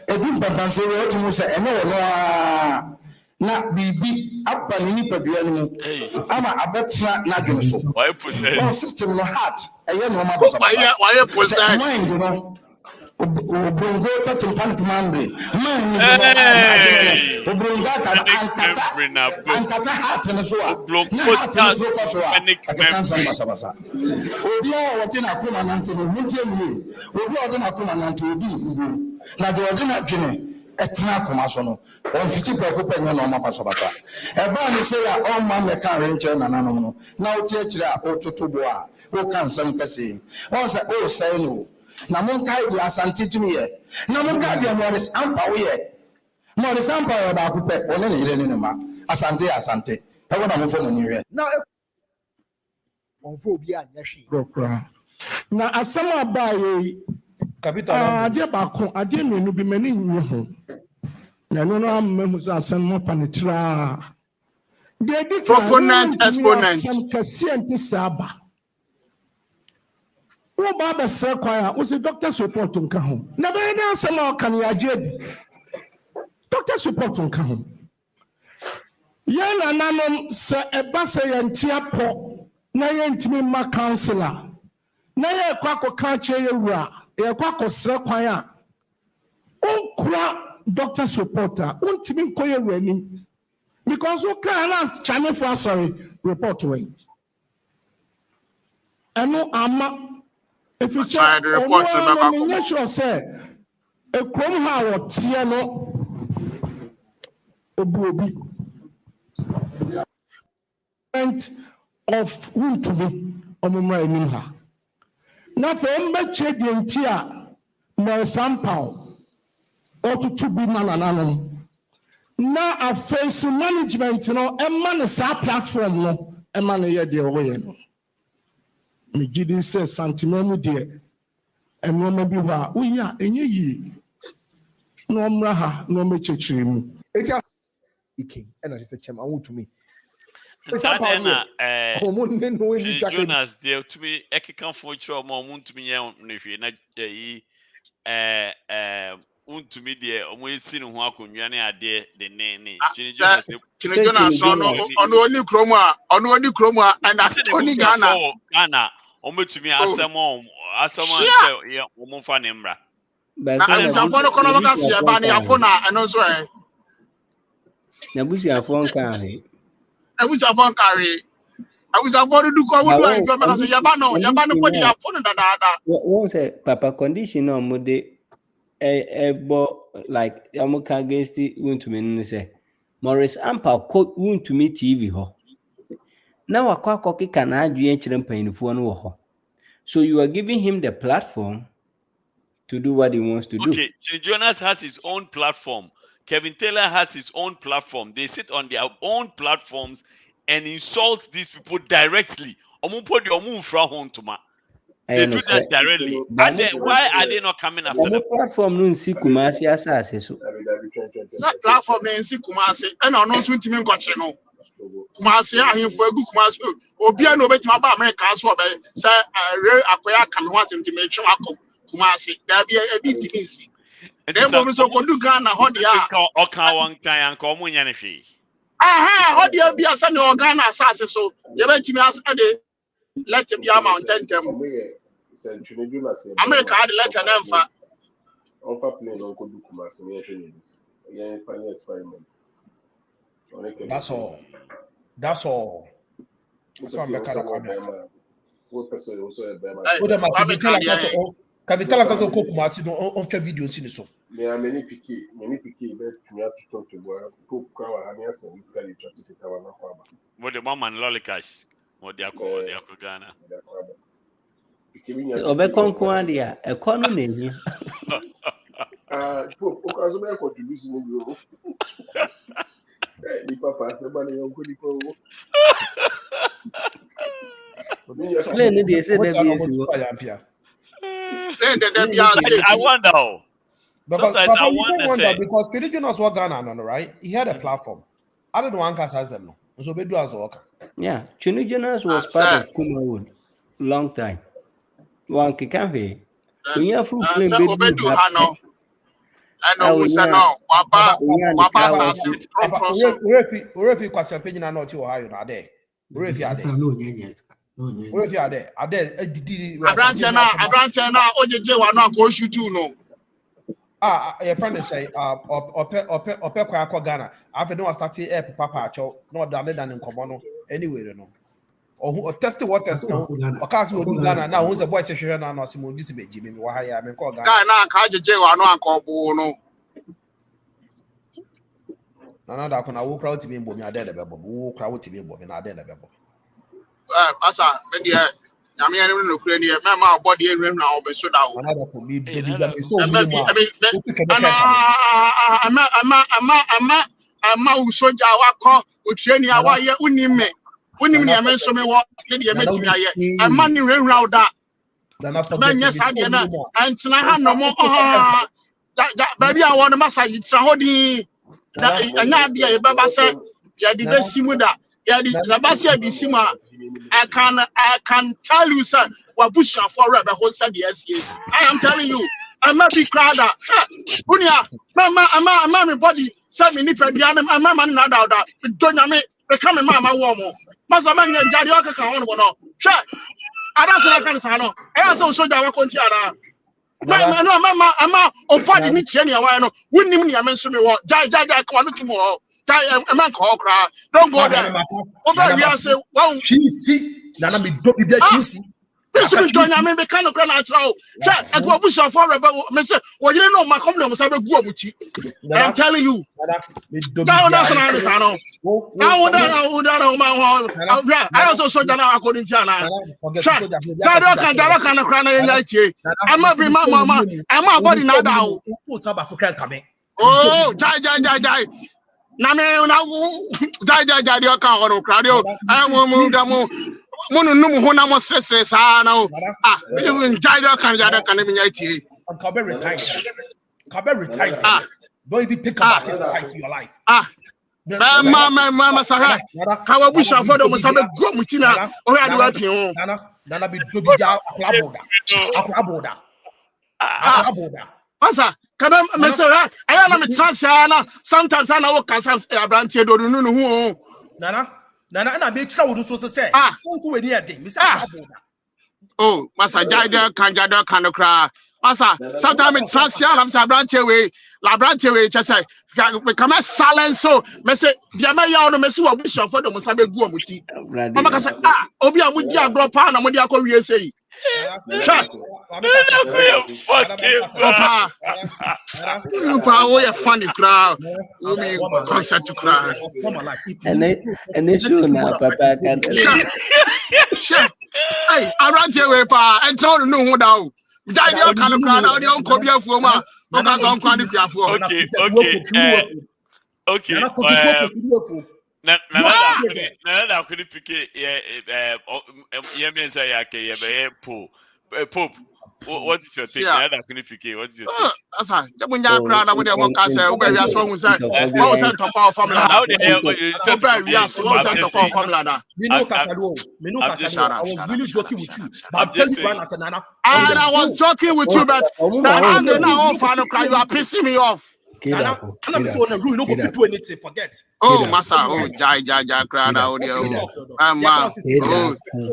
a good banso to Musa, and no. Na bibi apa ni nipa bia no ama abetna na dwene so why put system no heart eye no ma bosa why put that mind no obrongo tatum panic mambre mind obrongo ankata heart no so a panic basa obi a wote na koma nante no mutie mi obi a wote na koma nante obi kugu na de wote na dwene etina koma so no on fiti preko penya no ma pasobata e ba ni say ya on ma me kan renche na nanom no na o tie kire a o totobo a o kan san kase on say o say no na mon kai di asante tumi ye na mon kai di Morris ampa wo ye Morris ampa wo ba ku pe o ne yire ne ma asante e wo na mo fo mo ni re na on fo obi anya hwe na asama ba ye kapita ade ba ko ade menu bi mani nyi ho na no am sa asem mo fa ne tra de di proponent exponent sam kasente saba wo ba ba se kwa a wo se doctor's report nka ho na be na asem o kan ya jedi doctor's report nka ho ye na nanom se eba se ye ntiapo na ye ntimi ma counselor na ye kwa ko ka che ye wura ye kwa ko sre kwan a onkura doctor's reporter untimi nkoye wani because o kan na channel for sorry report we eno ama if you say report no make sure say e krom ha wo tie no obi of Wontumi omumra enim ha na for mbeche de ntia na sample otutu bi nanananom na afensu management no emma ne sa platform no emma ne ye de oye no me gidi se santimemu de enoma bi ho a uya enye yi no omra ha no mechechiri mu etia ikin ena se chem Wontumi Jonas de to be ekikan for chro mo Wontumi ye nehwe na yi Wontumi de omo esi no ho akonwa ne ade de ne Jonas ono oni kromo a and oni Ghana ometumi asemo se ye omo fa ne mra na alexander kono maka se ba ne afo na eno so na busuafo nka he abusafo nkare abusafo du ko wo do afi maka so yaba no ko di afo no dada won say papa condition no mo de like I'm against it Wontumi say Morris Ampa Wontumi TV ho. Now akwa kika na adwen kire mpanyinfo no wo ho. So you are giving him the platform to do what he wants to do. Okay, Jonas has his own platform. Kevin Taylor has his own platform. They sit on their own platforms and insult these people directly. They do that directly. Why are they not coming after them? Platform no nsi Kumasi asase so. That platform no nsi Kumasi and no nso ntimi nkɔkye no. Kumasi ahemfo egu Kumasi obia no betima ba America so be say akoya kame ho asɛm me twe akɔ Kumasi. There be a bit easy. Dem so ko du Ghana ho dia. Oka wan kan anka omo nya ne hwe. Aha, ho dia bia say no Ghana asase so. Ye betimi ade let him be a mountain them. America had let an emfa. Offer plane on Kodu Kumasi. Yeah, final experiment. That's all. That's all. That's what I'm making. What person also a bear? Can we tell us on Kumasi on videos in the so? There are many picky, but you have to talk to work. Pope Kawa Hanias and this guy to take our Nakwaba. What the mom and lollicash? What they are called Ghana. Obekonko dia ekono na ehi. Pope Okazume contribution in you. The papa said, "Money on Kuliko." Explain the say I wonder. Sometimes I wonder because Kenny Jonas was Ghana, right? He had a platform. I don't know one cast has them. So we do as work. Yeah, Kenny Jonas was part of Kumawood long time. One kikambe. When you fruit play Obedu Hano. I know we say no. Papa says Urefi kwase pejina not you Ohio na there. Urefi are there. Urefi are there. Are there Abrante na ojeje wa no ko shoot no. Your friend say ope kwa akọ Ghana. After no start air papa acho no than nkomo no anyway no. Or test what test no. O case we do Ghana now who's a boy say hwe na no se mo bi se beji me wa ha ya me ko Ghana. Guy na ka jeje wa no akobo no. Na da ko na wo crowd ti bo mi ade de bebo. Wo crowd ti bo mi na ade de bebo. Asa me de nyame ene no kure ni me ma body enwem na obeso da wo. Na da ko mi do bi da so mi ama usoja wakọ otreni awa ye unime unim ni ame so me wo ne de metimi aye ama ni renwra oda na nya sade na antena ha no mo ba bia wo no masa yitra hodi anya bia ye baba se ya di besimu da ya di zabasi ya besimu I can tell you sir wabush for rebe ho said yes I am telling you I'm not be crowd unia mama me body say me ni pedua na mama na da donya me come mama wo mo masa ma nya jari o kaka ho no hwe ada so na kan sa no e so soja wa konti ara mama o body ni tie ne wa no wunnim ne ame so me wo jai ka no tumo ho jai man ko kra don't go there over here say wow chisi na me do bibia chisi so donya me kan kra na atra o ja go bush for rebe me say wo yire no ma come no say be gu omuti I'm telling you now that's not this no I also so jana according to na jara kan kra na nya tie am be mama am body na da o saba ko kra kame oh jai na me na jai de ka ho no kra de o am da mo munu num ho na mo sresre sa na o even jai de kan me nya tie Kabe retired. Don't even think about it twice in your life. Mama Sahara, how I wish I thought I was having good mutina or I do help you. Nana be dubia aklaboda. Pasa, can I, Mr. I am a transana. Sometimes I know Casams Abrantia do no. Nana, and I be trouble so say. Also, near day, Miss Oh, Massa Jada Kanjada Kanokra. Massa, sometimes it's transient. I'm Sabrantewe, Labrantewe, just say, become a silence. So, Messi, Yamaya, no Messi, Bishop for the Musabe Guamuti. Mamma say, Obia Mudia Gropan, and Mudia Korea say. Opa, funny crowd. Concert to crowd. And they show now, Papa can. Hey, I ran away, pa, and told no one down. Dial can crowd out your cobia for ma. Okay. Na could pick Pope. What is your take? What is your take? When you crowd out with your one castle, where you are strong, was that? What was that to call family? How the hell you said we are so to call family? I was really joking with you. But I was joking with you, but I'm now final cry. You are pissing me off. I'm so on a rule, no go do anything, forget. Oh, Massa, oh, Jai, crowd out there.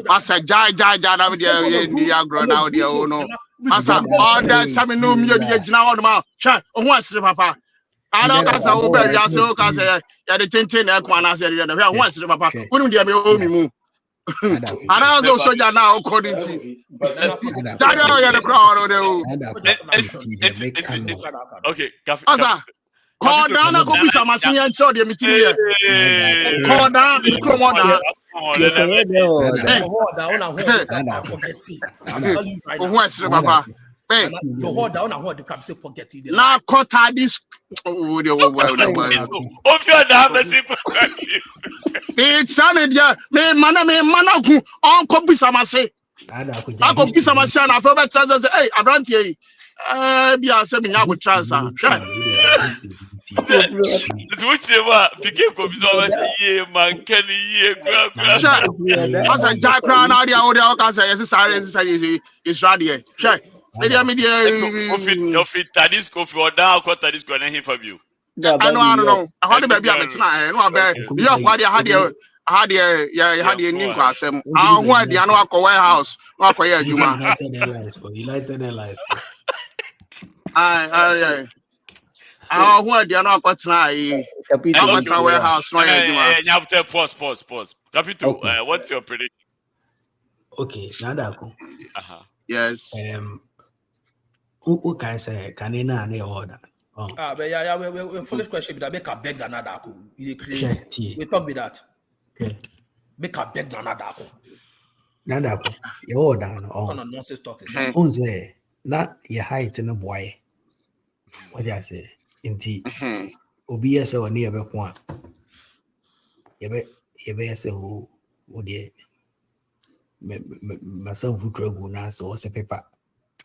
Massa, Jai, out there, India, grown out there, oh no. Massa, all that, some no me, you now on the mouth. Chat, oh, what's the papa? I don't know, so bad, you so can say, yeah, the tintin, I said, once the papa, wouldn't you owe me move? And I was also now, according to the crowd. Okay, call down a copy of my senior and saw the meeting. Call down, come on down. Forget it. Now, cut this. It's sounded yeah, me mana on copy some say. I copy some say and I feel better say, hey, I brand here. Be a semi ya with transfer. It's which you are became copy some say, yeah, man, can you as a jack crown out there, can say, yes, it's ready. Check. Media. If it Tadis coffee or down, cut Tadis going to hear from you. I don't know. I had a baby. I'm tonight. No, I bet you have what you had here. You had your new class. I want the annual warehouse. Not for you, man. United Airlines. I want the annual tonight. Capital warehouse. No, you have to pause. Capital. What's your prediction? Okay, Nadako. Yes. Who can say? Can you not order? But yeah, we foolish question. But I make a beg Nadako. You crazy? We talk with that. Make a beg Nadako. Nadako, you order. Oh, nonsense talking. Unze, not your height in a boy. What do I say? Indeed. Obia so near the one. You say, oh, dear. Myself would go now, so what's a paper?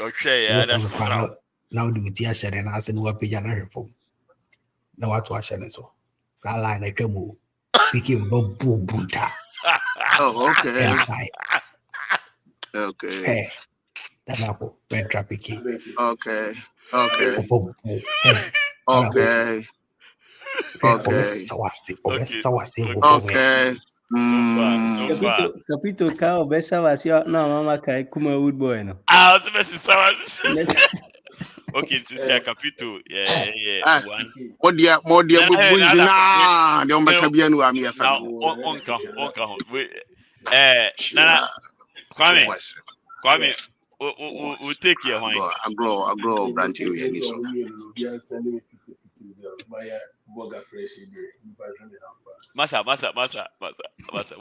Okay, yeah, that's now the teacher sharing and asking what page and for. Now what was sharing so? Salah and I can move. Picking Bobo Buta. Oh, okay. Okay. Hey, that's apple. Petra Picky. Okay. Capito Cow, Bessa was your no, Mama Kai Kuma Wood Boy. No, I was okay, to say Capito, yeah. What dear, more dear, nah, don't make a bien with me. Nana, Kwame, we'll take your wine. I grow, branching here. Masa.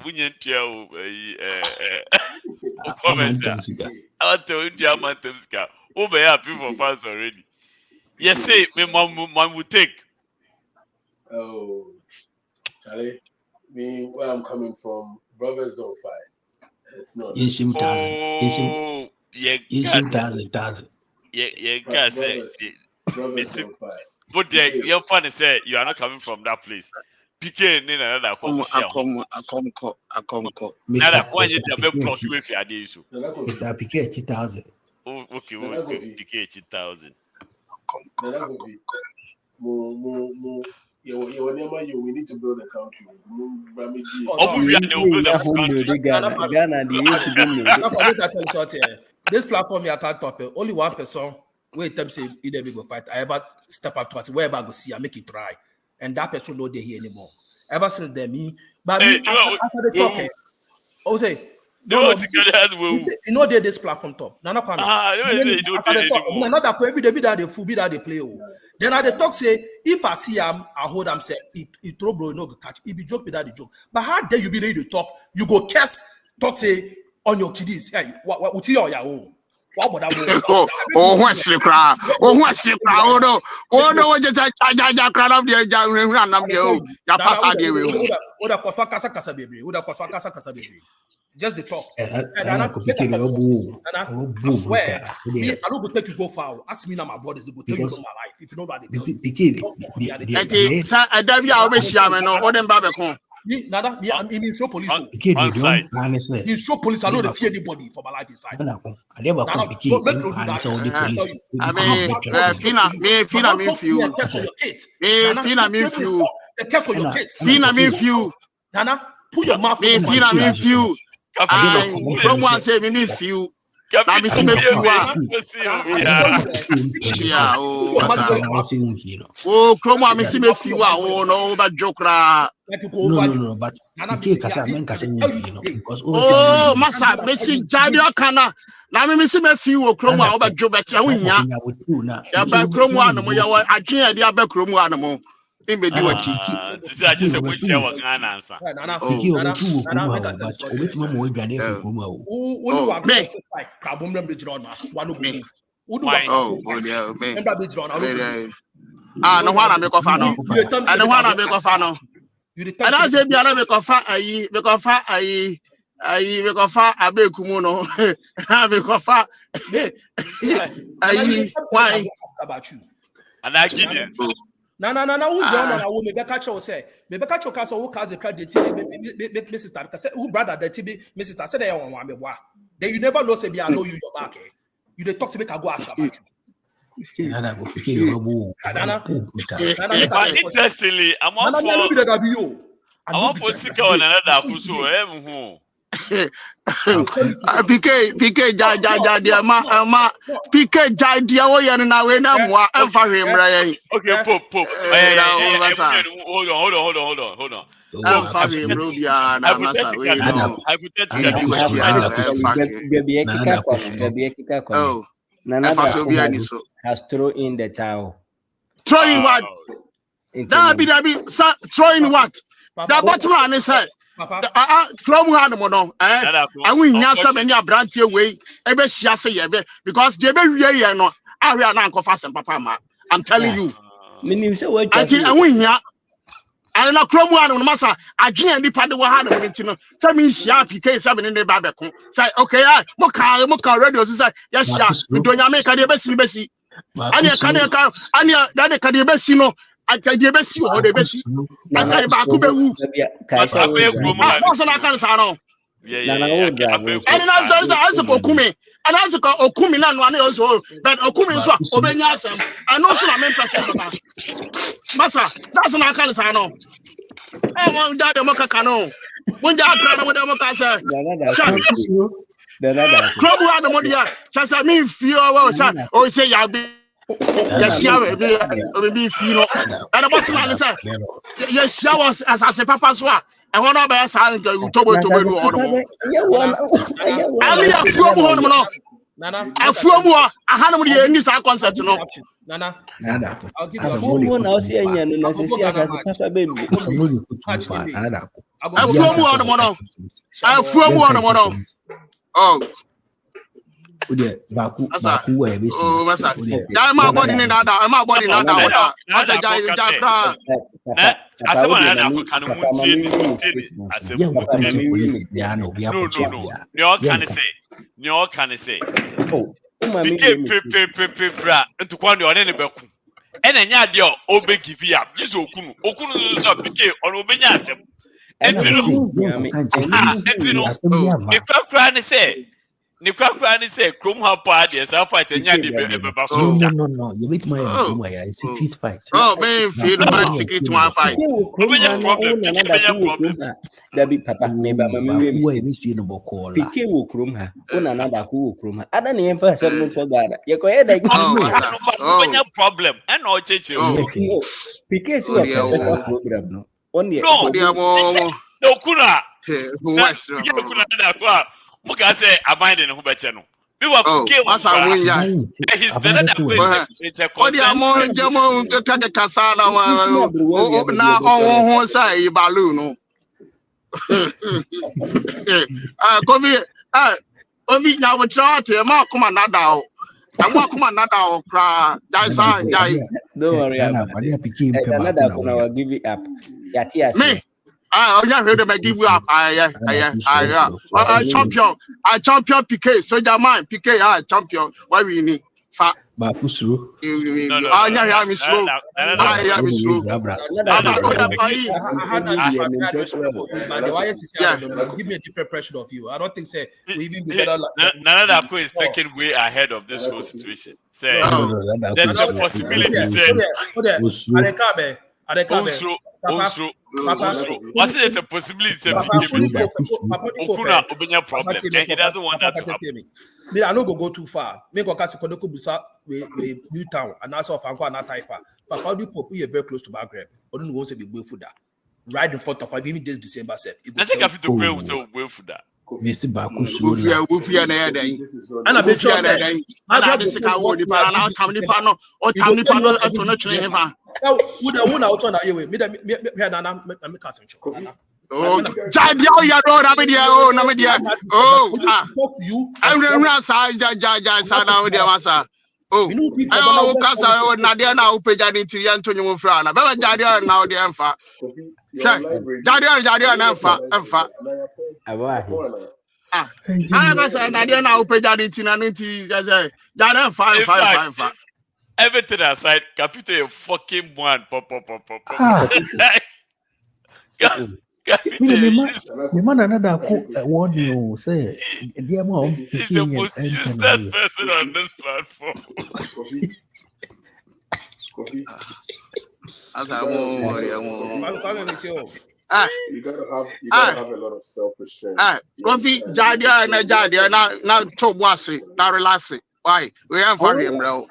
We need to comments. I told you, I'm over happy for fans already. Yes, say, me mom will take. Oh, Charlie, me where I'm coming from, brothers don't fight. It's not. Oh, yeah, does it. Yeah, guys, brothers don't fight. But your funny say you are not coming from that place. PK, I come. Nada, why you have been plot with your days? That PK 8,000. Okay, PK 8,000. We need to build a country. This platform, you can't top it. Only one person. Wait, them say either we go fight. I ever step up to us wherever I go see, I make it try, and that person no they here anymore. Ever since then, me, but me after the talking, I say No, you know this platform top. Nana Kwame. Another every day they full be that they play. Then I the talk say if I see him, I hold him say it throw bro no go catch. It be joke without the joke. But how dare you be ready to talk? You go curse talk say on your kiddies. Hey, what you your own? What would oh, what's the crowd? Oh, what's the crowd? Oh, no, what just I crowd of the just the talk. I swear, I don't go take you go far. Ask me now, my brothers, they go tell you about my life. If you know what they mean, show police. Show police. I know they fear anybody for my life inside. Nana, put your mouth in few. Someone say me need few. Na me see me few. Oh, come on, me see me few. Oh no, that joke ra. No, but oh, massa, me see Jadio Kana. Na me see me few. Oh, come on, that joke better. Winya. Ya ba come on, no ya wa adwen ya ba come on no. In be do achi. This is just a question we can answer. No one make of no. And no one make of no. And I say biara make of ayi, make of ayi, make of abekumu no. Make of ayi, why? And I give you. No. Who John or me be catch say? Me be catch case who cause the credit me sister cause who brother the TB me sister say they want me boy. Then you never know say be I know you your back. You dey talk to me can go ask about you. Interestingly, I'm on for sick on another kuso PK ja ma PK ja dia wo ye na we na mo emfa hwemra. Okay, pop. Hold on. Emfa hwemra bia na masa we no. Oh. Nana has thrown in the towel. Throwing what? That be throwing what? That what man said. Club had mono. I will not have any brandy away. Ever she say because they be here no. I will not confess and papa. I'm telling you. Until I win ya. I know Chrome one on Massa. I can't depend on what happened. Tell me, she PK 7 in the Babacon. Say, okay, Moka radio. Yes, you don't make a best. Anya that can best you know. I can the best you or the best. I can back up. I can't say and as a Okumi, and as a Okumi, one also, but Okumi is Obenyasam. I know some person. Massa, that's an account. I know. I want that the Moka Cano. When you are with the Moka, sir. Club had the money. Just I mean, few hours, or say, I'll be. Yes, be feel. And about to say, yes, showers as a papa swap. I want to buy a sound to do order. I mean, a few more. Nana, a few more. I had a in this concert. Nana, I'll give you one. I'll see you and I see as a pastor baby. A few more. Oh. Baku masa. I'm my body in that. I'm my body in that. As a guy, as a man, I can say. Oh, became pre into Kwani or any Beku. And a yadio obey give you up. This Okunu became on Obenyasem. And if I cry say. Nikwa say Chrome have party as I fight and no. You make my secret fight. Oh, man, feel my secret one fight. There be papa, maybe we see the Boko. PK will chrome her, one another who chrome her. I don't even for some for God. You go ahead, no problem. And no change. PK is a program. No, no, Kuna. Muka say abandon who better no. We were what's our win ya? He's better than it's a concern. Jamo to take a casada na on say balloon. Obi na we try to ma kuma nada o. Amwa kuma nada o kra. Don't worry about it. Another one I will give it up. Me. I heard them give you up. I champion PK. So your mind PK. Champion. Why we need? Bakusru. No. I am slow. I am slow. Give me a different impression of you. I don't think say we even be better. None of that is taken way ahead of this whole situation. Say there's a possibility. Say what's there's a possibility? Okuna obenya problem, and he doesn't want that to happen. Me, I no go too far. Me go kasi Kodoko Busa we New Town and also Fanko and Taifa. Papa do pop we very close to Maghreb. Odun go say be way for that. Right in front of even this December set. I think I have to go so way for that. Mesi Bakusru. Wufia na yedai. And I be sure say Maghreb dey say wo di pa na tam ni pa no to no twene hefa. Now would I want out on that way. Me na me cousin. Oh, Jadia, you know, Namidia. Oh, talk to you. I'm Casa, Nadia now, Pejani, Antonio Frana. Baba Jadia now, the Enfa. Jadia, Enfa. I said, Nadia now, Pejani, Tinaniti, Jadia, 5. Everything aside, Capito, fucking one. Me man another warn you say dear mom. He's the most useless person on this platform. You gotta have a lot of self-restraint. Coffee, Jadia, now to Wasi, now relax it. Why? We am for him, bro.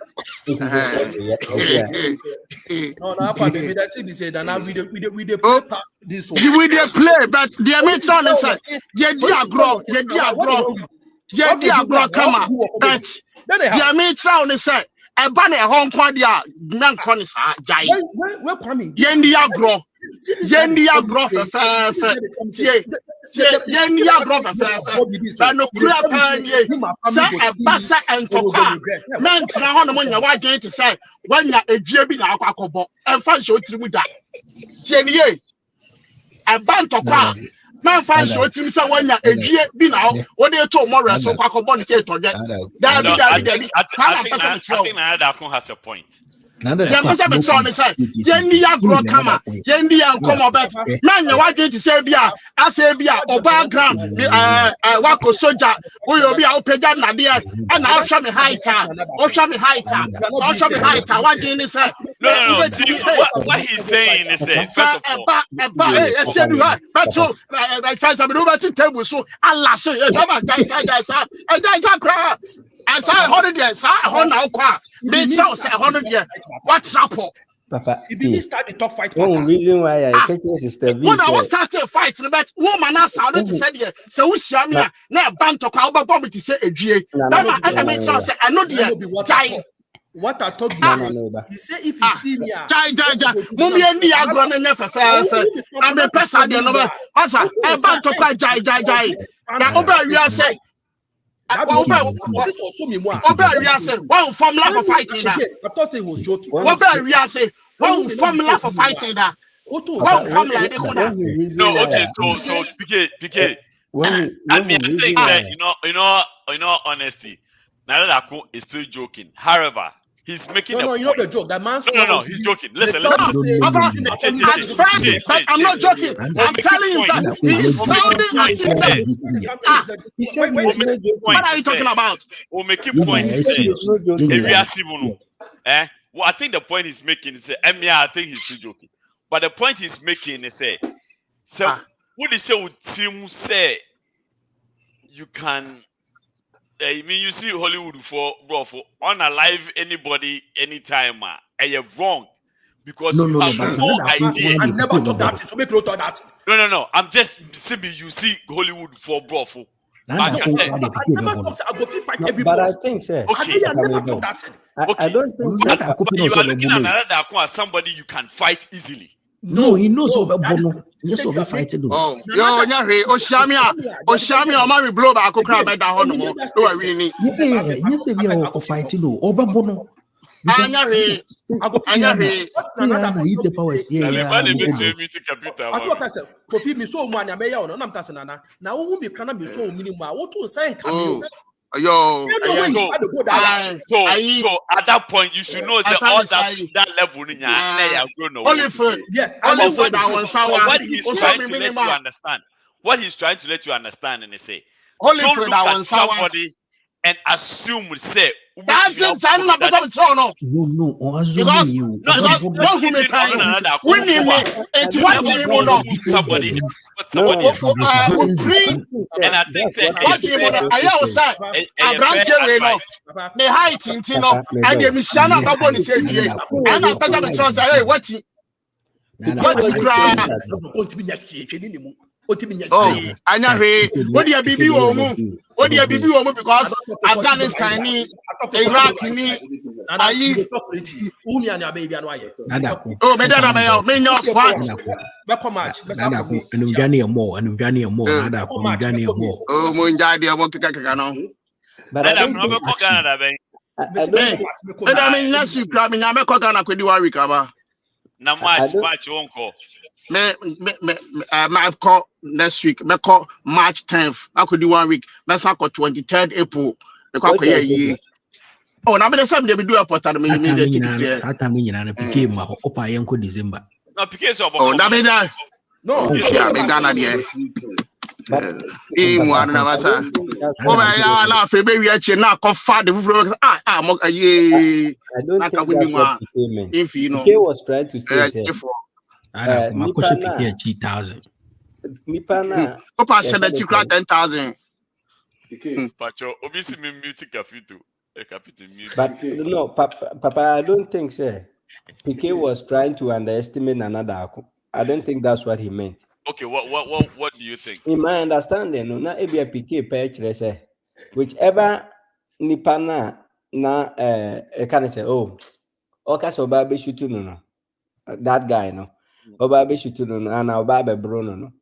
No, baby, that thing said, and now we play past this one. We play, but the main son is yeah, come on, but the main son is a banner home party, non connoisseur, Jai. Where coming? Yendia grow, but no clear pan ye. Say a bassa and coca. Man, why going to say when you're a JB now, and find show to that. Jenny, a band of car. Man, find show to say when you're a JB now, what they told more so quack bonnet to get. I think that has a point. The person son is Yendia grow kama, Yendia come about. Man, you are going to say Bia, I say Bia, or background, Wako Soja, who will be out Pejan Nadia, and I'll show me high town. What do you say? No. See, what he's saying is, first of all, but so I try to move to table, so Allah say, guys, and so 100 years, I now qua. They sell 100 years. What's up? Papa, if you start the top fight, one reason why I catch your sister. When I was starting a fight, but woman asked how to say here. So we see me now band to call Bobby to say a GA. I make sense. I know the what I told you, he said if you see me, Mummy and me are going to never fair. I'm a person. What's that? A band to call Jai. Now, over you are saying. One formula for fighting that. I thought he was joking. One formula for fighting that. One formula. No, okay, so PK. I mean, I think that you know, honesty. Nalako is still joking. However, he's making no, you know the joke. That man. No, he's joking. Listen. I'm not joking. I'm telling you that he's sounding like he said. What are you talking about? We'll make a point. Well, I think the point he's making is I think he's still joking. But the point he's making is so what they say with Tim say you can. I mean, you see Hollywood for unalive anybody anytime, and you're wrong because you have no idea. I never thought that. So make no thought that. No. I'm just simply you see Hollywood for bro. I think, sir. Okay. I don't think but you are looking at another Dakwa as somebody you can fight easily. No, he knows over Bono. Yes, over fighting. Oh, yo, nyare, Oshamia, mami blow back okra bed down no more. No, I really. Yeah, yes, we are fighting. Over Bono. Anyare. Eat the powers. As what I said, Kofi mi so money ameya ono na mtase nana. Na who me kana mi so minimum. What to say cameo. Yo, so at that point you should know say all that level yes, what he's trying to let you understand. What he's trying to let you understand and they say don't look at somebody and assume say no. Somebody and I think say me height intino and the mishana ka boni say wie and I say me trust hey what oh, Anyahe, what do you be because Afghanistan, Iraq, oh, I call next week. I call March 10th. I could do 1 week. Let's call 23rd April. Oh, now the same day we do a pot. I mean, became my Opa Yanko December. No, because of oh, no, yeah, me Ghana there. In one of us. Oh, I laugh. Baby, I should not confide the I don't think if you know, he was trying to say. Nipa 3,000. Opa said that you got 10,000. Pacho, obviously me mute capital. But no, Papa, I don't think so. PK was trying to underestimate another. I don't think that's what he meant. Okay, what do you think? In my understanding, no, na ebia PK page say whichever Nipa na can say oh, okay, so baby shoot no that guy no. Obabe Shutuno and Obabe Bruno. No.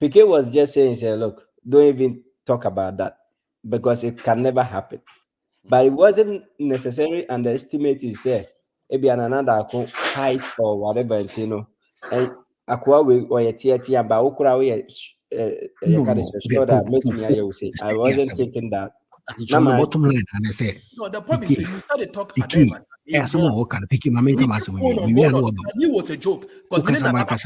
PK was just saying, say, look, don't even talk about that because it can never happen. But it wasn't necessarily underestimated, say, maybe another height or whatever, you know, and aqua or a TT about Okra, I wasn't thinking that. It's on the bottom line, and I say, no, the problem is you started talking. Yeah, someone who can pick him. I mean, he was a joke because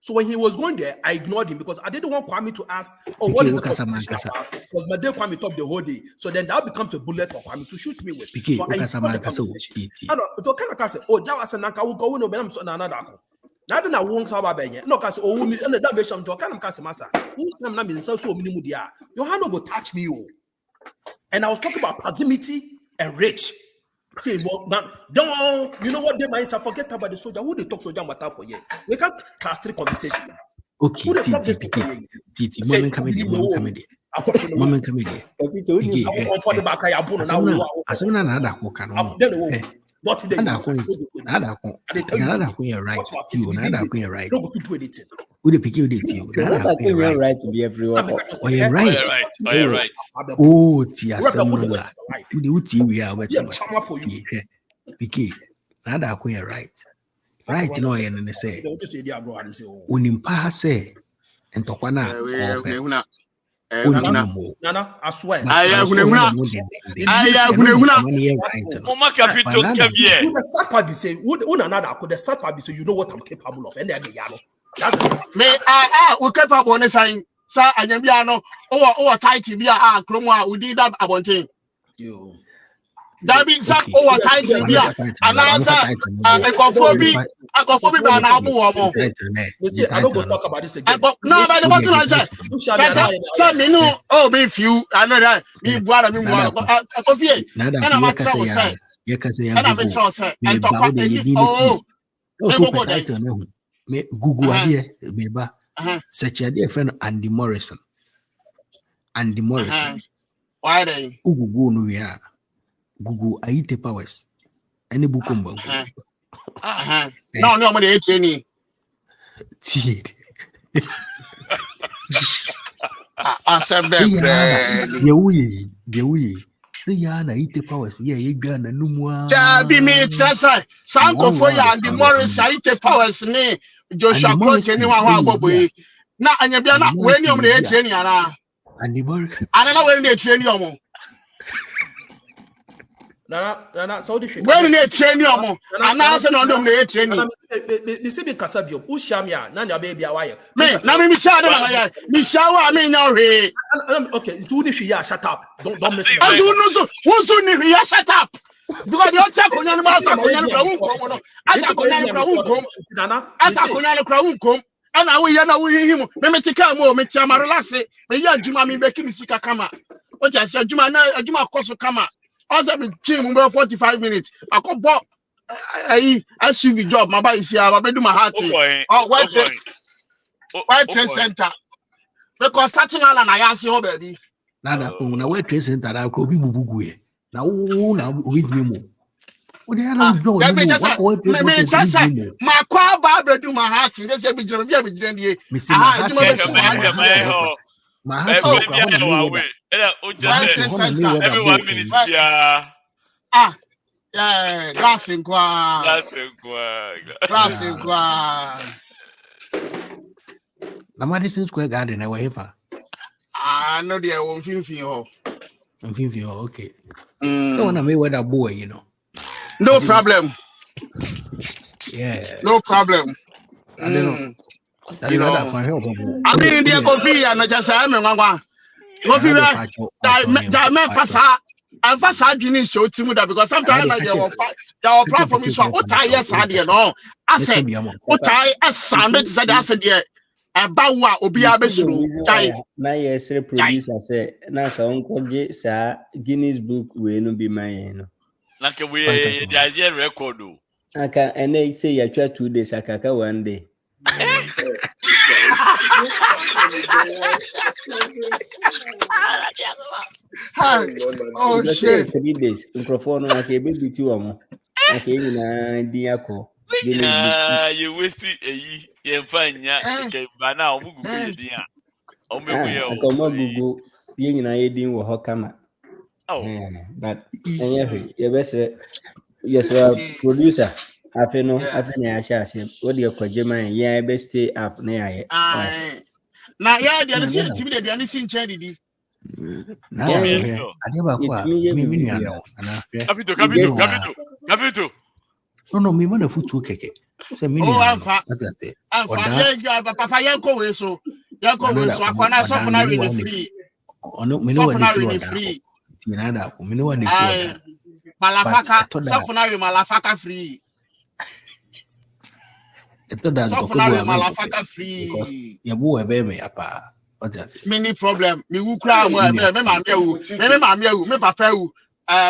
so when he was going there, I ignored him because I didn't want Kwame to ask, oh, what is the conversation about? Because my day Kwame talked the whole day, so then that becomes a bullet for Kwame to shoot me with. So I ignored the conversation. I don't kind of say, oh, Jawa Sanaka will go in I'm so another. Now then I won't say about Benya. No, because oh, and the damage to kind of Casamasa. Who's come now? So minimum dia. Your hand will touch me, oh. And I was talking about proximity and rich. Say, well, now, don't you know what they might say? Forget about the soldier. Who they talk soldier matter for you? We can't class 3 conversation. Okay, Titi, moment come in. What today? Another right. Don't go to do anything. Who the pick you did you? Right to be everyone. Oh, you're right. Oh, Tia, Samuela. Who the Uti we are waiting for you. Picky, another queen right. Right, no, and they say, Unimpa say, and Tokwana. Nana, I swear. The sad part be say, the sad part be say, you know what I'm capable of, and then me we capable on sign. Sir, I am Biano, or tight be a Cromwa, we did that abonting. You. That means some over tight to be and answer I got for me by an album. I don't go talk about this again. No, but the bottom line said, me no, oh, be few, I know that me brother, me coffee. And I'm not saying, and I'm saying, and talk oh, Google idea, Beba. Such a dear friend, Andy Morrison. and the Morrison. Why they? Google no we are. Google Aite Powers. Any book on book. No, money training. I said Yana Aite Powers. Yeah, you gonna no more. Be me, Sanko Foya and the Morris Aite Powers, ne Joshua Cross, anyone who boy. Now, and you're not when you're training. And the Morris. I don't know when they train you. Nana, so the when they train you, and now say no they train you. Me say be kasa bio. Ushamia, na your baby away. Me, na me share na me shower me no he. Okay, tu ni hia shut up. Don't mess. I do no so. Who so ni hia shut up? Because you check on your master on your crown come. Asa konya ni crown come. Nana, asa konya ni crown come. Ana we ya na we him. Me tika mo me tia marelase. Me ya adwuma me be kimi sika kama. O ja se adwuma na adwuma koso kama. Also, be team 45 minutes. I could bought a SUV job. My body is here. I do my heart. Oh, White Trade Center. Because starting on and I ask you, baby. Nada, when I White Trade Center, I could be bubugue. Now, with me more. What the hell are you doing? My car barber do my heart. Let's say, be Jenny. My heart every 1 minute. Yeah, glass and qua. The Madison Square Garden, I were I know they won't feel okay. So when I made with a boy, you know. No problem. Yeah. No problem. I don't know. You know, I mean, they go fee and just say, I'm a one. Go fee, I fast. I fast. I didn't show to me that because sometimes I your platform is what I yes, I did know. I said, what I sounded said, I said, yeah, about what will be a best. Now, yes, producer said, now, Uncle J, sir, Guinness Book will not be mine. Like we the record. I can, and they say you try 2 days, I can 1 day. Oh shit! 3 days. Microphone like a baby 2 or more. Like na diako. You wasted a fine ya. By now, Mugu dia. Come Google. Being in a din will hokama. Oh, but anyway, your best yes, producer. I feel no, I think I shall say, what do you call German? Yeah, best stay up near. Now, yeah, the other TV, the only seen charity. Capito. No, me want a foot to cake. I'm Papa Yanko, so Yanko, so I can't stop on really free. Or no, me know what free. Tinada, me know what Malafaka, Sofonari Malafaka free. Malafaka free. Because your boy, baby, apa. Many problem. Me who cry, me papa,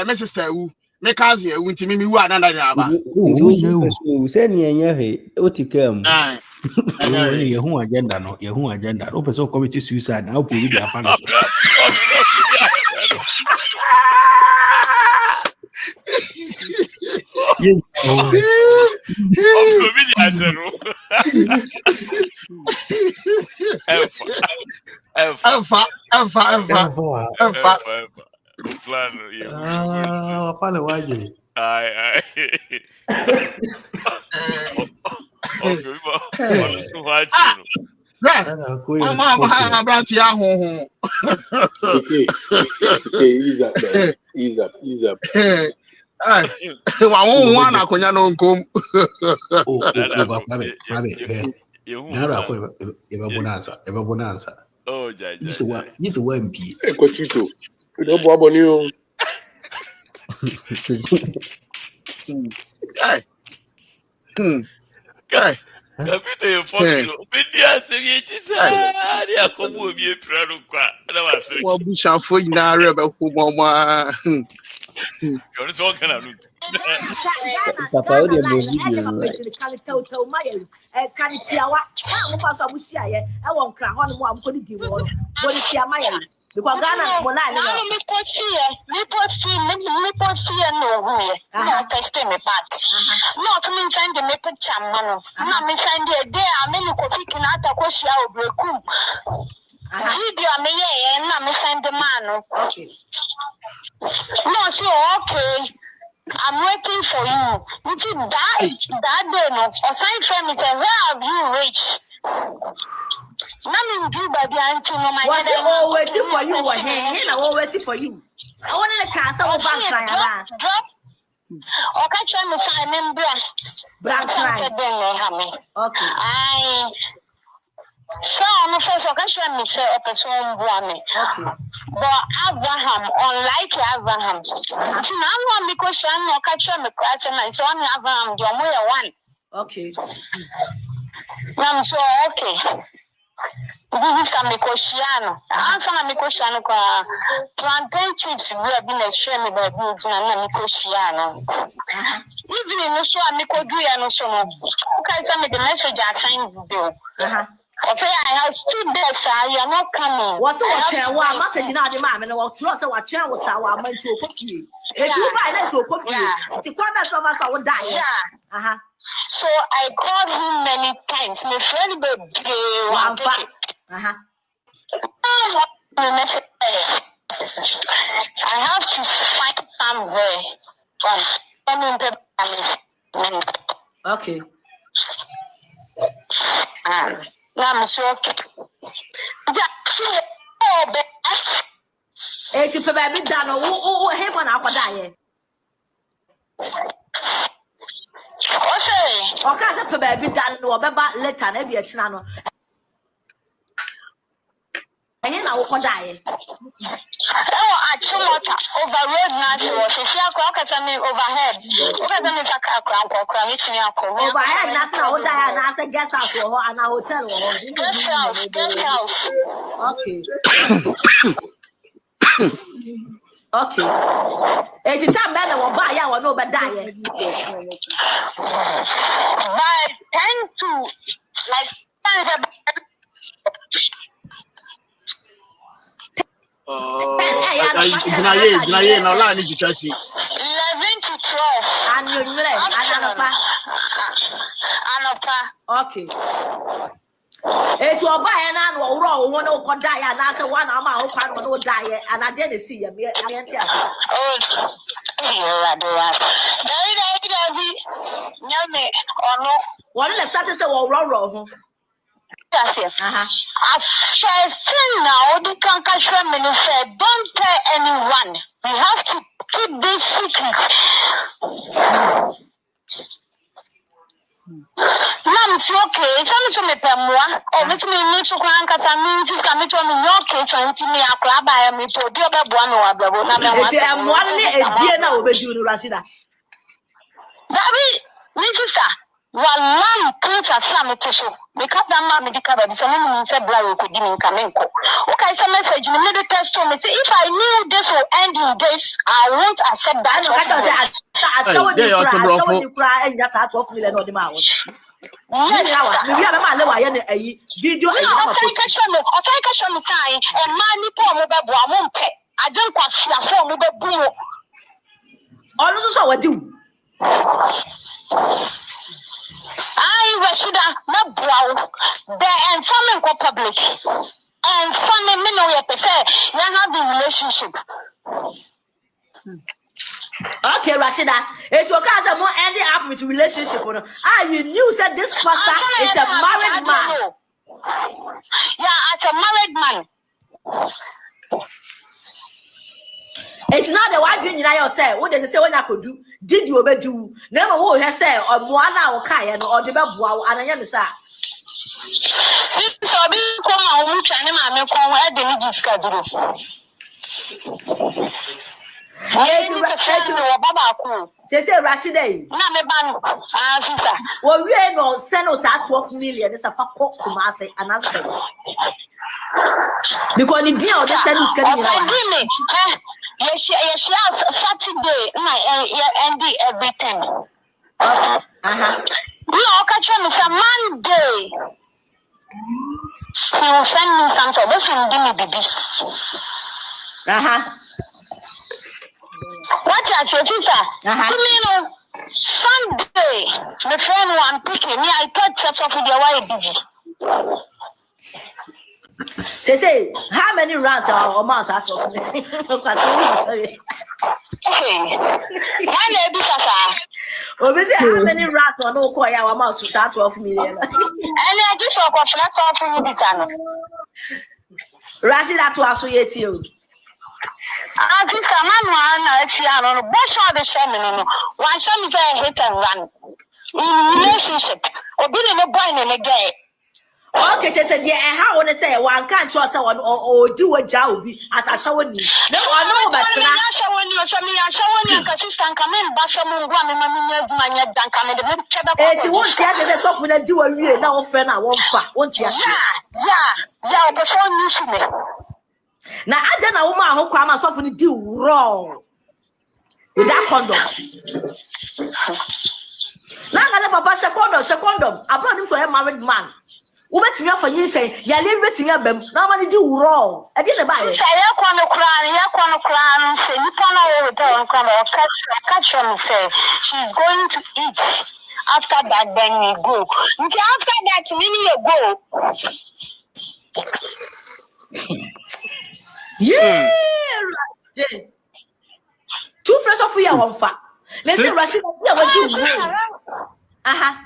my sister, me cousin, who to me who are another. Who send me a what you come? Your agenda, no, your agenda. Open so committee suicide. Now, put the apology. Ease up. I won't want to go on come. Ever bonanza. Oh, this is one P. Cochito. You don't bother you. Guy. Capito, you fucking obedient to each other. I come with you, Pranuka. What we shall find now, Rebel Mama. You're so kind of loot. Papa, Because Ghana mo na ni. Me post here no way. No test me back. No to me send me picture man. Na me send the day I me ko pick na ta ko shia obreku. Video me na me send the man. Okay. No, so okay. I'm waiting for you. You see that day no. Aside from me say, where have you reached? Mommy, do baby, I'm to know my. Was it all waiting for you? What here? I was waiting for you. I want to cast our bank crying. Drop. Okay, try me sign in black crying. Okay. I. So I'm first okay, try me say a person me. Okay. But Abraham, unlike Abraham. So now I'm because I'm not catching me crying, and so I'm Abraham. You're more one. Okay. I'm so okay. This is Kamikoshiano. Answer Mikoshiano plantain chips. We have been a shame about Mikoshiano. Even in so Mikoduano, so okay, send me the message I signed video. Okay, I have 2 days. You are not coming. What's what chair? What message now? The man and what trust what chair was our man to coffee. If you buy that so coffee, it's quite bad of us. I would die. Yeah. So I called him many times. My friend, I have to find somewhere. Okay. I'm so okay. It's a baby done. Oh, heaven, I could die. Okay, as a baby done, no, about letter, maybe a channel. I will die. Oh, I chill overroad now. So she overhead. Overhead, that's not what I and I said guest house or an hotel. Guest house. Okay. Okay. It's a time better or buy our no but die. By 10 to like no line is to see 11 to 12. And you okay. It's your buy an annual roll, one could die, and I said 1 hour, who die, and I didn't see you. What is the status of roll? As first thing now, the Kankashwa minister said, don't tell anyone. We have to keep this secret. Mom, it's okay. It's only to me, or let me meet you, Crankers, and means it's coming to me, your case, and to me, a crab, I am to do about one or I'm one dear now with you, Rashida. Baby, Mister. One man creates a summit tissue. Because that man made the cover, someone in February could give me Kamenko. Okay, it's a message. You made a test to me. Say, if I knew this will end in this, I won't accept that. I saw you cry, and just out of million or the mouth. Yes, maybe I'm a lower video. I think I show me sign and money poor mobile. I won't pay. I don't want to form with a boom. Also, so I do. I Rashida, not brow. They're informing co public. And family me know you say you have the relationship. Okay, Rashida, if your guys are more ending up with relationship, you knew that this pastor is a married man. Yeah, it's a married man. It's not the white dream you say. What does it say when I could do? Did you obey do? Never who has said or Moana or Kayan or the Babu and I understand. So be come on, China, I'm going to the schedule. They say Rashida. Sister. Well, we ain't no send us out 12 million. It's a fuck Kumasi and I say. Because the deal of the send is getting yes, Saturday, and everything. No, catch me some Monday. He will send me something. Listen, give me baby. What are your sister? To me, no. Someday, my friend one picking me. I thought such of the way busy. Say, how many rounds are almost out of me? Hey, my lady, how many rounds are no quite our mouth to start 12 million? And I just saw a flat off for you this hour. Rashida to associate you. I just come on, I see, I don't know, bush all the shaman. One shall say hit and run in relationship or being in a boy and a gay. Okay, just said, yeah, and how would I say one can't trust someone or do a job as I show you? No, I know, but I showing you something. I showing you because you can come in, but some one man, you don't come in the middle. It won't tell the stuff when I do a real now, friend. I won't you? Yeah, but so you see me. Now, I don't know how come myself when you do wrong with that condom. Now, I never buy a condom. I brought him for a married man. Who met me for you say, you're living your bem. Now, what did you wrong? I didn't buy it. I want to cry, say, you can't catch me say, she's going to eat. After that, then we go. Until after that, when you go. Yeah, right. 2 friends of you are on fire. Let's say Rashida,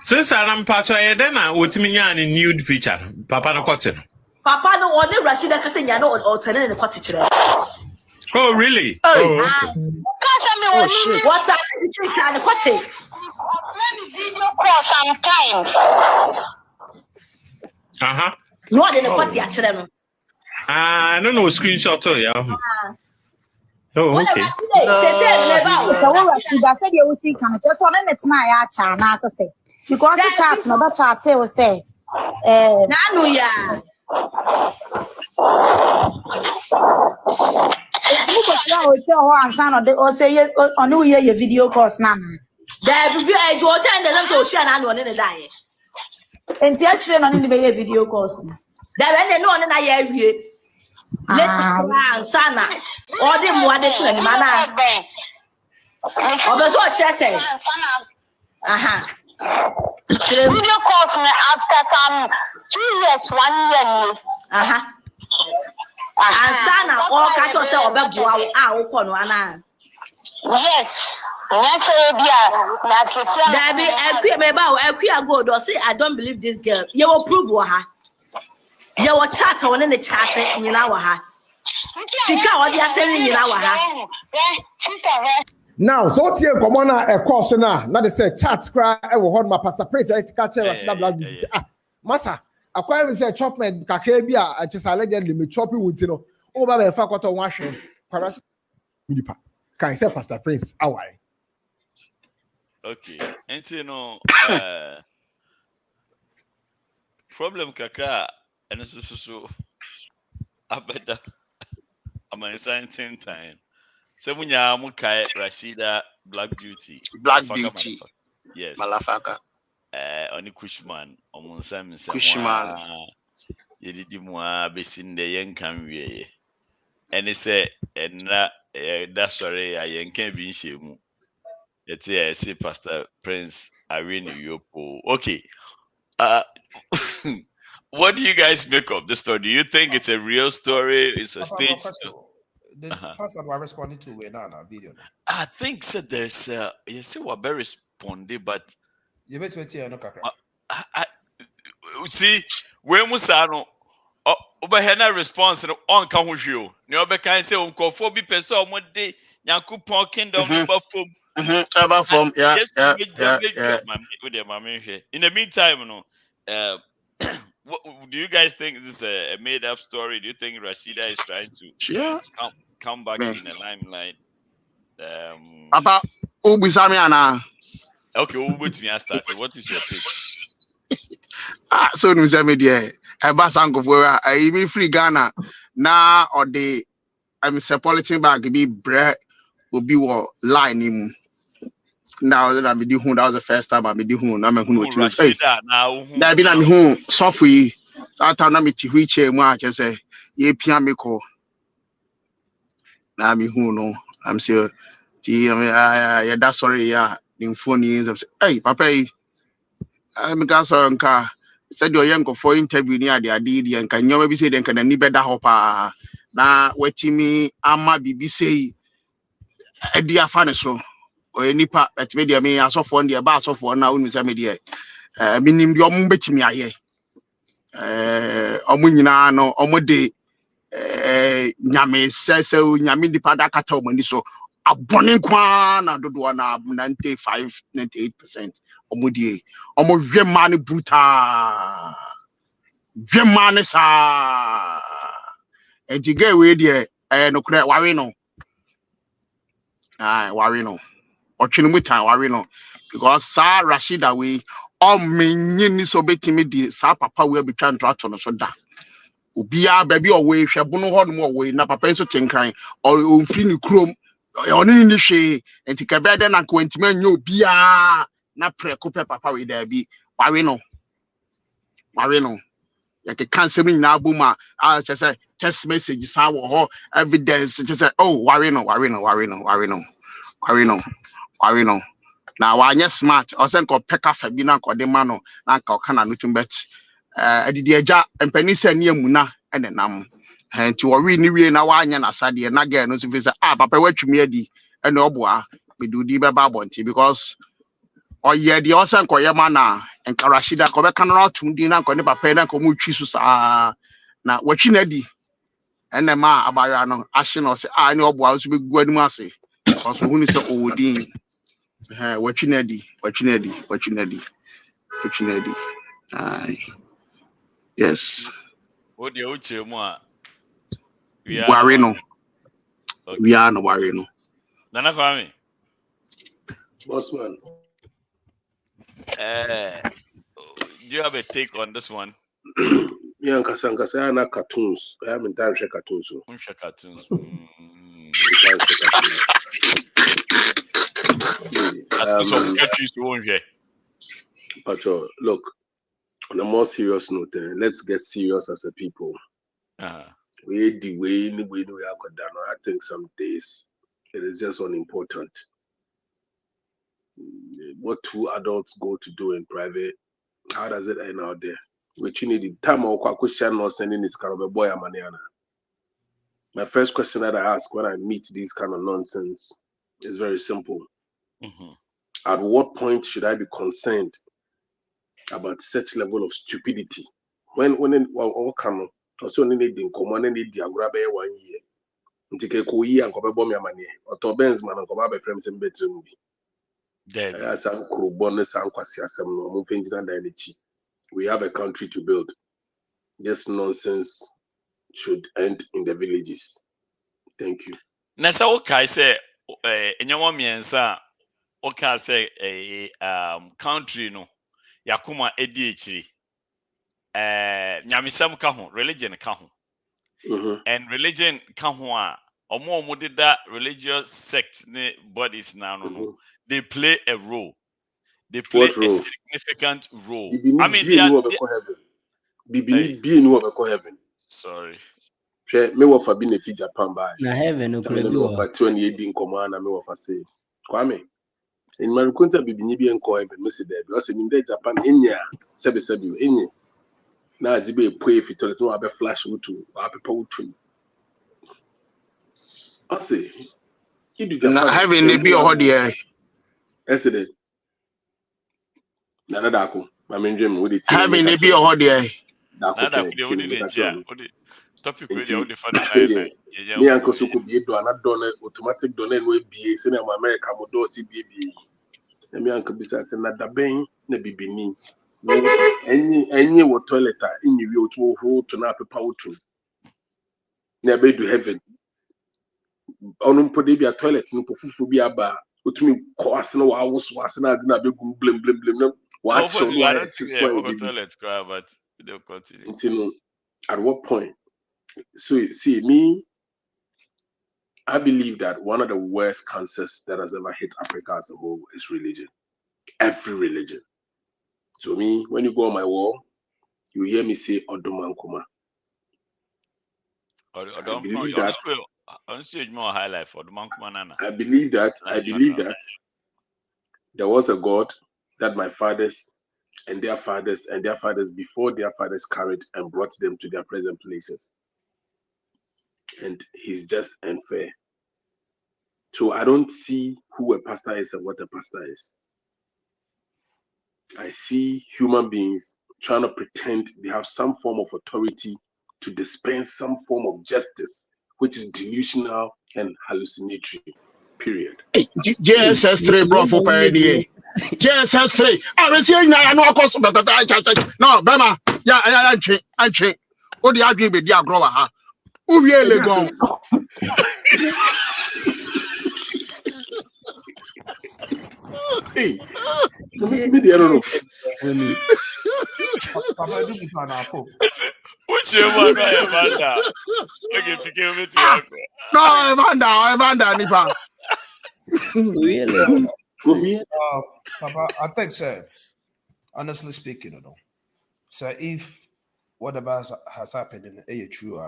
Sister, I'm part of Edena, what me a nude picture. Papa no cotton. Papa no one Rashida Cassina or turn in the cottage. Oh, really? Oh, shit. What's that? The cottage. You are in the cottage actually. I don't know screenshot. Yeah. Oh, okay. So what Rashida said you will see can just one minute now ya to say. Because the chat no that chat say we say Nanu ya. It's you answer no dey say on you hear your video course now. There be a jo time dem so share na no ne die. Enti a kire no ne be video course. There be no na ya wie. Let sana all the more de tuna ni mana obeso chere say video calls me after some 2 years 1 year and sana all catch us say obeboa wo ko no ana yes say bia na sese there be akua go do say I don't believe this girl you will prove wa ha. You were chat on in the chat in our ha. Now, so here come on a course now. Now they say chat cry. I will hold my pastor praise. I catch Rashida Black. Massa, I quite say chop me kakrebia. I just allegedly me chop you with you. Oh, but if I got to wash him, can I say Pastor Prince? How are you? Okay, and you know, problem kakra. And so I better I'm a same time. So when you mukai Rashida Black Beauty. Yes. Malafaka. Oni Cushman on Sam Cushman. You did more basin the young can we. And he said, and that's sorry, I can't be shame. It's a see Pastor Prince Irene Yopo. Okay. What do you guys make of this story? Do you think it's a real story? It's a stage story? The pastor was responding to a video. I think so. There's you see what very responded, but you bet no I see when Musano overhead response on Kahujo. You can say on be person one day Yanku Ponkin down about from yeah. In the meantime, what, do you guys think this is a made-up story? Do you think Rashida is trying to come back in the limelight? About Ubisamiana. Okay, me start. What is your take? So no say media. I pass uncle for I even free Ghana now or the I'm supporting back be bread will be what line him. Now that I'm doing that was the first time I'm doing I'm Rashida now. That be I'm home software. That time I'm to which I say ye piano call. na me who no I'm sure yeah that's sorry yeah in phone is hey papa I'm gas on car said your young for interview near the adi and can you maybe say then can any better hopper na wetimi ama bibi say edi afane so o nipa etime me asofo on the ba asofo na unu say me de minim de omo betimi aye omo nyina no omo de nyame sese nyame dipa da kata omo ni so abone kwa na dodo na 95-98% omo die omo hwe man brutal hwe man sa ejige we de no kure ware no ware no otwene mu tan ware no because sa Rashida we menye ni so betimi di sa papa we betwa ntrato no so da obia baby owe hwebo no ho no owe na papa nso tenkran o mfiri ni krom oni ni hwe enti kabede na kwantima nya obia na preko pe papa we da bi ware no yake cancel na abuma say text message sa wo ho evidence say oh ware no na wanye smart o se nko peka fa bi na nko de ma no na nka o kana no tumbet adidi agya empani se ne amuna enenam nti wo wi ni wie na wanye na sade na girl no so fi say papa watwumi adi ene oboa medudi be ba bonti because oye de o se nko ye ma na nka Rashida ko be kana no atum di na nko ne papa na nko mu twi so sa na watwi na di ene ma abaya no ahye no se ne oboa so be gu anim ase because hu ni se owodin watwi na di yes what the uche mu a ware no Nana Kwame Bossman do you have a take on this one? Yeah, nkasa na cartoons. I haven't done cartoons. Cartoons. But look, on a more serious note, let's get serious as a people. We the way we do I think some days it is just unimportant. What two adults go to do in private, how does it end out there? Which you need the time of question not sending this kind of a boy maniana. My first question that I ask when I meet this kind of nonsense is very simple. At what point should I be concerned about such level of stupidity? When all come also need in common and need diagrabe 1 year. Ntike ko yi an ko be bom ya mane. Oto Benz man ko ba be frame sem bedroom bi. There some krobon san kwasi asem no mo penjina dan echi. We have a country to build. This nonsense should end in the villages. Thank you. Nasa okay say enyomo miensa okay say country no yakuma edi echiri nyamisam ka ho religion ka ho and religion ka ho a omo did that religious sect ne bodies now no they play a role. They play a significant role. I mean, they are heaven. Sorry. Me wo fa bi na fi Japan by. Na heaven no kure bi wo fa 20 year din komo na me wo fa say. Kwame. In my kunta bibinyi bi enko heaven me say there because in the Japan enya sebe enye. Na azibe pray fi toilet no abe flash wutu, apepa wutu. I say na heaven ne bi o there. Yesterday. Nana dako. Ma menjem we dey heaven ne bi o there. Nana dako dey odi Nigeria. Topic wey dey odi for the line. Me anko so could be do another automatic donor no be say na America mo do si be. Me anko bisa say na da ben na bibini. Any wo toilet in you to hold to na pepa wutu. Na be do heaven. Onum pode bi a toilet no pofufu bi aba. Otumi ko ase na wa wo so ase na adi na be gum blem no. What show no toilet cry but they'll continue. Until at what point? So see me, I believe that one of the worst cancers that has ever hit Africa as a whole is religion. Every religion. So me, when you go on my wall, you hear me say Odomankuma. I believe that highlight for the monk manana. I believe that there was a God that my fathers and their fathers before their fathers carried and brought them to their present places. And he's just unfair. So I don't see who a pastor is and what a pastor is. I see human beings trying to pretend they have some form of authority to dispense some form of justice, which is delusional and hallucinatory. Period. JSS 3, bro, for pioneer. JSS 3. I receive now. No cost. No, Bama. Yeah, I train. What do you agree with the grower? Ha. Who really gone? Hey, maybe I don't know. Papa, do this one, Apple. Which one, Amanda? Okay, pick it. No, Amanda, Nipa. Really? Papa, I think, sir, honestly speaking, you know, so if whatever has happened in the true,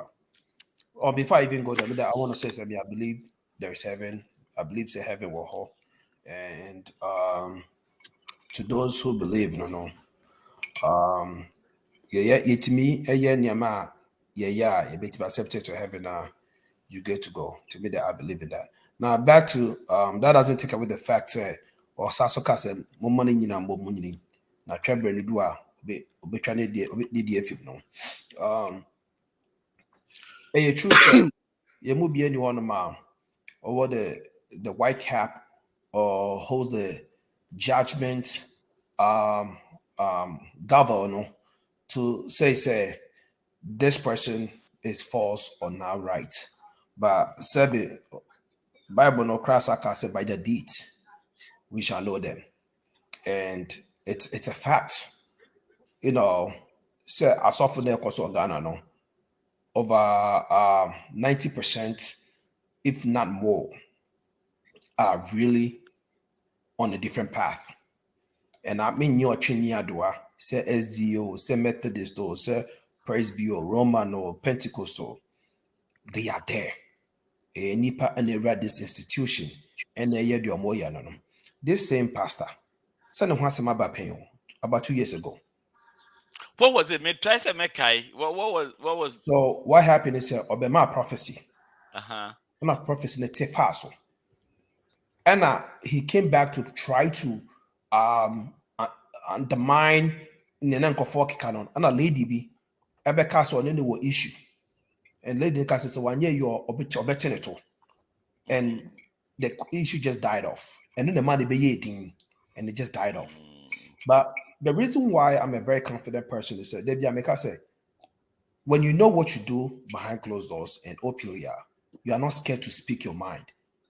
or before I even go there, I want to say something. I believe there is heaven. I believe the heaven will hold. And to those who believe, you know, it me you be accepted to heaven. You get to go. To me, that I believe in that. Now back to that doesn't take away the fact or Sasoka said more money in more money. Now Trevor ni do be trying to if you know. A true say you move be anyone man over the white cap or holds the judgment governor to say this person is false or not right. But Sebi Bible no cross said by the deeds we shall know them. And it's a fact. You know, say I saw for the course of Ghana no over 90%, if not more, are really on a different path. And I mean your Trinidad, say SDO, say Methodist, or say Presbyterian, Roman, or Pentecostal, they are there. A nipa and they read this institution, and they hear more. This same pastor, send him about 2 years ago. What was it? What was? So what happened is Obama prophecy. Not prophecy in the and he came back to try to undermine Nenanko canon. And a lady be Ebeka so any issue. And lady can say 1 year you're betting it all. And the issue just died off. And then the money be 18 and it just died off. But the reason why I'm a very confident person is that Debbie Ameka say, when you know what you do behind closed doors and OPOR, you are not scared to speak your mind.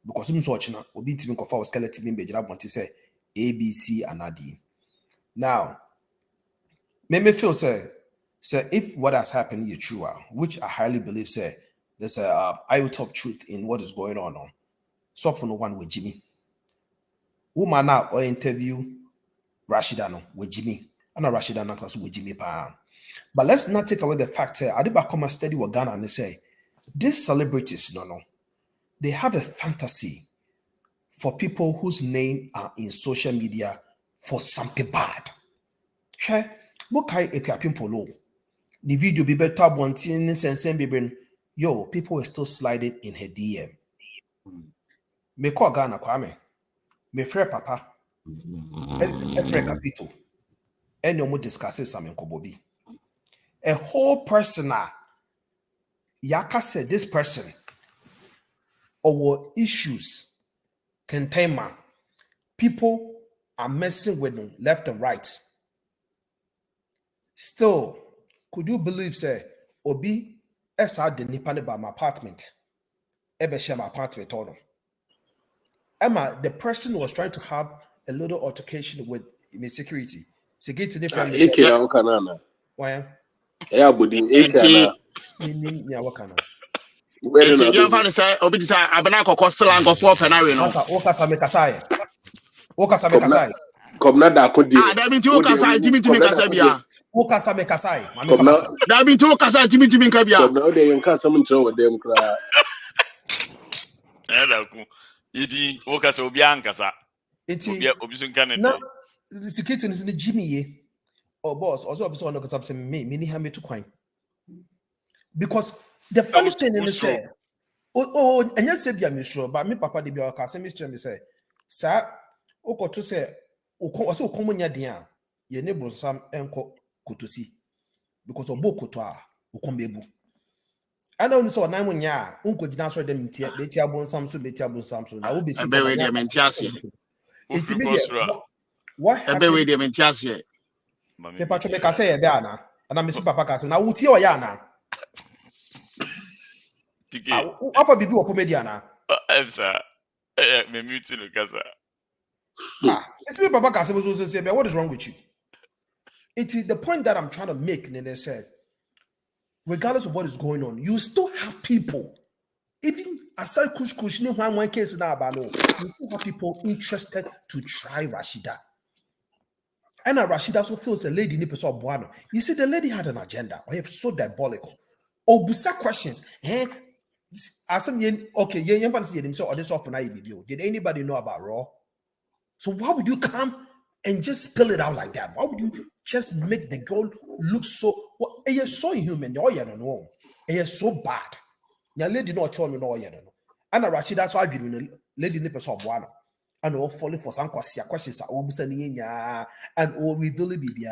Because I'm watching obi team kofa skeleton being bejira want to say A, B, C, and D. Now, me feel say if what has happened is true, which I highly believe say there's a iota of truth in what is going on. So for no one with Jimmy. Woman now or interview Rashida no with Jimmy. And Rashida na class with Jimmy pa. But let's not take away the fact that I did come and study what Ghana and they say these celebrities they have a fantasy for people whose name are in social media for something bad. Hey, Mokai Ekapin Polo. The video be better wanting sense be yo, people were still sliding in her DM. Me call Ghana Kwame. Me frère papa. A frère capito. And no more discusses some Kobobi. A whole person Yaka said this person or issues containment. People are messing with them left and right. Still, could you believe, say, Obi, SR the Nipani by my apartment? Ebe share my apartment on. Emma, the person was trying to have a little altercation with me security. Security different. Why? Yeah, but in Akana. You find say obi say abanako cost land go for penary no. Okasa mekasai. Komna da kodi. Da bi ti okasa timi kasa bia. Okasa mekasai. Da bi ti okasa timi nka bia. Komna o de yen kasa mun tro dem kra. Idi wokasa obi ankasa. Obi so nka ne na the security is in the Jimmy or boss also obviously on because I'm me ni ha me to coin. Because the funny thing in the say and you say be a sure but me papa de be o ka say mystery me say sir okoto say o komo nya den a ye ne bronsam enko kotosi because obo koto a o kombebu ana onu so nan munya a unko gina so dem ntie betia bronsam so na wo besi Ebe we de mentiase. It's immediate. What happened? Ebe we de mentiase. Me pacho me ka say ye be ana. Ana me si papa ka say na wutie o ya ana. Afa bibi wo fo media na. Sir. Me mute no kasa. It's me papa ka say what is wrong with you? It is the point that I'm trying to make, Nene said. Regardless of what is going on, you still have people. Even aside kush one case now about no, you still have people interested to try Rashida. And Rashida also feels a lady in the person of You see, the lady had an agenda. Or so diabolical. Or busa questions. Okay, did anybody know about Raw? So why would you come and just spill it out like that? Why would you just make the girl look so? Well, it is so inhuman. Oh, yeah, no, it is so bad. Your lady not tell me no, yeah, no. And Rashida so I give you lady in the person of one. And all falling for some questions and all really be.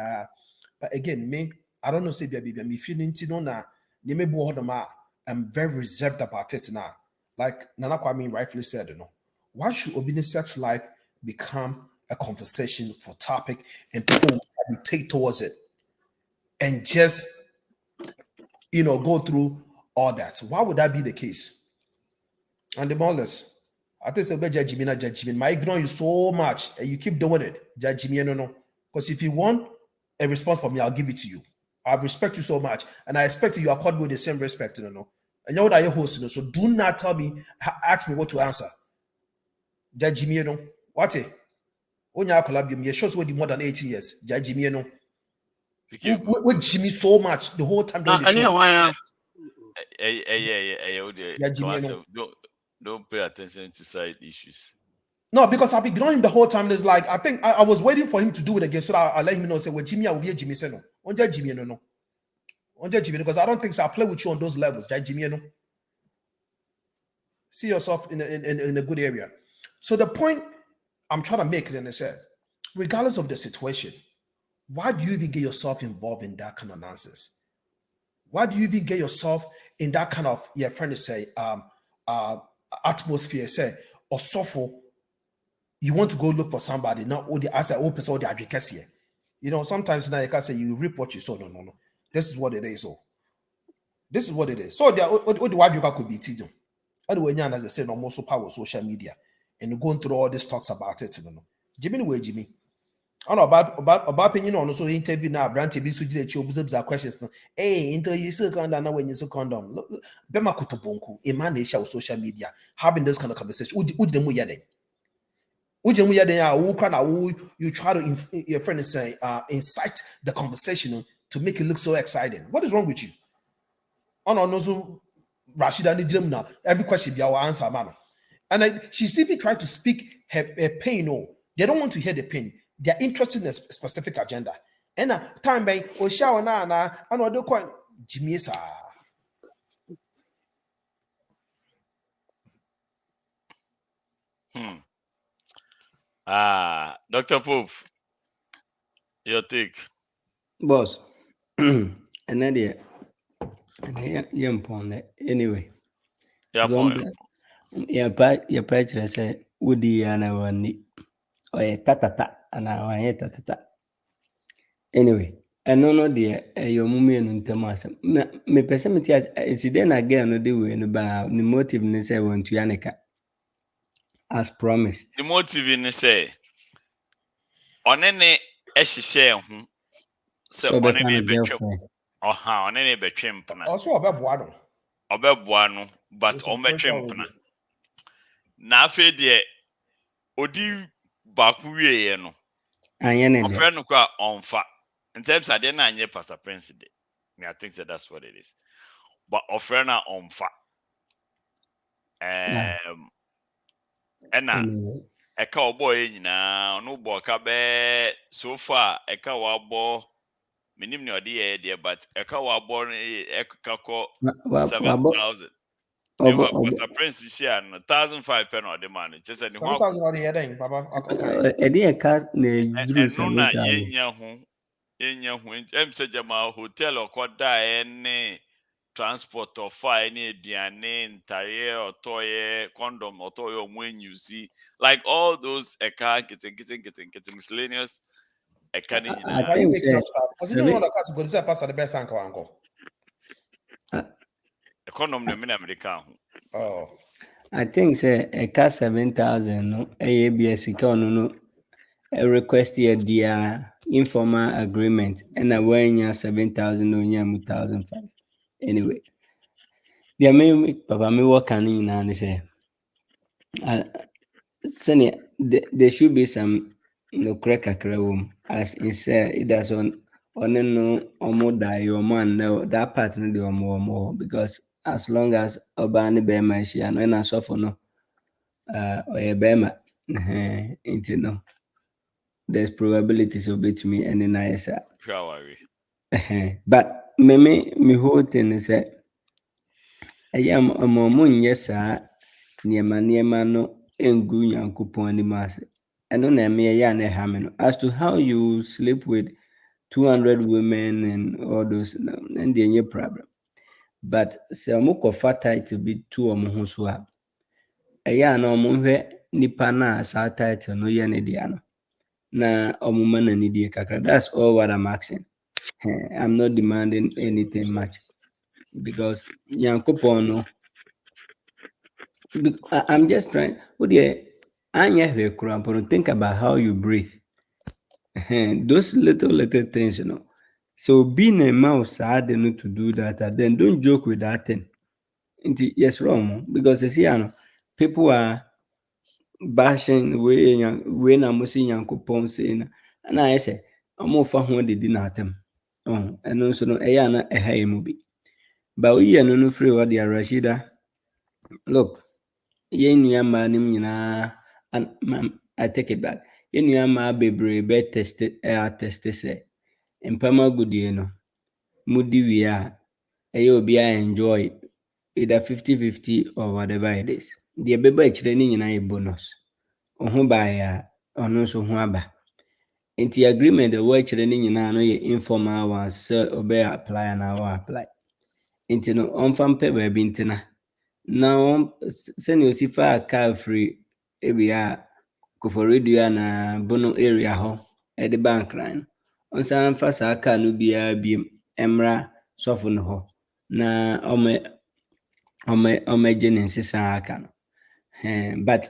But again, me, I don't know, say baby, me feeling to know na I'm very reserved about it now. Like Nana Kwame rightfully said, why should Obini's sex life become a conversation for topic and people gravitate towards it and just go through all that? Why would that be the case? And the more less, I think it's judgment. My ignore you so much and you keep doing it. Judgment, no. Because if you want a response from me, I'll give it to you. I respect you so much, and I expect you accord me with the same respect, And you know that you're hosting, so do not tell me, ask me what to answer. Judgment, what? When you collab, you shows with more than 80 years. Judgment, with Jimmy so much the whole time during the show. Don't pay attention to side issues. No, because I've ignored him the whole time. It's like I think I was waiting for him to do it again so that I'll let him know. Say, well, Jimmy, I will be a Jimmy. Say no, on Jimmy, no. On Jimmy, because I don't think so. I'll play with you on those levels. Jimmy, no. See yourself in a good area. So the point I'm trying to make, then I said, regardless of the situation, why do you even get yourself involved in that kind of nonsense? Why do you even get yourself in that kind of, your friend say, atmosphere, say, or suffer? You want to go look for somebody, not all the as open all the advocacy. Sometimes now you can say you reap what you sow. No. This is what it is. So this is what it is. So the Wadjuka could be Tido. Anyway, as I said, no more so power social media. And you're going through all these talks about it. Jimmy. I know about opinion on also interview now, Brand TV suggest you observe questions. Hey, until you see condom when you see condom. Bema kutubonku, a man is social media, having this kind of conversation. You try to your friend is say incite the conversation to make it look so exciting. What is wrong with you? Oh no, Rashida need them now. Every question be our answer, man. And she's even trying to speak her pain. Oh, they don't want to hear the pain. They're interested in a specific agenda. And time by Osha na I know do quite Jimmy. Dr. Pope, your take. Boss. And then anyway. Your patch say Woody and I want or a tatata and I want tatata. Anyway, and no, dear, your mummy and Thomas. Me pessimity as it's then again, no, they were about the motive in say want to Yannica as promised. The motive in say on any share. So on any girlfriend. On any betrim. Also about Buano, but on betrim. Na fe de odi bakuye no. Anya friend no kwa onfa. In terms I didn't anye Pastor Prince de. I think that's what it is. But friend na onfa. Ena eka obo nyina no bo ka be so far eka wabo minim ne odi ye but eka wabo eka ko 7,000. Never Pastor Prince share no 1,500 per no the man. Just any 1,000 odi yeden baba okay. Edi eka na dru no na yenya ho em se jama hotel okoda ene transport of fire ni ediane ntare otoye condom otoye omwenyusi like all those eka getting miscellaneous eka ni na. Why you making up stuff? Because you don't know the cast go say pass the best anko anko. Economy no me na America. Oh. I think say eka 7,000 no ABS eka no request here their informal agreement and when you 7,000 no you 1,500. Anyway, the me papa me work and say there should be some no crack as in say it does on no die your man no that part no the more because as long as obani be my she and when I suffer no or a bema into no there's probabilities of it me and then I say but me whole thing is that I am a moment yes near no engu Yankupon the mass. And no name me as to how you sleep with 200 women and all those and the problem. But Samoko fata to be two or more swab. A no monhe nipana sa title no yanediano. Na omumana nidia kakra. That's all what I'm asking. I'm not demanding anything much because Yankupon I'm just trying. Think about how you breathe. Those little things, you know. So being a mouse, I don't know to do that. And then don't joke with that thing. Yes, wrong. Because you see, people are bashing when I'm seeing Uncle Pong saying, and I say, I'm more for when they didn't them. Oh, and also no, a high movie. But we are no free what they are, Rashida. Look. I take it back. Be tested say empama goodie no mudi we are enjoy either 50-50 or whatever it is. The beba training in a bonus. Oho by ono so ho aba. Inti agreement the work training in no informal ones so obey apply and apply. Inti no on pay baby intina. Now, send you see far car free area for radio na bono area ho at the bank line. On some fast car no be emra soften ho na genesis aka no. But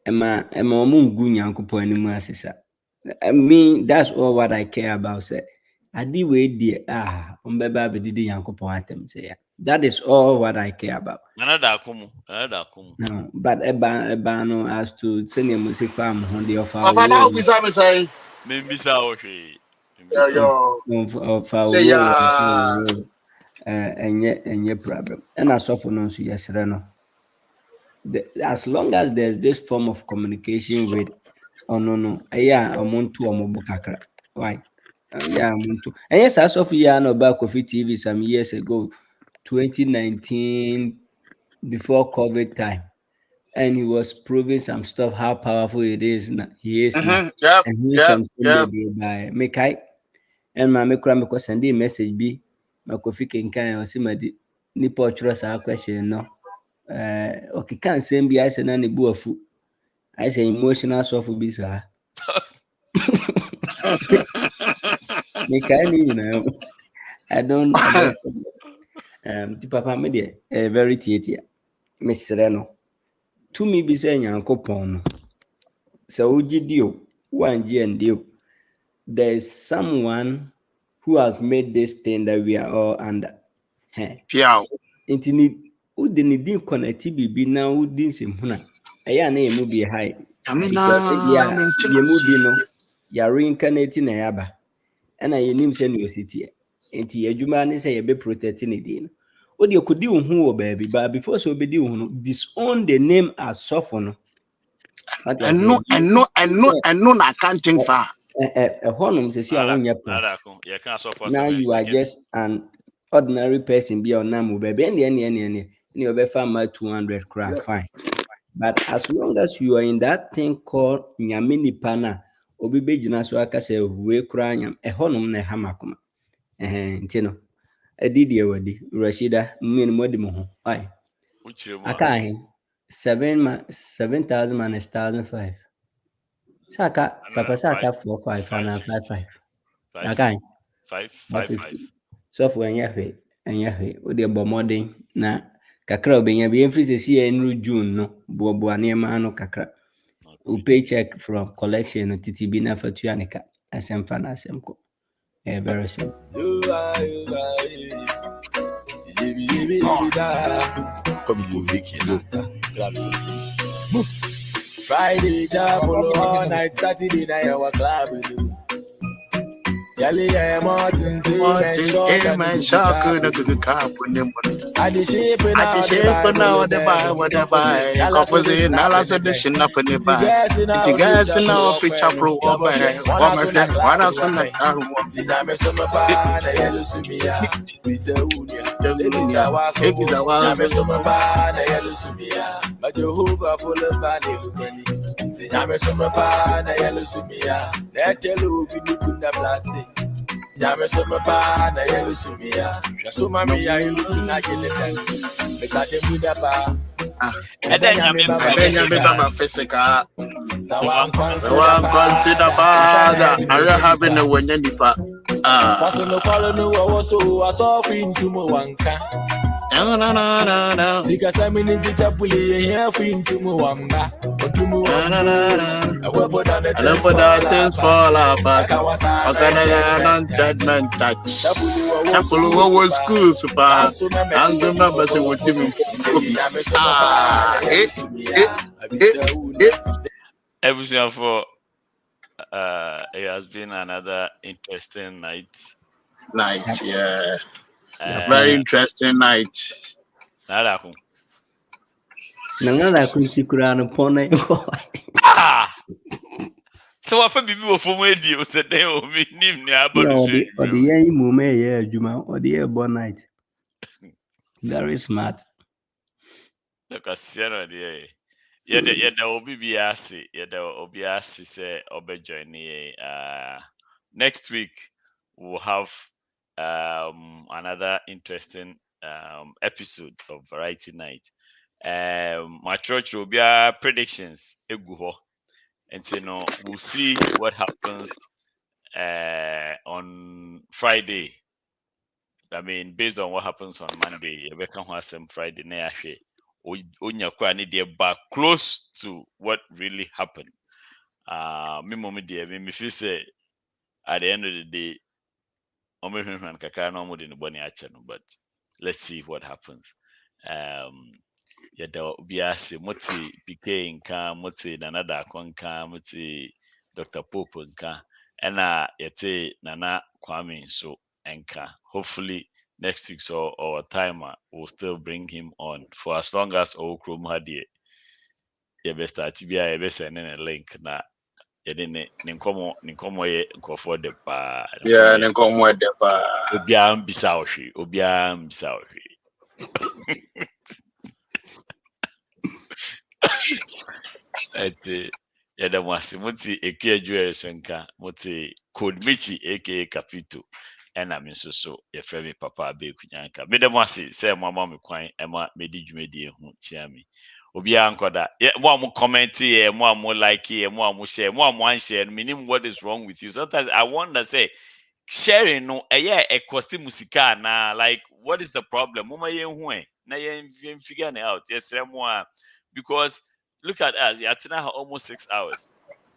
Emma mungu nyankopo animu asesa. I mean, that's all what I care about. Say, I did wait there. Umbeba be did yankopo atem say. That is all what I care about. Another kumu. No, but ebano as to send a music farm on the of our Papa, now we say, maybe so. Of our and your problem. And as often as yes, Reno. As long as there's this form of communication with no, amuntu omobukakra. Why? Amuntu. And yes, as of no back of TV some years ago, 2019, before COVID time. And he was proving some stuff how powerful it is. He is now. And he's something by Mekai. And my micro because send a message be my coffee can or simadi nipo trust our question no. Okay, can't send be I said any boo food. I say emotional soft be sir. Mekai, I don't the papa media very theater. Miss Sereno. To me be saying Uncle Pon. So deal 1 year and deal. There's someone who has made this thing that we are all under. Inti who didn't connect TBB now who didn't say Huna. I name will be high. Because you movie no, you're reincarnating a yaba. And I name send your city. Inti your man say a be protecting it. What you could do who baby, but before so be disown the name as soften. and no na accounting for honum say see awon part. Now you are just an ordinary person be on namu baby any you befa ma 200 crack fine. But as long as you are in that thing called nyame nipa na obi begyina so aka say we kura nyam honum na ha makoma ntino adidi wadi Rashida mmenu modi mo ho ai aka he 7,000 minus 1,005 saka papa saka 4,500 and 5,500 aka 550 so for enye hwe o de bo modern na kakra obenya bi emfiri se si enu June no bo anema no kakra o paycheck from collection no titi bi na fatu anika asem fa na asem ko very simple. Friday job all night, Saturday night our club. Yali Martins, man, shock the car when them. I the shape now the buy whatever. Composite, Nala edition up in the buy. It's guys in our picture pro over. One else on the car. Jame so pa na yelu sumia. So mami ya looking at the it's at the Budapa. And then you become physical. So I'm consider bad. Are you having a when you nipa? No call no also I saw fin to Moanka. No. Because I'm in the chapuli here fin to Moamba. But to Moamba. I will put on the things fall apart. I can't judgment touch. Chapulu was school super. And the numbers would give me. Everything for it has been another interesting night. Yeah. Very interesting night. Nangala kuntikura no pone. So I feel people from radio said they will be named about the year mume yeah juma or the year born night. Very smart. Look at Sierra the yeah there will be biasi say obe join next week we'll have another interesting episode of Variety Night. My church will be predictions and so we'll see what happens on Friday. I mean, based on what happens on Monday, you can have some Friday night. Back close to what really happened. Me feel say at the end of the day, but let's see what happens. There will be a moti PK nka moti Nanada Kwanka moti Dr. Pope nka and yete Nana Kwame so nka. Hopefully next week so our timer will still bring him on for as long as Okrom had your best at TBI your best and a link na yedine ninkomo ye nkofo de pa yeah ninkomo de pa obiam bisa ohwe ete yada mwasi muti ekia juere senka muti code michi aka Capito ena minsoso ye fremi papa abe kunyanka me de mwasi se mama me kwan ema medi dwumedi ehu chiami obi ankoda mo am comment ye mo am like ye mo am share mo am wan share meaning what is wrong with you. Sometimes I wonder say sharing no a costi musica na like what is the problem mama ye hu na ye figure it out yes more because look at us yatina almost 6 hours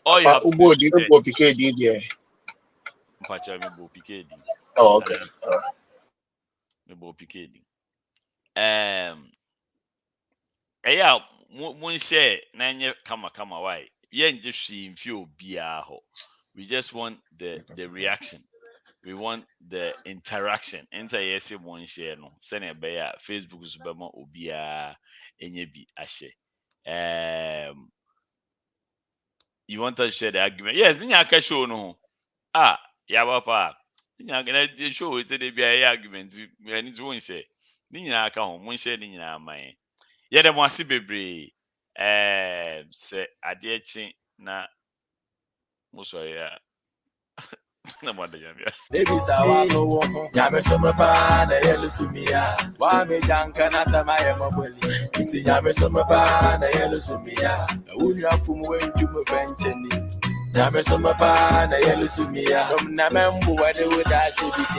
all you have to do is go PKD there mpacha me bo PKD oh okay me bo PKD mun share na nye kama why ye nje hwi mfi obia ho we just want the reaction. We want the interaction. Enter yes one share no. Send a bear Facebook subama obia enye bi ashe. You want to share the argument? Yes, Ninya can show no. Ah, yeah, papa. Ninya can show it's a be argument. We need to say. Ninya can home, one share Ninya my. Yeah, the one see bebre. Say adiechi na sorry, yeah. No more the Baby sawa so wo nyame so mpa na yelu sumia wa me janka na sama ye maboli nti nyame so mpa na yelu sumia unu afum wentu mo bencheni nyame so mpa na yelu sumia dom na membu wade woda shebi